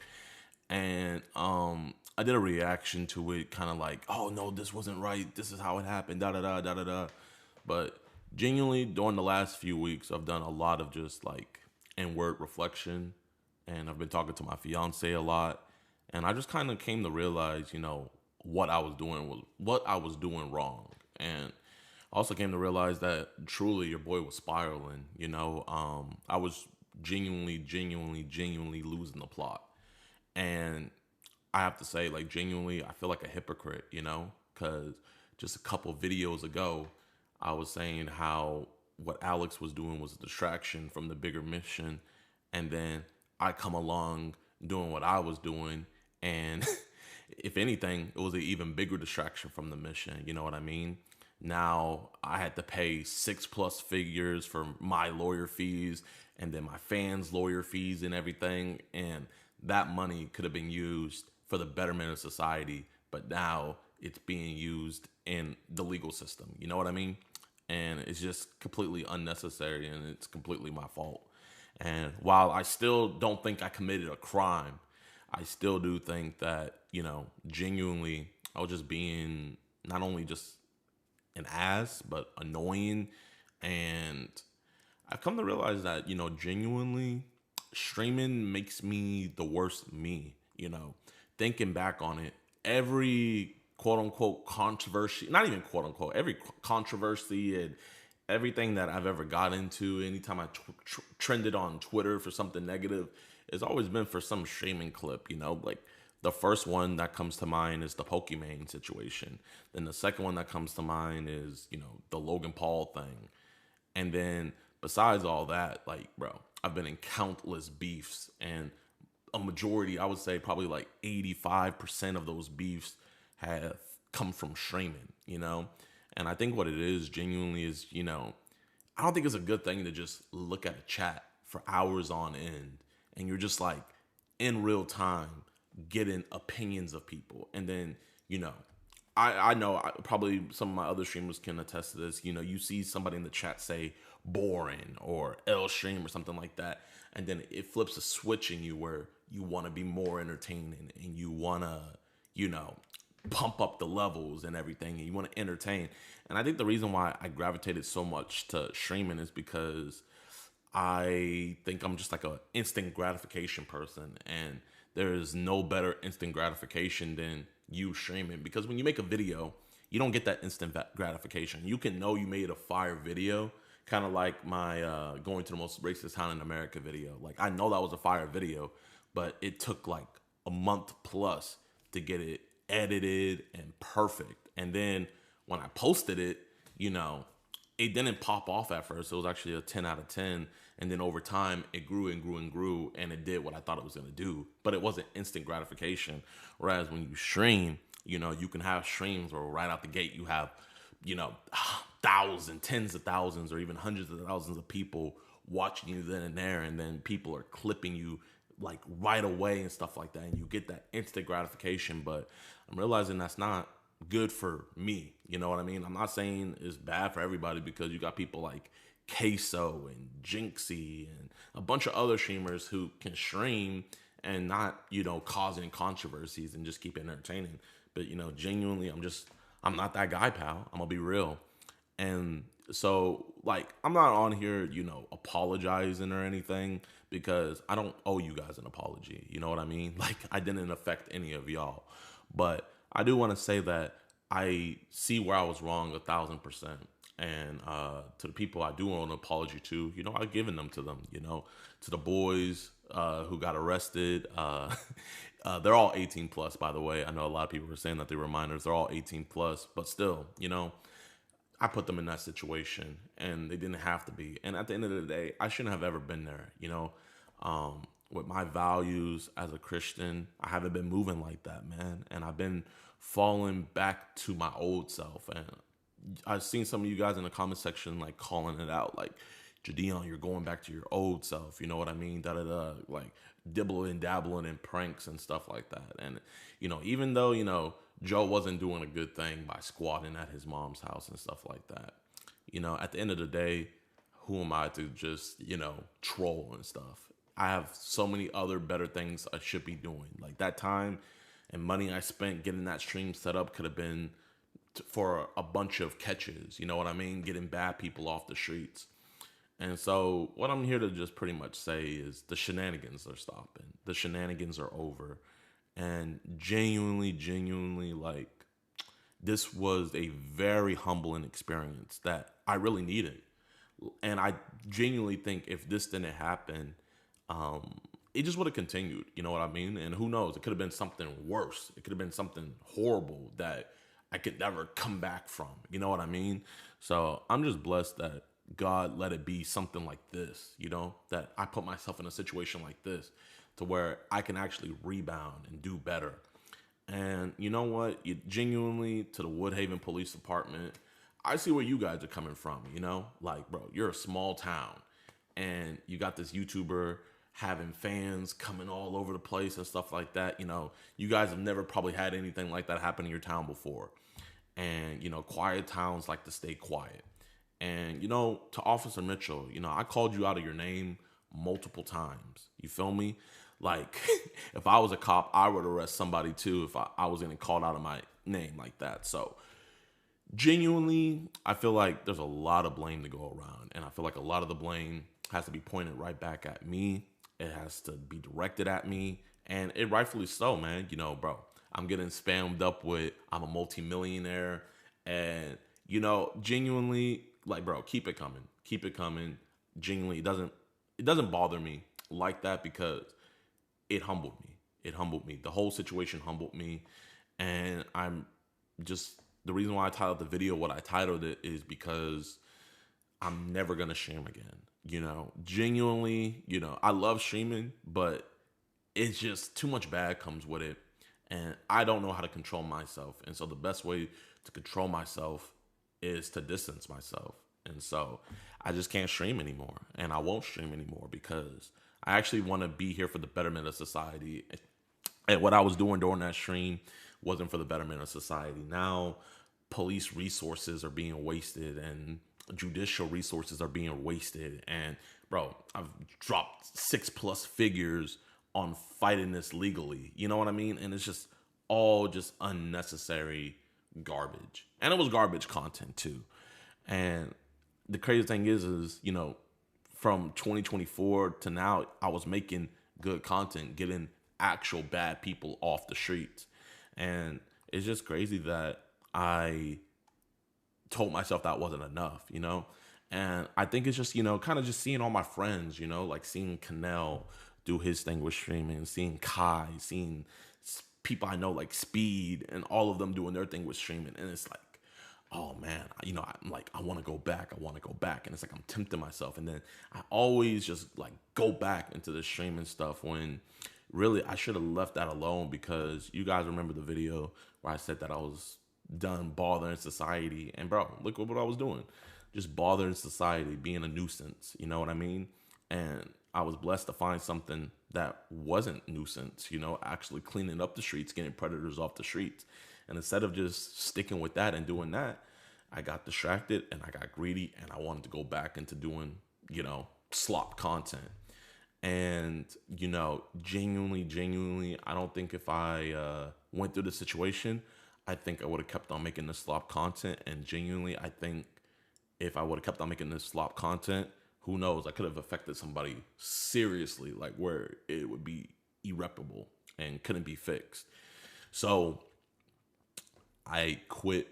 And, I did a reaction to it, kind of like, oh, no, this wasn't right. This is how it happened, da-da-da, da-da-da. But genuinely, during the last few weeks, I've done a lot of just, like, inward reflection. And I've been talking to my fiance a lot. And I just kind of came to realize, you know, what I was doing wrong. And I also came to realize that truly your boy was spiraling. I was genuinely losing the plot. And I have to say, like, genuinely, I feel like a hypocrite, because just a couple videos ago, I was saying how what Alex was doing was a distraction from the bigger mission. And then I come along doing what I was doing. And if anything, it was an even bigger distraction from the mission. You know what I mean? Now I had to pay 6+ figures for my lawyer fees and then my fans' lawyer fees and everything. And that money could have been used for the betterment of society, but now it's being used in the legal system. You know what I mean? And it's just completely unnecessary, and it's completely my fault. And while I still don't think I committed a crime, I still do think that, genuinely, I was just being not only just an ass, but annoying. And I've come to realize that, genuinely, streaming makes me the worst me. Thinking back on it, every quote unquote controversy, not even quote unquote, every controversy and everything that I've ever got into, anytime I trended on Twitter for something negative, it's always been for some streaming clip. Like the first one that comes to mind is the Pokimane situation. Then the second one that comes to mind is, the Logan Paul thing. And then besides all that, like, bro, I've been in countless beefs, and a majority, I would say probably like 85% of those beefs have come from streaming, And I think what it is genuinely is, I don't think it's a good thing to just look at a chat for hours on end and you're just like in real time getting opinions of people. And then, I know probably some of my other streamers can attest to this. You see somebody in the chat say boring or L stream or something like that. And then it flips a switch in you where you want to be more entertaining and you want to, pump up the levels and everything, and you want to entertain. And I think the reason why I gravitated so much to streaming is because I think I'm just like a instant gratification person. And there is no better instant gratification than you streaming, because when you make a video, you don't get that instant gratification. You can know you made a fire video, kind of like my going to the most racist town in America video. Like, I know that was a fire video, but it took like a month plus to get it edited and perfect. And then when I posted it, it didn't pop off at first. It was actually a 10 out of 10. And then over time, it grew and grew and grew, and it did what I thought it was going to do. But it wasn't instant gratification. Whereas when you stream, you can have streams where right out the gate, you have, thousands, tens of thousands, or even hundreds of thousands of people watching you then and there. And then people are clipping you like right away and stuff like that. And you get that instant gratification. But I'm realizing that's not good for me. You know what I mean? I'm not saying it's bad for everybody, because you got people like Queso and Jinxie and a bunch of other streamers who can stream and not, causing controversies and just keep it entertaining. But, genuinely, I'm not that guy, pal. I'm gonna be real. And so, like, I'm not on here, apologizing or anything, because I don't owe you guys an apology. You know what I mean? Like, I didn't affect any of y'all. But I do want to say that I see where I was wrong 1,000%. And to the people I do owe an apology to, I've given them to them, to the boys who got arrested. They're all 18 plus, by the way. I know a lot of people were saying that they were minors. They're all 18 plus, but still, I put them in that situation, and they didn't have to be. And at the end of the day, I shouldn't have ever been there, with my values as a Christian. I haven't been moving like that, man. And I've been falling back to my old self. And I've seen some of you guys in the comment section, like, calling it out, like, JiDion, you're going back to your old self. You know what I mean? Like, dibbling, dabbling in pranks and stuff like that. And, even though, Joe wasn't doing a good thing by squatting at his mom's house and stuff like that, at the end of the day, who am I to just, troll and stuff? I have so many other better things I should be doing. Like, that time and money I spent getting that stream set up could have been for a bunch of catches. You know what I mean? Getting bad people off the streets. And so what I'm here to just pretty much say is the shenanigans are stopping. The shenanigans are over. And genuinely, like, this was a very humbling experience that I really needed. And I genuinely think if this didn't happen, it just would have continued. You know what I mean? And who knows? It could have been something worse. It could have been something horrible that I could never come back from. You know what I mean? So I'm just blessed that God let it be something like this, you know, that I put myself in a situation like this to where I can actually rebound and do better. And you know what? You genuinely, to the Woodhaven Police Department, I see where you guys are coming from, you know? Like, bro, you're a small town and you got this YouTuber having fans coming all over the place and stuff like that. You know, you guys have never probably had anything like that happen in your town before. And, you know, quiet towns like to stay quiet. And, you know, to Officer Mitchell, you know, I called you out of your name multiple times. You feel me? Like, if I was a cop, I would arrest somebody too if I was getting called out of my name like that. So, genuinely, I feel like there's a lot of blame to go around. And I feel like a lot of the blame has to be pointed right back at me. It has to be directed at me. And it rightfully so, man. You know, bro, I'm getting spammed up with I'm a multimillionaire. And, you know, genuinely, like, bro, keep it coming. Keep it coming. Genuinely, it doesn't bother me like that because it humbled me. It humbled me. The whole situation humbled me. And I'm just, the reason why I titled the video what I titled it is because I'm never going to stream again. You know, genuinely, you know, I love streaming, but it's just too much bad comes with it. And I don't know how to control myself. And so the best way to control myself is to distance myself. And so I just can't stream anymore. And I won't stream anymore because I actually want to be here for the betterment of society. And what I was doing during that stream wasn't for the betterment of society. Now, police resources are being wasted and judicial resources are being wasted. And bro, I've dropped 6+ figures on fighting this legally. You know what I mean? And it's just all just unnecessary garbage. And it was garbage content too. And the crazy thing is, you know, from 2024 to now, I was making good content, getting actual bad people off the streets. And it's just crazy that I told myself that wasn't enough, you know? And I think it's just, you know, kind of just seeing all my friends, you know, like seeing Kanel do his thing with streaming, seeing Kai, seeing people I know like Speed and all of them doing their thing with streaming. And it's like, oh man, you know, I'm like, I want to go back. I want to go back. And it's like, I'm tempting myself. And then I always just like go back into the streaming stuff when really I should have left that alone, because you guys remember the video where I said that I was done bothering society. And bro, look at what I was doing. Just bothering society, being a nuisance. You know what I mean? And I was blessed to find something that wasn't nuisance, you know, actually cleaning up the streets, getting predators off the streets. And instead of just sticking with that and doing that, I got distracted and I got greedy and I wanted to go back into doing, you know, slop content. And, you know, genuinely, I don't think if I went through the situation, I think I would have kept on making this slop content. And genuinely, I think if I would have kept on making this slop content, who knows, I could have affected somebody seriously, like where it would be irreparable and couldn't be fixed. So I quit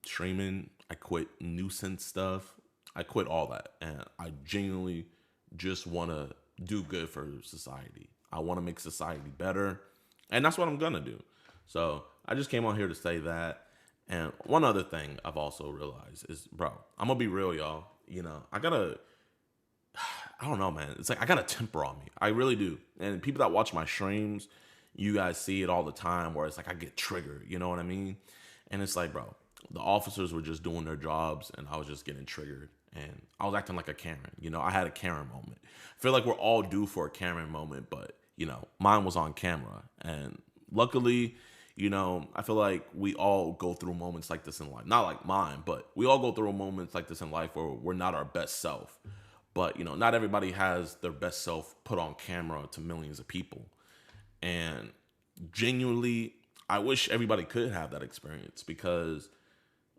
streaming. I quit nuisance stuff. I quit all that. And I genuinely just want to do good for society. I want to make society better. And that's what I'm going to do. So I just came on here to say that. And one other thing I've also realized is, bro, I'm going to be real, y'all. You know, I don't know, man. It's like I got a temper on me. I really do. And people that watch my streams, you guys see it all the time where it's like I get triggered. You know what I mean? And it's like, bro, the officers were just doing their jobs and I was just getting triggered. And I was acting like a Karen. You know, I had a Karen moment. I feel like we're all due for a Karen moment, but, you know, mine was on camera. And luckily, you know, I feel like we all go through moments like this in life. Not like mine, but we all go through moments like this in life where we're not our best self. But, you know, not everybody has their best self put on camera to millions of people. And genuinely, I wish everybody could have that experience, because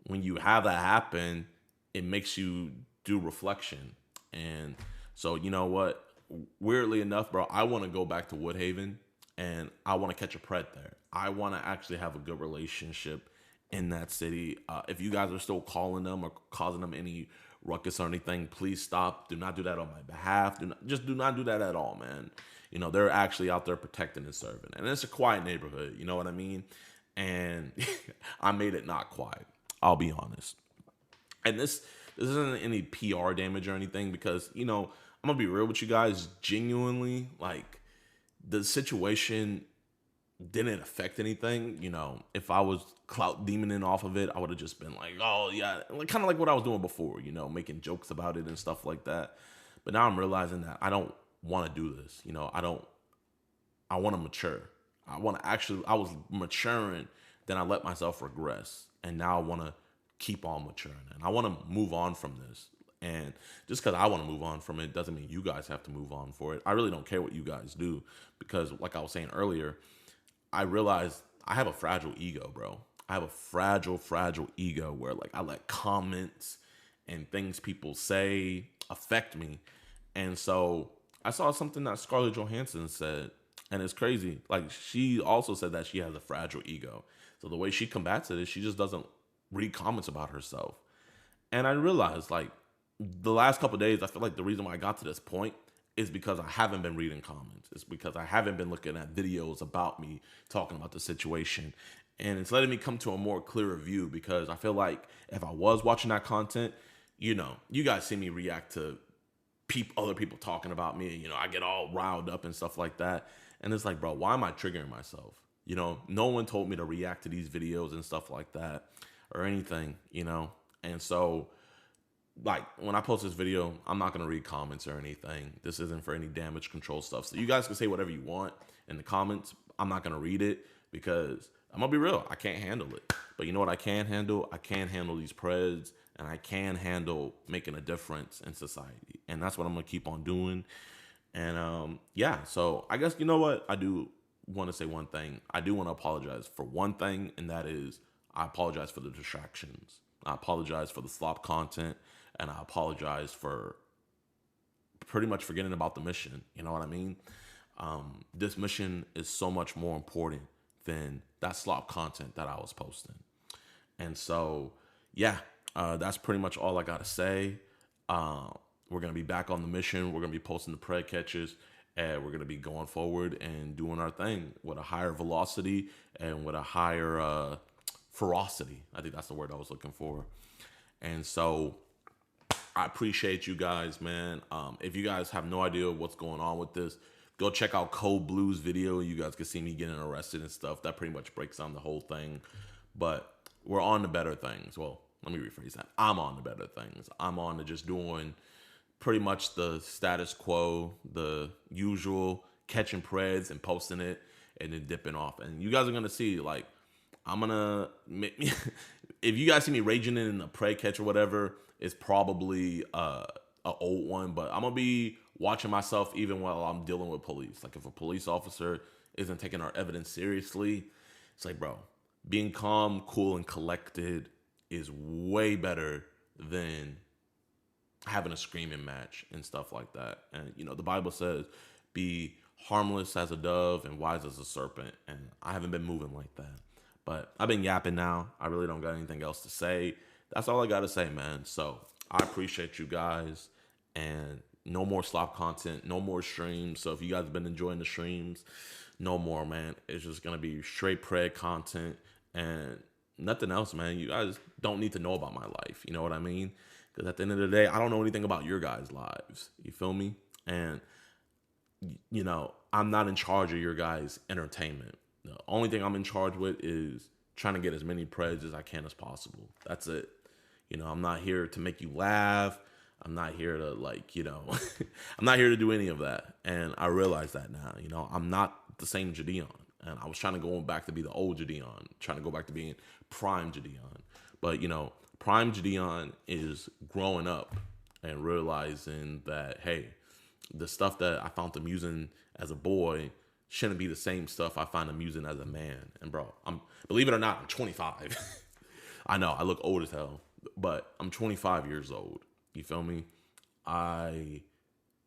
when you have that happen, it makes you do reflection. And so, you know what? Weirdly enough, bro, I want to go back to Woodhaven and I want to catch a pred there. I want to actually have a good relationship in that city. If you guys are still calling them or causing them any ruckus or anything, please stop. Do not do that on my behalf. Do not do that at all, man. You know, they're actually out there protecting and serving. And it's a quiet neighborhood, you know what I mean? And I made it not quiet. I'll be honest. And this isn't any PR damage or anything, because, you know, I'm gonna be real with you guys. Genuinely, like, the situation didn't affect anything. You know, if I was clout demoning off of it, I would have just been like, oh yeah, like, kind of like what I was doing before, you know, making jokes about it and stuff like that. But now I'm realizing that I don't want to do this. You know, I want to mature. I was maturing, then I let myself regress, and now I want to keep on maturing, and I want to move on from this. And just because I want to move on from it doesn't mean you guys have to move on for it. I really don't care what you guys do, because like I was saying earlier, I realized I have a fragile ego, bro. I have a fragile ego where, like, I let comments and things people say affect me. And so I saw something that Scarlett Johansson said, and it's crazy. Like, she also said that she has a fragile ego. So the way she combats it is she just doesn't read comments about herself. And I realized, like, the last couple of days, I feel like the reason why I got to this point is because I haven't been reading comments. It's because I haven't been looking at videos about me talking about the situation. And it's letting me come to a more clearer view, because I feel like if I was watching that content, you know, you guys see me react to other people talking about me, and, you know, I get all riled up and stuff like that. And it's like, bro, why am I triggering myself? You know, no one told me to react to these videos and stuff like that or anything, you know? And so, like, when I post this video, I'm not going to read comments or anything. This isn't for any damage control stuff. So you guys can say whatever you want in the comments. I'm not going to read it, because I'm going to be real, I can't handle it. But you know what I can handle? I can handle these preds, and I can handle making a difference in society. And that's what I'm going to keep on doing. And yeah, so I guess, you know what? I do want to say one thing. I do want to apologize for one thing, and that is I apologize for the distractions. I apologize for the slop content, and I apologize for pretty much forgetting about the mission. You know what I mean? This mission is so much more important than that slop content that I was posting. And so, yeah, that's pretty much all I got to say. We're going to be back on the mission. We're going to be posting the pred catches, and we're going to be going forward and doing our thing with a higher velocity and with a higher ferocity. I think that's the word I was looking for. And so I appreciate you guys, man. If you guys have no idea what's going on with this, go check out Cold Blue's video. You guys can see me getting arrested and stuff. That pretty much breaks down the whole thing. But we're on to better things. Well, let me rephrase that. I'm on to better things. I'm on to just doing pretty much the status quo, the usual, catching preds and posting it and then dipping off. And you guys are going to see, like, I'm going to, if you guys see me raging in a pred catch or whatever, it's probably a old one, but I'm going to be watching myself even while I'm dealing with police. Like, if a police officer isn't taking our evidence seriously, it's like, bro, being calm, cool, and collected is way better than having a screaming match and stuff like that. And, you know, the Bible says, be harmless as a dove and wise as a serpent. And I haven't been moving like that. But I've been yapping now. I really don't got anything else to say. That's all I got to say, man. So I appreciate you guys. And no more slop content. No more streams. So if you guys have been enjoying the streams, no more, man. It's just going to be straight pred content and nothing else, man. You guys don't need to know about my life. You know what I mean? Because at the end of the day, I don't know anything about your guys' lives. You feel me? And, you know, I'm not in charge of your guys' entertainment. The only thing I'm in charge with is trying to get as many preds as I can as possible. That's it. You know, I'm not here to make you laugh. I'm not here to, like, you know, I'm not here to do any of that. And I realize that now. You know, I'm not the same JiDion. And I was trying to go back to be the old JiDion, trying to go back to being prime JiDion. But, you know, prime JiDion is growing up and realizing that, hey, the stuff that I found amusing as a boy shouldn't be the same stuff I find amusing as a man. And, bro, believe it or not, I'm 25. I know, I look old as hell, but I'm 25 years old. You feel me? I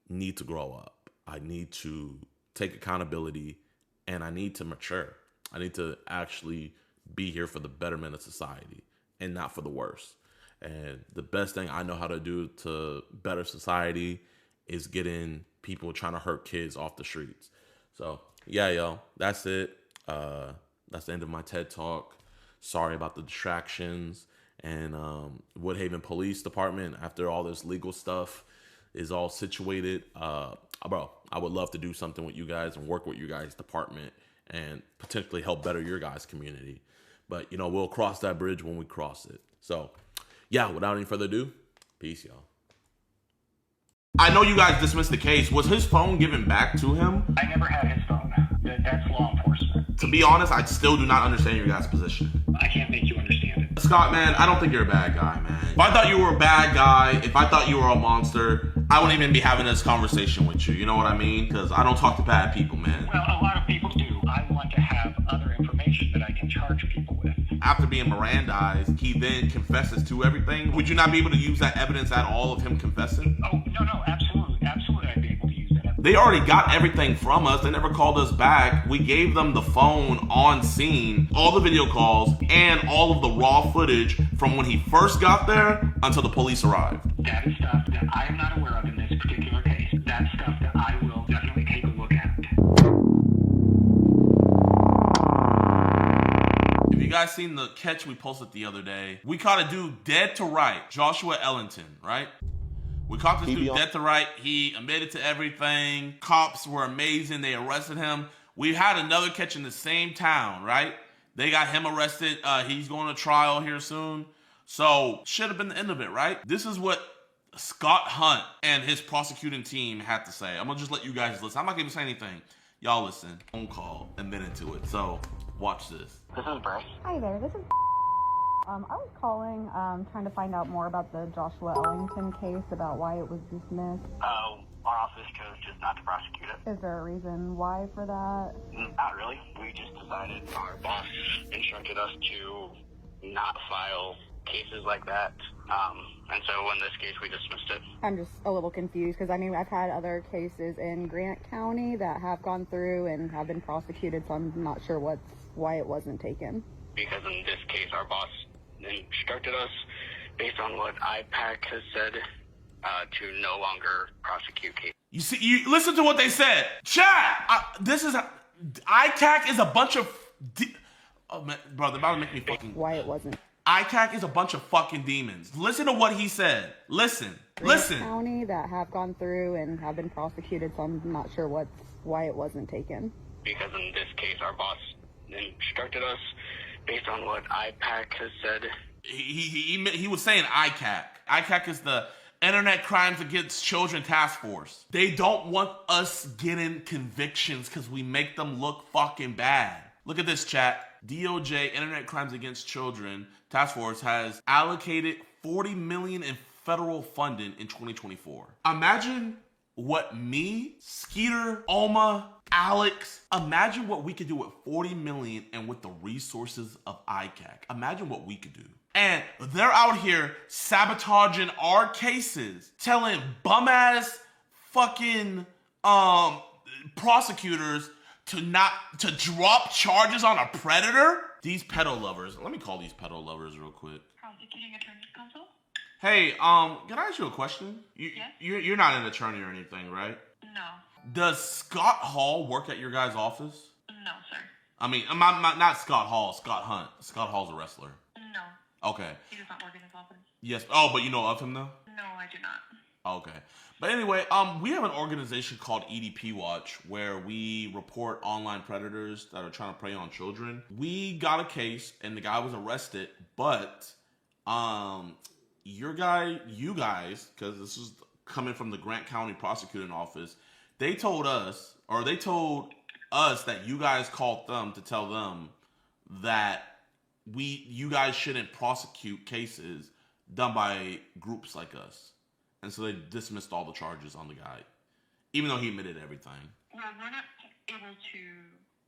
need to grow up. I need to take accountability, and I need to mature. I need to actually be here for the betterment of society and not for the worse. And the best thing I know how to do to better society is getting people trying to hurt kids off the streets. So yeah, yo, that's it. That's the end of my TED Talk. Sorry about the distractions. And Woodhaven Police Department, after all this legal stuff is all situated, bro, I would love to do something with you guys and work with you guys' department and potentially help better your guys' community. But, you know, we'll cross that bridge when we cross it. So, yeah, without any further ado, peace, y'all. I know you guys dismissed the case. Was his phone given back to him? I never had his phone. That's law enforcement. To be honest, I still do not understand your guys' position. I can't make you understand it. Scott, man, I don't think you're a bad guy, man. If I thought you were a bad guy, if I thought you were a monster, I wouldn't even be having this conversation with you. You know what I mean? Because I don't talk to bad people, man. Well, a lot of people do. I want to have other information that I can charge people with. After being Mirandized, he then confesses to everything. Would you not be able to use that evidence at all of him confessing? Oh, no, absolutely. Absolutely, I'd be able to use that evidence. They already got everything from us. They never called us back. We gave them the phone on scene, all the video calls, and all of the raw footage from when he first got there until the police arrived. That is stuff that I am not aware of in this particular case. That's stuff that I will definitely take a look at. If you guys seen the catch we posted the other day, we caught a dude dead to right, Joshua Ellington, right? We caught this dude dead to right. He admitted to everything. Cops were amazing. They arrested him. We had another catch in the same town, right? They got him arrested. He's going to trial here soon. So should have been the end of it, right? This is what Scott Hunt and his prosecuting team had to say. I'm going to just let you guys listen. I'm not going to say anything. Y'all listen. Phone call and then into it. So watch this. This is Bryce. Hi there, this is I was calling, trying to find out more about the Joshua Ellington case, about why it was dismissed. Our office chose just not to prosecute it. Is there a reason why for that? Not really. We just decided our boss instructed us to not file cases like that. And so in this case, we dismissed it. I'm just a little confused because, I mean, I've had other cases in Grant County that have gone through and have been prosecuted, so I'm not sure why it wasn't taken. Because in this case, our boss instructed us, based on what IPAC has said, to no longer prosecute cases. You see, you listen to what they said. Chat! ICAC is a bunch of... oh, man, bro, they're about to make me fucking... Why it wasn't. ICAC is a bunch of fucking demons. Listen to what he said. Listen. Listen. County that have gone through and have been prosecuted, so I'm not sure why it wasn't taken. Because in this case, our boss instructed us, based on what IPAC has said. He was saying ICAC. ICAC is the Internet Crimes Against Children Task Force. They don't want us getting convictions because we make them look fucking bad. Look at this, chat. DOJ, Internet Crimes Against Children Task Force, has allocated $40 million in federal funding in 2024. Imagine what me, Skeeter, Omma, Alex, imagine what we could do with $40 million and with the resources of ICAC. Imagine what we could do. And they're out here sabotaging our cases, telling bum-ass fucking prosecutors to drop charges on a predator. These pedo lovers. Let me call these pedo lovers real quick. Prosecuting Attorney Council? Hey, can I ask you a question? Yes? You're not an attorney or anything, right? No. Does Scott Hall work at your guys' office? No, sir. I mean, not Scott Hall, Scott Hunt. Scott Hall's a wrestler. No. Okay. He does not work in his office. Yes. Oh, but you know of him though? No, I do not. Okay. But anyway, we have an organization called EDP Watch where we report online predators that are trying to prey on children. We got a case and the guy was arrested, but you guys, because this is coming from the Grant County Prosecuting Office, they told us that you guys called them to tell them that you guys shouldn't prosecute cases done by groups like us. And so they dismissed all the charges on the guy, even though he admitted everything. Well, we're not able to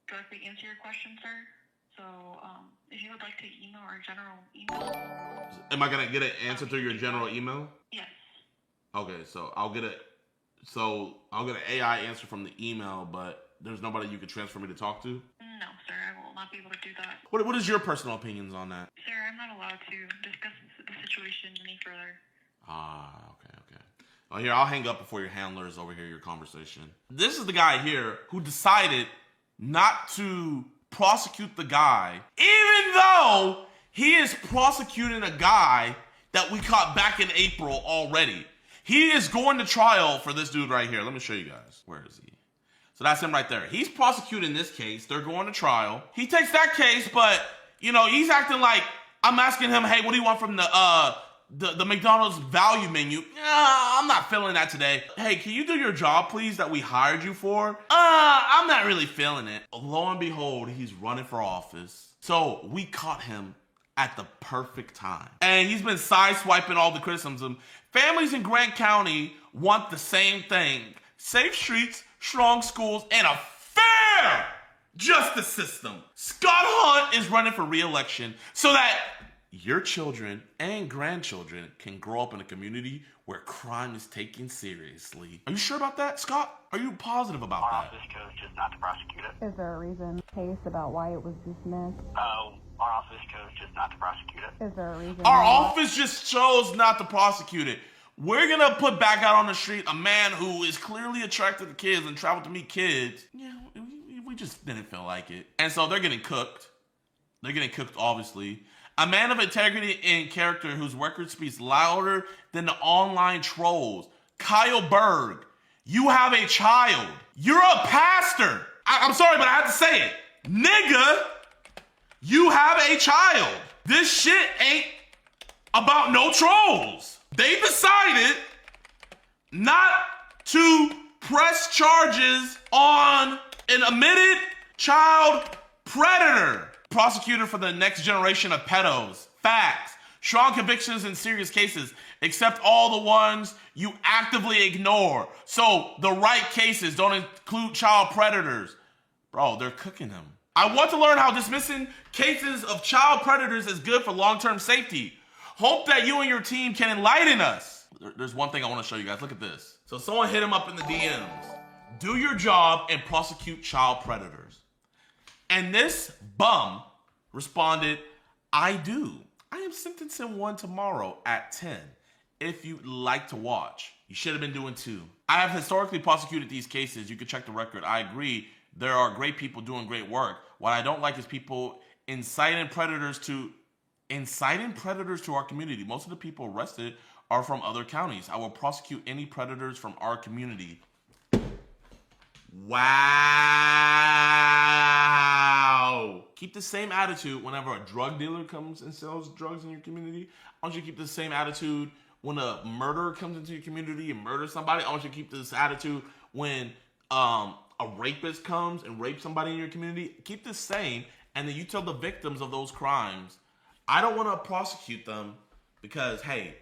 directly answer your question, sir. So, if you would like to email our general email. Am I going to get an answer through your general email? Yes. Okay, so I'll get an AI answer from the email, but there's nobody you could transfer me to talk to? No, sir. I will not not be able to do that. What is your personal opinions on that? Sir, I'm not allowed to discuss the situation any further. Okay. Oh, here, I'll hang up before your handlers overhear your conversation. This is the guy here who decided not to prosecute the guy, even though he is prosecuting a guy that we caught back in April already. He is going to trial for this dude right here. Let me show you guys. Where is he? So that's him right there. He's prosecuting this case. They're going to trial. He takes that case, but, you know, he's acting like I'm asking him, hey, what do you want from the McDonald's value menu? I'm not feeling that today. Hey, can you do your job, please, that we hired you for? I'm not really feeling it. Lo and behold, he's running for office. So we caught him at the perfect time. And he's been sideswiping all the criticism. Families in Grant County want the same thing. Safe streets, strong schools, and a fair justice system. Scott Hunt is running for re-election so that your children and grandchildren can grow up in a community where crime is taken seriously. Are you sure about that, Scott? Are you positive about Our that? office chose just not to prosecute it. Is there a reason case about why it was dismissed? Our office chose just not to prosecute it. Is there a reason? Our office just chose not to prosecute it. We're gonna put back out on the street a man who is clearly attracted to kids and traveled to meet kids. Yeah, we just didn't feel like it. And so they're getting cooked. They're getting cooked, obviously. A man of integrity and character whose record speaks louder than the online trolls. Kyle Berg, you have a child. You're a pastor. I'm sorry, but I have to say it. Nigga, you have a child. This shit ain't about no trolls. They decided not to press charges on an admitted child predator. Prosecutor for the next generation of pedos. Facts. Strong convictions in serious cases, except all the ones you actively ignore. So the right cases don't include child predators. Bro, they're cooking them. I want to learn how dismissing cases of child predators is good for long-term safety. Hope that you and your team can enlighten us. There's one thing I want to show you guys. Look at this. So someone hit him up in the DMs. Do your job and prosecute child predators. And this bum responded, I do. I am sentencing one tomorrow at 10. If you'd like to watch. You should have been doing 2. I have historically prosecuted these cases. You can check the record. I agree. There are great people doing great work. What I don't like is people inciting predators to our community. Most of the people arrested are from other counties. I will prosecute any predators from our community. Wow. Keep the same attitude whenever a drug dealer comes and sells drugs in your community. I want you to keep the same attitude when a murderer comes into your community and murders somebody. I want you to keep this attitude when a rapist comes and rapes somebody in your community. Keep the same, and then you tell the victims of those crimes, I don't want to prosecute them because, hey,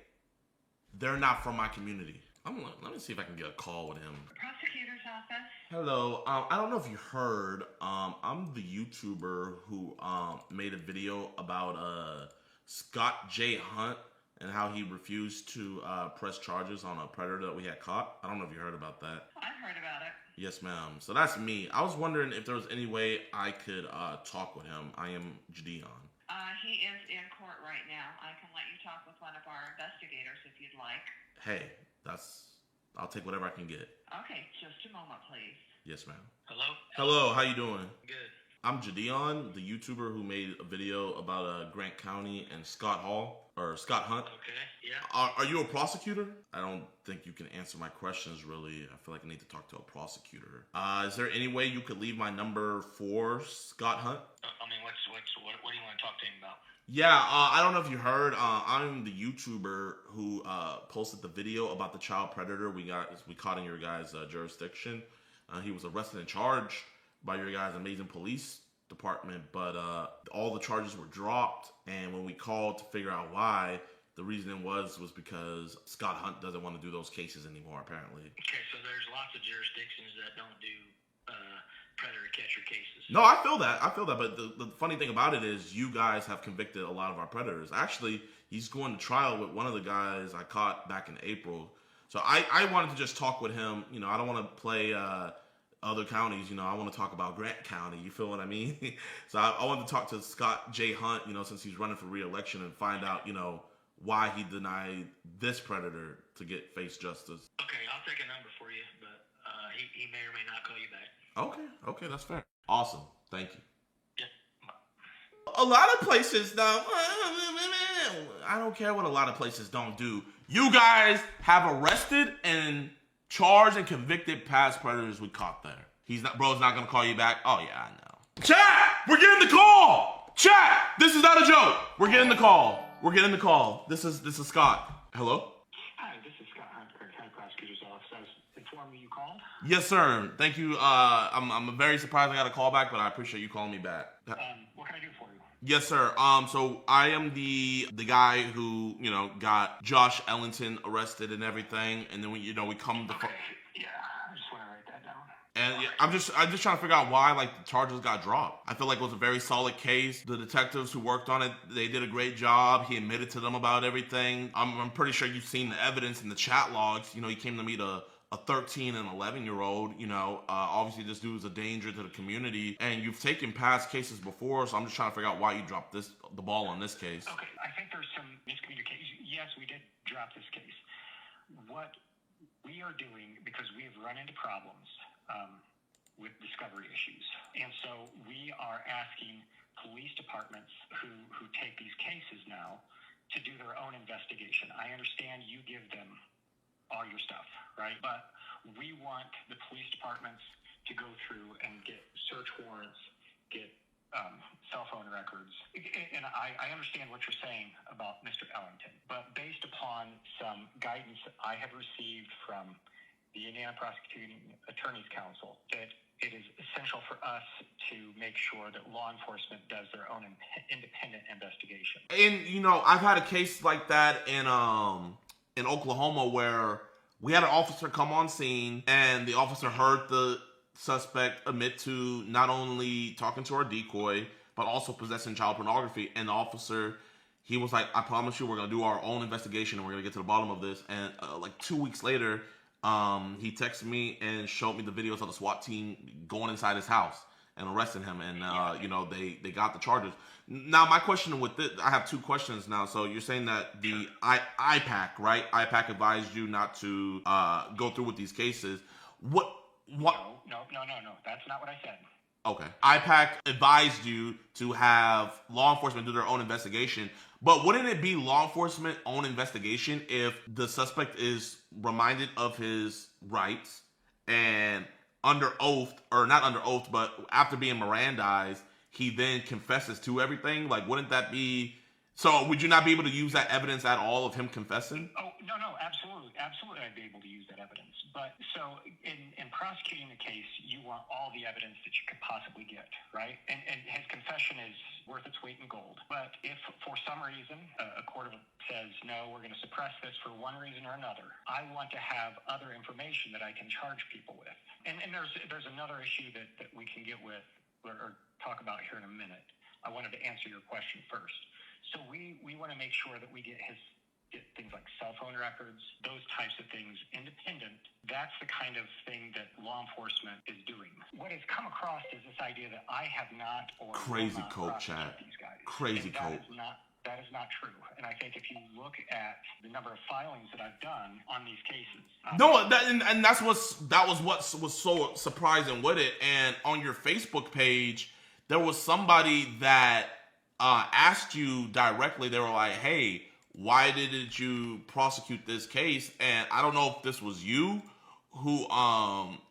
they're not from my community. Let me see if I can get a call with him. Prosecutor's office. Hello. I don't know if you heard. I'm the YouTuber who made a video about Scott J. Hunt and how he refused to press charges on a predator that we had caught. I don't know if you heard about that. I've heard about it. Yes, ma'am. So that's me. I was wondering if there was any way I could talk with him. I am JiDion. He is in court right now. I can let you talk with one of our investigators if you'd like. Hey, I'll take whatever I can get. Okay, just a moment, please. Yes, ma'am. Hello? Hello, how you doing? Good. I'm JiDion, the YouTuber who made a video about Grant County and Scott Hunt. Okay, yeah. Are you a prosecutor? I don't think you can answer my questions, really. I feel like I need to talk to a prosecutor. Is there any way you could leave my number for Scott Hunt? I mean, what do you want to talk to him about? Yeah, I don't know if you heard. I'm the YouTuber who posted the video about the child predator we caught in your guys' jurisdiction. He was arrested and charged by your guys' amazing police department, but all the charges were dropped. And when we called to figure out why, the reason was because Scott Hunt doesn't want to do those cases anymore, apparently. Okay, so there's lots of jurisdictions that don't do predator catcher cases. No, I feel that. But the funny thing about it is you guys have convicted a lot of our predators. Actually, he's going to trial with one of the guys I caught back in April. So I wanted to just talk with him. You know, I don't want to play other counties, I want to talk about Grant County. You feel what I mean? So I want to talk to Scott J. Hunt, since he's running for re-election, and find out, why he denied this predator to get face justice. Okay, I'll take a number for you, but he may or may not call you back. Okay, that's fair. Awesome. Thank you. A lot of places, though, I don't care what a lot of places don't do. You guys have arrested and charged and convicted past predators we caught there. Bro's not gonna call you back. Oh yeah, I know. Chat, we're getting the call. Chat, this is not a joke. We're getting the call. This is Scott. Hello. Hi, this is Scott Hunt, County Prosecutor's Office. I was informed you called. Yes, sir. Thank you. I'm very surprised I got a call back, but I appreciate you calling me back. What can I do for you? Yes, sir. So I am the guy who got Josh Ellington arrested and everything, and then we come to. Okay. Yeah, I just want to write that down. And I'm just trying to figure out why the charges got dropped. I feel like it was a very solid case. The detectives who worked on it, they did a great job. He admitted to them about everything. I'm pretty sure you've seen the evidence in the chat logs. He came to meet a 13 and 11-year-old, obviously this dude is a danger to the community, and you've taken past cases before, so I'm just trying to figure out why you dropped the ball on this case. Okay, I think there's some miscommunication. Yes, we did drop this case. What we are doing, because we have run into problems with discovery issues, and so we are asking police departments who take these cases now to do their own investigation. I understand you give them all your stuff, right? But we want the police departments to go through and get search warrants, get cell phone records. And I understand what you're saying about Mr. Ellington, but based upon some guidance I have received from the Indiana Prosecuting Attorneys Council, that it is essential for us to make sure that law enforcement does their own independent investigation. And, I've had a case like that in Oklahoma where we had an officer come on scene and the officer heard the suspect admit to not only talking to our decoy, but also possessing child pornography. And the officer, he was like, I promise you we're going to do our own investigation and we're going to get to the bottom of this. And 2 weeks later, he texted me and showed me the videos of the SWAT team going inside his house and arresting him. And, they got the charges. Now, my question with this, I have two questions now. So you're saying that the IPAC, right? IPAC advised you not to go through with these cases. What? No. That's not what I said. Okay. IPAC advised you to have law enforcement do their own investigation. But wouldn't it be law enforcement own investigation if the suspect is reminded of his rights and under oath, or not under oath, but after being Mirandized, he then confesses to everything? Wouldn't that be... So would you not be able to use that evidence at all of him confessing? Oh, no, absolutely. Absolutely, I'd be able to use that evidence. But so in prosecuting the case, you want all the evidence that you could possibly get, right? And his confession is worth its weight in gold. But if for some reason a court says, no, we're going to suppress this for one reason or another, I want to have other information that I can charge people with. And there's another issue that we can get with or talk about here in a minute. I wanted to answer your question first. So we want to make sure that we get things like cell phone records, those types of things, independent. That's the kind of thing that law enforcement is doing. What has come across is this idea that I have not or crazy will not code chat. These guys. Crazy code. That is not true. And I think if you look at the number of filings that I've done on these cases, that was what was so surprising with it. And on your Facebook page, there was somebody that asked you directly. They were like, hey, why didn't you prosecute this case? And I don't know if this was you who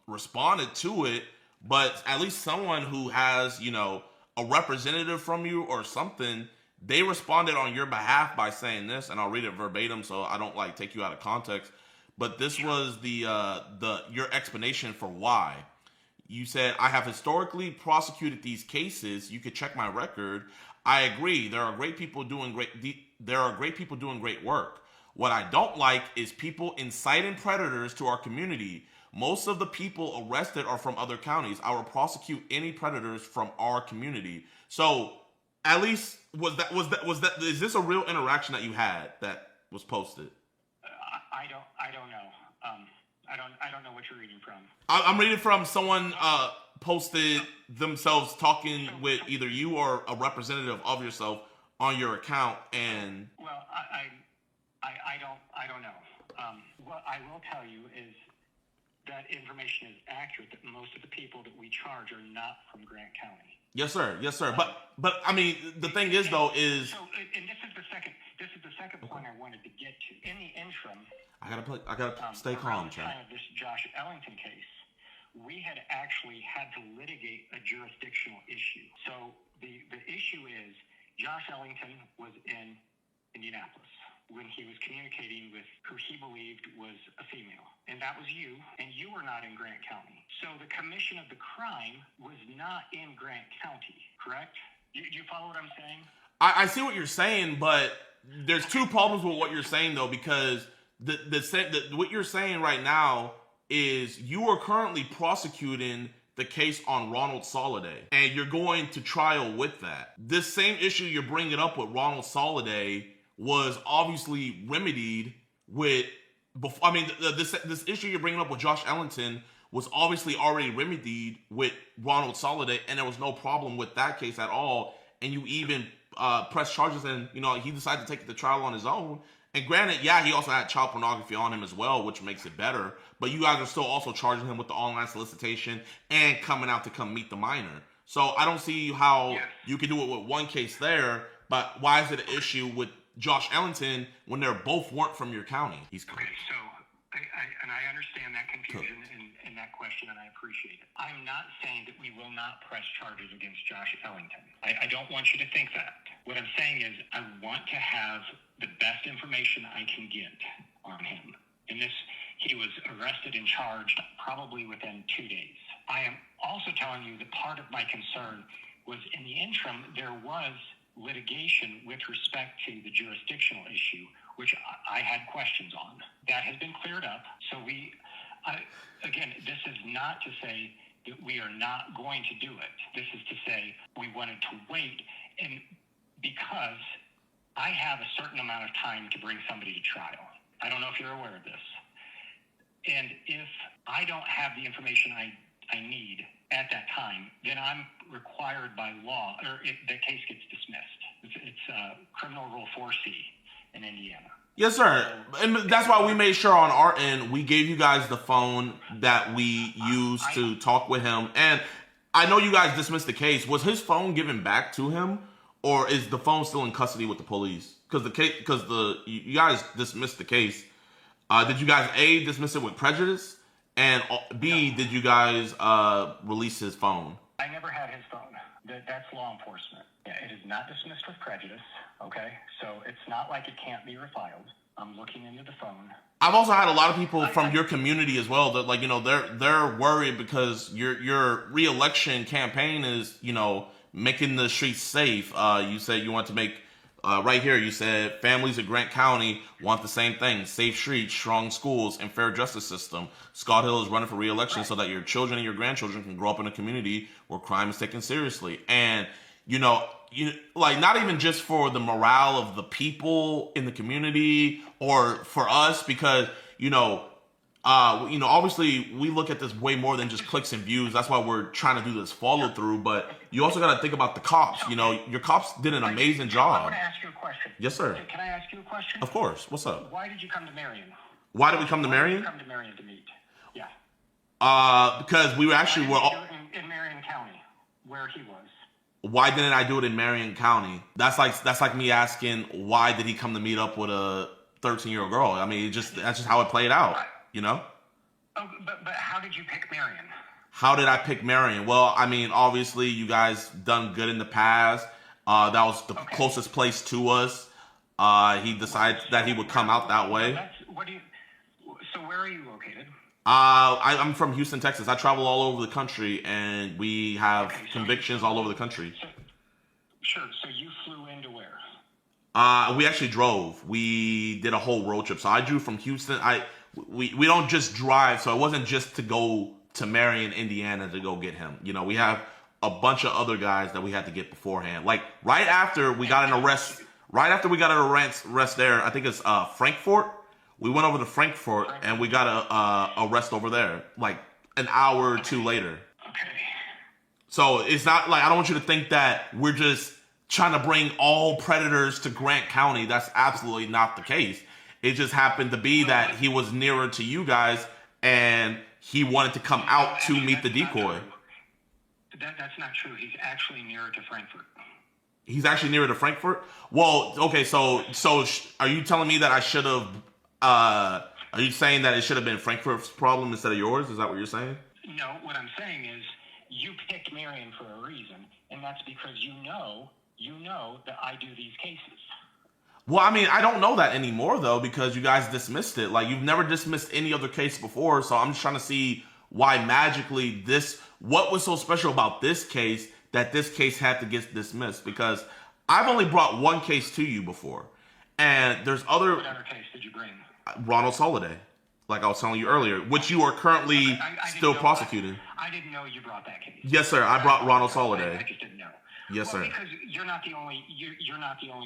responded to it, but at least someone who has, a representative from you or something, they responded on your behalf by saying this, and I'll read it verbatim so I don't take you out of context. But this was your explanation for why. You said, I have historically prosecuted these cases. You could check my record. I agree. There are great people doing great work. What I don't like is people inciting predators to our community. Most of the people arrested are from other counties. I will prosecute any predators from our community. So, at least was that? Is this a real interaction that you had that was posted? I don't know. I don't know what you're reading from. I'm reading from someone posted themselves talking with either you or a representative of yourself on your account, and well, I don't know. What I will tell you is that information is accurate. That most of the people that we charge are not from Grant County. Yes, sir. Yes, sir. But I mean, the thing is, though, is and this is the second point I wanted to get to. In the interim, I gotta stay calm, Chad. Time of this Josh Ellington case, we had actually had to litigate a jurisdictional issue. So the issue is Josh Ellington was in Indianapolis when he was communicating with who he believed was a female. And that was you, and you were not in Grant County. So the commission of the crime was not in Grant County, correct? You follow what I'm saying? I see what you're saying, but there's two problems with what you're saying, though, because what you're saying right now is you are currently prosecuting the case on Ronald Soliday, and you're going to trial with that. This same issue you're bringing up with Ronald Soliday was obviously remedied with, I mean, this issue you're bringing up with Josh Ellington was obviously already remedied with Ronald Soliday, and there was no problem with that case at all. And you even pressed charges, and he decided to take the trial on his own. And granted, yeah, he also had child pornography on him as well, which makes it better. But you guys are still also charging him with the online solicitation and coming out to come meet the minor. So I don't see how you can do it with one case there, but why is it an issue with Josh Ellington when they're both weren't from your county? Okay, so I understand that confusion and that question, and I appreciate it. I'm not saying that we will not press charges against Josh Ellington. I don't want you to think that. What I'm saying is I want to have the best information I can get on him. And he was arrested and charged probably within 2 days. I am also telling you that part of my concern was in the interim, there was litigation with respect to the jurisdictional issue, which I had questions on. That has been cleared up. So again, this is not to say that we are not going to do it. This is to say we wanted to wait, and because I have a certain amount of time to bring somebody to trial. I don't know if you're aware of this. And if I don't have the information I need at that time, then I'm required by law, or the case gets dismissed. It's criminal rule 4C in Indiana. Yes, sir. And that's why we made sure on our end, we gave you guys the phone that we used to talk with him. And I know you guys dismissed the case. Was his phone given back to him, or is the phone still in custody with the police? Because you guys dismissed the case. Did you guys A, dismiss it with prejudice? And B, did you guys release his phone? I never had his phone. That's law enforcement. Yeah, it is not dismissed with prejudice, okay? So it's not like it can't be refiled. I'm looking into the phone. I've also had a lot of people from your community as well that they're worried because your re-election campaign is, making the streets safe. You said you want to make right here, you said families of Grant County want the same thing: safe streets, strong schools, and fair justice system. Scott Hill is running for re-election so that your children and your grandchildren can grow up in a community where crime is taken seriously. And not even just for the morale of the people in the community or for us, because obviously we look at this way more than just clicks and views. That's why we're trying to do this follow through. But you also got to think about the cops. Your cops did an amazing job. I want to ask you a question. Yes, sir. Can I ask you a question? Of course. What's up? Why did you come to Marion? Why did we come to Marion? Come to Marion to meet. Yeah. Because we actually were in Marion County, where he was. Why didn't I do it in Marion County? That's like me asking why did he come to meet up with a 13-year-old girl? I mean, that's just how it played out. Oh, but how did you pick Marion? How did I pick Marion? Well, I mean, obviously you guys done good in the past. That was the closest place to us. He decided that he would come out that way. So where are you located? I'm from Houston, Texas. I travel all over the country, and we have convictions all over the country. Sure. So you flew into where? We actually drove. We did a whole road trip. So I drew from Houston. We don't just drive, so it wasn't just to go to Marion, Indiana to go get him. We have a bunch of other guys that we had to get beforehand. Like right after we got an arrest there, I think it's Frankfort, We went over to Frankfurt and we got a arrest over there, like an hour or two later. Okay. So it's not like, I don't want you to think that we're just trying to bring all predators to Grant County. That's absolutely not the case. It just happened to be that he was nearer to you guys and he wanted to come out to meet the decoy. That's not true. He's actually nearer to Frankfurt. He's actually nearer to Frankfurt? Well, okay, so are you telling me that I should have, are you saying that it should have been Frankfurt's problem instead of yours? Is that what you're saying? No, what I'm saying is you picked Marion for a reason, and that's because you know that I do these cases. Well, I mean, I don't know that anymore, though, because you guys dismissed it. Like, you've never dismissed any other case before, so I'm just trying to see why magically what was so special about this case that this case had to get dismissed? Because I've only brought one case to you before, and there's other... What other case did you bring? Ronald Soliday, like I was telling you earlier, which you are currently still prosecuting. I didn't know you brought that case. Yes, sir. I brought Ronald Soliday. I just didn't know. Yes, sir. Because you're not the only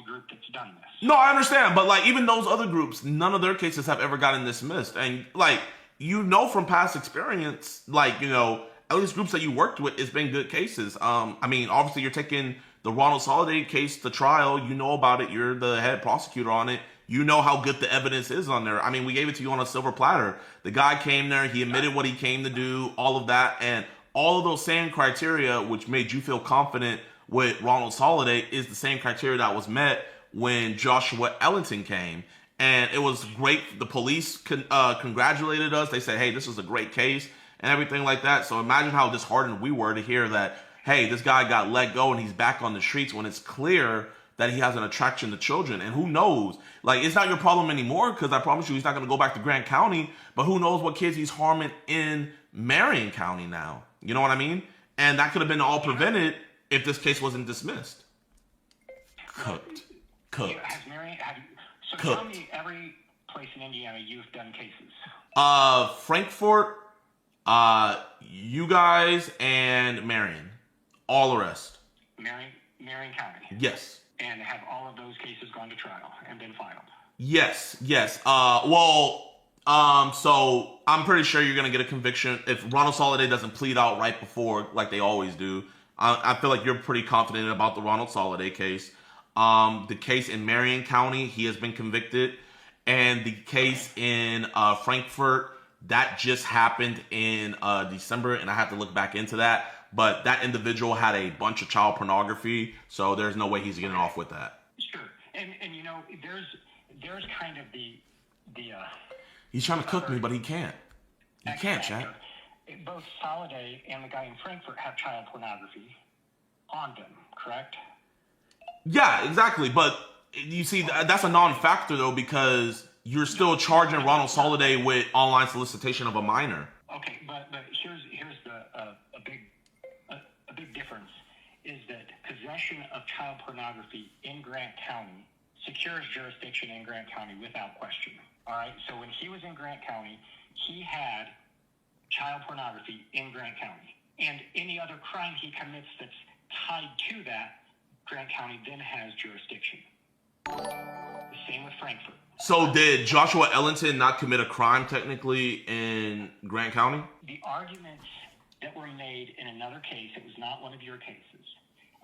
group that's done this. No, I understand, but like even those other groups, none of their cases have ever gotten dismissed, and like from past experience, like at least groups that you worked with, it's been good cases. I mean, obviously you're taking the Ronald Soliday case to trial. You know about it. You're the head prosecutor on it. You know how good the evidence is on there. I mean, we gave it to you on a silver platter. The guy came there. He admitted what he came to do, all of that. And all of those same criteria, which made you feel confident with Ronald Soliday, is the same criteria that was met when Joshua Ellington came. And it was great. The police congratulated us. They said, hey, this is a great case and everything like that. So imagine how disheartened we were to hear that, hey, this guy got let go and he's back on the streets when it's clear that he has an attraction to children. And who knows? Like, it's not your problem anymore, because I promise you he's not going to go back to Grant County, but who knows what kids he's harming in Marion County now. You know what I mean? And that could have been all prevented if this case wasn't dismissed. Cooked. So tell me every place in Indiana you've done cases. Frankfurt, you guys, and Marion. All arrest. Marion County. Yes. And have all of those cases gone to trial and been filed? Yes. So I'm pretty sure you're going to get a conviction if Ronald Soliday doesn't plead out right before, like they always do. I feel like you're pretty confident about the Ronald Soliday case. The case in Marion County, he has been convicted. And the case in Frankfurt, that just happened in December, and I have to look back into that. But that individual had a bunch of child pornography, so there's no way he's getting off with that. Sure, and there's kind of the he's trying to cook me, but he can't. He can't, Chad. Both Soliday and the guy in Frankfurt have child pornography on them, correct? Yeah, exactly. But you see, that's a non-factor though, because you're still charging Ronald Soliday with online solicitation of a minor. Okay, but here's a big difference is that possession of child pornography in Grant County secures jurisdiction in Grant County without question. All right, so when he was in Grant County, he had child pornography in Grant County, and any other crime he commits that's tied to that, Grant County then has jurisdiction. The same with Frankfurt. So did Joshua Ellington not commit a crime technically in Grant County? The arguments that were made in another case, it was not one of your cases.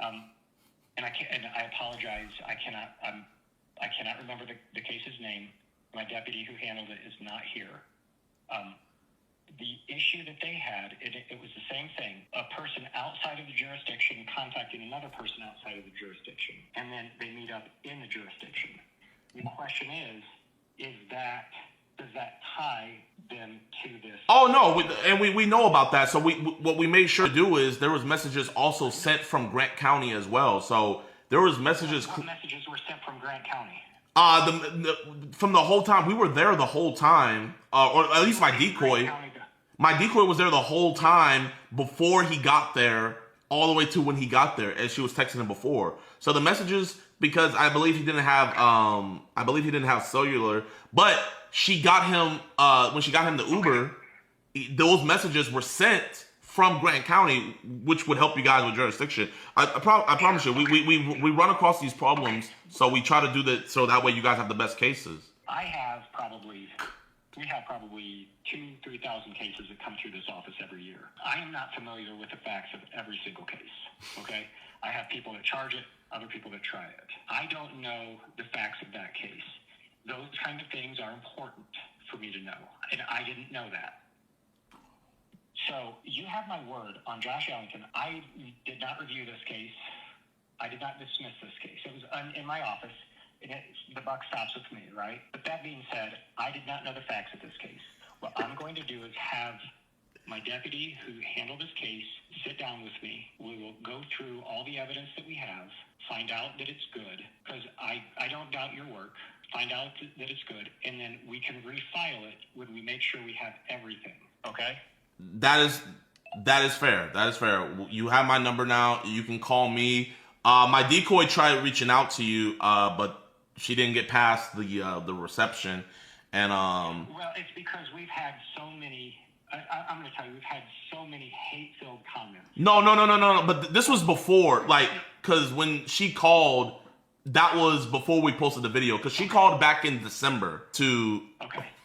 And I apologize, I cannot remember the case's name. My deputy who handled it is not here. The issue that they had, it was the same thing. A person outside of the jurisdiction contacting another person outside of the jurisdiction, and then they meet up in the jurisdiction. The question does that tie them to this? Oh no, we know about that. So what we made sure to do is there was messages also sent from Grant County as well. So there was messages. What messages were sent from Grant County? From the whole time we were there, the whole time, or at least my decoy. My decoy was there the whole time before he got there, all the way to when he got there, as she was texting him before. So the messages, because I believe he didn't have cellular, but she got him when she got him the Uber. Those messages were sent from Grant County, which would help you guys with jurisdiction. I promise you, we run across these problems, so we try to do that so that way you guys have the best cases. We have probably 2,000-3,000 cases that come through this office every year. I am not familiar with the facts of every single case, okay? I have people that charge it, other people that try it. I don't know the facts of that case. Those kind of things are important for me to know, and I didn't know that. So you have my word on Josh Ellington. I did not review this case. I did not dismiss this case. It was in my office. The buck stops with me, right? But that being said, I did not know the facts of this case. What I'm going to do is have my deputy who handled this case sit down with me. We will go through all the evidence that we have, find out that it's good, because I don't doubt your work, find out that it's good, and then we can refile it when we make sure we have everything, okay? That is fair. That is fair. You have my number now. You can call me. My decoy tried reaching out to you, but she didn't get past the reception, and Well, it's because we've had so many. I'm going to tell you, we've had so many hate-filled comments. No. But this was before, like, because when she called, that was before we posted the video. Because she called back in December to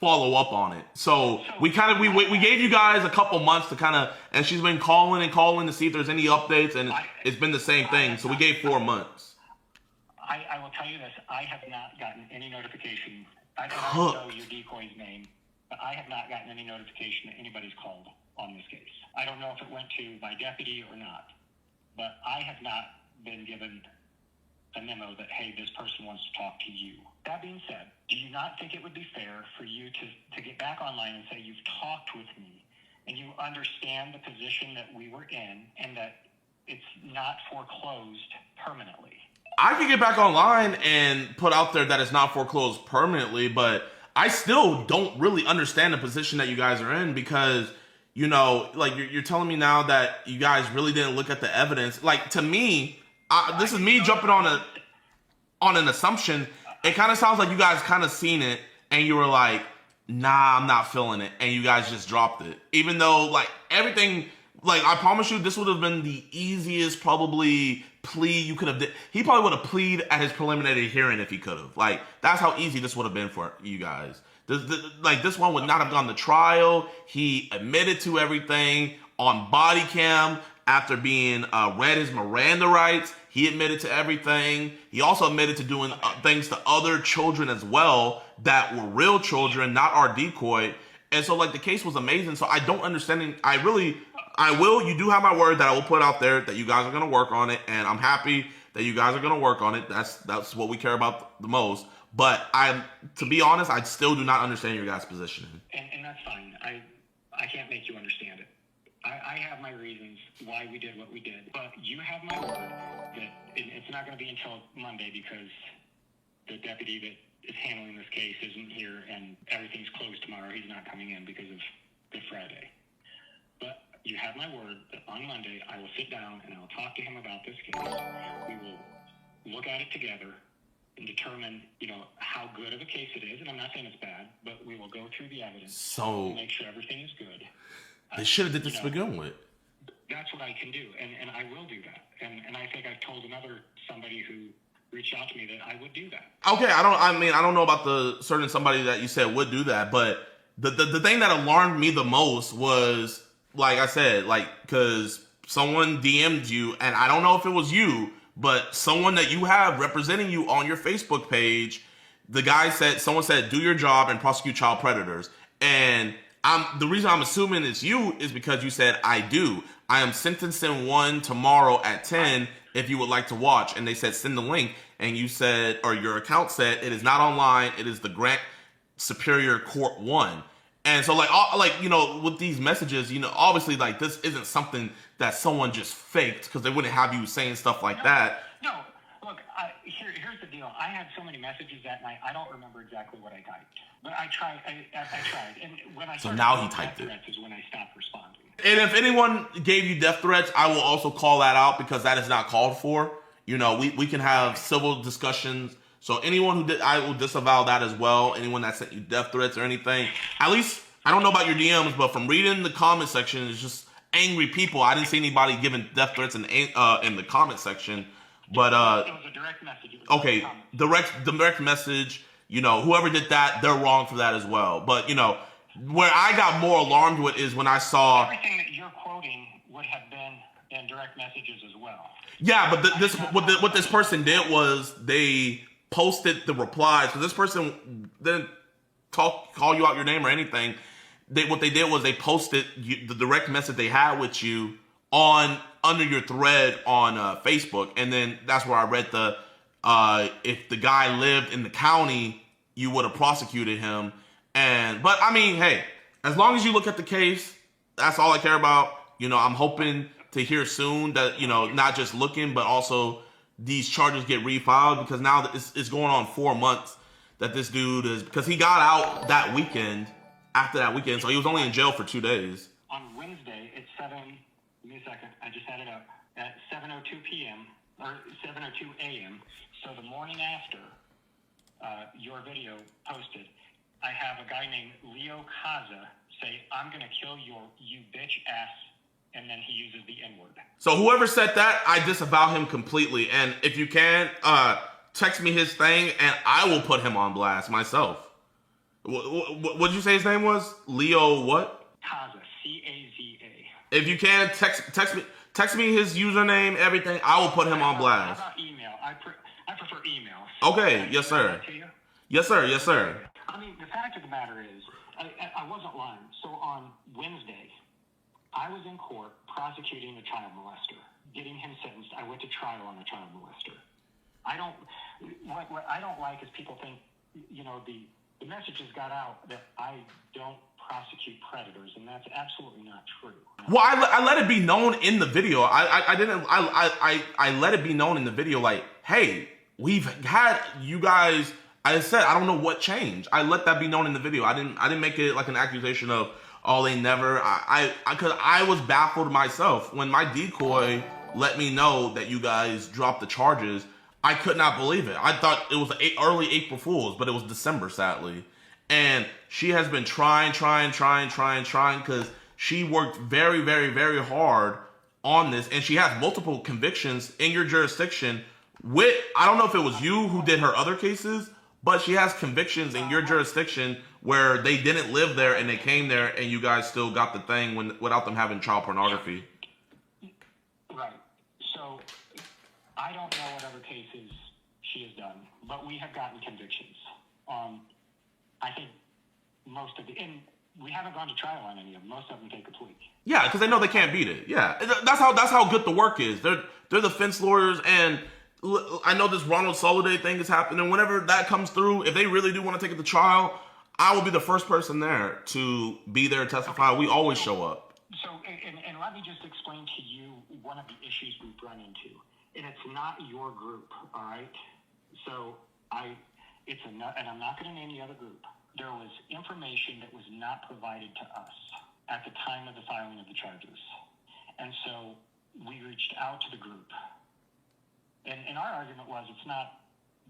follow up on it. So we gave you guys a couple months to kind of, and she's been calling to see if there's any updates, and it's been the same thing. So we gave 4 months. I will tell you this: I have not gotten any notification. I don't know your decoy's name, but I have not gotten any notification that anybody's called on this case. I don't know if it went to my deputy or not, but I have not been given a memo that, hey, this person wants to talk to you. That being said, do you not think it would be fair for you to get back online and say you've talked with me and you understand the position that we were in and that it's not foreclosed permanently? I could get back online and put out there that it's not foreclosed permanently, but I still don't really understand the position that you guys are in because, you know, like you're telling me now that you guys really didn't look at the evidence. Like, to me, this is me jumping on an assumption. It kind of sounds like you guys kind of seen it and you were like, nah, I'm not feeling it. And you guys just dropped it. Even though, like, everything, like, I promise you, this would have been the easiest probably plea you could have did. He probably would have pleaded at his preliminary hearing if he could have. Like, that's how easy this would have been for you guys. This one would not have gone to trial. He admitted to everything on body cam after being read his Miranda rights. He admitted to everything. He also admitted to doing things to other children as well that were real children, not our decoy. And so, like, the case was amazing. So I don't understand. You do have my word that I will put out there that you guys are going to work on it. And I'm happy that you guys are going to work on it. That's what we care about the most. But to be honest, I still do not understand your guys' position. And that's fine. I can't make you understand it. I have my reasons why we did what we did. But you have my word that it's not going to be until Monday because the deputy that is handling this case isn't here and everything's closed tomorrow. He's not coming in because of Good Friday. But you have my word that on Monday I will sit down and I'll talk to him about this case. We will look at it together and determine, how good of a case it is. And I'm not saying it's bad, but we will go through the evidence. So make sure everything is good. They should have did this to begin with. That's what I can do, and I will do that. And I think I've told somebody who reached out to me that I would do that. Okay, I don't know about the certain somebody that you said would do that, but the thing that alarmed me the most was, like I said, because someone DM'd you, and I don't know if it was you, but someone that you have representing you on your Facebook page, someone said, do your job and prosecute child predators. And the reason I'm assuming it's you is because you said, I do. I am sentencing one tomorrow at 10 if you would like to watch. And they said, send the link. And you said, or your account said, it is not online. It is the Grant Superior Court 1. And so, with these messages, obviously, this isn't something that someone just faked because they wouldn't have you saying stuff like that. No, look, here's the deal. I had so many messages that night, I don't remember exactly what I typed. But I tried. And when I so now he typed it. Is when I stopped responding. And if anyone gave you death threats, I will also call that out because that is not called for. We can have civil discussions. So anyone who did, I will disavow that as well. Anyone that sent you death threats or anything. At least, I don't know about your DMs, but from reading the comment section, it's just angry people. I didn't see anybody giving death threats in the comment section. But it was a direct message. Okay, direct message. you know, whoever did that, they're wrong for that as well. But, you know, where I got more alarmed with is when I saw everything that you're quoting would have been in direct messages as well. Yeah, but what this person did was they posted the replies. So this person didn't call you out your name or anything. What they did was they posted the direct message they had with you under your thread on Facebook, and then that's where I read if the guy lived in the county, you would have prosecuted him. But I mean, hey, as long as you look at the case, that's all I care about. You know, I'm hoping to hear soon that, you know, not just looking, but also these charges get refiled, because now it's going on 4 months that this dude is, because he got out that weekend, after that weekend, so he was only in jail for 2 days. On Wednesday at 7, give me a second, I just had it up, at 7:02 p.m., or 7:02 a.m., so the morning after your video posted, I have a guy named Leo Kaza say, "I'm going to kill you bitch ass," and then he uses the N-word. So whoever said that, I disavow him completely. And if you can, text me his thing, and I will put him on blast myself. What did you say his name was? Leo what? Kaza, C-A-Z-A. If you can, text me his username, everything. I will put him on blast. How about email? I prefer email. Okay, yes sir. Yes sir, yes sir. I mean, the fact of the matter is, I wasn't lying. So on Wednesday, I was in court prosecuting a child molester, getting him sentenced. I went to trial on a child molester. What I don't like is people think, you know, the messages got out that I don't prosecute predators, and that's absolutely not true. Well, I let it be known in the video. I let it be known in the video, like, hey, we've had you guys. I said, I don't know what changed. I let that be known in the video. I didn't make it like an accusation of, oh, they never. Because I was baffled myself when my decoy let me know that you guys dropped the charges. I could not believe it. I thought it was early April Fool's, but it was December, sadly. And she has been trying, because she worked very, very, very hard on this, and she has multiple convictions in your jurisdiction. I don't know if it was you who did her other cases, but she has convictions in your jurisdiction where they didn't live there and they came there, and you guys still got the thing without them having child pornography. Right. So I don't know what other cases she has done, but we have gotten convictions. I think most of and we haven't gone to trial on any of them. Most of them take a plea. Yeah, because they know they can't beat it. Yeah, that's how good the work is. They're defense lawyers, and I know this Ronald Soliday thing is happening. Whenever that comes through, if they really do want to take it to trial, I will be the first person there to be there, testify. We always show up. So, and let me just explain to you one of the issues we've run into, and it's not your group, all right? So and I'm not going to name the other group. There was information that was not provided to us at the time of the filing of the charges, and so we reached out to the group. And our argument was,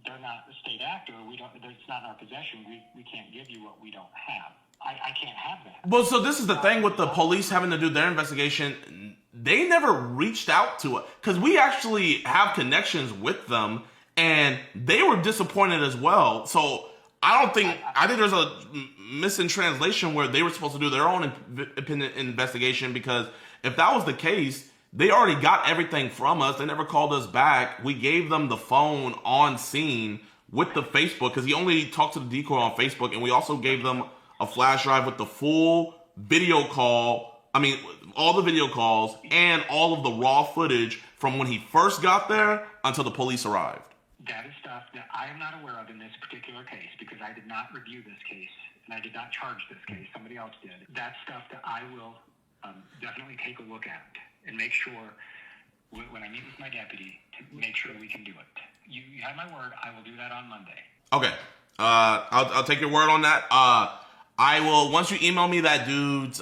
they're not a state actor. It's not in our possession. We can't give you what we don't have. I can't have that. Well, so this is the thing with the police having to do their investigation. They never reached out to us because we actually have connections with them, and they were disappointed as well. So I think there's a missing translation where they were supposed to do their own independent investigation, because if that was the case, they already got everything from us. They never called us back. We gave them the phone on scene with the Facebook, because he only talked to the decoy on Facebook, and we also gave them a flash drive with the full video call. I mean, all the video calls and all of the raw footage from when he first got there until the police arrived. That is stuff that I am not aware of in this particular case, because I did not review this case, and I did not charge this case. Somebody else did. That's stuff that I will definitely take a look at and make sure, when I meet with my deputy, to make sure we can do it. You have my word. I will do that on Monday. Okay. I'll take your word on that. I will, once you email me that dude's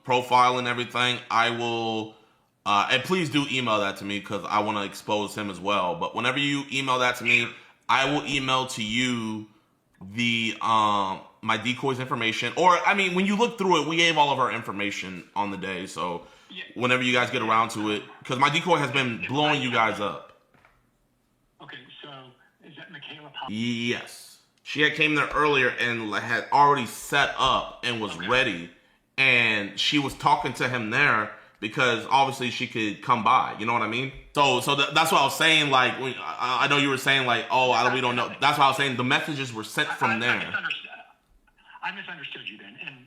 profile and everything, I will, and please do email that to me, because I want to expose him as well. But whenever you email that to me, I will email to you the my decoy's information. Or, I mean, when you look through it, we gave all of our information on the day. So whenever you guys get around to it, because my decoy has been blowing you guys up. Okay, so is that Michaela? Yes. She had came there earlier and had already set up and was ready, and she was talking to him there because obviously she could come by. You know what I mean? So that's what I was saying. Like, I know you were saying like, oh, we don't know. That's what I was saying. The messages were sent from there. I misunderstood you then, and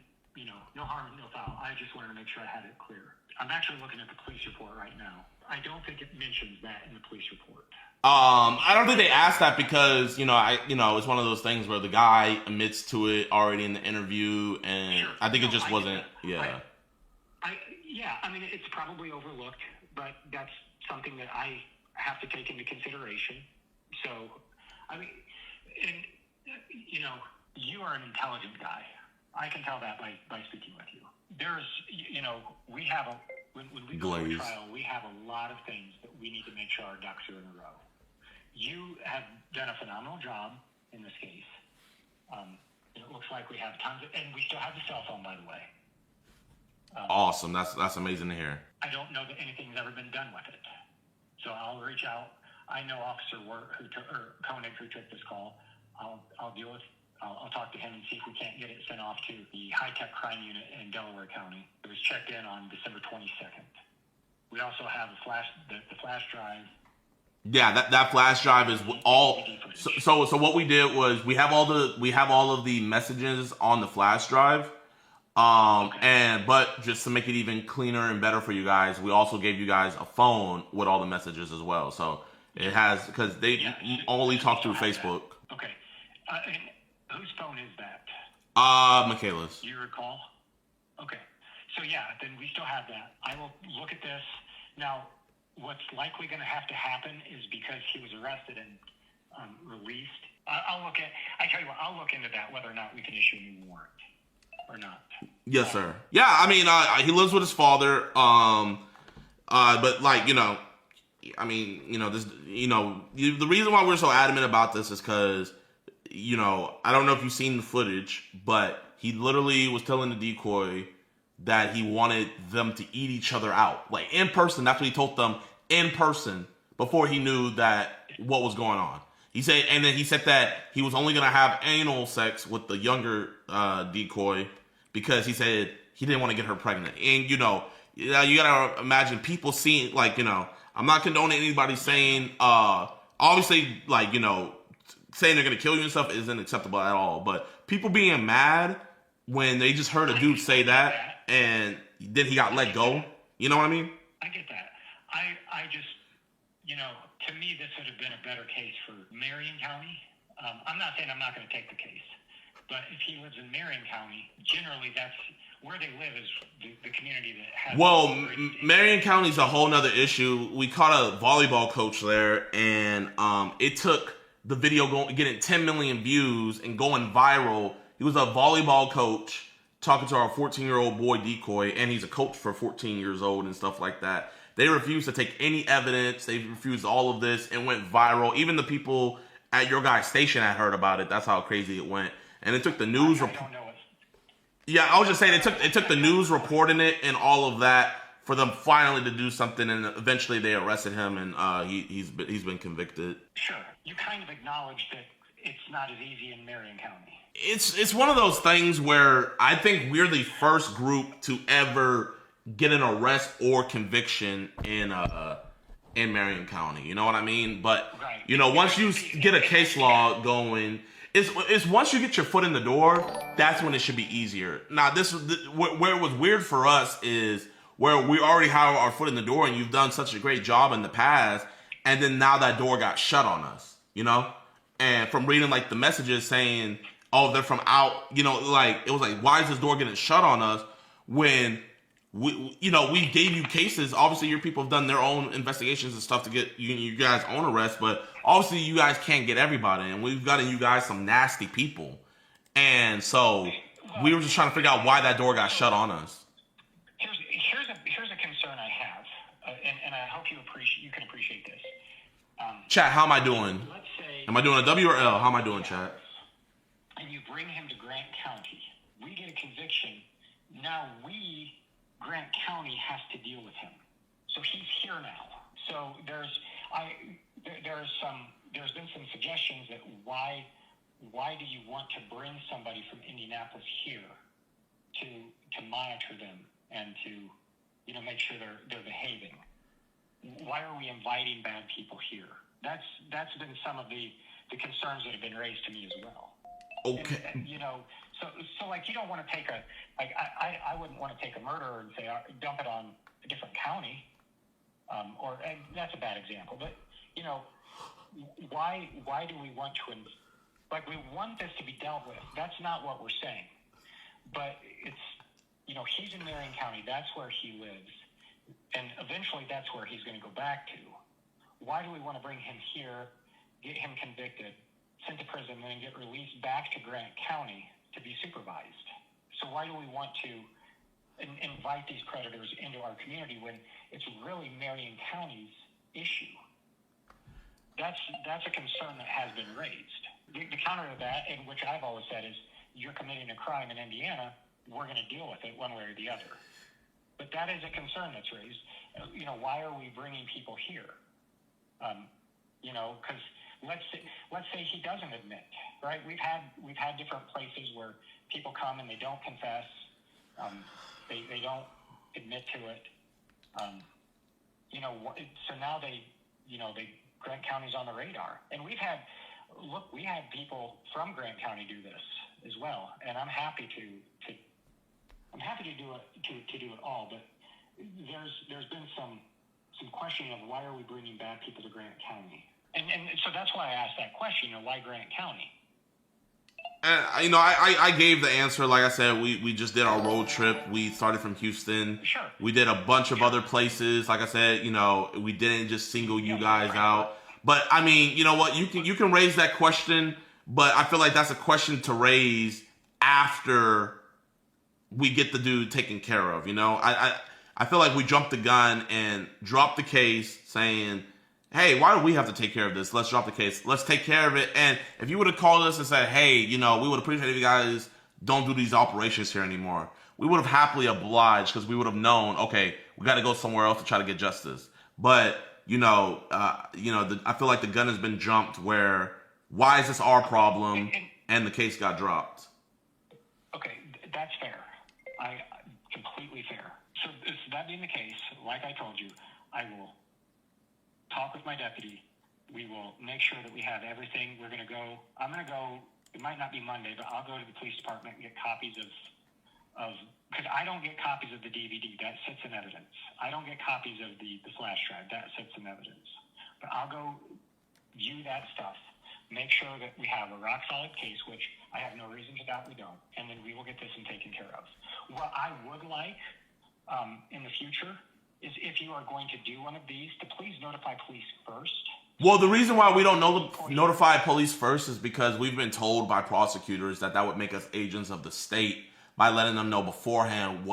no harm, no foul. I just wanted to make sure I had it clear. I'm actually looking at the police report right now. I don't think it mentions that in the police report. I don't think they asked that because it's one of those things where the guy admits to it already in the interview, and I think it just wasn't. Yeah. I mean, it's probably overlooked, but that's something that I have to take into consideration. So, I mean, and you are an intelligent guy. I can tell that by speaking with you. There's, we have when we go to a trial, we have a lot of things that we need to make sure our ducks are in a row. You have done a phenomenal job in this case. It looks like we have tons of, and we still have the cell phone, by the way. Awesome. That's amazing to hear. I don't know that anything's ever been done with it. So I'll reach out. I know Officer Koenig who took this call. I'll deal with. I'll talk to him and see if we can't get it sent off to the high-tech crime unit in Delaware County. It was checked in on December 22nd. We also have the flash drive. Yeah, that flash drive is all. So what we did was we have all of the messages on the flash drive. But just to make it even cleaner and better for you guys, we also gave you guys a phone with all the messages as well. So it has, because they only talk through Facebook. Okay. Whose phone is that? Michaela's. Do you recall? Okay. So yeah, then we still have that. I will look at this. Now, what's likely going to have to happen is because he was arrested and released. I'll look into that, whether or not we can issue a new warrant or not. Yes, sir. Yeah, I mean, he lives with his father. But like, the reason why we're so adamant about this is because, I don't know if you've seen the footage, but he literally was telling the decoy that he wanted them to eat each other out, like in person. That's what he told them in person before he knew that what was going on. He said that he was only gonna have anal sex with the younger decoy because he said he didn't want to get her pregnant. And you gotta imagine people seeing, like, I'm not condoning anybody saying, obviously, like, saying they're gonna kill you and stuff isn't acceptable at all. But people being mad when they just heard a dude say that and then he got let go. You know what I mean? I get that. I just, to me, this would have been a better case for Marion County. I'm not saying I'm not going to take the case, but if he lives in Marion County, generally that's where they live, is the community that has. Well, Marion County's a whole nother issue. We caught a volleyball coach there, and it took the video getting 10 million views and going viral. He was a volleyball coach talking to our 14-year-old boy decoy, and he's a coach for 14 years old and stuff like that. They refused to take any evidence. They refused all of this and went viral. Even the people at your guys' station had heard about it. That's how crazy it went. And it took the news report. Yeah, I was just saying it took the news reporting it and all of that for them finally to do something, and eventually they arrested him, and he's been convicted. Sure, you kind of acknowledge that it's not as easy in Marion County. It's one of those things where I think we're the first group to ever get an arrest or conviction in Marion County. You know what I mean? But once you get a case law going, it's once you get your foot in the door, that's when it should be easier. Now, where it was weird for us is where we already have our foot in the door, and you've done such a great job in the past, and then now that door got shut on us. And from reading like the messages saying, oh, they're from out, like it was like, why is this door getting shut on us when we gave you cases? Obviously, your people have done their own investigations and stuff to get you guys' own arrest, but obviously you guys can't get everybody, and we've gotten you guys some nasty people, and so we were just trying to figure out why that door got shut on us. Here's a concern I have, and I hope you can appreciate this. Chat, how am I doing? Let's say, am I doing a W or L? How am I doing, chat? And you bring him to Grant County. We get a conviction. Now Grant County has to deal with him. So he's here now. So there's been some suggestions that why why do you want to bring somebody from Indianapolis here to monitor them and to, you know, make sure they're behaving? Why are we inviting bad people here? That's been some of the concerns that have been raised to me as well. Okay. And, you know, so like you don't want to take I wouldn't want to take a murderer and say dump it on a different county, or that's a bad example. But you know, why do we want to we want this to be dealt with? That's not what we're saying. But it's, you know, he's in Marion County. That's where he lives, and eventually that's where he's going to go back to. Why do we want to bring him here, get him convicted, sent to prison, and then get released back to Grant County to be supervised? So why do we want to invite these predators into our community when it's really Marion County's issue? That's a concern that has been raised. The counter to that, and which I've always said, is you're committing a crime in Indiana, we're going to deal with it one way or the other. But that is a concern that's raised. You know, why are we bringing people here? You know, because let's say he doesn't admit, right? We've had different places where people come and they don't confess, they don't admit to it. You know, so now Grant County's on the radar, and we had people from Grant County do this as well, and I'm happy to do it all, but there's been some questioning of why are we bringing bad people to Grant County, and so that's why I asked that question, you know, why Grant County? And you know, I gave the answer. Like I said, we just did our road trip. We started from Houston. Sure. We did a bunch of other places. Like I said, you know, we didn't just single you guys out. But I mean, you know what? You can raise that question, but I feel like that's a question to raise after we get the dude taken care of. You know, I feel like we jumped the gun and dropped the case, saying, hey, why do we have to take care of this? Let's drop the case. Let's take care of it. And if you would have called us and said, hey, you know, we would appreciate if you guys don't do these operations here anymore, we would have happily obliged, because we would have known, okay, we got to go somewhere else to try to get justice. But, I feel like the gun has been jumped where, why is this our problem? And the case got dropped. Okay, that's fair. Completely fair. So that being the case, like I told you, I will talk with my deputy. We will make sure that we have everything. I'm going to go, it might not be Monday, but I'll go to the police department and get copies of because I don't get copies of the DVD. That sits in evidence. I don't get copies of the flash drive. That sits in evidence. But I'll go view that stuff, make sure that we have a rock-solid case, which I have no reason to doubt we don't, and then we will get this one taken care of. What I would like in the future is, if you are going to do one of these, to please notify police first. Well, the reason why we don't notify police first is because we've been told by prosecutors that would make us agents of the state by letting them know beforehand.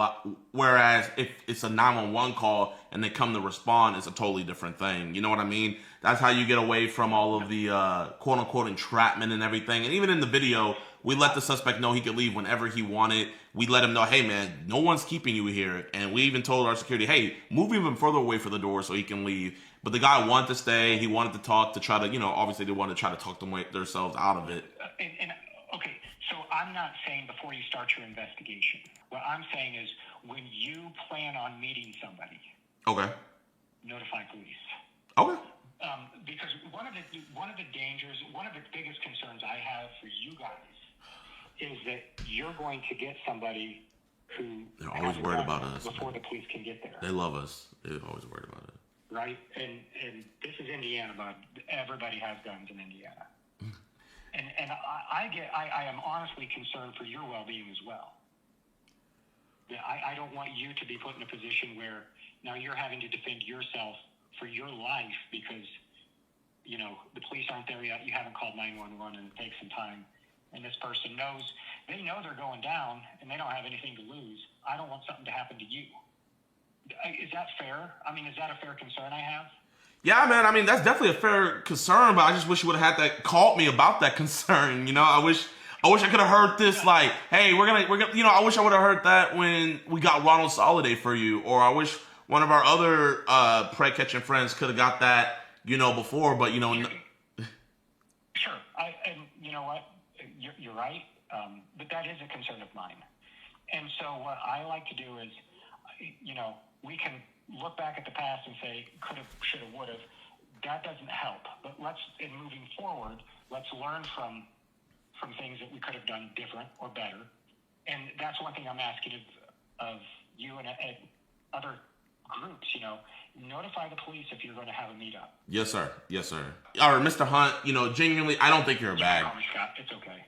Whereas if it's a 911 call and they come to respond, it's a totally different thing. You know what I mean? That's how you get away from all of the quote-unquote entrapment and everything. And even in the video, we let the suspect know he could leave whenever he wanted. We let him know, hey, man, no one's keeping you here. And we even told our security, hey, move even further away from the door so he can leave. But the guy wanted to stay. He wanted to talk to try to, obviously they wanted to try to talk themselves out of it. Okay, so I'm not saying before you start your investigation. What I'm saying is when you plan on meeting somebody, okay, notify police. Okay. Because one of the dangers, one of the biggest concerns I have for you guys is that you're going to get somebody who they're always worried about us before the police can get there. They love us. They're always worried about it. Right, and this is Indiana, but everybody has guns in Indiana. And I am honestly concerned for your well-being as well. I don't want you to be put in a position where now you're having to defend yourself for your life because, the police aren't there yet. You haven't called 911 and it takes some time. And this person they know they're going down and they don't have anything to lose. I don't want something to happen to you. Is that fair? I mean, is that a fair concern I have? Yeah, man. I mean, that's definitely a fair concern, but I just wish you would have called me about that concern. I wish I could have heard this. Like, hey, we're gonna. I wish I would have heard that when we got Ronald Soliday for you, or I wish one of our other prey catching friends could have got that, before. But Sure. And you know what? you're right, but that is a concern of mine. And so what I like to do is, we can look back at the past and say, could have, should have, would have. That doesn't help. But in moving forward, let's learn from things that we could have done different or better. And that's one thing I'm asking of you and other groups, notify the police if you're going to have a meetup. Yes, sir. Yes, sir. All right, Mr. Hunt, genuinely, I don't think you're a bad guy. Scott, it's okay.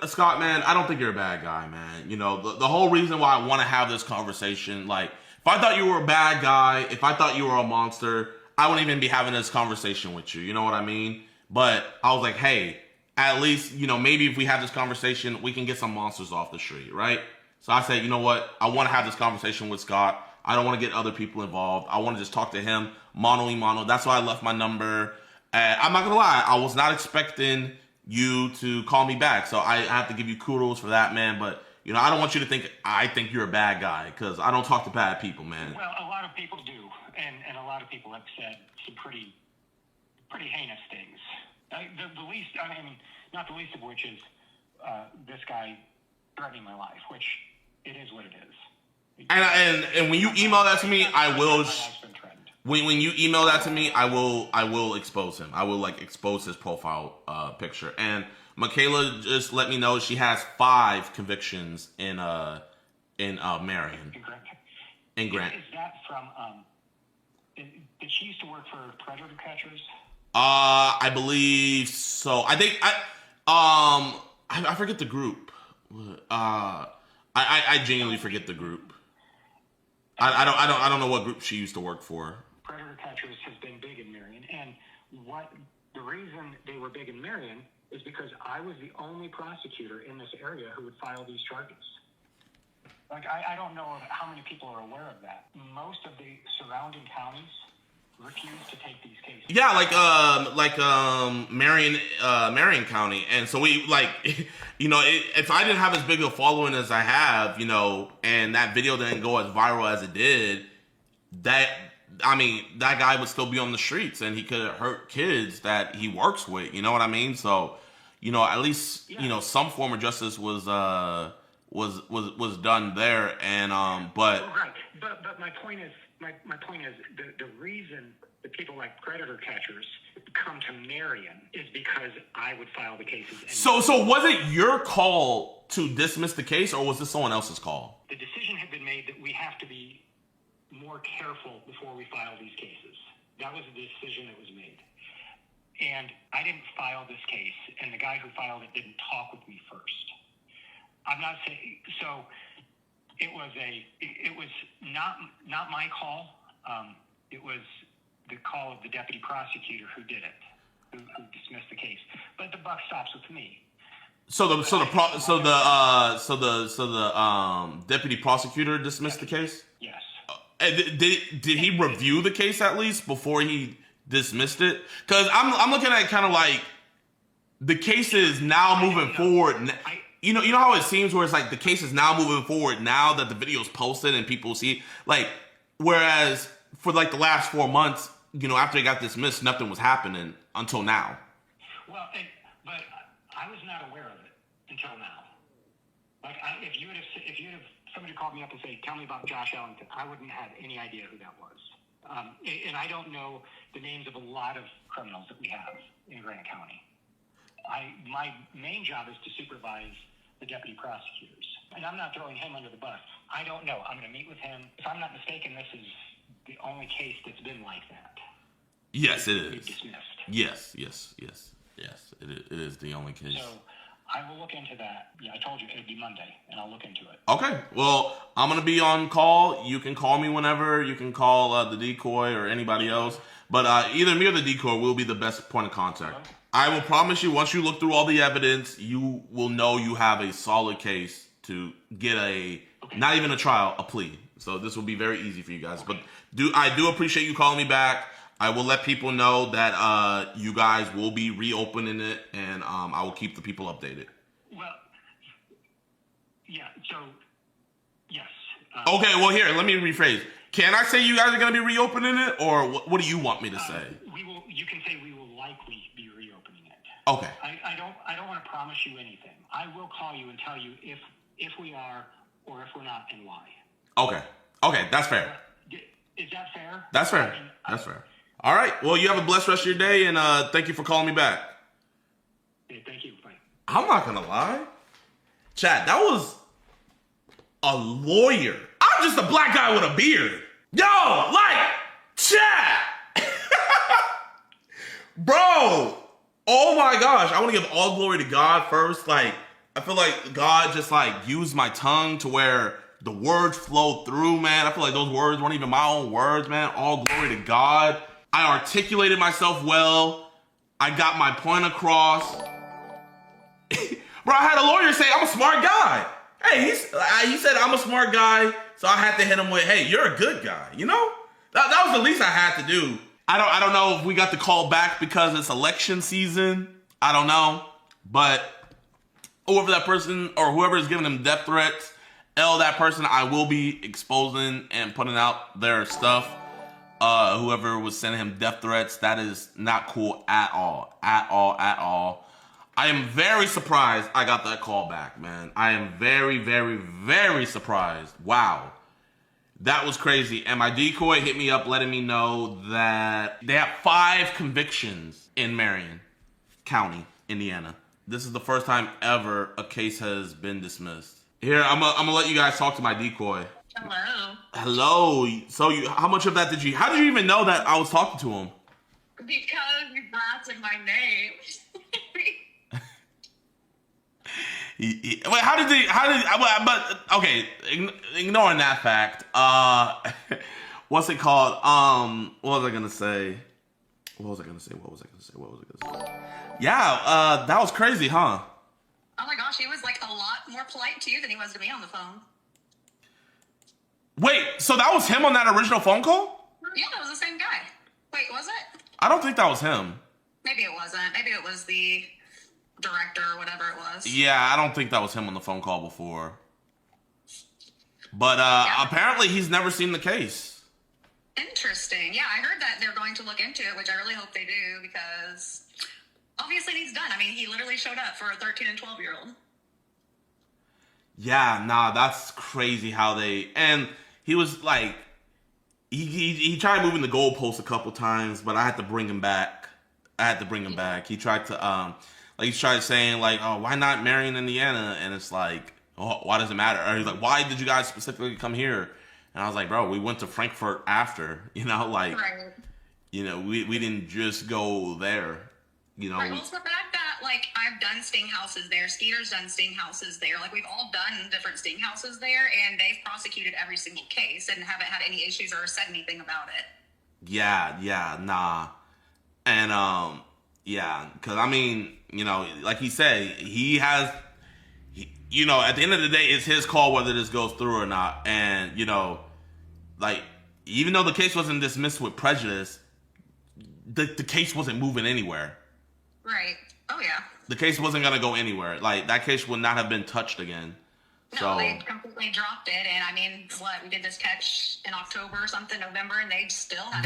Scott, man, I don't think you're a bad guy, man. The whole reason why I want to have this conversation, like, if I thought you were a bad guy, if I thought you were a monster, I wouldn't even be having this conversation with you. You know what I mean? But I was like, hey, at least, maybe if we have this conversation, we can get some monsters off the street, right? So I said, you know what? I want to have this conversation with Scott. I don't want to get other people involved. I want to just talk to him, mano a mano. That's why I left my number. I'm not going to lie. I was not expecting you to call me back. So I have to give you kudos for that, man. But, I don't want you to think I think you're a bad guy, because I don't talk to bad people, man. Well, a lot of people do. And a lot of people have said some pretty heinous things. The least, not the least of which is this guy threatening my life, which it is what it is. And when you email that to me, I will. When you email that to me, I will expose him. I will expose his profile picture. And Michaela just let me know she has 5 convictions in Marion. In Grant. Is that from? Did she used to work for predator catchers? I believe so. I think I forget the group. I genuinely forget the group. I don't know what group she used to work for. Predator catchers has been big in Marion, and the reason they were big in Marion is because I was the only prosecutor in this area who would file these charges. I don't know how many people are aware of that. Most of the surrounding counties refuse to take these cases. Yeah, Marion County, and so we if I didn't have as big a following as I have, and that video didn't go as viral as it did, that guy would still be on the streets, and he could hurt kids that he works with. You know what I mean? So, at least some form of justice was done there, and but right. But my point is. My point is the reason that people like predator catchers come to Marion is because I would file the cases. So was it your call to dismiss the case, or was this someone else's call? The decision had been made that we have to be more careful before we file these cases. That was the decision that was made. And I didn't file this case, and the guy who filed it didn't talk with me first. I'm not saying so. It was not my call. It was the call of the deputy prosecutor who did it, who dismissed the case. But the buck stops with me. So the deputy prosecutor dismissed the case? Yes. Did he review the case at least before he dismissed it? Because I'm looking at kind of like the case is now moving forward. You know how it seems where it's like the case is now moving forward now that the video is posted and people see, whereas for the last 4 months, after it got dismissed, nothing was happening until now. Well, but I was not aware of it until now. If you would have somebody called me up and say, "Tell me about Josh Ellington," I wouldn't have any idea who that was. And I don't know the names of a lot of criminals that we have in Grant County. My main job is to supervise the deputy prosecutors. And I'm not throwing him under the bus. I don't know. I'm going to meet with him. If I'm not mistaken, this is the only case that's been like that. Yes, it is. Dismissed. Yes. It is the only case. So I will look into that. Yeah, I told you it would be Monday, and I'll look into it. Okay. Well, I'm going to be on call. You can call me whenever. You can call the decoy or anybody else. But either me or the decoy will be the best point of contact. Okay. I will promise you, once you look through all the evidence, you will know you have a solid case to get not even a trial, a plea. So this will be very easy for you guys. But I do appreciate you calling me back. I will let people know that you guys will be reopening it, and I will keep the people updated. Well, yeah, so, yes. Okay, well, here, let me rephrase. Can I say you guys are going to be reopening it, or what do you want me to say? You can say we will likely be reopening it. Okay. I don't want to promise you anything. I will call you and tell you if we are or if we're not and why. Okay, that's fair. Is that fair? That's fair. That's fair. All right. Well, you have a blessed rest of your day, and thank you for calling me back. Okay, thank you. Bye. I'm not gonna lie, Chad. That was a lawyer. I'm just a black guy with a beard. Yo, like, Chad, bro. Oh my gosh, I want to give all glory to God first. Like, I feel like God just like used my tongue to where the words flowed through, man. I feel like those words weren't even my own words, man. All glory to God. I articulated myself well. I got my point across. Bro, I had a lawyer say I'm a smart guy. Hey, he said I'm a smart guy, so I had to hit him with, hey, you're a good guy, you know? That was the least I had to do. I don't know if we got the call back because it's election season. I don't know. But whoever that person or whoever is giving them death threats, that person, I will be exposing and putting out their stuff. Whoever was sending him death threats, that is not cool at all. At all. I am very surprised I got that call back, man. I am very, very, very surprised. Wow. That was crazy. And my decoy hit me up letting me know that they have 5 convictions in Marion County, Indiana. This is the first time ever a case has been dismissed. Here, I'm gonna let you guys talk to my decoy. Hello. So how much of that how did you even know that I was talking to him? Because you blasted my name. Wait, but okay, ignoring that fact, what's it called? What was I gonna say? Yeah, that was crazy, huh? Oh my gosh, he was like a lot more polite to you than he was to me on the phone. Wait, so that was him on that original phone call? Yeah, that was the same guy. Wait, was it? I don't think that was him. Maybe it wasn't. Maybe it was the director or whatever it was. Yeah, I don't think that was him on the phone call before. But apparently he's never seen the case. Interesting. Yeah, I heard that they're going to look into it, which I really hope they do because obviously he's done. I mean, he literally showed up for a 13 and 12-year-old. Yeah, nah, that's crazy how and he was like, he tried moving the goalpost a couple times, but I had to bring him back. He tried to, he's tried saying like, oh, why not Marion, Indiana? And it's like, oh, why does it matter? Or he's like, why did you guys specifically come here? And I was like, bro, we went to Frankfurt after, right. We didn't just go there, Right, well, it's the fact that, I've done sting houses there, Skeeter's done sting houses there, we've all done different sting houses there, and they've prosecuted every single case and haven't had any issues or said anything about it. Yeah, nah. And, because, I mean, like he said, he has, at the end of the day, it's his call whether this goes through or not. And, even though the case wasn't dismissed with prejudice, the case wasn't moving anywhere. Right. Oh, yeah. The case wasn't going to go anywhere. That case would not have been touched again. No, they completely dropped it. And, I mean, we did this catch in October or something, November, and they still haven't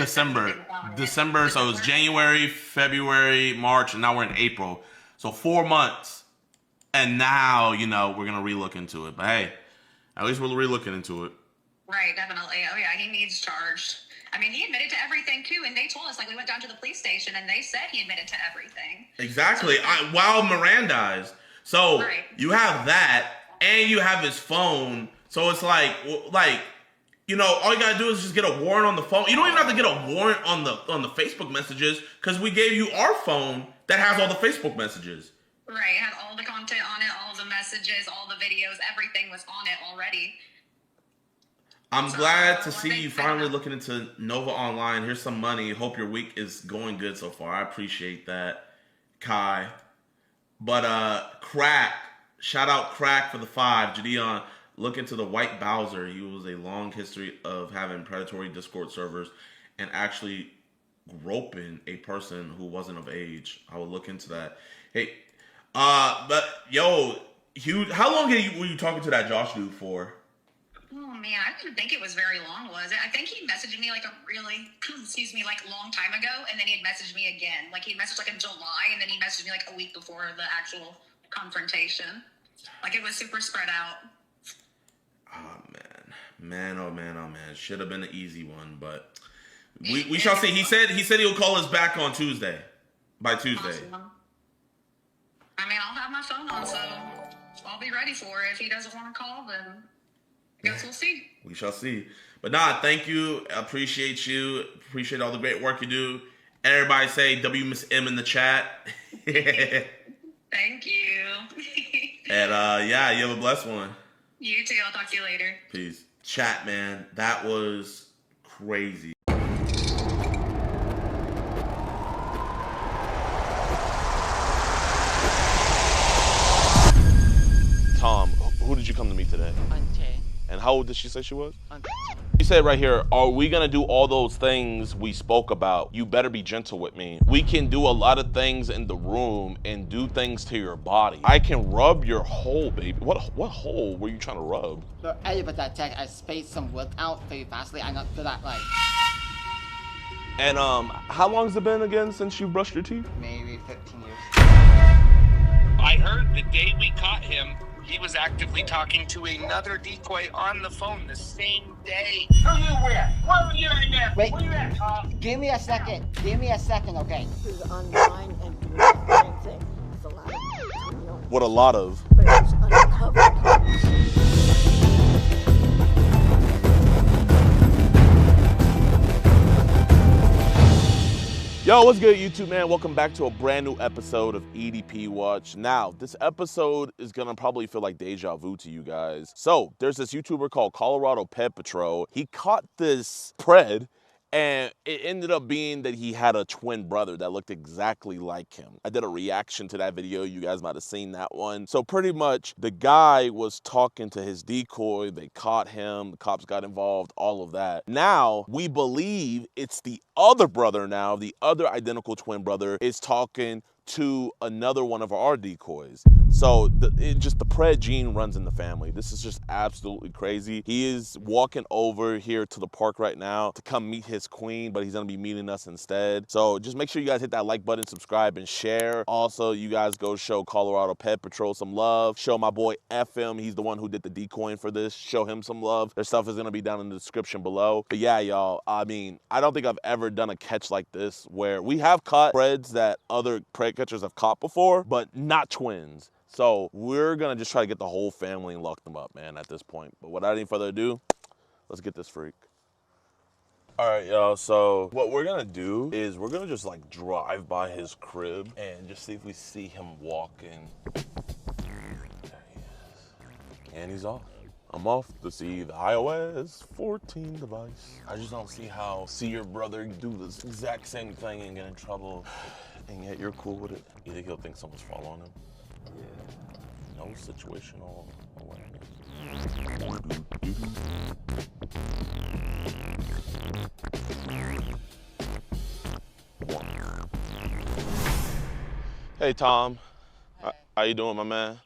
December, so it was January, February, March, and now we're in April. So 4 months. And now, we're going to relook into it. But, hey, at least we're relooking into it. Right, definitely. Oh, yeah, he needs charged. I mean, he admitted to everything, too, and they told us, we went down to the police station, and they said he admitted to everything. Exactly. While Mirandized. So, you have that, and you have his phone. So, it's all you got to do is just get a warrant on the phone. You don't even have to get a warrant on the Facebook messages, because we gave you our phone that has all the Facebook messages. Right, it had all the content on it, all the messages, all the videos, everything was on it already. I'm glad to see you finally looking into Nova Online. Here's some money. Hope your week is going good so far. I appreciate that, Kai. But Crack, shout out Crack for the 5. JiDion, look into the White Bowser. He was a long history of having predatory Discord servers and actually groping a person who wasn't of age. I will look into that. Hey, but yo, Hugh, how long were you talking to that Josh dude for? Oh man, I didn't think it was very long, was it? I think he messaged me a really, long time ago, and then he had messaged me again. He messaged in July, and then he messaged me a week before the actual confrontation. Like, it was super spread out. Oh man, oh man. Should have been an easy one, but we shall see. He said he'll call us back on Tuesday. By Tuesday. Awesome. I mean, I'll have my phone on, so I'll be ready for it. If he doesn't want to call, then I guess we'll see. We shall see. But nah, thank you. I appreciate you. Appreciate all the great work you do. Everybody say W Miss M in the chat. Thank you. And yeah, you have a blessed one. You too. I'll talk to you later. Peace. Chat, man. That was crazy. Tom, who did you come to meet today? Auntie. And how old did she say she was? Auntie. You said right here, are we gonna do all those things we spoke about? You better be gentle with me. We can do a lot of things in the room and do things to your body. I can rub your hole, baby. What hole were you trying to rub? But I spaced some work out very fastly. I'm not good at like. And how long's it been again since you brushed your teeth? Maybe 15 years. I heard the day we caught him, he was actively talking to another decoy on the phone the same day. Who you with? Where were you in there? Wait. Where you at, Tom? Give me a second. Okay. This is online and doing the same thing. It's a lot of What a lot of? But it's undercover. Yo, what's good, YouTube, man? Welcome back to a brand new episode of EDP Watch. Now, this episode is gonna probably feel like deja vu to you guys. So, there's this YouTuber called Colorado Pet Patrol. He caught this pred, and it ended up being that he had a twin brother that looked exactly like him. I did a reaction to that video. You guys might have seen that one. So pretty much the guy was talking to his decoy. They caught him. The cops got involved, all of that. Now we believe it's the other brother now. The other identical twin brother is talking to another one of our decoys. So the pred gene runs in the family. This is just absolutely crazy. He is walking over here to the park right now to come meet his queen, but he's gonna be meeting us instead. So just make sure you guys hit that like button, subscribe, and share. Also, you guys go show Colorado Pet Patrol some love. Show my boy FM, he's the one who did the decoying for this. Show him some love. Their stuff is gonna be down in the description below. But yeah, y'all, I mean, I don't think I've ever done a catch like this where we have caught preds that other pred catchers have caught before, but not twins. So we're gonna just try to get the whole family and lock them up, man, at this point. But without any further ado, let's get this freak. All right, y'all, so what we're gonna do is we're gonna just like drive by his crib and just see if we see him walking. There he is. And he's off. I'm off to see the iOS 14 device. I just don't see your brother do this exact same thing and get in trouble, and yet you're cool with it. You think he'll think someone's fall on him? Yeah. No situational awareness. Hey, Tom. Hey. How you doing, my man?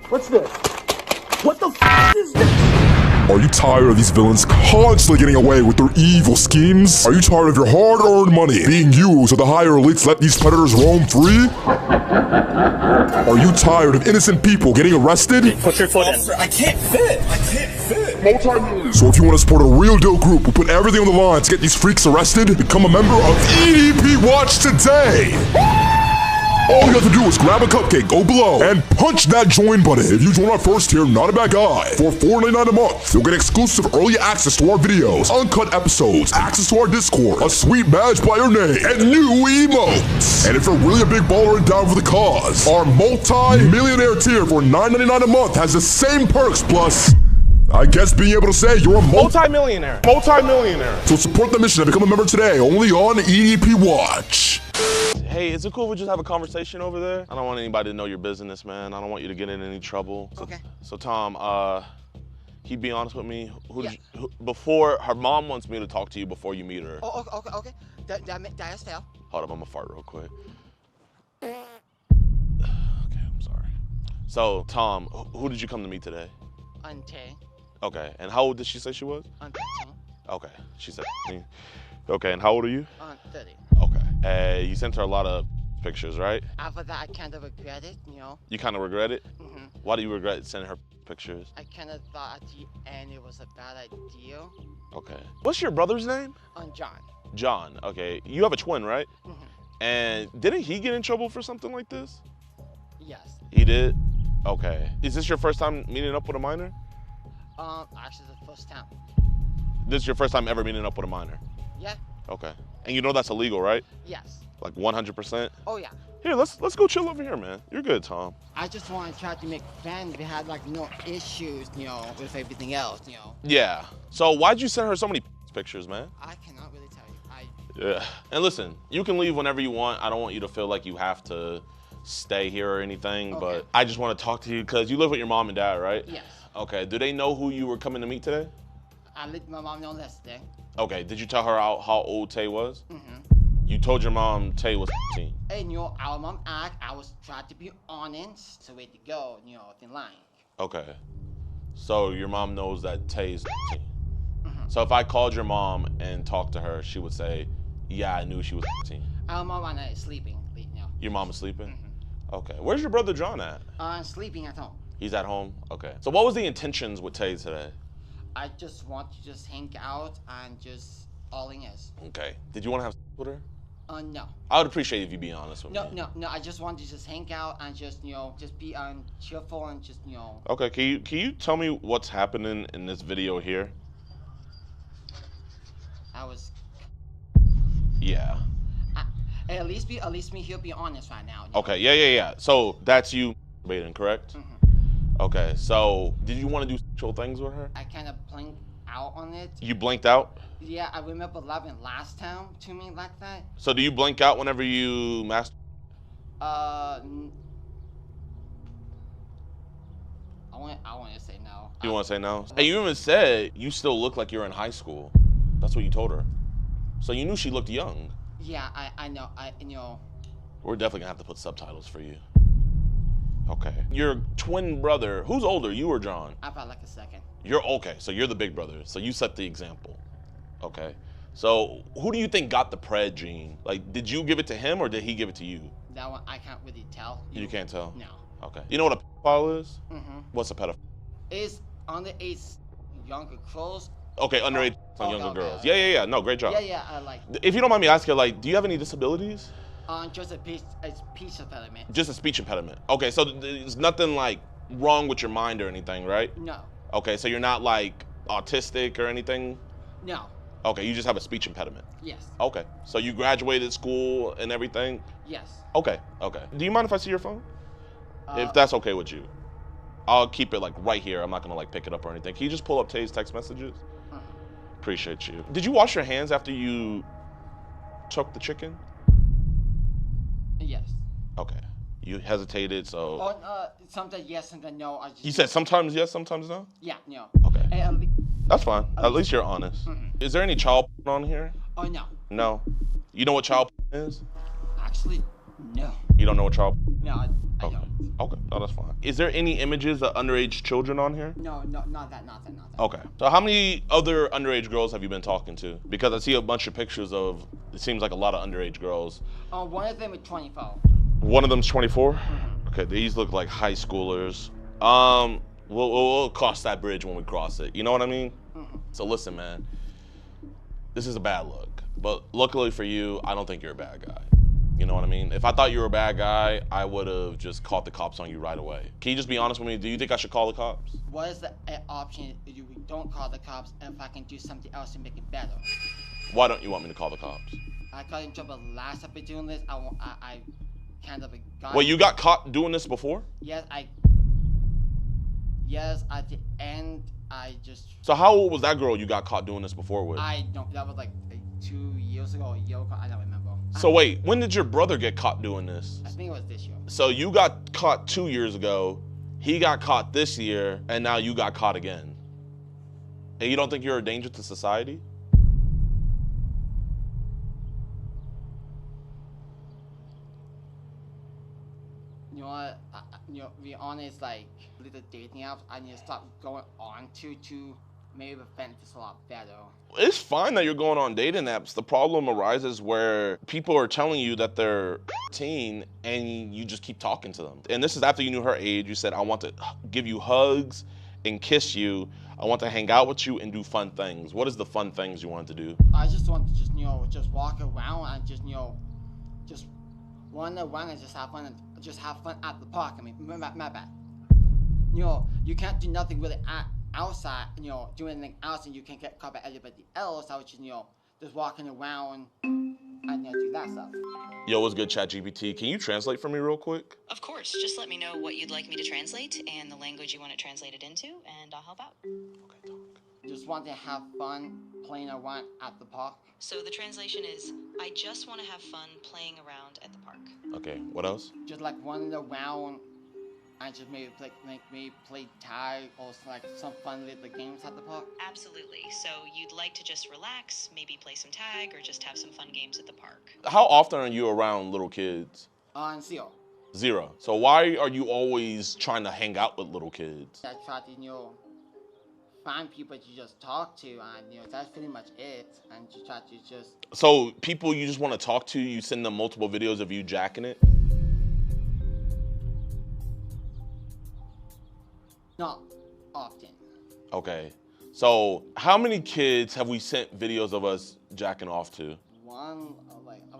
What's this? What the f is this? Are you tired of these villains constantly getting away with their evil schemes? Are you tired of your hard-earned money being used so the higher elites let these predators roam free? Are you tired of innocent people getting arrested? Put your foot in. I can't fit. So if you want to support a real deal group who put everything on the line to get these freaks arrested, become a member of EDP Watch today! All you have to do is grab a cupcake, go below, and punch that join button. If you join our first tier, not a bad guy, for $4.99 a month, you'll get exclusive early access to our videos, uncut episodes, access to our Discord, a sweet badge by your name, and new emotes. And if you're really a big baller and down for the cause, our multi-millionaire tier for $9.99 a month has the same perks, plus I guess being able to say you're a multi-millionaire. So support the mission and become a member today, only on EDP Watch. Hey, is it cool if we just have a conversation over there? I don't want anybody to know your business, man. I don't want you to get in any trouble. Okay. So Tom, can you be honest with me? Before, her mom wants me to talk to you before you meet her. Oh, okay. That is fair. Hold up, I'm gonna fart real quick. Okay, I'm sorry. So, Tom, who did you come to meet today? Auntie. Okay, and how old did she say she was? 15. Okay, she said 15. Okay, and how old are you? 30. Okay, you sent her a lot of pictures, right? After that, I kind of regret it, you know. You kind of regret it? Mm-hmm. Why do you regret sending her pictures? I kind of thought at the end it was a bad idea. Okay. What's your brother's name? John. John. Okay. You have a twin, right? Mm-hmm. And didn't he get in trouble for something like this? Yes. He did? Okay. Is this your first time meeting up with a minor? Actually, the first time. This is your first time ever meeting up with a minor? Yeah. Okay. And you know that's illegal, right? Yes. Like 100%? Oh yeah. Here, let's go chill over here, man. You're good, Tom. I just want to try to make friends. We had like no issues, you know, with everything else, you know. Yeah. So why'd you send her so many pictures, man? I cannot really tell you. Yeah. And listen, you can leave whenever you want. I don't want you to feel like you have to stay here or anything, but I just want to talk to you because you live with your mom and dad, right? Yes. Okay. Do they know who you were coming to meet today? I let my mom know yesterday. Okay. Did you tell her how old Tay was? Mm-hmm. You told your mom Tay was 15. And you know, our mom act, I was trying to be honest, so way to go, you know, in line. Okay. So your mom knows that Tay's 15. So if I called your mom and talked to her, she would say, yeah, I knew she was 15. Our mom is sleeping, you know. Your mom is sleeping? Okay. Where's your brother John at? Sleeping at home. He's at home? Okay. So what was the intentions with Tay today? I just want to just hang out and just all in is. Okay. Did you want to have sex with her? No. I would appreciate if you be honest with me. No. I just want to just hang out and just, you know, just be cheerful and just, you know. Okay. Can you tell me what's happening in this video here? I was. Yeah. At least me here be honest right now. Okay. Yeah. So that's you masturbating, correct? Okay. So did you want to do sexual things with her? I kind of blinked out on it. You blinked out? Yeah, I remember loving last time to me like that. So do you blink out whenever you masturbate? I want to say no. You want to say no? And you even said you still look like you're in high school. That's what you told her. So you knew she looked young. Yeah, I know. You know. We're definitely gonna have to put subtitles for you. Okay. Your twin brother, who's older, you or John? About like a second. You're okay, so you're the big brother. So you set the example. Okay. So who do you think got the pred gene? Like, did you give it to him or did he give it to you? That one I can't really tell. You can't tell? No. Okay. You know what a pedophile is? Mm-hmm. What's a pedophile? It's underage younger girls. Okay, underage on younger girls. Yeah. No, great job. Yeah, I like. If you don't mind me asking, like, do you have any disabilities? Just a speech impediment. Just a speech impediment. Okay, so there's nothing like wrong with your mind or anything, right? No. Okay, so you're not like autistic or anything? No. Okay, you just have a speech impediment. Yes. Okay, so you graduated school and everything? Yes. Okay. Do you mind if I see your phone? If that's okay with you. I'll keep it like right here. I'm not gonna like pick it up or anything. Can you just pull up Tay's text messages? Appreciate you. Did you wash your hands after you took the chicken? Yes. Okay. You hesitated, so. Oh, sometimes yes, sometimes no. You said sometimes yes, sometimes no? Yeah, no. Okay. That's fine. At least you're honest. Is there any child porn on here? Oh, no. No. You know what child porn is? Actually, no. You don't know what child porn? No, I don't. Okay, no, that's fine. Is there any images of underage children on here? No, not that. Okay. So how many other underage girls have you been talking to? Because I see a bunch of pictures of, it seems like a lot of underage girls. One of them is 24. One of them's 24? Okay, these look like high schoolers. We'll cross that bridge when we cross it. You know what I mean? So listen, man. This is a bad look. But luckily for you, I don't think you're a bad guy. You know what I mean? If I thought you were a bad guy, I would have just caught the cops on you right away. Can you just be honest with me? Do you think I should call the cops? What is the option if you don't call the cops if I can do something else to make it better? Why don't you want me to call the cops? I got in trouble last time doing this. I kind of got. Well, you got caught doing this before? Yes, Yes, at the end, I just. So how old was that girl you got caught doing this before with? I don't. That was like 2 years ago, a year ago. I don't remember. So wait, when did your brother get caught doing this? I think it was this year. So you got caught 2 years ago, he got caught this year, and now you got caught again. And you don't think you're a danger to society? You know what? To be honest, like little dating apps, I need to stop going on to maybe the benefits a lot better. It's fine that you're going on dating apps. The problem arises where people are telling you that they're 18 and you just keep talking to them. And this is after you knew her age. You said, I want to give you hugs and kiss you. I want to hang out with you and do fun things. What is the fun things you want to do? I just want to just, just walk around and just, just run around and just have fun at the park. I mean, my bad. You can't do nothing really outside, do anything else, and you can't get caught by anybody else. I was just walking around and do that stuff. Yo, what's good, ChatGPT? Can you translate for me real quick? Of course. Just let me know what you'd like me to translate and the language you want it translated into, and I'll help out. Okay, talk. Just want to have fun playing around at the park. So the translation is, I just want to have fun playing around at the park. Okay, what else? Just like running around and just maybe play tag or like some fun little games at the park. Absolutely. So you'd like to just relax, maybe play some tag, or just have some fun games at the park. How often are you around little kids? Zero. Zero. So why are you always trying to hang out with little kids? I try to, find people to just talk to, and that's pretty much it. And you try to just. So people you just want to talk to, you send them multiple videos of you jacking it? Not often. Okay. So how many kids have we sent videos of us jacking off to? One,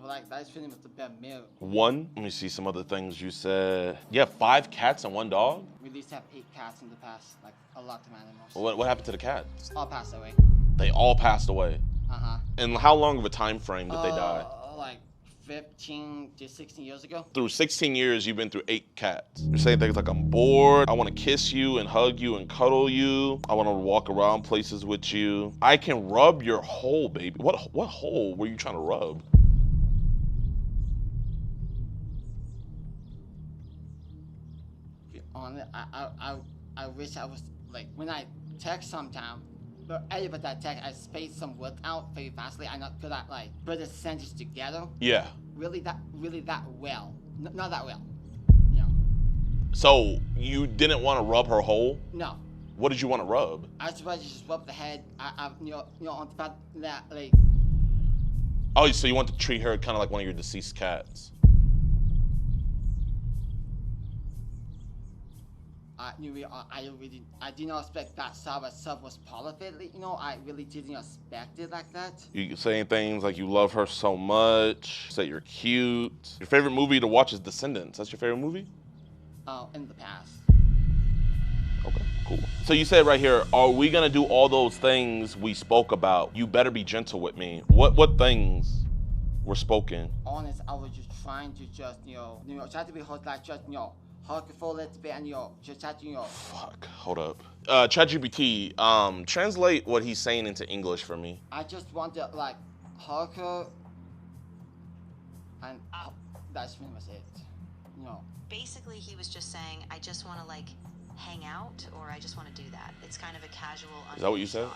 like that's pretty much the bare minimum. One? Let me see some other things you said. You have 5 cats and 1 dog? We at least have 8 cats in the past, like a lot of animals. What happened to the cats? All passed away. They all passed away? Uh-huh. And how long of a time frame did they die? Like 15 to 16 years ago. Through 16 years, you've been through 8 cats. You're saying things like, I'm bored, I want to kiss you and hug you and cuddle you. I want to walk around places with you. I can rub your hole, baby. What hole were you trying to rub? I wish I was, like, when I text sometimes, but everybody that text, I space some words out very fastly. I'm not good at, like, put a sentence together. Yeah. Really that well. Not that well. So you didn't want to rub her hole? No. What did you want to rub? I was supposed to just rub the head, on the fact that, like. Oh, so you want to treat her kind of like one of your deceased cats? I did not expect that sub was part of it. I really didn't expect it like that. You saying things like you love her so much, say you're cute. Your favorite movie to watch is Descendants. That's your favorite movie? In the past. Okay, cool. So you said right here, are we gonna do all those things we spoke about? You better be gentle with me. What things were spoken? Honest, I was just trying to just, try to be like just, hug for a little bit and just try to, Fuck, hold up. ChatGPT, translate what he's saying into English for me. I just want to like hug her, and that's pretty much it. Basically, he was just saying, I just want to like hang out, or I just want to do that. It's kind of a casual. Is that what you said?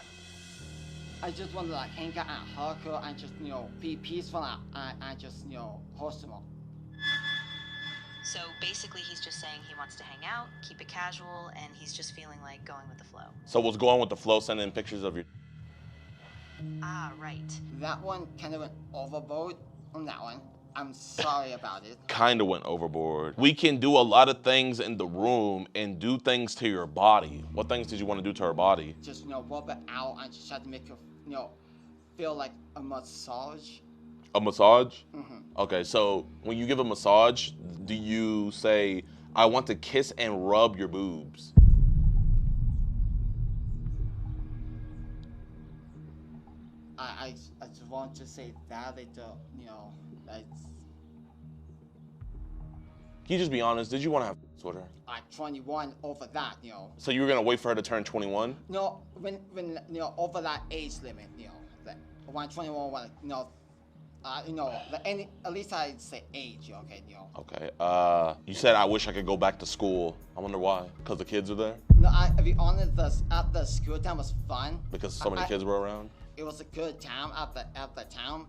I just want to like hang out and hug her and just be peaceful and just host them all. So basically, he's just saying he wants to hang out, keep it casual, and he's just feeling like going with the flow. So what's going with the flow, sending pictures of your... Ah, right. That one kind of went overboard on that one. I'm sorry about it. Kind of went overboard. We can do a lot of things in the room and do things to your body. What things did you want to do to her body? Just, rub it out and just try to make her, feel like a massage. A massage? Mm-hmm. Okay, so when you give a massage, do you say, I want to kiss and rub your boobs? I just want to say that it's... Can you just be honest? Did you want to have sex with her? Like 21 over that, So you were gonna wait for her to turn 21? No, when over that age limit, like 21, at least I'd say age, okay, Okay. You said I wish I could go back to school. I wonder why? Because the kids are there? No, I'll be honest. At the school time was fun. Because so many kids were around? It was a good time at the town.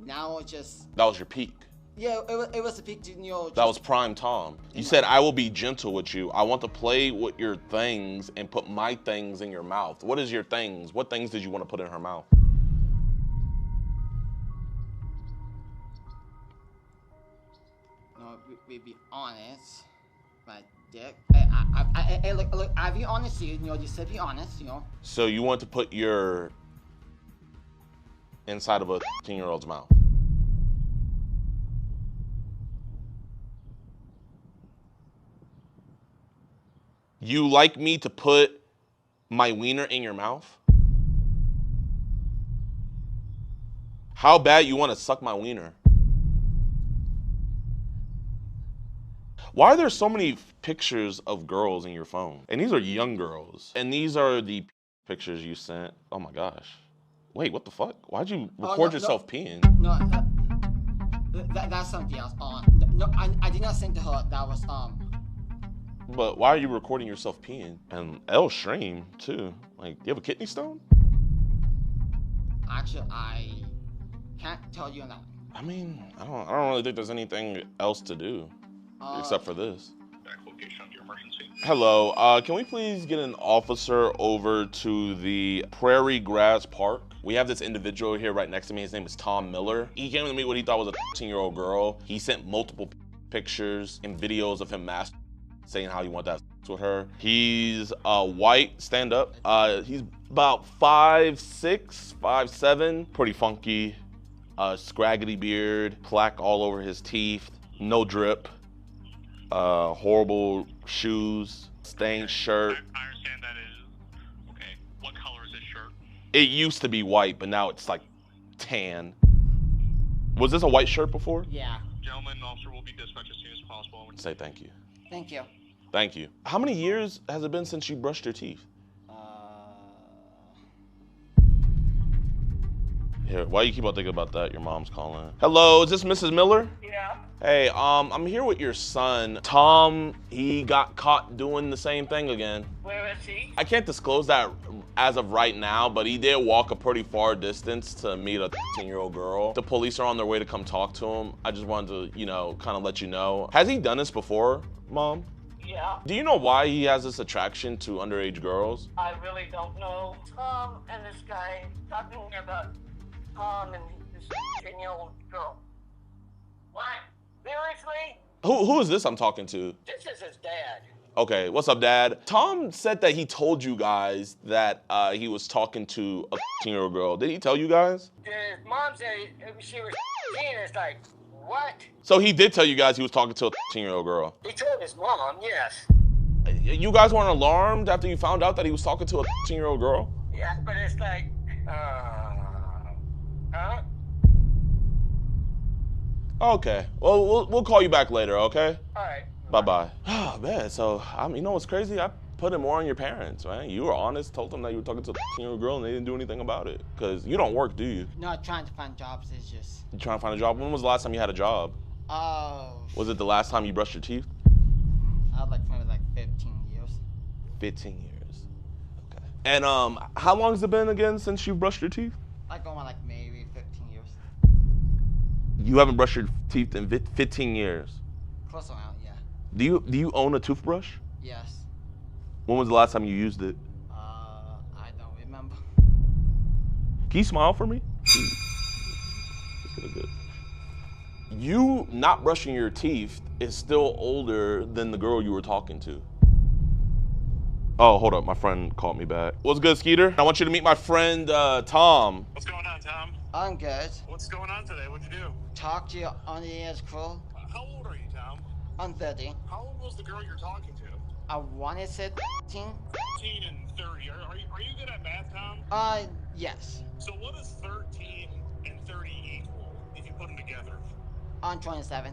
Now it's just. That was your peak. Yeah, it was a big, you know. That was prime Tom. You said, I will be gentle with you. I want to play with your things and put my things in your mouth. What is your things? What things did you want to put in her mouth? No, we be honest. My dick. Look, I be honest, you know, you said be honest, you know. So you want to put your inside of a 15-year-old's mouth? You like me to put my wiener in your mouth? How bad you want to suck my wiener? Why are there so many pictures of girls in your phone? And these are young girls. And these are the pictures you sent. Oh my gosh. Wait, what the fuck? Why'd you record yourself peeing? No, that's something else. No, I did not send to her. That was But why are you recording yourself peeing? And L stream too. Like, do you have a kidney stone? Actually, I can't tell you that. I mean, I don't really think there's anything else to do except for this. Hello, can we please get an officer over to the Prairie Grass Park? We have this individual here right next to me. His name is Tom Miller. He came to me what he thought was a 13-year-old girl. He sent multiple pictures and videos of him saying how he wanted to have sex with her. He's white, stand up. He's about 5'6", 5'7", pretty funky. Scraggly beard, plaque all over his teeth, no drip. Horrible shoes, stained shirt. I understand that is, okay. What color is this shirt? It used to be white, but now it's like tan. Was this a white shirt before? Yeah. Gentlemen, officer will be dispatched as soon as possible. Say thank you. Thank you. Thank you. How many years has it been since you brushed your teeth? Here, why you keep on thinking about that? Your mom's calling. Hello, is this Mrs. Miller? Yeah. Hey, I'm here with your son. Tom, he got caught doing the same thing again. Where is he? I can't disclose that as of right now, but he did walk a pretty far distance to meet a 13-year-old girl. The police are on their way to come talk to him. I just wanted to, you know, kind of let you know. Has he done this before, Mom? Yeah. Do you know why he has this attraction to underage girls? I really don't know. Tom and this guy talking about Tom and this 10-year-old girl. What? Seriously? Who is this I'm talking to? This is his dad. Okay, what's up, Dad? Tom said that he told you guys that he was talking to a 13-year-old girl. Did he tell you guys? His mom said she was and it's like, what? So he did tell you guys he was talking to a 13-year-old girl. He told his mom, yes. You guys weren't alarmed after you found out that he was talking to a 13-year-old girl? Yeah, but it's like, huh? Okay. Well, we'll call you back later, okay? All right. Bye-bye. Oh, man. So, you know what's crazy? I put it more on your parents, man. You were honest, told them that you were talking to a 13-year-old girl, and they didn't do anything about it. Because you don't work, do you? Not trying to find jobs, it's just... You trying to find a job? When was the last time you had a job? Was it the last time you brushed your teeth? Maybe like 15 years. 15 years. Okay. And how long has it been again since you brushed your teeth? Like maybe 15 years. You haven't brushed your teeth in 15 years? Close around, yeah. Do you own a toothbrush? Yes. When was the last time you used it? I don't remember. Can you smile for me? Good. You not brushing your teeth is still older than the girl you were talking to. Oh, hold up. My friend called me back. What's good, Skeeter? I want you to meet my friend, Tom. What's going on, Tom? I'm good. What's going on today? What'd you do? Talk to your underage crew. How old are you, Tom? I'm 30. How old was the girl you're talking to? I wanted to say 13. 13 and 30. Are you good at math, Tom? Yes. So what does 13 and 30 equal if you put them together? I'm 27.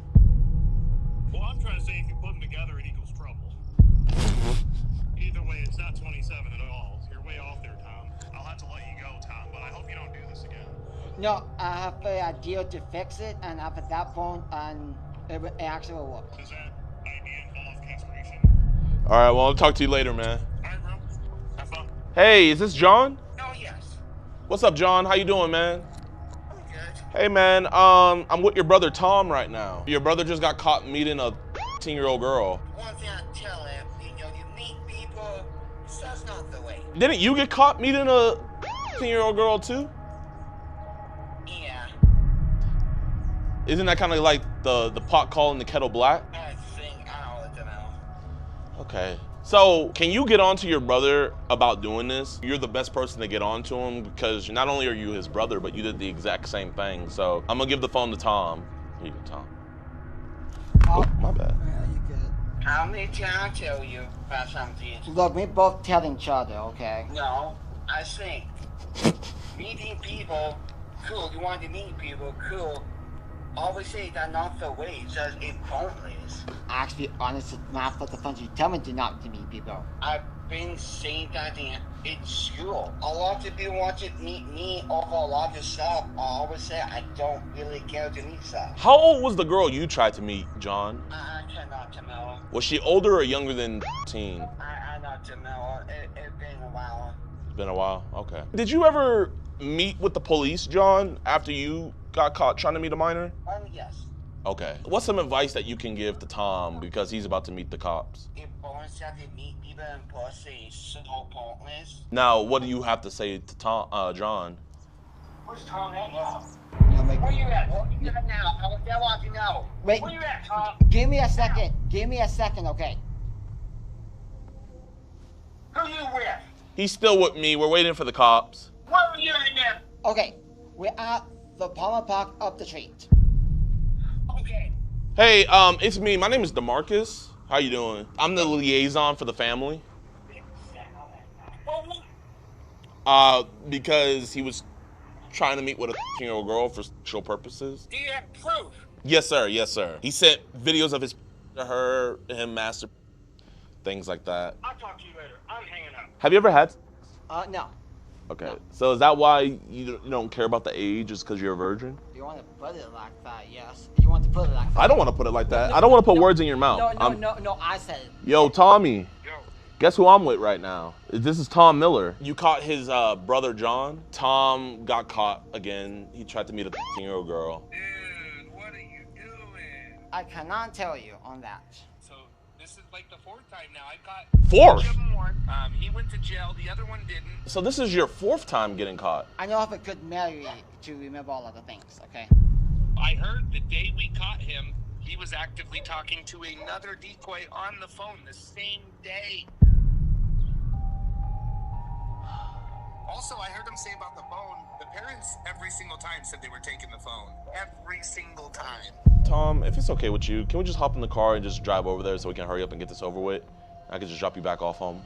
Well, I'm trying to say if you put them together, it equals trouble. Either way, it's not 27 at all. You're way off there, Tom. I'll have to let you go, Tom, but I hope you don't do this again. No, I have an idea to fix it, and after that point, it actually will work. Does that idea involve castration? All right, well, I'll talk to you later, man. All right, bro. Have fun. Hey, is this John? Oh, yes. What's up, John? How you doing, man? I'm good. Hey man, I'm with your brother Tom right now. Your brother just got caught meeting a 15-year-old girl. One thing I tell him, you meet people, so that's not the way. Didn't you get caught meeting a 15-year-old girl too? Yeah. Isn't that kind of like the pot calling the kettle black? I don't know. Okay. So, can you get on to your brother about doing this? You're the best person to get on to him because not only are you his brother, but you did the exact same thing. So, I'm gonna give the phone to Tom. Here you go, Tom. Oh, my bad. How many times I tell you about something? Look, we both telling each other, okay? No, I think meeting people, cool. You want to meet people, cool. Always say that's not the way, just it's pointless. Actually, honestly, not for the fun. You tell me to not to meet people. I've been saying that in school. A lot of people want to meet me over a lot of stuff. I always say I don't really care to meet stuff. How old was the girl you tried to meet, John? I cannot tell. Was she older or younger than 15? I not know. It's been a while. It's been a while, okay. Did you ever meet with the police, John, after you got caught trying to meet a minor? Yes. Okay. What's some advice that you can give to Tom because he's about to meet the cops? If boys have to meet people in person, it's so pointless. Now, what do you have to say to Tom, John? Where's Tom at now? Where you at? Where you at now? I want to know. Wait. Where you at, Tom? Give me a second. Give me a second, okay? Who you with? He's still with me. We're waiting for the cops. Where are you at now? Okay, we're at the Palmer Park up the street. Okay. Hey, it's me. My name is DeMarcus. How you doing? I'm the liaison for the family. Because he was trying to meet with a 15-year-old girl for sexual purposes. Do you have proof? Yes, sir. Yes, sir. He sent videos of his to her, him master, things like that. I'll talk to you later. I'm hanging up. Have you ever had? No. Okay. So is that why you don't care about the age? Is because you're a virgin? You want to put it like that, yes. You want to put it like that. I don't want to put it like that. I don't want to put words in your mouth. No, I said it. Yo, Tommy. Guess who I'm with right now? This is Tom Miller. You caught his brother John. Tom got caught again. He tried to meet a 15-year-old girl. Dude, what are you doing? I cannot tell you on that. So this is like the fourth time now. I caught Fourth? one. He went to jail. The other one didn't. So this is your fourth time getting caught. I know I have a good memory to remember all of the things, okay? I heard the day we caught him, he was actively talking to another decoy on the phone the same day. Also, I heard him say about the phone, the parents every single time said they were taking the phone. Every single time. Tom, if it's okay with you, can we just hop in the car and just drive over there so we can hurry up and get this over with? I can just drop you back off home.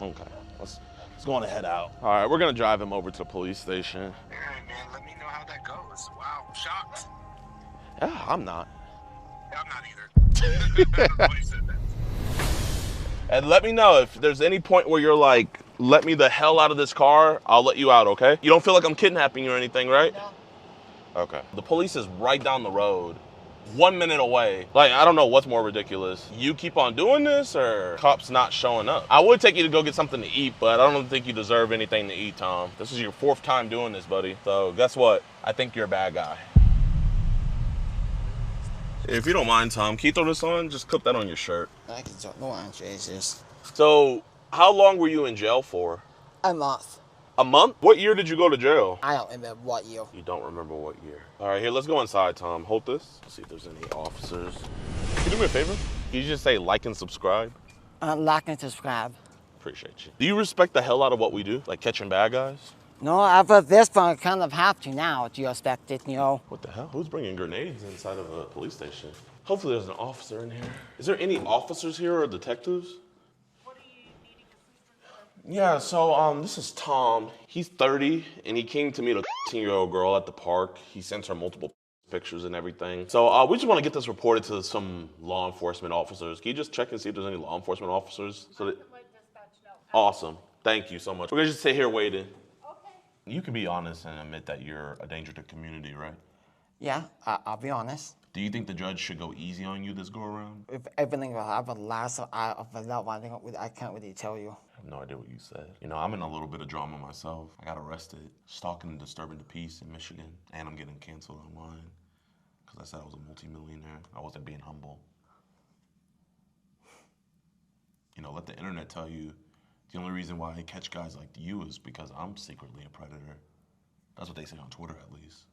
Okay, let's go on and head out. All right, we're gonna drive him over to the police station. All right, man, let me know how that goes. Wow, I'm shocked. Yeah, I'm not. I'm not either. And let me know if there's any point where you're like, let me the hell out of this car, I'll let you out, okay? You don't feel like I'm kidnapping you or anything, right? No. Okay. The police is right down the road, 1 minute away. Like, I don't know what's more ridiculous. You keep on doing this or cops not showing up? I would take you to go get something to eat, but I don't think you deserve anything to eat, Tom. This is your fourth time doing this, buddy. So guess what? I think you're a bad guy. If you don't mind, Tom, can you throw this on? Just clip that on your shirt. I can talk. No answer, Jesus. So, how long were you in jail for? A month. A month? What year did you go to jail? I don't remember what year. You don't remember what year. All right, here, let's go inside, Tom. Hold this. See if there's any officers. Can you do me a favor? Can you just say like and subscribe? Like and subscribe. Appreciate you. Do you respect the hell out of what we do? Like catching bad guys? No, after this one, I kind of have to now to respect it, you know. What the hell? Who's bringing grenades inside of a police station? Hopefully there's an officer in here. Is there any officers here or detectives? Yeah, so this is Tom. He's 30 and he came to meet a 15-year-old girl at the park. He sent her multiple pictures and everything. So we just want to get this reported to some law enforcement officers. Can you just check and see if there's any law enforcement officers? Awesome. Thank you so much. We're gonna just sit here waiting. You can be honest and admit that you're a danger to the community, right? Yeah, I'll be honest. Do you think the judge should go easy on you this go around? If everything will happen last, I can't really tell you. have no idea what you said. You know, I'm in a little bit of drama myself. I got arrested, stalking and disturbing the peace in Michigan, and I'm getting canceled online because I said I was a multimillionaire. I wasn't being humble. You know, let the internet tell you the only reason why I catch guys like you is because I'm secretly a predator. That's what they say on Twitter, at least.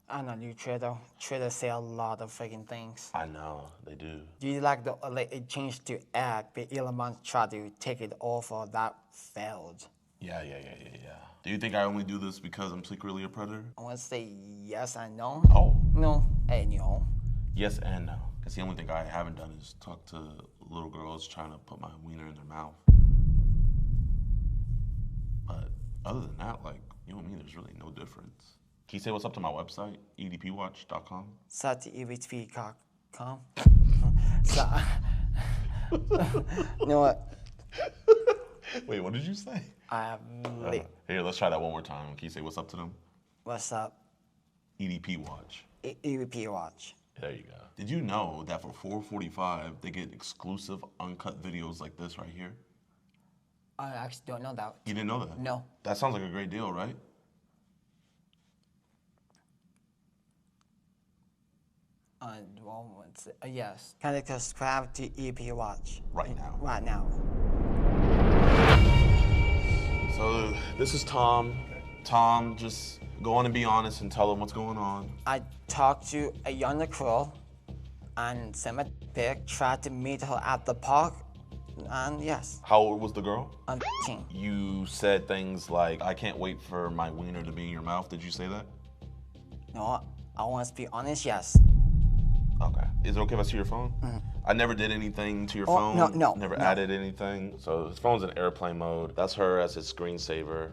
I know you Twitter say a lot of freaking things. I know, they do. Do you like the it changed to act, but Elon Musk tried to take it over, that failed. Yeah. Do you think I only do this because I'm secretly a predator? I want to say yes and no. Oh. No and no. Yes and no. Because the only thing I haven't done is talk to little girls trying to put my wiener in their mouth. But other than that, like, you and me, there's really no difference. Can you say what's up to my website, edpwatch.com? EDPWatch.com. So, you know what? Wait, what did you say? Here, let's try that one more time. Can you say what's up to them? What's up? EDP Watch. EDP Watch. There you go. Did you know that for $4.45 they get exclusive uncut videos like this right here? I actually don't know that. You didn't know that? No. That sounds like a great deal, right? Yes. Can you subscribe to EDP Watch? Right now. Right now. So this is Tom. Tom, just go on and be honest and tell him what's going on. I talked to a younger girl and sent a pic, tried to meet her at the park, and yes. How old was the girl? I'm 15. You said things like, I can't wait for my wiener to be in your mouth. Did you say that? No, I want to be honest, yes. Okay. Is it okay if I see your phone? Mm-hmm. I never did anything to your phone. No. Never added anything. So his phone's in airplane mode. That's her as his screensaver.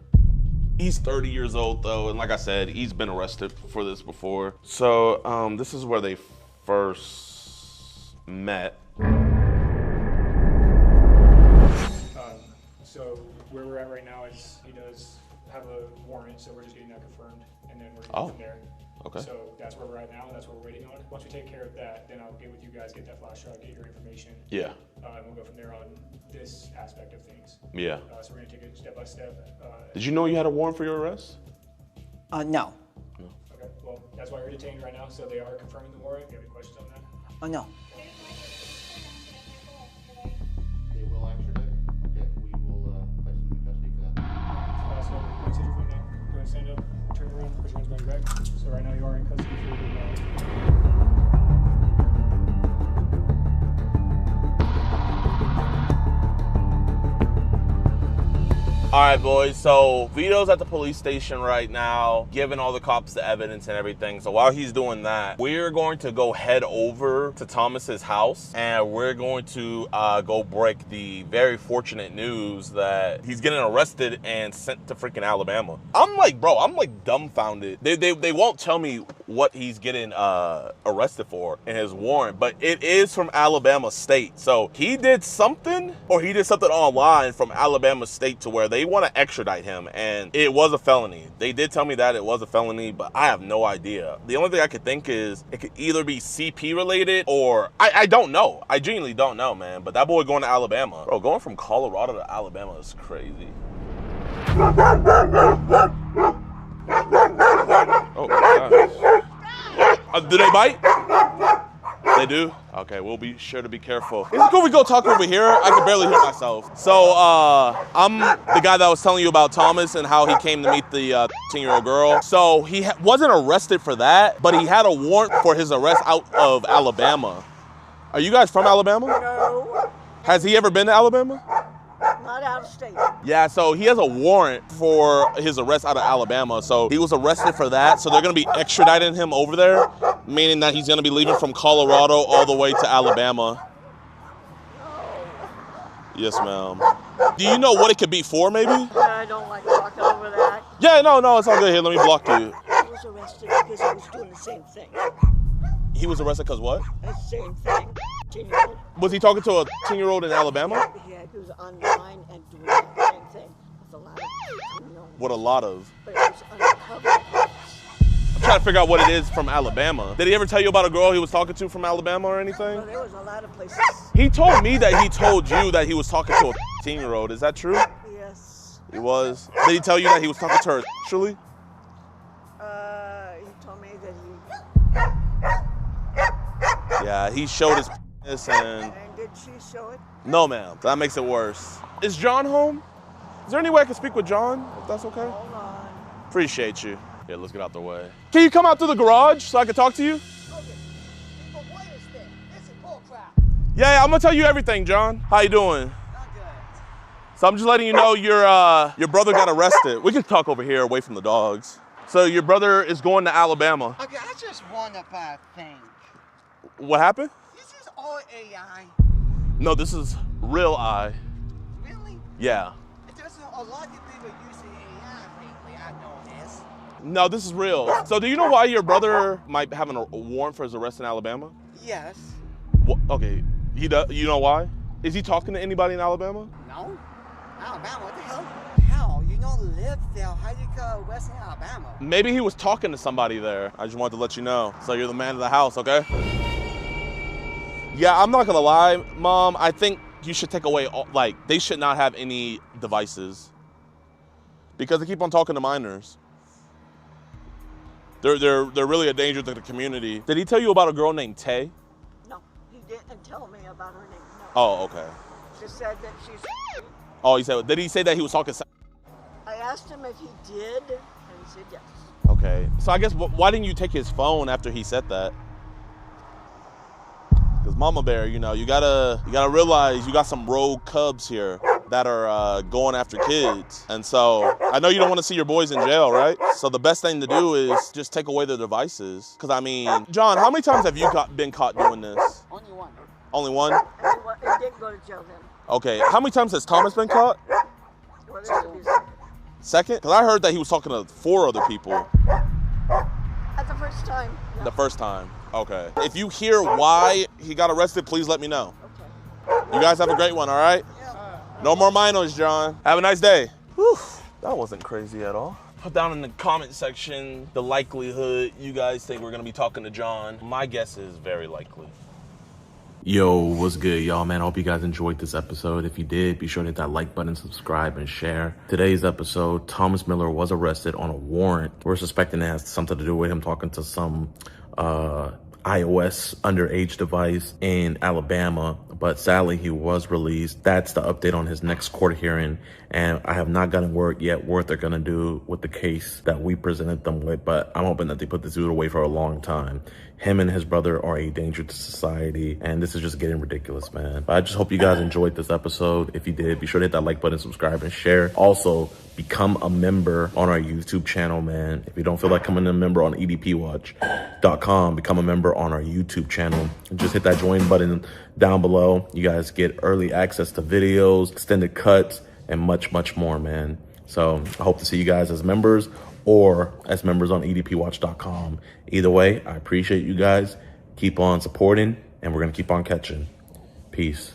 He's 30 years old though, and like I said, he's been arrested for this before. So this is where they first met. So where we're at right now is he does have a warrant, so we're just getting that confirmed, and then we're going to go from there. Okay. So that's where we're at now. That's what we're waiting on. Once we take care of that, then I'll get with you guys, get that flash drive, get your information. Yeah. And we'll go from there on this aspect of things. Yeah. So we're gonna take it step by step. Did you know you had a warrant for your arrest? No. Okay. Well, that's why you're detained right now. So they are confirming the warrant. Do you have any questions on that? No. They will extradite. Okay, we will place them in custody for that. So consider for now. Go ahead and stand up, turn around, put your hands behind your back. So right now you are in custody for the All right, boys, so Vito's at the police station right now, giving all the cops the evidence and everything. So while he's doing that, we're going to go head over to Thomas's house, and we're going to go break the very fortunate news that he's getting arrested and sent to freaking Alabama. I'm like dumbfounded. They won't tell me what he's getting arrested for in his warrant, but it is from Alabama State. So he did something, or he did something online from Alabama State to where they want to extradite him, and it was a felony. They did tell me that it was a felony, but I have no idea. The only thing I could think is it could either be CP related, or I don't know. I genuinely don't know, man. But that boy going to Alabama. Bro, going from Colorado to Alabama is crazy. Oh, gosh. Do they bite? They do? Okay, we'll be sure to be careful. Is it cool we go talk over here? I can barely hear myself. So, I'm the guy that was telling you about Thomas and how he came to meet the 10-year-old girl. So, he wasn't arrested for that, but he had a warrant for his arrest out of Alabama. Are you guys from Alabama? No. Has he ever been to Alabama? Not out of state. Yeah, so he has a warrant for his arrest out of Alabama. So he was arrested for that. So they're going to be extraditing him over there, meaning that he's going to be leaving from Colorado all the way to Alabama. Yes, ma'am. Do you know what it could be for, maybe? I don't like talking over that. Yeah, no, it's all good. Here, let me block you. He was arrested because he was doing the same thing. He was arrested because what? The same thing. 10-year-old. Was he talking to a 10-year-old in Alabama? Yeah, he was online and doing the same thing with a lot of 10-year-olds. What a lot of? But it was undercover. I'm trying to figure out what it is from Alabama. Did he ever tell you about a girl he was talking to from Alabama or anything? Well, there was a lot of places. He told me that he told you that he was talking to a 15-year-old. Is that true? Yes. He was. Did he tell you that he was talking to her sexually? He told me that he. Yeah, he showed his penis and. And did she show it? No, ma'am. That makes it worse. Is John home? Is there any way I can speak with John, if that's okay? Hold on. Appreciate you. Yeah, let's get out the way. Can you come out through the garage so I can talk to you? Yeah, I'm gonna tell you everything, John. How you doing? So I'm just letting you know your brother got arrested. We can talk over here away from the dogs. So your brother is going to Alabama. Okay, I just wonder about a thing. What happened? This is all AI. No, this is real eye. Really? Yeah. There's a lot of people using AI lately, I know this. No, this is real. So do you know why your brother might have a warrant for his arrest in Alabama? Yes. Well, okay, he does. You know why? Is he talking to anybody in Alabama? No. Alabama, what the hell? Hell, you don't live there. How you go west in Alabama? Maybe he was talking to somebody there. I just wanted to let you know. So you're the man of the house, okay? Yeah, I'm not gonna lie, Mom. I think you should take away all, they should not have any devices because they keep on talking to minors. They're really a danger to the community. Did he tell you about a girl named Tay? No, he didn't tell me about her name. No. Oh, okay. Just said that she's. Oh, he said. Did he say that he was talking? I asked him if he did, and he said yes. Okay. So I guess why didn't you take his phone after he said that? Because Mama Bear, you gotta realize you got some rogue cubs here that are going after kids. And so I know you don't want to see your boys in jail, right? So the best thing to do is just take away their devices. Because I mean, John, how many times have you been caught doing this? Only one. Only one? He didn't go to jail then. Okay. How many times has Thomas been caught? Well, this would be second. Second? Because I heard that he was talking to 4 other people. At the first time. No. The first time. Okay. If you hear why he got arrested, please let me know. Okay. You guys have a great one, all right? No more minors, John. Have a nice day. Whew, that wasn't crazy at all. Put down in the comment section the likelihood you guys think we're gonna be talking to John. My guess is very likely. Yo, what's good, y'all, man? I hope you guys enjoyed this episode. If you did, be sure to hit that like button, subscribe, and share. Today's episode, Thomas Miller was arrested on a warrant. We're suspecting it has something to do with him talking to some iOS underage device in Alabama, but sadly he was released. That's the update on his next court hearing, and I have not gotten word yet what they're gonna do with the case that we presented them with, but I'm hoping that they put this dude away for a long time. Him and his brother are a danger to society, and this is just getting ridiculous, man. But I just hope you guys enjoyed this episode. If you did, be sure to hit that like button, subscribe, and share. Also, become a member on our YouTube channel, man. If you don't feel like becoming a member on EDPWatch.com, become a member on our YouTube channel. Just hit that join button down below. You guys get early access to videos, extended cuts, and much, much more, man. So I hope to see you guys as members or as members on EDPWatch.com. Either way, I appreciate you guys. Keep on supporting, and we're going to keep on catching. Peace.